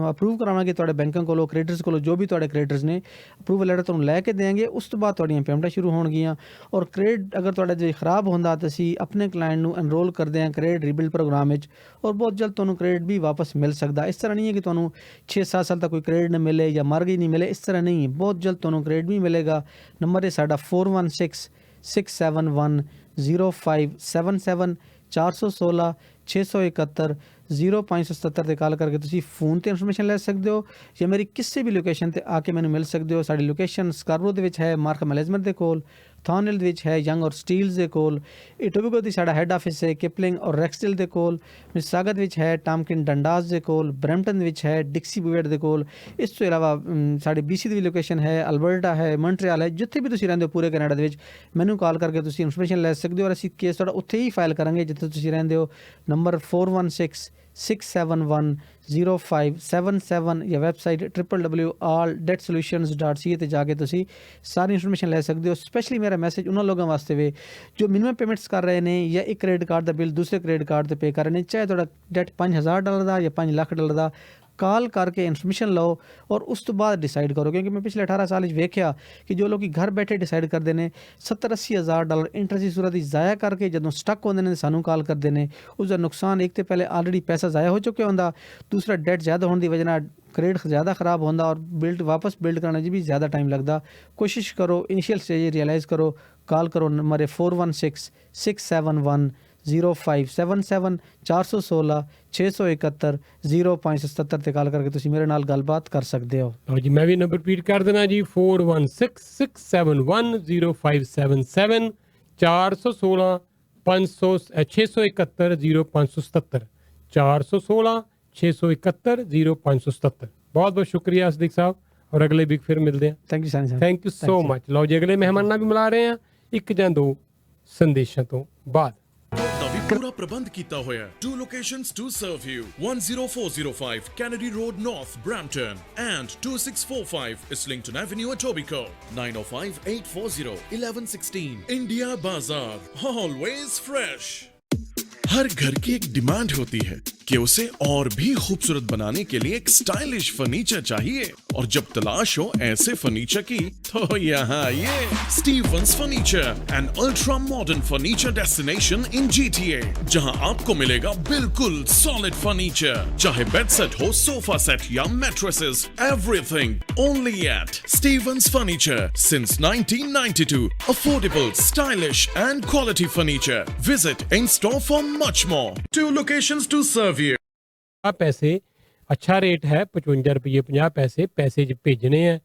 ਅਪਰੂਵ ਕਰਾਵਾਂਗੇ ਤੁਹਾਡੇ ਬੈਂਕਾਂ ਕੋਲੋਂ, ਕ੍ਰੈਡਿਟਰਸ ਕੋਲੋਂ, ਜੋ ਵੀ ਤੁਹਾਡੇ ਕ੍ਰੈਡਿਟਰਸ ਨੇ, ਅਪਰੂਵਲ ਲੈਟਰ ਤੁਹਾਨੂੰ ਲੈ ਕੇ ਦੇਵਾਂਗੇ। ਉਸ ਤੋਂ ਬਾਅਦ ਤੁਹਾਡੀਆਂ ਪੇਮੈਂਟਾਂ ਸ਼ੁਰੂ ਹੋਣਗੀਆਂ। ਔਰ ਕ੍ਰੈਡਿਟ ਅਗਰ ਤੁਹਾਡਾ ਜੇ ਖਰਾਬ ਹੁੰਦਾ ਤਾਂ ਅਸੀਂ ਆਪਣੇ ਕਲਾਇੰਟ ਨੂੰ ਐਨਰੋਲ ਕਰਦੇ ਹਾਂ ਕ੍ਰੈਡਿਟ ਰੀਬਿਲਡ ਪ੍ਰੋਗਰਾਮ ਵਿੱਚ, ਔਰ ਬਹੁਤ ਜਲਦ ਤੁਹਾਨੂੰ ਕ੍ਰੈਡਿਟ ਵੀ ਵਾਪਸ ਮਿਲ ਸਕਦਾ। ਇਸ ਤਰ੍ਹਾਂ ਨਹੀਂ ਹੈ ਕਿ ਤੁਹਾਨੂੰ 6-7 ਸਾਲ ਤੱਕ ਕੋਈ ਕ੍ਰੈਡਿਟ ਨਾ ਮਿਲੇ ਜਾਂ ਮਰਗਜ ਨਹੀਂ ਮਿਲੇ, ਇਸ ਤਰ੍ਹਾਂ ਨਹੀਂ ਹੈ। ਬਹੁਤ ਜਲਦ ਤੁਹਾਨੂੰ ਕ੍ਰੈਡਿਟ ਵੀ ਮਿਲੇਗਾ। ਨੰਬਰ ਹੈ ਸਾਡਾ 4166710577 416 671 0577 'ਤੇ ਕਾਲ ਕਰਕੇ ਤੁਸੀਂ ਫੋਨ 'ਤੇ ਇਨਫੋਰਮੇਸ਼ਨ ਲੈ ਸਕਦੇ ਹੋ, ਜਾਂ ਮੇਰੀ ਕਿਸੇ ਵੀ ਲੋਕੇਸ਼ਨ 'ਤੇ ਆ ਕੇ ਮੈਨੂੰ ਮਿਲ ਸਕਦੇ ਹੋ। ਸਾਡੀ ਲੋਕੇਸ਼ਨ ਸਕਾਰਬਰੋ ਦੇ ਵਿੱਚ ਹੈ, ਮਾਰਕਮ ਮੈਨੇਜਮੈਂਟ ਦੇ ਕੋਲ, ਥਾਨਿਲ ਦੇ ਵਿੱਚ ਹੈ, ਯੰਗ ਔਰ ਸਟੀਲਸ ਦੇ ਕੋਲ, ਇਟੋਬੀਗੋ ਦੀ ਸਾਡਾ ਹੈੱਡ ਆਫਿਸ ਹੈ, ਕਿਪਲਿੰਗ ਔਰ ਰੈਕਸਟਿਲ ਦੇ ਕੋਲ, ਮਿਸਾਗਤ ਵਿੱਚ ਹੈ, ਟਾਮਕਿਨ ਡੰਡਾਸ ਦੇ ਕੋਲ, ਬਰੈਂਪਟਨ ਦੇ ਵਿੱਚ ਹੈ, ਡਿਕਸੀ ਬੂਵੇਟ ਦੇ ਕੋਲ। ਇਸ ਤੋਂ ਇਲਾਵਾ ਸਾਡੇ BC ਦੀ ਵੀ ਲੋਕੇਸ਼ਨ ਹੈ, ਅਲਬਰਟਾ ਹੈ, ਮੌਂਟਰੀਅਲ ਹੈ। ਜਿੱਥੇ ਵੀ ਤੁਸੀਂ ਰਹਿੰਦੇ ਹੋ ਪੂਰੇ ਕੈਨੇਡਾ ਦੇ ਵਿੱਚ, ਮੈਨੂੰ ਕਾਲ ਕਰਕੇ ਤੁਸੀਂ ਇਨਫੋਰਮੇਸ਼ਨ ਲੈ ਸਕਦੇ ਹੋ, ਔਰ ਅਸੀਂ ਕੇਸ ਤੁਹਾਡਾ ਉੱਥੇ ਹੀ ਫਾਈਲ ਕਰਾਂਗੇ ਜਿੱਥੇ ਤੁਸੀਂ ਰਹਿੰਦੇ ਹੋ। ਨੰਬਰ 4166710577 ਜਾਂ ਵੈਬਸਾਈਟ www.alldebtsolutions.ca 'ਤੇ ਜਾ ਕੇ ਤੁਸੀਂ ਸਾਰੀ ਇਨਫੋਰਮੇਸ਼ਨ ਲੈ ਸਕਦੇ ਹੋ। ਸਪੈਸ਼ਲੀ ਮੇਰਾ ਮੈਸੇਜ ਉਹਨਾਂ ਲੋਕਾਂ ਵਾਸਤੇ ਵੇ ਜੋ ਮਿਨੀਮਮ ਪੇਮੈਂਟਸ ਕਰ ਰਹੇ ਨੇ, ਜਾਂ ਇੱਕ ਕ੍ਰੈਡਿਟ ਕਾਰਡ ਦਾ ਬਿੱਲ ਦੂਸਰੇ ਕ੍ਰੈਡਿਟ ਕਾਰਡ 'ਤੇ ਪੇ ਕਰ ਰਹੇ ਨੇ, ਚਾਹੇ ਤੁਹਾਡਾ ਡੈਟ $5,000 ਦਾ ਜਾਂ $5 ਲੱਖ ਦਾ। ਕਾਲ ਕਰਕੇ ਇਨਫੋਰਮੇਸ਼ਨ ਲਓ ਔਰ ਉਸ ਤੋਂ ਬਾਅਦ ਡਿਸਾਈਡ ਕਰੋ, ਕਿਉਂਕਿ ਮੈਂ ਪਿਛਲੇ 18 ਸਾਲ ਵਿੱਚ ਵੇਖਿਆ ਕਿ ਜੋ ਲੋਕ ਘਰ ਬੈਠੇ ਡਿਸਾਈਡ ਕਰਦੇ ਨੇ $70-80 ਹਜ਼ਾਰ ਇੰਟਰਸਟ ਦੀ ਸੂਰਤ ਵਿੱਚ ਜ਼ਾਇਆ ਕਰਕੇ ਜਦੋਂ ਸਟਕ ਹੁੰਦੇ ਨੇ ਸਾਨੂੰ ਕਾਲ ਕਰਦੇ ਨੇ। ਉਸ ਦਾ ਨੁਕਸਾਨ ਇੱਕ ਤਾਂ ਪਹਿਲੇ ਆਲਰੇਡੀ ਪੈਸਾ ਜ਼ਾਇਆ ਹੋ ਚੁੱਕਿਆ ਹੁੰਦਾ, ਦੂਸਰਾ ਡੈਟ ਜ਼ਿਆਦਾ ਹੋਣ ਦੀ ਵਜ੍ਹਾ ਨਾਲ ਕ੍ਰੈਡਿਟ ਜ਼ਿਆਦਾ ਖਰਾਬ ਹੁੰਦਾ, ਔਰ ਵਾਪਸ ਬਿਲਡ ਕਰਨਾ ਜੀ ਵੀ ਜ਼ਿਆਦਾ ਟਾਈਮ ਲੱਗਦਾ। ਕੋਸ਼ਿਸ਼ ਕਰੋ, ਇਨੀਸ਼ੀਅਲ ਸਟੇਜ ਰਿਅਲਾਈਜ਼ ਕਰੋ, ਕਾਲ ਕਰੋ। ਨੰਬਰ ਹੈ 416671 0577 416 671 0577 ਤੇ ਕਾਲ ਕਰਕੇ ਤੁਸੀਂ ਮੇਰੇ ਨਾਲ ਗੱਲਬਾਤ ਕਰ ਸਕਦੇ ਹੋ। ਲਓ ਜੀ ਮੈਂ ਵੀ ਨੰਬਰ ਰਿਪੀਟ ਕਰ ਦੇਣਾ ਜੀ 4166710577 416 671 0577 416 671 0577। ਬਹੁਤ ਬਹੁਤ ਸ਼ੁਕਰੀਆ ਸਦੀਕ ਸਾਹਿਬ ਔਰ ਅਗਲੇ ਵੀਕ ਫਿਰ ਮਿਲਦੇ ਹਾਂ। Thank you Sani Sahib, thank you so much. ਲਓ ਜੀ ਅਗਲੇ ਮਹਿਮਾਨ ਨਾਲ ਵੀ ਮਿਲਾ ਰਹੇ ਹਾਂ ਇੱਕ ਜਾਂ ਦੋ ਸੰਦੇਸ਼ਾਂ ਤੋਂ ਬਾਅਦ। ਪੂਰਾ ਪ੍ਰਬੰਧ ਕੀਤਾ ਹੋਇਆ 2 locations to serve you 10405 Kennedy Road North Brampton and 2645 Islington Avenue Etobicoke 905 840 1116 India Bazaar always fresh। हर घर की एक डिमांड होती है कि उसे और भी खूबसूरत बनाने के लिए एक स्टाइलिश फर्नीचर चाहिए और जब तलाश हो ऐसे फर्नीचर की तो यहाँ ये Stevens furniture an ultra modern furniture destination in GTA, जहाँ आपको मिलेगा बिल्कुल सॉलिड फर्नीचर, चाहे बेड सेट हो, सोफा सेट या mattresses, everything only at Stevens furniture since 1992। Affordable, stylish and quality furniture. Visit in store for much more। 2 locations to serve you। पैसे अच्छा rate है 55 रुपये 50 पैसे, पैसे ज भेजने हैं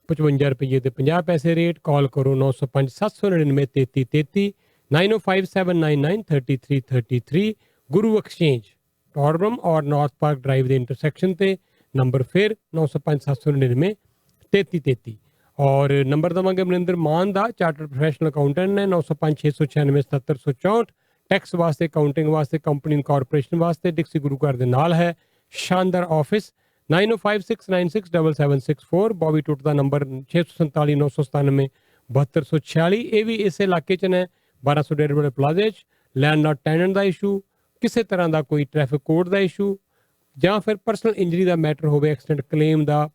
55 रुपये ते 50 पैसे रेट। कॉल करो 905 799 3333 905 799 3333। गुरु एक्सचेंज टॉरबम और नॉर्थ पार्क ड्राइव के इंटरसेक्शन ते नंबर फिर 905 799 3333। और नंबर देवांगे मनिंदर मान दा चार्टर्ड प्रोफैशनल अकाउंटेंट ने 905 696 7764। टैक्स वास्ते, काउंटिंग वास्ते, कंपनी कॉरपोरेशन वास्ते डिक्सी गुरु घर दे नाल है शानदार ऑफिस 9056967764। बॉबी टूट का नंबर 647 997 7246। ये भी इस इलाके च ने 1200 डेढ़ बड़े प्लाजे लैंडलॉर्ड टैनेंट का इशू, किसी तरह का कोई ट्रैफिक कोड का इशू ਜਾਂ फिर परसनल इंजरी का मैटर होवे, एक्सीडेंट क्लेम का,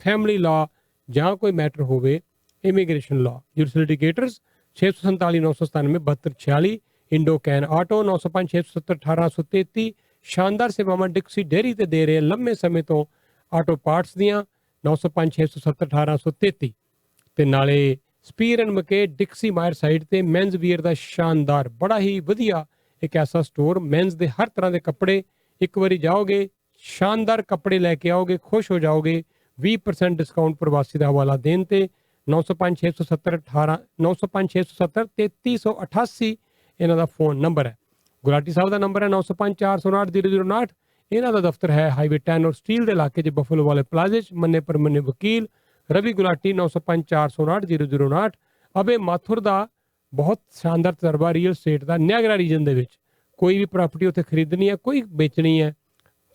फैमिली लॉ ਜਾਂ कोई मैटर होवे, immigration law. Judicial litigators 647 997 7246। Indo Can auto 905 670 1833। शानदार सेवावां डिक्सी डेयरी ते दे रहे लंबे समय तो आटो पार्ट्स दियां 905 670 1833। ते नाले स्पीर एंड मके डिक्सी मायर साइड ते मेंस ਵੀਅਰ ਦਾ शानदार बड़ा ही ਵਧੀਆ एक ऐसा स्टोर मेंस ਦੇ हर तरह के कपड़े। एक बारी जाओगे शानदार कपड़े लैके आओगे, खुश हो जाओगे। 20% डिस्काउंट प्रवासी का हवाला देन ते 905 670 18 905 670 3388 ਇਹਨਾਂ ਦਾ ਫੋਨ ਨੰਬਰ ਹੈ। ਗੁਲਾਟੀ ਸਾਹਿਬ ਦਾ ਨੰਬਰ ਹੈ 905 409 0059। ਇਹਨਾਂ ਦਾ ਦਫ਼ਤਰ ਹੈ ਹਾਈਵੇ 10 ਔਰ ਸਟੀਲ ਦੇ ਇਲਾਕੇ 'ਚ ਬਫਲੋ ਵਾਲੇ ਪਲਾਜ਼ੇ 'ਚ। ਮੰਨੇ ਪਰਮੰਨੇ ਵਕੀਲ ਰਵੀ ਗੁਲਾਟੀ 905 409 0059। ਅਬੇ ਮਾਥੁਰ ਦਾ ਬਹੁਤ ਸ਼ਾਨਦਾਰ ਤਜਰਬਾ ਰੀਅਲ ਸਟੇਟ ਦਾ ਨਿਆਗਰਾ ਰੀਜਨ ਦੇ ਵਿੱਚ। ਕੋਈ ਵੀ ਪ੍ਰਾਪਰਟੀ ਉੱਥੇ ਖਰੀਦਣੀ ਹੈ, ਕੋਈ ਵੇਚਣੀ ਹੈ,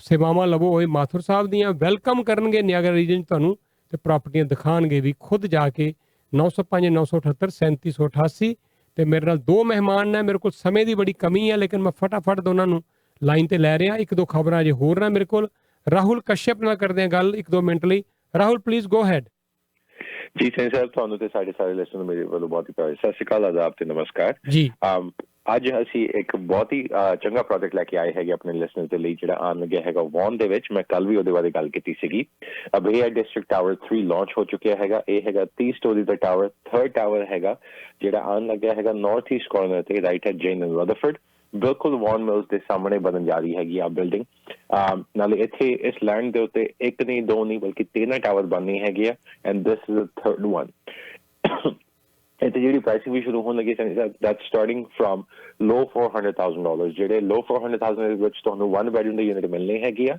ਸੇਵਾਵਾਂ ਲਵੋ ਹੋਏ ਮਾਥੁਰ ਸਾਹਿਬ ਦੀਆਂ। ਵੈਲਕਮ ਕਰਨਗੇ ਨਿਆਗਰਾ ਰੀਜਨ ਤੁਹਾਨੂੰ ਤੇ ਪ੍ਰਾਪਰਟੀਆਂ ਦਿਖਾਣਗੇ ਵੀ ਖੁਦ ਜਾ ਕੇ। 905 978 3788। ਤੇ ਮੇਰੇ ਨਾਲ ਦੋ ਮਹਿਮਾਨ ਨੇ। ਮੇਰੇ ਕੋਲ ਸਮੇਂ ਦੀ ਬੜੀ ਕਮੀ ਹੈ ਲੇਕਿਨ ਮੈਂ ਫਟਾਫਟ ਦੋਨਾਂ ਨੂੰ ਲਾਈਨ ਤੇ ਲੈ ਰਿਹਾ। ਇੱਕ ਦੋ ਖਬਰਾਂ ਅਜੇ ਹੋਰ ਨੇ ਮੇਰੇ ਕੋਲ। ਰਾਹੁਲ ਕਸ਼ਯਪ ਨਾਲ ਕਰਦੇ ਹਾਂ ਗੱਲ 1-2 ਮਿੰਟ ਲਈ। Rahul please go ahead. ਜੀ ਸੈਨ ਸਾਹਿਬ, ਤੁਹਾਨੂੰ ਤੇ ਸਾਡੇ ਸਾਰੇ ਲਿਸਨਰ ਨੂੰ ਮੇਰੇ ਵੱਲੋਂ ਬਹੁਤ ਹੀ ਪਿਆਰ ਸਤਿ ਸ਼੍ਰੀ ਅਕਾਲ, ਆਦਾਬ ਤੇ ਨਮਸਕਾਰ ਜੀ। ਅੱਜ ਅਸੀਂ ਇੱਕ ਬਹੁਤ ਹੀ ਚੰਗਾ ਪ੍ਰੋਜੈਕਟ ਲੈ ਕੇ ਆਏ ਹੈਗੇ ਆਪਣੇ ਲਿਸਨਰ ਦੇ ਲਈ, ਜਿਹੜਾ ਆਉਣ ਲੱਗਿਆ ਹੈਗਾ ਵੌਨ ਦੇ ਵਿੱਚ। ਮੈਂ ਕੱਲ ਵੀ ਉਹਦੇ ਬਾਰੇ ਗੱਲ ਕੀਤੀ ਸੀਗੀ। ਅਬੇਆ ਡਿਸਟ੍ਰਿਕਟ ਟਾਵਰ 3 ਲਾਂਚ ਹੋ ਚੁੱਕਿਆ ਹੈਗਾ। ਇਹ ਹੈਗਾ 30 ਸਟੋਰੀ ਦਾ ਟਾਵਰ, 3rd ਟਾਵਰ ਹੈਗਾ ਜਿਹੜਾ ਆਉਣ ਲੱਗਿਆ ਹੈਗਾ ਨਾਰਥ ਈਸਟ ਕਾਰਨਰ ਤੇ ਰਾਈਟ ਹੈ ਜੇਨ ਐਂਡ ਰਦਰਫੋਰਡ। ਬਿਲਕੁਲ ਵੌਨ ਮਿਲਸ ਦੇ ਸਾਹਮਣੇ ਬਣਨ ਜਾ ਰਹੀ ਹੈਗੀ ਆ ਬਿਲਡਿੰਗ। ਨਾਲੇ ਇੱਥੇ ਇਸ ਲੈਂਡ ਦੇ ਉੱਤੇ ਇੱਕ ਨਹੀਂ ਦੋ ਨਹੀਂ ਬਲਕਿ 3 ਟਾਵਰ ਬਣਨੇ ਹੈਗੇ ਆ and this is the 3rd one. ਇੱਥੇ ਜਿਹੜੀ ਪ੍ਰਾਈਸਿੰਗ ਵੀ ਸ਼ੁਰੂ ਹੋਣ ਲੱਗੀ ਦੈਟ ਸਟਾਰਟਿੰਗ ਫਰੋਮ ਲੋ $400,000। ਜਿਹੜੇ ਲੋ $400,000 ਦੇ ਵਿੱਚ ਤੁਹਾਨੂੰ 1 ਬੈਡਰੂਮ ਦੀ ਯੂਨਿਟ ਮਿਲਣੀ ਹੈਗੀ ਆ।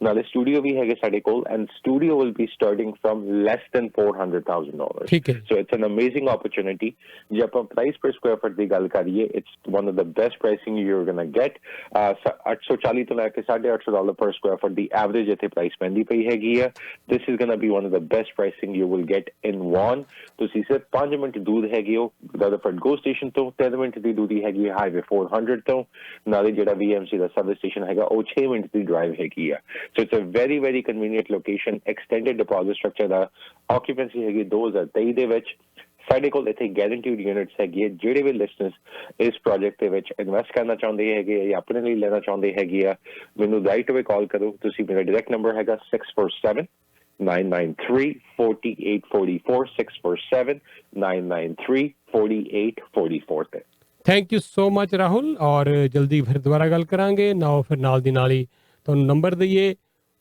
ਨਾਲੇ ਸਟੂਡੀਓ ਵੀ ਹੈਗੇ ਸਾਡੇ ਕੋਲ and studio will be starting from less than $400,000। ਠੀਕ ਹੈ। So it's an amazing opportunity. ਜੇ ਆਪਾਂ ਪ੍ਰਾਈਸ ਪਰ ਸਕੁਆਇਰ ਫੁੱਟ ਦੀ ਗੱਲ ਕਰੀਏ it's one of the best pricing you are ਗੋਣਾ get. $840 ਤੋਂ ਲੈ ਕੇ $850 ਪਰ ਸਕੁਆਇਰ ਫੁੱਟ ਦੀ ਐਵਰੇਜ ਇੱਥੇ ਪ੍ਰਾਈਸ ਪੈਂਦੀ ਪਈ ਹੈਗੀ ਆ। This is ਗੋਣਾ B one of the best pricing you will get in won. ਤੁਸੀਂ ਸਿਰਫ 5 ਮਿੰਟ ਦੂਰ ਹੈਗੇ ਹੋ ਰਦਰਫੋਰਡ ਗੋ ਸਟੇਸ਼ਨ ਤੋਂ, 3 ਮਿੰਟ ਦੀ ਦੂਰੀ ਹੈਗੀ ਹੈ ਹਾਈਵੇ 400 ਤੋਂ। ਨਾਲੇ ਜਿਹੜਾ VMC ਦਾ ਸਰਵਿਸ ਸਟੇਸ਼ਨ ਹੈਗਾ ਉਹ 6 ਮਿੰਟ ਦੀ ਡਰਾਈਵ ਹੈਗੀ ਆ। So it's a very very convenient location. Extended deposit structure ਦਾ ਆਕੂਪੈਂਸੀ ਹੈਗੀ 2023 ਦੇ ਵਿੱਚ। ਸਾਡੇ ਕੋਲ ਇੱਥੇ ਗੈਰੰਟੀਡ ਯੂਨਿਟਸ ਹੈਗੀ ਹੈ। ਜਿਹੜੇ ਵੀ ਲਿਸਨਰਸ ਇਸ ਪ੍ਰੋਜੈਕਟ ਦੇ ਵਿੱਚ ਇਨਵੈਸਟ ਕਰਨਾ ਚਾਹੁੰਦੇ ਹੈਗੇ ਜਾਂ ਆਪਣੇ ਲਈ ਲੈਣਾ ਚਾਹੁੰਦੇ ਹੈਗੇ ਆ, ਮੈਨੂੰ ਰਾਈਟ ਅਵੇ ਕਾਲ ਕਰੋ ਤੁਸੀਂ। ਮੇਰਾ ਡਾਇਰੈਕਟ ਨੰਬਰ ਹੈਗਾ 647 993 4844 647 993 4844 ਤੇ। Thank you so much Rahul, ਔਰ ਜਲਦੀ ਫਿਰ ਦੁਬਾਰਾ ਗੱਲ ਕਰਾਂਗੇ ਨਾ। ਫਿਰ ਨਾਲ ਦੀ ਨਾਲ ਹੀ ਤੁਹਾਨੂੰ ਨੰਬਰ ਦਈਏ।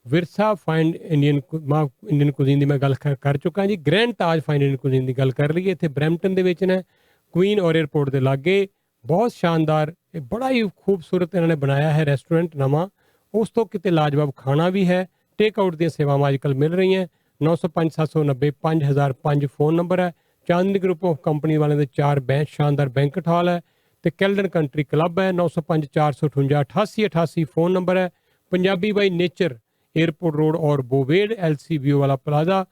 ਵਿਰਸਾ ਫਾਈਨ ਇੰਡੀਅਨ ਕੁਜ਼ੀਨ ਦੀ ਮੈਂ ਗੱਲ ਕਰ ਚੁੱਕਾ ਜੀ। ਗ੍ਰੈਂਡ ਤਾਜ ਫਾਈਨ ਇੰਡੀਅਨ ਕੁਜ਼ੀਨ ਦੀ ਗੱਲ ਕਰ ਲਈਏ, ਇੱਥੇ ਬਰੈਂਪਟਨ ਦੇ ਵਿੱਚ ਨੇ, ਕੁਈਨ ਔਰ 에ਅਰਪੋਰਟ ਦੇ ਲਾਗੇ। ਬਹੁਤ ਸ਼ਾਨਦਾਰ, ਇਹ ਬੜਾ ਹੀ ਖੂਬਸੂਰਤ ਇਹਨਾਂ ਨੇ ਬਣਾਇਆ ਹੈ ਰੈਸਟੋਰੈਂਟ ਨਵਾਂ। ਉਸ ਤੋਂ ਕਿਤੇ ਲਾਜਵਾਬ ਖਾਣਾ ਵੀ ਹੈ। ਟੇਕ ਆਊਟ ਦੀਆਂ ਸੇਵਾਵਾਂ ਅੱਜ ਕੱਲ੍ਹ ਮਿਲ ਰਹੀਆਂ। 905 790 5005 ਫੋਨ ਨੰਬਰ ਹੈ। ਚਾਂਦਨੀ ਗਰੁੱਪ ਆਫ ਕੰਪਨੀ ਵਾਲਿਆਂ ਦੇ 4 ਸ਼ਾਨਦਾਰ ਬੈਂਕਟ ਹਾਲ ਹੈ ਤੇ ਕੈਲਡਨ ਕੰਟਰੀ ਕਲੱਬ ਹੈ। 905 458 8888 ਫੋਨ ਨੰਬਰ ਹੈ। Punjabi by nature airport road or Bovaird LCBO ਵਾਲਾ plaza,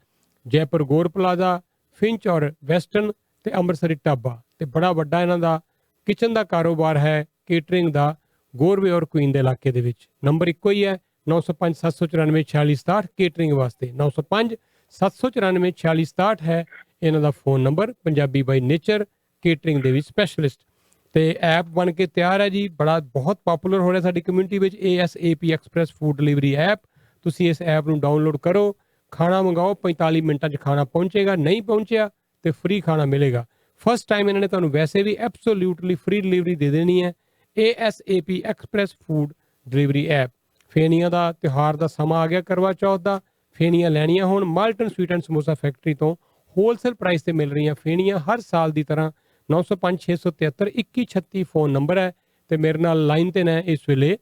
Jaipur Gaur plaza, finch ਔਰ ਵੈਸਟਰਨ ਤੇ ਅੰਮ੍ਰਿਤਸਰੀ ਢਾਬਾ। ਤੇ ਬੜਾ ਵੱਡਾ ਇਹਨਾਂ ਦਾ ਕਿਚਨ ਦਾ ਕਾਰੋਬਾਰ ਹੈ, ਕੇਟਰਿੰਗ ਦਾ, ਗੋਰਵੇ ਔਰ ਕੁਈਨ ਦੇ ਇਲਾਕੇ ਦੇ ਵਿੱਚ। ਨੰਬਰ ਇੱਕੋ ਹੀ ਹੈ 905 794 4667 ਕੇਟਰਿੰਗ ਵਾਸਤੇ। 905 794 4667 ਹੈ ਇਹਨਾਂ ਦਾ phone number. Punjabi by nature catering ਦੇ ਵਿੱਚ ਸਪੈਸ਼ਲਿਸਟ। ਤੇ ਐਪ ਬਣ ਕੇ ਤਿਆਰ ਹੈ ਜੀ, ਬਹੁਤ ਪਪੂਲਰ ਹੋ ਰਿਹਾ ਸਾਡੀ ਕਮਿਊਨਿਟੀ ਵਿੱਚ। ASAP express food delivery app. ਤੁਸੀਂ ਇਸ ਐਪ ਨੂੰ ਡਾਊਨਲੋਡ ਕਰੋ, ਖਾਣਾ ਮੰਗਾਓ, 45 ਮਿੰਟਾਂ 'ਚ ਖਾਣਾ ਪਹੁੰਚੇਗਾ। ਨਹੀਂ ਪਹੁੰਚਿਆ ਤੇ ਫ੍ਰੀ ਖਾਣਾ ਮਿਲੇਗਾ। ਫਸਟ ਟਾਈਮ ਇਹਨਾਂ ਨੇ ਤੁਹਾਨੂੰ ਵੈਸੇ ਵੀ ਐਬਸੋਲਿਊਟਲੀ ਫ੍ਰੀ ਡਿਲੀਵਰੀ ਦੇ ਦੇਣੀ ਹੈ। ASAP express food delivery app. ਫੇਨੀਆਂ ਦਾ ਤਿਉਹਾਰ ਦਾ ਸਮਾਂ ਆ ਗਿਆ, ਕਰਵਾ ਚੌਥ ਦਾ। ਫੇਨੀਆਂ ਲੈਣੀਆਂ ਹੁਣ Malton sweet and samosa factory ਤੋਂ ਹੋਲਸੇਲ ਪ੍ਰਾਈਸ ਤੇ ਮਿਲ ਰਹੀਆਂ ਫੇਨੀਆਂ ਹਰ ਸਾਲ ਦੀ ਤਰ੍ਹਾਂ। 905 673 2136 ਫੋਨ ਨੰਬਰ ਹੈ। ਤੇ ਮੇਰੇ ਨਾਲ ਲਾਈਨ ਤੇ ਨੇ ਇਸ ਵੇਲੇ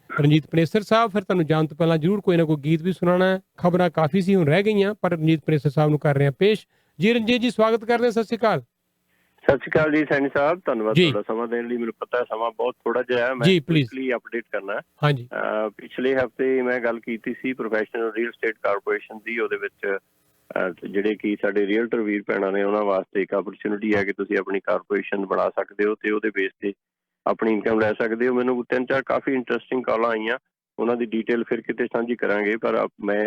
ਰਣਜੀਤ ਪਨੇਸਰ ਸਾਹਿਬ। ਫਿਰ ਤੁਹਾਨੂੰ ਜਾਣ ਤੋਂ ਪਹਿਲਾਂ ਜ਼ਰੂਰ ਕੋਈ ਨਾ ਕੋਈ ਗੀਤ ਵੀ ਸੁਣਾਉਣਾ ਹੈ। ਖਬਰਾਂ ਕਾਫੀ ਸੀ, ਹੁਣ ਰਹਿ ਗਈਆਂ, ਪਰ ਰਣਜੀਤ ਪਨੇਸਰ ਸਾਹਿਬ ਨੂੰ ਕਰ ਰਹੇ ਹਾਂ ਪੇਸ਼। ਜੀ ਰਣਜੀਤ ਜੀ, ਸਵਾਗਤ ਕਰਦੇ ਹਾਂ। ਸਤਿ ਸ਼੍ਰੀ ਅਕਾਲ। ਸਤਿ ਸ਼੍ਰੀ ਅਕਾਲ ਜੀ ਸੈਣੀ ਸਾਹਿਬ, ਧੰਨਵਾਦ ਤੁਹਾਡਾ ਸਮਾਂ ਦੇਣ ਲਈ। ਮੈਨੂੰ ਪਤਾ ਸਮਾਂ ਬਹੁਤ ਥੋੜਾ ਜਿਹਾ ਹੈ, ਮੈਂ ਕੁਇਕਲੀ ਅਪਡੇਟ ਕਰਨਾ ਹੈ। ਹਾਂਜੀ, ਪਿਛਲੇ ਹਫਤੇ ਮੈਂ ਗੱਲ ਕੀਤੀ ਸੀ ਪ੍ਰੋਫੈਸ਼ਨਲ ਰੀਅਲ ਸਟੇਟ ਕਾਰਪੋਰੇਸ਼ਨ ਦੀ। ਉਹਦੇ ਵਿੱਚ ਜਿਹੜੇ ਕਿ ਸਾਡੇ ਰੀਅਲਟਰ ਵੀਰ ਭੈਣਾਂ ਨੇ ਉਹਨਾਂ ਵਾਸਤੇ ਇੱਕ ਅਪਰਚੁਨਿਟੀ ਹੈ ਕਿ ਤੁਸੀਂ ਆਪਣੀ ਕਾਰਪੋਰੇਸ਼ਨ ਬਣਾ ਸਕਦੇ ਹੋ ਤੇ ਉਹਦੇ ਬੇਸ ਤੇ ਆਪਣੀ ਇਨਕਮ ਲੈ ਸਕਦੇ ਹੋ। ਮੈਨੂੰ 3-4 ਕਾਫੀ ਇੰਟਰਸਟਿੰਗ ਕਾਲਾਂ ਆਈਆਂ, ਉਹਨਾਂ ਦੀ ਡਿਟੇਲ ਫਿਰ ਕਿਤੇ ਸਾਂਝੀ ਕਰਾਂਗੇ। ਪਰ ਮੈਂ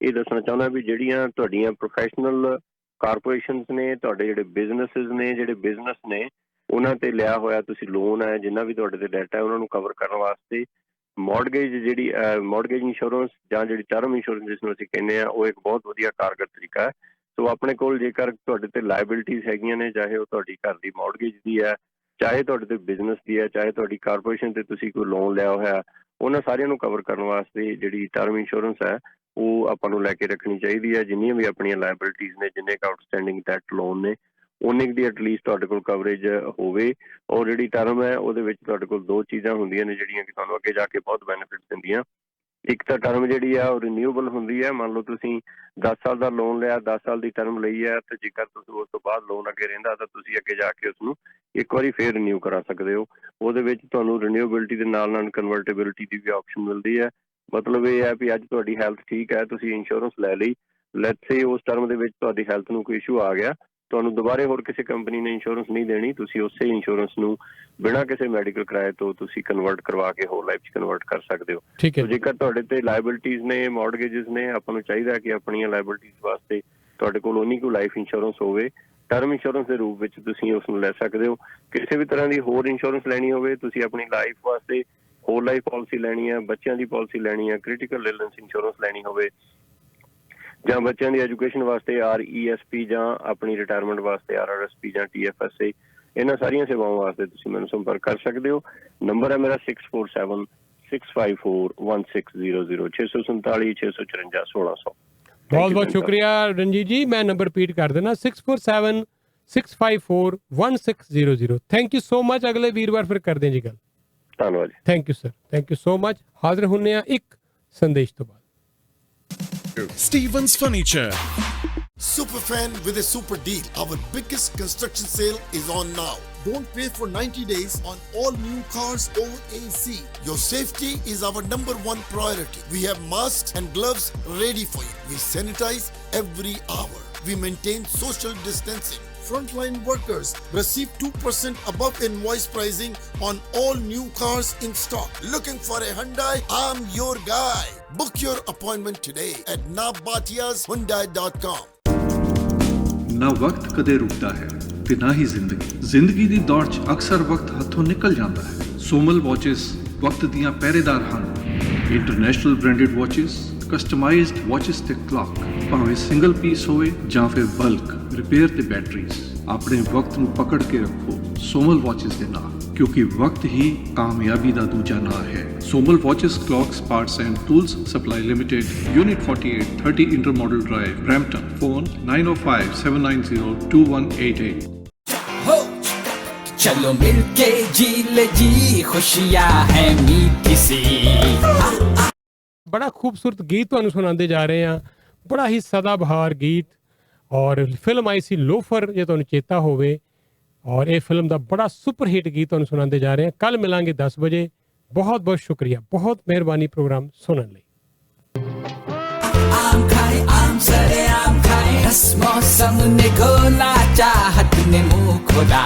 ਇਹ ਦੱਸਣਾ ਚਾਹੁੰਦਾ ਵੀ ਜਿਹੜੀਆਂ ਤੁਹਾਡੀਆਂ ਪ੍ਰੋਫੈਸ਼ਨਲ ਕਾਰਪੋਰੇਸ਼ਨਸ ਨੇ, ਤੁਹਾਡੇ ਜਿਹੜੇ ਬਿਜ਼ਨਸਿਸ ਨੇ, ਜਿਹੜੇ ਬਿਜ਼ਨਸ ਨੇ, ਉਹਨਾਂ ਤੇ ਲਿਆ ਹੋਇਆ ਤੁਸੀਂ ਲੋਨ ਹੈ, ਜਿੰਨਾ ਵੀ ਤੁਹਾਡੇ ਤੇ ਡੈਟ ਹੈ, ਉਹਨਾਂ ਨੂੰ ਕਵਰ ਕਰਨ ਵਾਸਤੇ ਮੌਰਗੇਜ, ਜਿਹੜੀ ਮੌਰਗੇਜ ਇੰਸ਼ੋਰੈਂਸ ਜਾਂ ਜਿਹੜੀ ਟਰਮ ਇੰਸ਼ੋਰੈਂਸ ਜਿਸ ਨੂੰ ਅਸੀਂ ਕਹਿੰਦੇ ਆ, ਉਹ ਇੱਕ ਬਹੁਤ ਵਧੀਆ ਕਾਰਗਰ ਤਰੀਕਾ ਹੈ। ਸੋ ਆਪਣੇ ਕੋਲ ਜੇਕਰ ਤੁਹਾਡੇ ਤੇ ਲਾਇਬਿਲਿਟੀਜ਼ ਹੈਗੀਆਂ ਨੇ, ਚਾਹੇ ਉਹ ਤੁਹਾਡੀ ਘਰ ਦੀ ਮੌਰਗੇਜ ਦੀ ਹੈ, ਚਾਹੇ ਤੁਹਾਡੇ ਤੇ ਬਿਜ਼ਨਸ ਦੀ ਹੈ, ਚਾਹੇ ਤੁਹਾਡੀ ਕਾਰਪੋਰੇਸ਼ਨ ਤੇ ਤੁਸੀਂ ਕੋਈ ਲੋਨ ਲਿਆ ਹੋਇਆ, ਉਹਨਾਂ ਸਾਰਿਆਂ ਨੂੰ ਕਵਰ ਕਰਨ ਵਾਸਤੇ ਜਿਹੜੀ ਟਰਮ ਇੰਸ਼ੋਰੈਂਸ ਹੈ ਉਹ ਆਪਾਂ ਨੂੰ ਲੈ ਕੇ ਰੱਖਣੀ ਚਾਹੀਦੀ ਹੈ। ਜਿੰਨੀਆਂ ਵੀ ਆਪਣੀਆਂ ਲਾਇਬਿਲਿਟੀਜ਼ ਨੇ, ਜਿੰਨੇ ਕੁ ਆਊਟਸਟੈਂਡਿੰਗ ਡੈਟ ਲੋਨ ਨੇ, ਉਨੀ ਦੀ ਐਟਲੀਸਟ ਤੁਹਾਡੇ ਕੋਲ ਕਵਰੇਜ ਹੋਵੇ। ਔਰ ਜਿਹੜੀ ਟਰਮ ਹੈ ਉਹਦੇ ਵਿੱਚ ਤੁਹਾਡੇ ਕੋਲ 2 ਚੀਜ਼ਾਂ ਹੁੰਦੀਆਂ ਨੇ ਜਿਹੜੀਆਂ ਕਿ ਤੁਹਾਨੂੰ ਅੱਗੇ ਜਾ ਕੇ ਬਹੁਤ ਬੈਨੀਫਿਟ ਦਿੰਦੀਆਂ। ਇੱਕ ਤਾਂ ਟਰਮ ਜਿਹੜੀ ਆ ਉਹ ਰੀਨਿਊਏਬਲ ਹੁੰਦੀ ਹੈ। ਮੰਨ ਲਓ ਤੁਸੀਂ 10 ਸਾਲ ਦਾ ਲੋਨ ਲਿਆ, 10 ਸਾਲ ਦੀ ਟਰਮ ਲਈ ਹੈ, ਤੇ ਜੇਕਰ ਤੁਸੀਂ ਉਸ ਤੋਂ ਬਾਅਦ ਲੋਨ ਅੱਗੇ ਰਹਿੰਦਾ ਤਾਂ ਤੁਸੀਂ ਅੱਗੇ ਜਾ ਕੇ ਉਸਨੂੰ ਇੱਕ ਵਾਰੀ ਫੇਰ ਰੀਨਿਊ ਕਰਾ ਸਕਦੇ ਹੋ। ਉਹਦੇ ਵਿੱਚ ਤੁਹਾਨੂੰ ਰੀਨਿਊਏਬਿਲਿਟੀ ਦੇ ਨਾਲ ਨਾਲ ਕਨਵਰਟੇਬਿਲਿਟੀ ਦੀ ਵੀ ਆਪਸ਼ਨ ਮਿਲਦੀ ਹੈ। ਮਤਲਬ ਇਹ ਹੈ ਵੀ ਅੱਜ ਤੁਹਾਡੀ ਹੈਲਥ ਠੀਕ ਹੈ, ਤੁਸੀਂ ਇੰਸ਼ੋਰੈਂਸ ਲੈ ਲਈ, ਲੈਟਸ ਸੇ ਉਸ ਟਰਮ ਦੇ ਵਿੱਚ ਤੁਹਾਡੀ ਹੈਲਥ ਨੂੰ ਕੋਈ ਇਸ਼ੂ ਆ ਗਿਆ, ਤੁਹਾਨੂੰ ਦੁਬਾਰੇ ਹੋਰ ਕਿਸੇ ਕੰਪਨੀ ਨੇ ਇੰਸ਼ੋਰੈਂਸ ਨਹੀਂ ਦੇਣੀ। ਤੁਸੀਂ ਉਸੇ ਇੰਸ਼ੋਰੈਂਸ ਨੂੰ ਬਿਨਾਂ ਕਿਸੇ ਮੈਡੀਕਲ ਕਿਰਾਏ ਤੋਂ ਤੁਸੀਂ ਕਨਵਰਟ ਕਰਵਾ ਕੇ ਹੋਰ ਲਾਈਫ 'ਚ ਕਨਵਰਟ ਕਰ ਸਕਦੇ ਹੋ। ਜੇਕਰ ਤੁਹਾਡੇ ਤੇ ਲਾਇਬਿਲਿਟੀਜ਼ ਨੇ, ਮੌਰਗੇਜਿਸ ਨੇ, ਆਪਾਂ ਨੂੰ ਚਾਹੀਦਾ ਕਿ ਆਪਣੀਆਂ ਲਾਇਬਿਲਿਟੀਜ਼ ਵਾਸਤੇ ਤੁਹਾਡੇ ਕੋਲ ਉਨੀ ਕੁ ਲਾਈਫ ਇੰਸ਼ੋਰੈਂਸ ਹੋਵੇ। ਟਰਮ ਇੰਸ਼ੋਰੈਂਸ ਦੇ ਰੂਪ ਵਿੱਚ ਤੁਸੀਂ ਉਸ ਨੂੰ ਲੈ ਸਕਦੇ ਹੋ। ਕਿਸੇ ਵੀ ਤਰ੍ਹਾਂ ਦੀ ਹੋਰ ਇੰਸ਼ੋਰੈਂਸ ਲੈਣੀ ਹੋਵੇ, ਤੁਸੀਂ ਆਪਣੀ ਲਾਈਫ ਵਾਸਤੇ ਹੋਲ ਲਾਈਫ ਪਾਲਿਸੀ ਲੈਣੀ ਹੈ, ਬੱਚਿਆਂ ਦੀ ਪਾਲਿਸੀ ਲੈਣੀ ਹੈ, ਕ੍ਰਿਟੀਕਲ ਇਲਨੈਸ ਇੰਸ਼ੋਰੈਂਸ ਲੈਣੀ ਹੋਵੇ, ਜਾਂ ਬੱਚਿਆਂ ਦੀ ਐਜੂਕੇਸ਼ਨ ਵਾਸਤੇ RESP, ਜਾਂ ਆਪਣੀ ਰਿਟਾਇਰਮੈਂਟ ਵਾਸਤੇ RRSP ਜਾਂ TFSA, ਇਹਨਾਂ ਸਾਰੀਆਂ ਸੇਵਾਵਾਂ ਵਾਸਤੇ ਤੁਸੀਂ ਮੈਨੂੰ ਸੰਪਰਕ ਕਰ ਸਕਦੇ ਹੋ। ਨੰਬਰ ਹੈ ਮੇਰਾ 647 654 1600 647 654 1600। ਬਹੁਤ ਬਹੁਤ ਸ਼ੁਕਰੀਆ ਰਣਜੀਤ ਜੀ। ਮੈਂ ਨੰਬਰ ਰਿਪੀਟ ਕਰ ਦੇਣਾ 647 654 1600। Thank you so much. ਅਗਲੇ ਵੀਰਵਾਰ ਫਿਰ ਕਰਦੇ ਹਾਂ ਜੀ ਗੱਲ। ਧੰਨਵਾਦ ਜੀ। Thank you sir, thank you so much. ਹਾਜ਼ਰ ਹੁੰਨੇ ਆ ਇੱਕ ਸੰਦੇਸ਼ ਤੋਂ ਬਾਅਦ। Stevens Furniture. Superfan with a super deal. Our biggest construction sale is on now. Don't pay for 90 days on all new cars over AC. Your safety is our #1 priority. We have masks and gloves ready for you. We sanitize every hour. We maintain social distancing. Frontline workers receive 2% above invoice pricing on all new cars in stock. Looking for a Hyundai? I'm your guy. Book your appointment today at nabatiashyundai.com. ਨਾ ਵਕਤ ਕਦੇ ਰੁਕਦਾ ਹੈ ਤੇ ਨਾ ਹੀ ਜ਼ਿੰਦਗੀ ਦੀ ਦੌੜ 'ਚ ਅਕਸਰ ਵਕਤ ਹੱਥੋਂ ਨਿਕਲ ਜਾਂਦਾ ਹੈ। ਸੋਮਲ ਵਾਚਿਸ ਵਕਤ ਦੀਆਂ ਪਹਿਰੇਦਾਰ ਹਨ। International branded watches, customised watches ਤੇ ਕਲੌਕ, ਭਾਵੇਂ ਸਿੰਗਲ ਪੀਸ ਹੋਵੇ ਜਾਂ ਫਿਰ ਬਲਕ, ਰਿਪੇਅਰ ਤੇ ਬੈਟਰੀਜ਼, ਆਪਣੇ ਵਕਤ ਨੂੰ ਪਕੜ ਕੇ ਰੱਖੋ ਸੋਮਲ ਵਾਚਸ ਦੇ ਨਾਲ, ਕਿਉਂਕਿ ਵਕਤ ਹੀ ਕਾਮਯਾਬੀ ਦਾ ਦੂਜਾ ਨਾਂ ਹੈ। Somal watches clocks parts and tools supply limited, unit 48, 30 intermodal drive, Brampton. Phone 9057902188। चलो मिलके जी ले जी, खुशियां है मीठी सी। बड़ा खूबसूरत गीत ਤੁਹਾਨੂੰ ਸੁਣਾਉਂਦੇ ਜਾ ਰਹੇ ਹਾਂ, ਬੜਾ ਹੀ ਸਦਾਬਹਾਰ ਗੀਤ। ਔਰ ਫਿਲਮ ਆਈ ਸੀ ਲੋਫਰ, ਜੇ ਤੁਹਾਨੂੰ ਚੇਤਾ ਹੋਵੇ, ਔਰ ਇਹ ਫਿਲਮ ਦਾ ਬੜਾ ਸੁਪਰ ਹਿੱਟ ਗੀਤ ਤੁਹਾਨੂੰ ਸੁਣਾਉਂਦੇ ਜਾ ਰਹੇ ਹਾਂ। ਕੱਲ ਮਿਲਾਂਗੇ 10 ਵਜੇ। ਬਹੁਤ ਬਹੁਤ ਸ਼ੁਕਰੀਆ, ਬਹੁਤ ਮਿਹਰਬਾਨੀ ਪ੍ਰੋਗਰਾਮ ਸੁਣਨ ਲਈ। आम खाए आम सरे आम खाए, रस मौसम ने घोला, चाहत ने मुंह खोला।